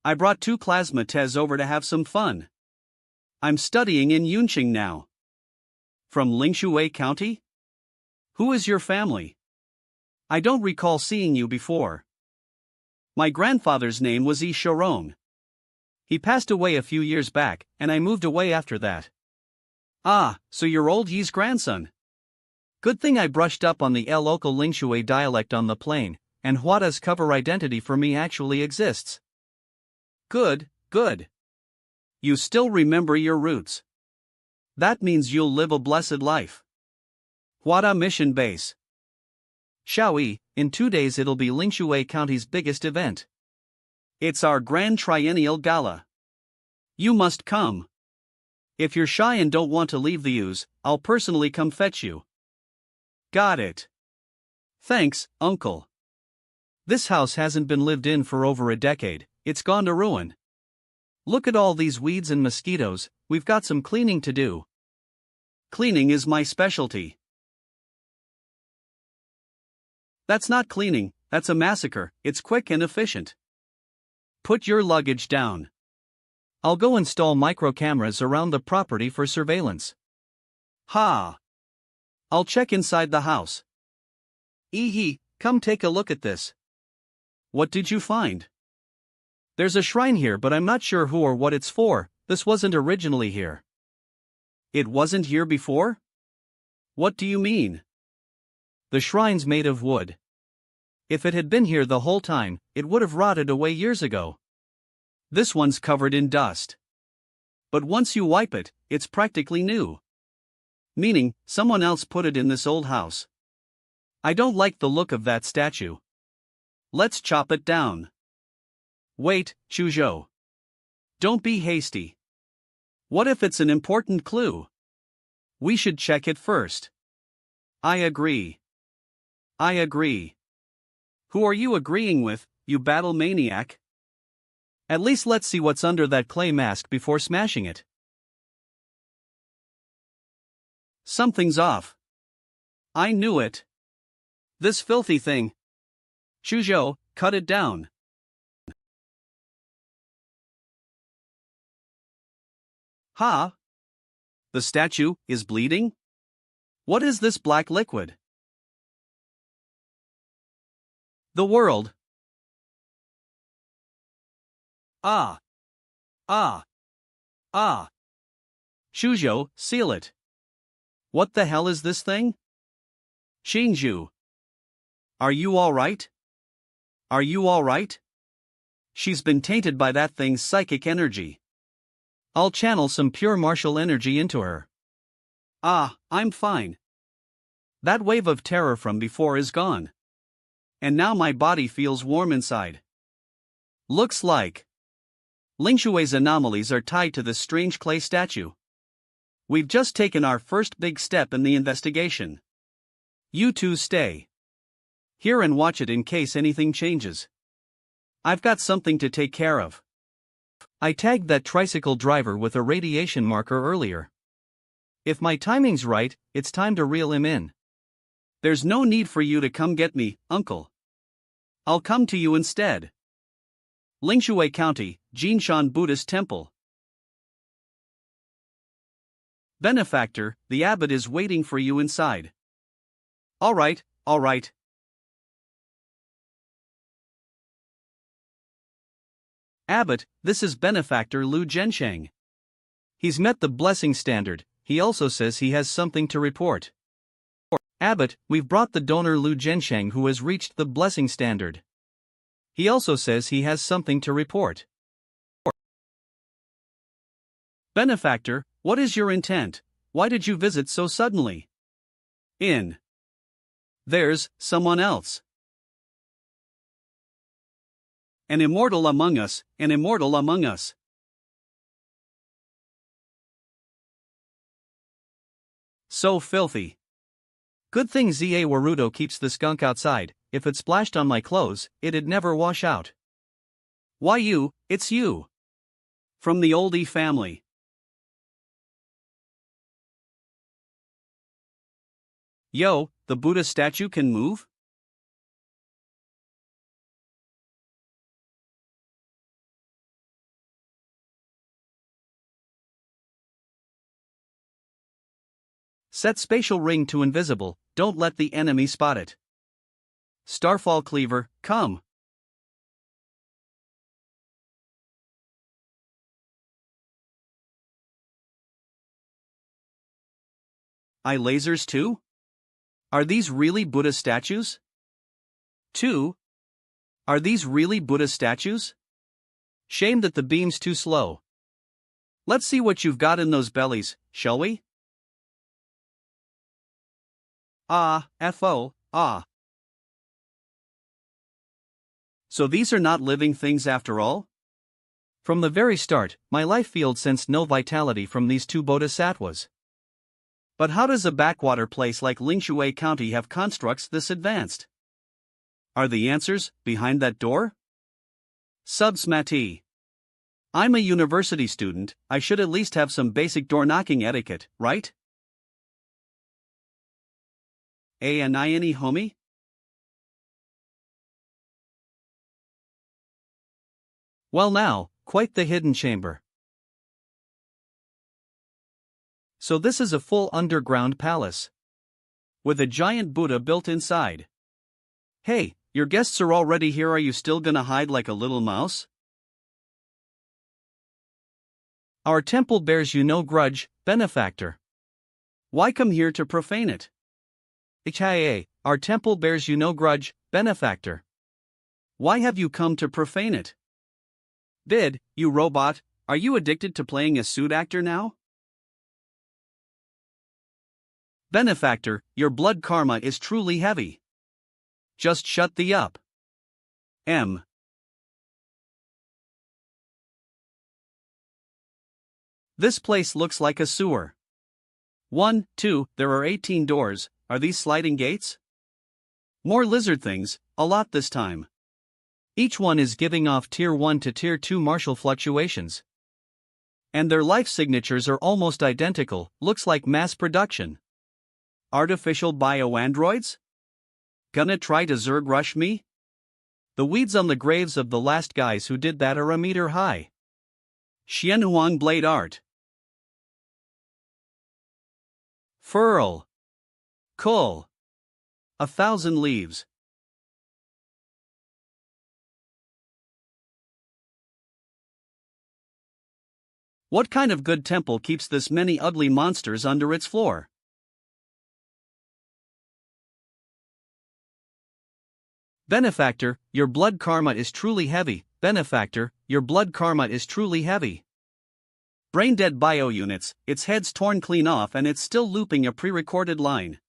I brought 2 Plasma-Tes over to have some fun. I'm studying in Yunqing now. From Lingshui County? Who is your family? I don't recall seeing you before. My grandfather's name was Yi Shorong. He passed away a few years back, and I moved away after that. Ah, so you're old Yi's grandson. Good thing I brushed up on the local Lingshui dialect on the plane, and Huada's cover identity for me actually exists. Good. You still remember your roots. That means you'll live a blessed life. Huada Mission Base. Shaoyi, in 2 days it'll be Lingshui County's biggest event. It's our Grand Triennial Gala. You must come. If you're shy and don't want to leave the U's, I'll personally come fetch you. Got it. Thanks, Uncle. This house hasn't been lived in for over a decade, it's gone to ruin. Look at all these weeds and mosquitoes, we've got some cleaning to do. Cleaning is my specialty. That's not cleaning, that's a massacre, it's quick and efficient. Put your luggage down. I'll go install micro cameras around the property for surveillance. Ha! I'll check inside the house. Come take a look at this. What did you find? There's a shrine here, but I'm not sure who or what it's for. This wasn't originally here. It wasn't here before? What do you mean? The shrine's made of wood. If it had been here the whole time, it would have rotted away years ago. This one's covered in dust. But once you wipe it, it's practically new. Meaning, someone else put it in this old house. I don't like the look of that statue. Let's chop it down. Wait, Chuzhou. Don't be hasty. What if it's an important clue? We should check it first. I agree. I agree. Who are you agreeing with, you battle maniac? At least let's see what's under that clay mask before smashing it. Something's off. I knew it. This filthy thing. Chuzhou, cut it down. Ha! The statue is bleeding? What is this black liquid? The world. Ah! Ah! Ah! Chuzhou, seal it. What the hell is this thing? Xingzhu. Are you alright? Are you alright? She's been tainted by that thing's psychic energy. I'll channel some pure martial energy into her. Ah, I'm fine. That wave of terror from before is gone. And now my body feels warm inside. Looks like Lingshui's anomalies are tied to this strange clay statue. We've just taken our first big step in the investigation. You two stay here and watch it in case anything changes. I've got something to take care of. I tagged that tricycle driver with a radiation marker earlier. If my timing's right, it's time to reel him in. There's no need for you to come get me, uncle. I'll come to you instead. Lingshui County, Jinshan Buddhist Temple. Benefactor, the abbot is waiting for you inside. Alright, alright. Abbot, this is Benefactor Lu Zhensheng. He's met the blessing standard. He also says he has something to report. Abbot, we've brought the donor Lu Zhensheng who has reached the blessing standard. He also says he has something to report. Benefactor, what is your intent? Why did you visit so suddenly? There's someone else. An immortal among us, an immortal among us. So filthy. Good thing Za Warudo keeps the skunk outside. If it splashed on my clothes, it'd never wash out. Why you, it's you. From the oldie family. Yo, the Buddha statue can move? Set spatial ring to invisible, don't let the enemy spot it. Starfall Cleaver, come. Eye lasers too? Are these really Buddha statues? 2. Are these really Buddha statues? Shame that the beam's too slow. Let's see what you've got in those bellies, shall we? Ah, FO, ah. So these are not living things after all? From the very start, my life field sensed no vitality from these two bodhisattvas. But how does a backwater place like Lingshui County have constructs this advanced? Are the answers behind that door? Subsmati. I'm a university student, I should at least have some basic door knocking etiquette, right? Ani homie? Well now, quite the hidden chamber. So this is a full underground palace. With a giant Buddha built inside. Hey, your guests are already here, are you still gonna hide like a little mouse? Our temple bears you no grudge, benefactor. Why come here to profane it? Our temple bears you no grudge, benefactor. Why have you come to profane it? You robot, Are you addicted to playing a suit actor now? Benefactor, your blood karma is truly heavy. Just shut the up. M. This place looks like a sewer. 1, 2, there are 18 doors, are these sliding gates? More lizard things, a lot this time. Each one is giving off Tier 1 to Tier 2 martial fluctuations. And their life signatures are almost identical, looks like mass production. Artificial bioandroids? Gonna try to Zerg rush me? The weeds on the graves of the last guys who did that are a meter high. Xianhuang blade art. Furl. Cull. 1,000 leaves. What kind of good temple keeps this many ugly monsters under its floor? Benefactor, your blood karma is truly heavy. Benefactor, your blood karma is truly heavy. Brain-dead bio units, its head's torn clean off and it's still looping a pre-recorded line.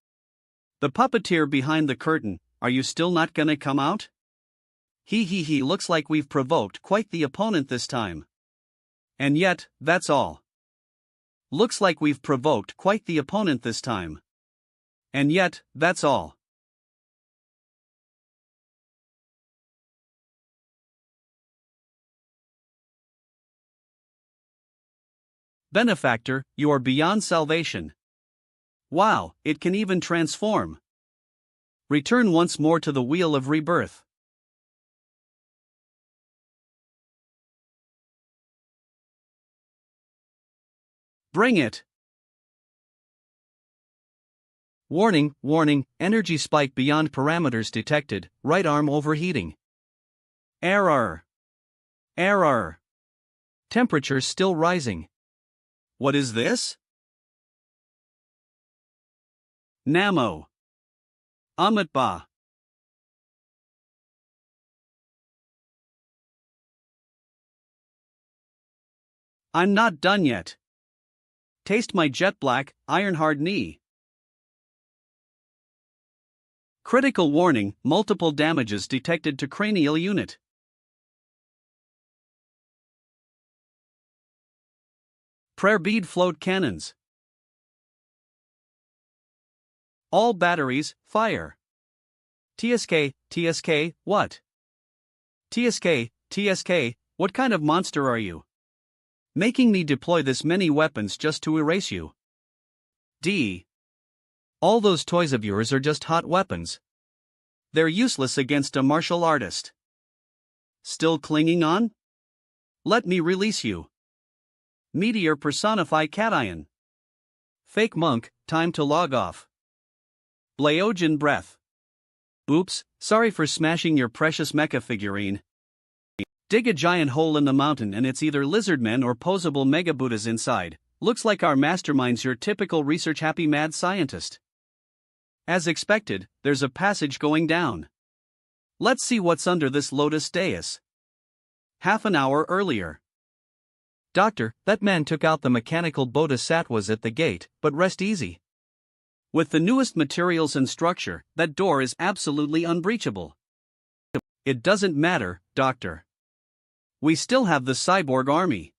The puppeteer behind the curtain, are you still not gonna come out? He looks like we've provoked quite the opponent this time. And yet, that's all. Looks like we've provoked quite the opponent this time. And yet, that's all. Benefactor, you are beyond salvation. Wow, it can even transform. Return once more to the wheel of rebirth. Bring it. Warning, warning, energy spike beyond parameters detected, right arm overheating. Error. Error. Temperature still rising. What is this? Namo. Amitba. I'm not done yet. Taste my jet black, iron hard knee. Critical warning, multiple damages detected to cranial unit. Prayer bead float cannons. All batteries, fire. TSK, what? TSK, what kind of monster are you? Making me deploy this many weapons just to erase you. D. All those toys of yours are just hot weapons. They're useless against a martial artist. Still clinging on? Let me release you. Meteor personify cation. Fake monk, time to log off. Blaogen breath. Oops, sorry for smashing your precious mecha figurine. Dig a giant hole in the mountain and it's either lizardmen or posable mega Buddhas inside. Looks like our mastermind's your typical research happy mad scientist. As expected, there's a passage going down. Let's see what's under this lotus dais. Half an hour earlier. Doctor, that man took out the mechanical bodhisattvas at the gate, but rest easy. With the newest materials and structure, that door is absolutely unbreachable. It doesn't matter, Doctor. We still have the cyborg army.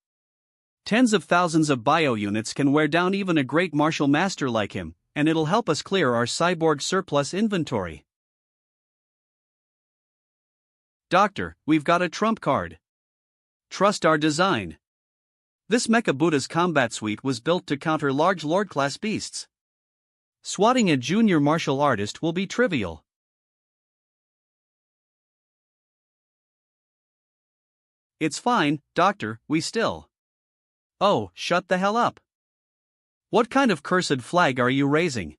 Tens of thousands of bio units can wear down even a great martial master like him, and it'll help us clear our cyborg surplus inventory. Doctor, we've got a trump card. Trust our design. This Mecha Buddha's combat suite was built to counter large lord-class beasts. Swatting a junior martial artist will be trivial. It's fine, Doctor, we still. Oh, shut the hell up. What kind of cursed flag are you raising?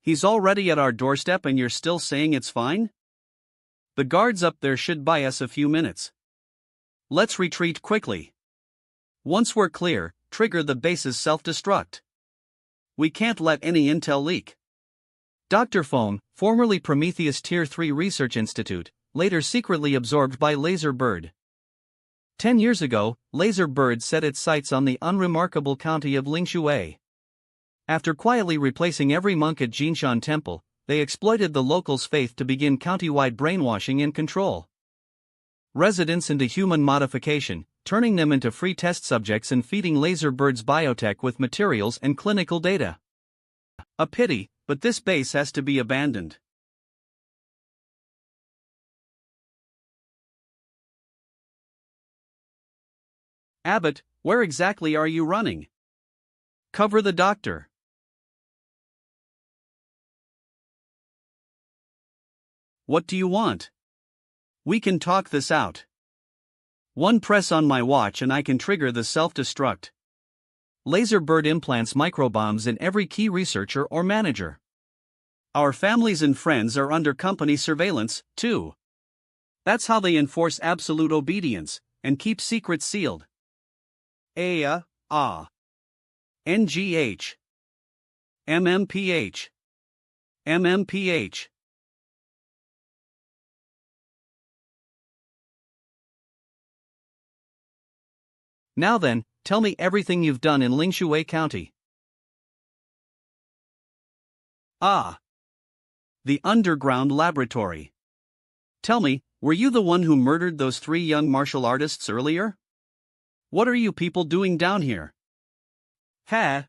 He's already at our doorstep and you're still saying it's fine? The guards up there should buy us a few minutes. Let's retreat quickly. Once we're clear, trigger the base's self-destruct. We can't let any intel leak. Dr. Phone, formerly Prometheus Tier 3 Research Institute, later secretly absorbed by Laser Bird. 10 years ago, Laser Bird set its sights on the unremarkable county of Lingshui. After quietly replacing every monk at Jinshan Temple, they exploited the locals' faith to begin county-wide brainwashing and control residents into human modification, turning them into free test subjects and feeding Laser Bird's biotech with materials and clinical data. A pity, but this base has to be abandoned. Abbott, where exactly are you running? Cover the doctor. What do you want? We can talk this out. One press on my watch and I can trigger the self-destruct. Laser Bird implants microbombs in every key researcher or manager. Our families and friends are under company surveillance, too. That's how they enforce absolute obedience and keep secrets sealed. NGH. MMPH. MMPH. Now then, tell me everything you've done in Lingshui County. The underground laboratory. Tell me, were you the one who murdered those 3 young martial artists earlier? What are you people doing down here? I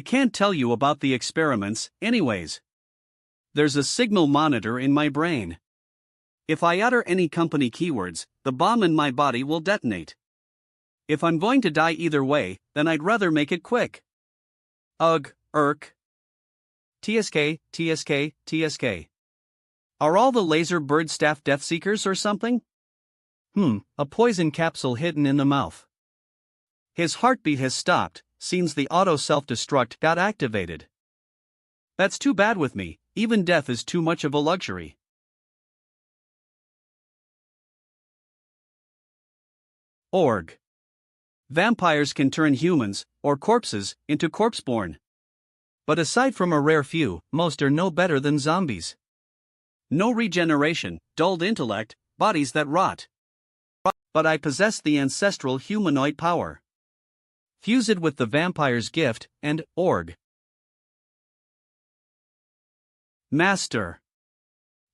can't tell you about the experiments, anyways. There's a signal monitor in my brain. If I utter any company keywords, the bomb in my body will detonate. If I'm going to die either way, then I'd rather make it quick. Ugh, irk. TSK, TSK, TSK. Are all the Laser Bird staff death seekers or something? A poison capsule hidden in the mouth. His heartbeat has stopped, seems the auto self-destruct got activated. That's too bad with me, even death is too much of a luxury. Org. Vampires can turn humans, or corpses, into corpseborn. But aside from a rare few, most are no better than zombies. No regeneration, dulled intellect, bodies that rot. But I possess the ancestral humanoid power. Fuse it with the vampire's gift, and org. Master.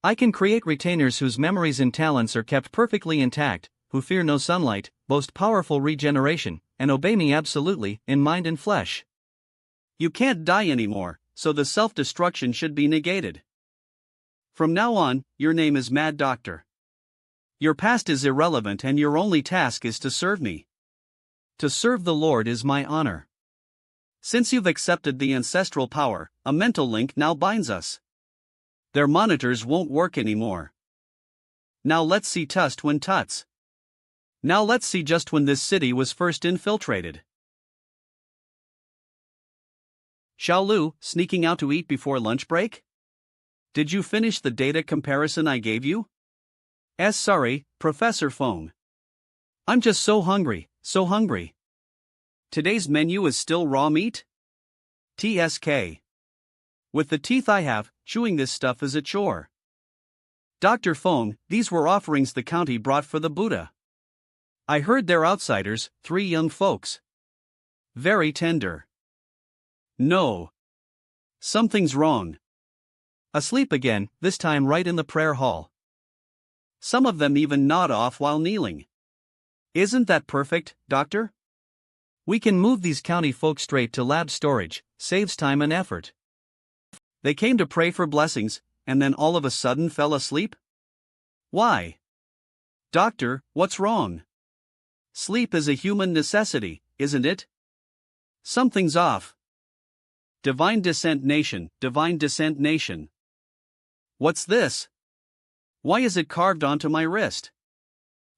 I can create retainers whose memories and talents are kept perfectly intact, who fear no sunlight, boast powerful regeneration, and obey me absolutely, in mind and flesh. You can't die anymore, so the self-destruction should be negated. From now on, your name is Mad Doctor. Your past is irrelevant and your only task is to serve me. To serve the Lord is my honor. Since you've accepted the ancestral power, a mental link now binds us. Their monitors won't work anymore. Now let's see just when tuts. Now let's see just when this city was first infiltrated. Xiaolu, sneaking out to eat before lunch break? Did you finish the data comparison I gave you? Sorry, Professor Feng. I'm just so hungry, so hungry. Today's menu is still raw meat? TSK. With the teeth I have, chewing this stuff is a chore. Dr. Feng, these were offerings the county brought for the Buddha. I heard they're outsiders, 3 young folks. Very tender. No. Something's wrong. Asleep again, this time right in the prayer hall. Some of them even nod off while kneeling. Isn't that perfect, Doctor? We can move these county folk straight to lab storage, saves time and effort. They came to pray for blessings, and then all of a sudden fell asleep? Why? Doctor, what's wrong? Sleep is a human necessity, isn't it? Something's off. Divine Descent Nation, Divine Descent Nation. What's this? Why is it carved onto my wrist?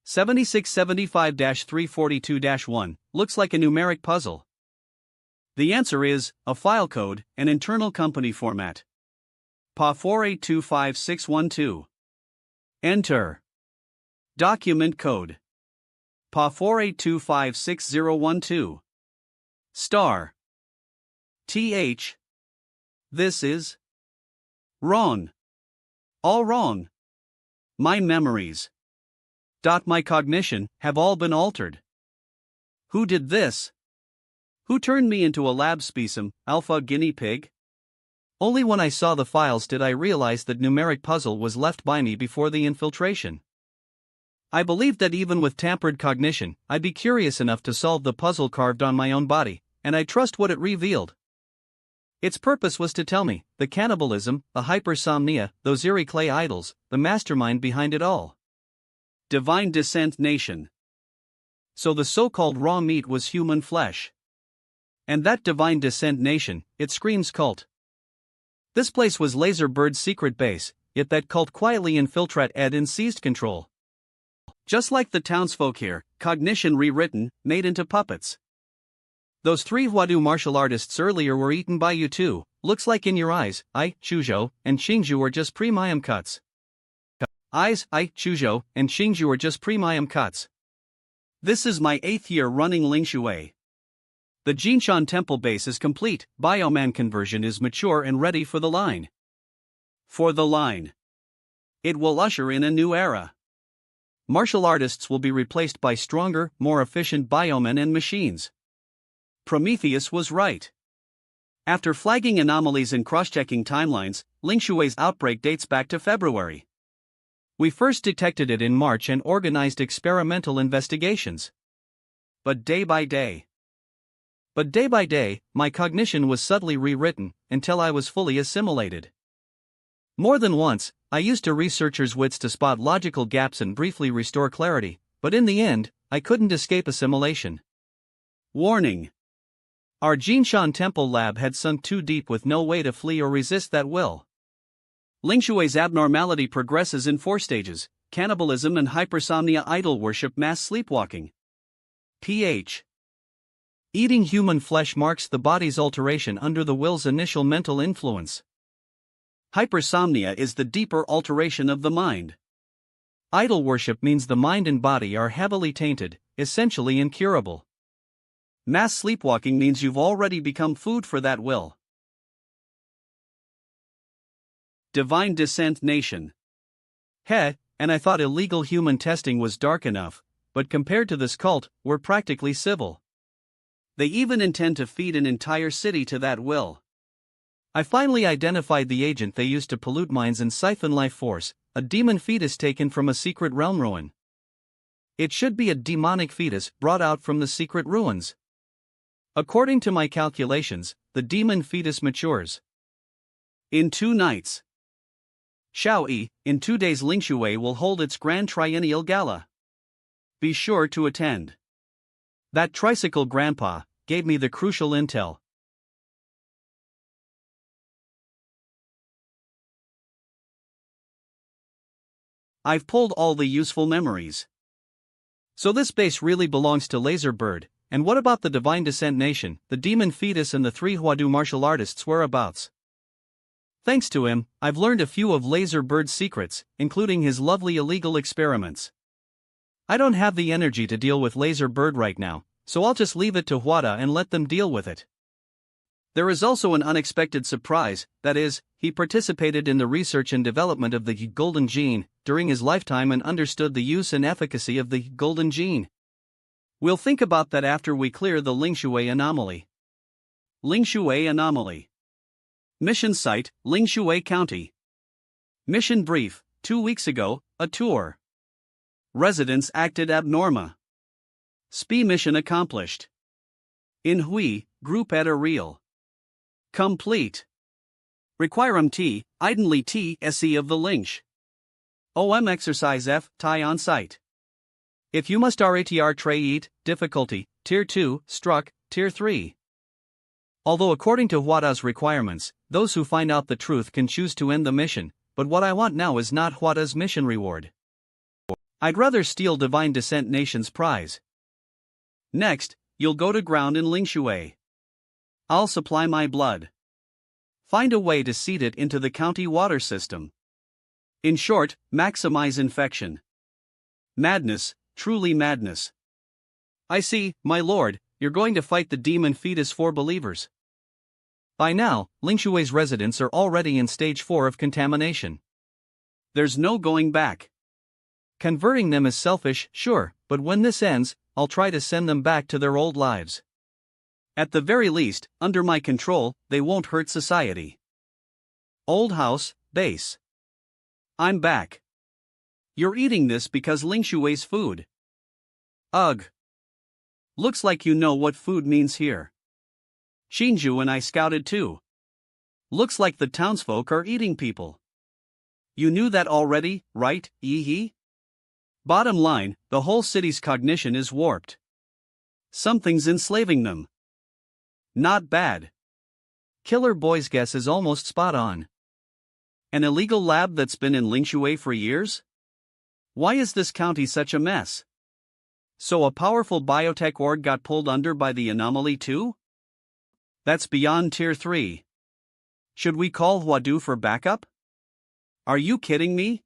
7675-342-1, looks like a numeric puzzle. The answer is, a file code, an internal company format. PA 4825612. Enter. Document code. PA 482560012. Star. TH. This is wrong. All wrong. My memories. My cognition have all been altered. Who did this? Who turned me into a lab specimen, alpha guinea pig? Only when I saw the files did I realize that numeric puzzle was left by me before the infiltration. I believed that even with tampered cognition, I'd be curious enough to solve the puzzle carved on my own body, and I trust what it revealed. Its purpose was to tell me, the cannibalism, the hypersomnia, those eerie clay idols, the mastermind behind it all. Divine Descent Nation. So the so-called raw meat was human flesh. And that Divine Descent Nation, it screams cult. This place was Laser Bird's secret base, yet that cult quietly infiltrated and seized control. Just like the townsfolk here, cognition rewritten, made into puppets. Those 3 Huadu martial artists earlier were eaten by you too. Looks like in your eyes, Chuzhou, and Xingzhu are just premium cuts. Eyes, Chuzhou, and Xingzhu are just premium cuts. This is my 8th year running Lingshui. The Jinshan Temple base is complete, Bioman conversion is mature and ready for the line. For the line. It will usher in a new era. Martial artists will be replaced by stronger, more efficient biomen and machines. Prometheus was right. After flagging anomalies and cross-checking timelines, Lingshui's outbreak dates back to February. We first detected it in March and organized experimental investigations. But day by day, my cognition was subtly rewritten until I was fully assimilated. More than once, I used a researcher's wits to spot logical gaps and briefly restore clarity, but in the end, I couldn't escape assimilation. Warning. Our Jinshan Temple lab had sunk too deep with no way to flee or resist that will. Lingshui's abnormality progresses in 4 stages: cannibalism and hypersomnia, idol worship, mass sleepwalking. pH. Eating human flesh marks the body's alteration under the will's initial mental influence. Hypersomnia is the deeper alteration of the mind. Idol worship means the mind and body are heavily tainted, essentially incurable. Mass sleepwalking means you've already become food for that will. Divine Descent Nation. And I thought illegal human testing was dark enough, but compared to this cult, we're practically civil. They even intend to feed an entire city to that will. I finally identified the agent they used to pollute minds and siphon life force, a demon fetus taken from a secret realm ruin. It should be a demonic fetus brought out from the secret ruins. According to my calculations, the demon fetus matures in 2 nights. Shaoyi, in 2 days Lingshui will hold its grand triennial gala. Be sure to attend. That tricycle grandpa gave me the crucial intel. I've pulled all the useful memories. So this base really belongs to Laser Bird, and what about the Divine Descent Nation, the demon fetus and the 3 Huadu martial artists' whereabouts? Thanks to him, I've learned a few of Laser Bird's secrets, including his lovely illegal experiments. I don't have the energy to deal with Laser Bird right now, so I'll just leave it to Huada and let them deal with it. There is also an unexpected surprise, that is, he participated in the research and development of the golden gene during his lifetime and understood the use and efficacy of the golden gene. We'll think about that after we clear the Lingshui anomaly. Lingshui anomaly. Mission site, Lingshui County. Mission brief, 2 weeks ago, a tour. Residents acted abnorma. SPI mission accomplished. In Hui, group at a real. Complete. Requirem T, Idenly T, SE of the Lingsh. OM exercise F, tie on site. If you must RATR tray eat, difficulty, Tier 2, struck, Tier 3. Although according to Huada's requirements, those who find out the truth can choose to end the mission, but what I want now is not Huada's mission reward. I'd rather steal Divine Descent Nation's prize. Next, you'll go to ground in Lingshui. I'll supply my blood. Find a way to seed it into the county water system. In short, maximize infection. Madness, truly madness. I see, my lord, you're going to fight the demon fetus for believers. By now, Lingshui's residents are already in stage 4 of contamination. There's no going back. Converting them is selfish, sure, but when this ends, I'll try to send them back to their old lives. At the very least, under my control, they won't hurt society. Old house, base. I'm back. You're eating this because Ling Shui's food. Ugh. Looks like you know what food means here. Shinju and I scouted too. Looks like the townsfolk are eating people. You knew that already, right, Yi? Bottom line, the whole city's cognition is warped. Something's enslaving them. Not bad. Killer Boy's guess is almost spot on. An illegal lab that's been in Ling Shui for years? Why is this county such a mess? So a powerful biotech org got pulled under by the anomaly too? That's beyond Tier 3. Should we call Huadu for backup? Are you kidding me?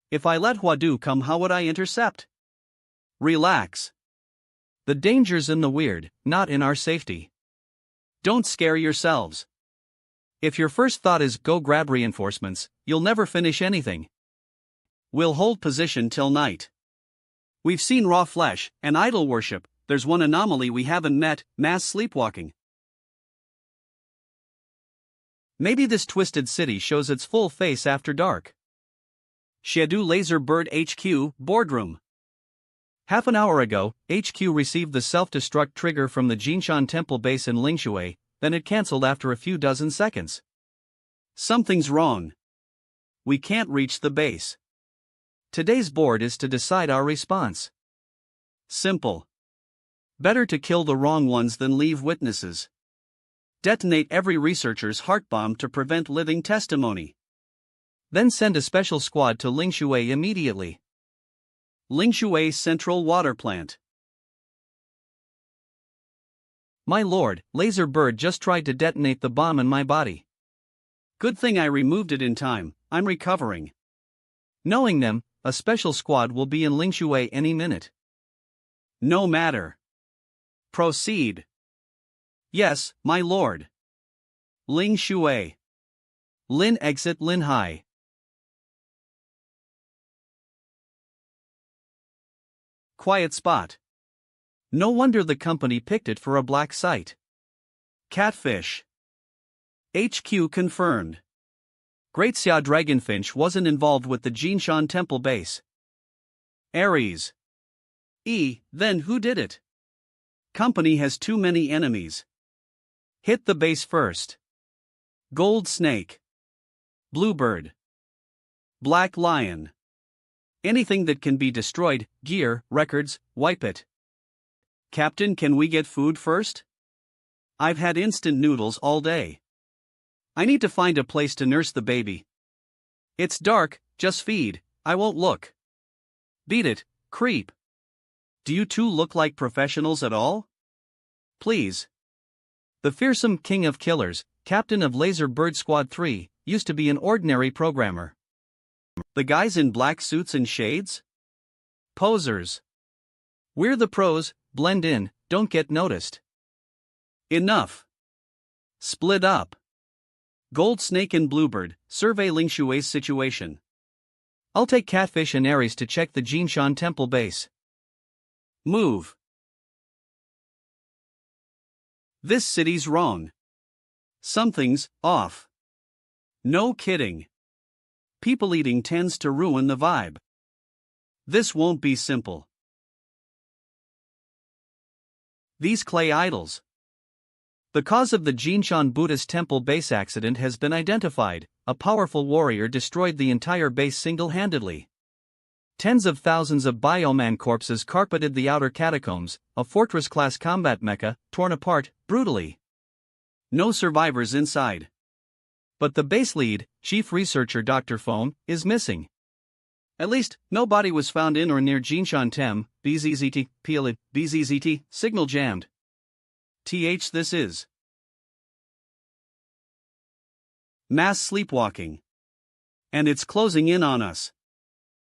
If I let Huadu come, how would I intercept? Relax. The danger's in the weird, not in our safety. Don't scare yourselves. If your first thought is go grab reinforcements, you'll never finish anything. We'll hold position till night. We've seen raw flesh and idol worship. There's one anomaly we haven't met, mass sleepwalking. Maybe this twisted city shows its full face after dark. Shedu Laser Bird HQ, boardroom. Half an hour ago, HQ received the self-destruct trigger from the Jinshan Temple base in Lingshui, then it cancelled after a few dozen seconds. Something's wrong. We can't reach the base. Today's board is to decide our response. Simple. Better to kill the wrong ones than leave witnesses. Detonate every researcher's heart bomb to prevent living testimony. Then send a special squad to Lingshui immediately. Lingshui Central Water Plant. My lord, Laser Bird just tried to detonate the bomb in my body. Good thing I removed it in time, I'm recovering. Knowing them, a special squad will be in Lingshui any minute. No matter. Proceed. Yes, my lord. Ling Shui. Lin exit Lin Hai. Quiet spot. No wonder the company picked it for a black site. Catfish. HQ confirmed. Great Xia Dragonfinch wasn't involved with the Jinshan Temple base. Ares. Then who did it? Company has too many enemies. Hit the base first. Gold Snake. Bluebird. Black Lion. Anything that can be destroyed, gear, records, wipe it. Captain, can we get food first? I've had instant noodles all day. I need to find a place to nurse the baby. It's dark, just feed, I won't look. Beat it, creep. Do you two look like professionals at all? Please. The fearsome king of killers, captain of Laser Bird Squad 3, used to be an ordinary programmer. The guys in black suits and shades? Posers. We're the pros, blend in, don't get noticed. Enough. Split up. Gold Snake and Bluebird, survey Ling Shui's situation. I'll take Catfish and Ares to check the Jinshan Temple base. Move. This city's wrong. Something's off. No kidding. People eating tends to ruin the vibe. This won't be simple. These clay idols. The cause of the Jinshan Buddhist temple base accident has been identified. A powerful warrior destroyed the entire base single-handedly. Tens of thousands of bioman corpses carpeted the outer catacombs, a fortress-class combat mecha, torn apart, brutally. No survivors inside. But the base lead, chief researcher Dr. Foam, is missing. At least, nobody was found in or near Jinshan Tem, BZZT, PLID, BZZT, signal jammed. This is mass sleepwalking. And it's closing in on us.